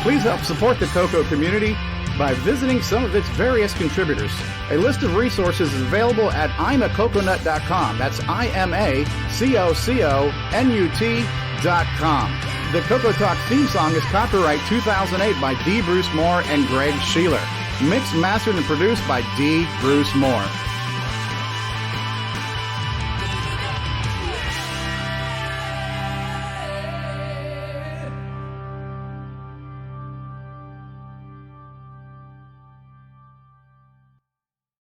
Please help support the CoCo community by visiting some of its various contributors. A list of resources is available at imacoconut.com. That's IMACOCONUT.com. The CoCoTALK theme song is copyright 2008 by D. Bruce Moore and Greg Sheeler. Mixed, mastered, and produced by D. Bruce Moore.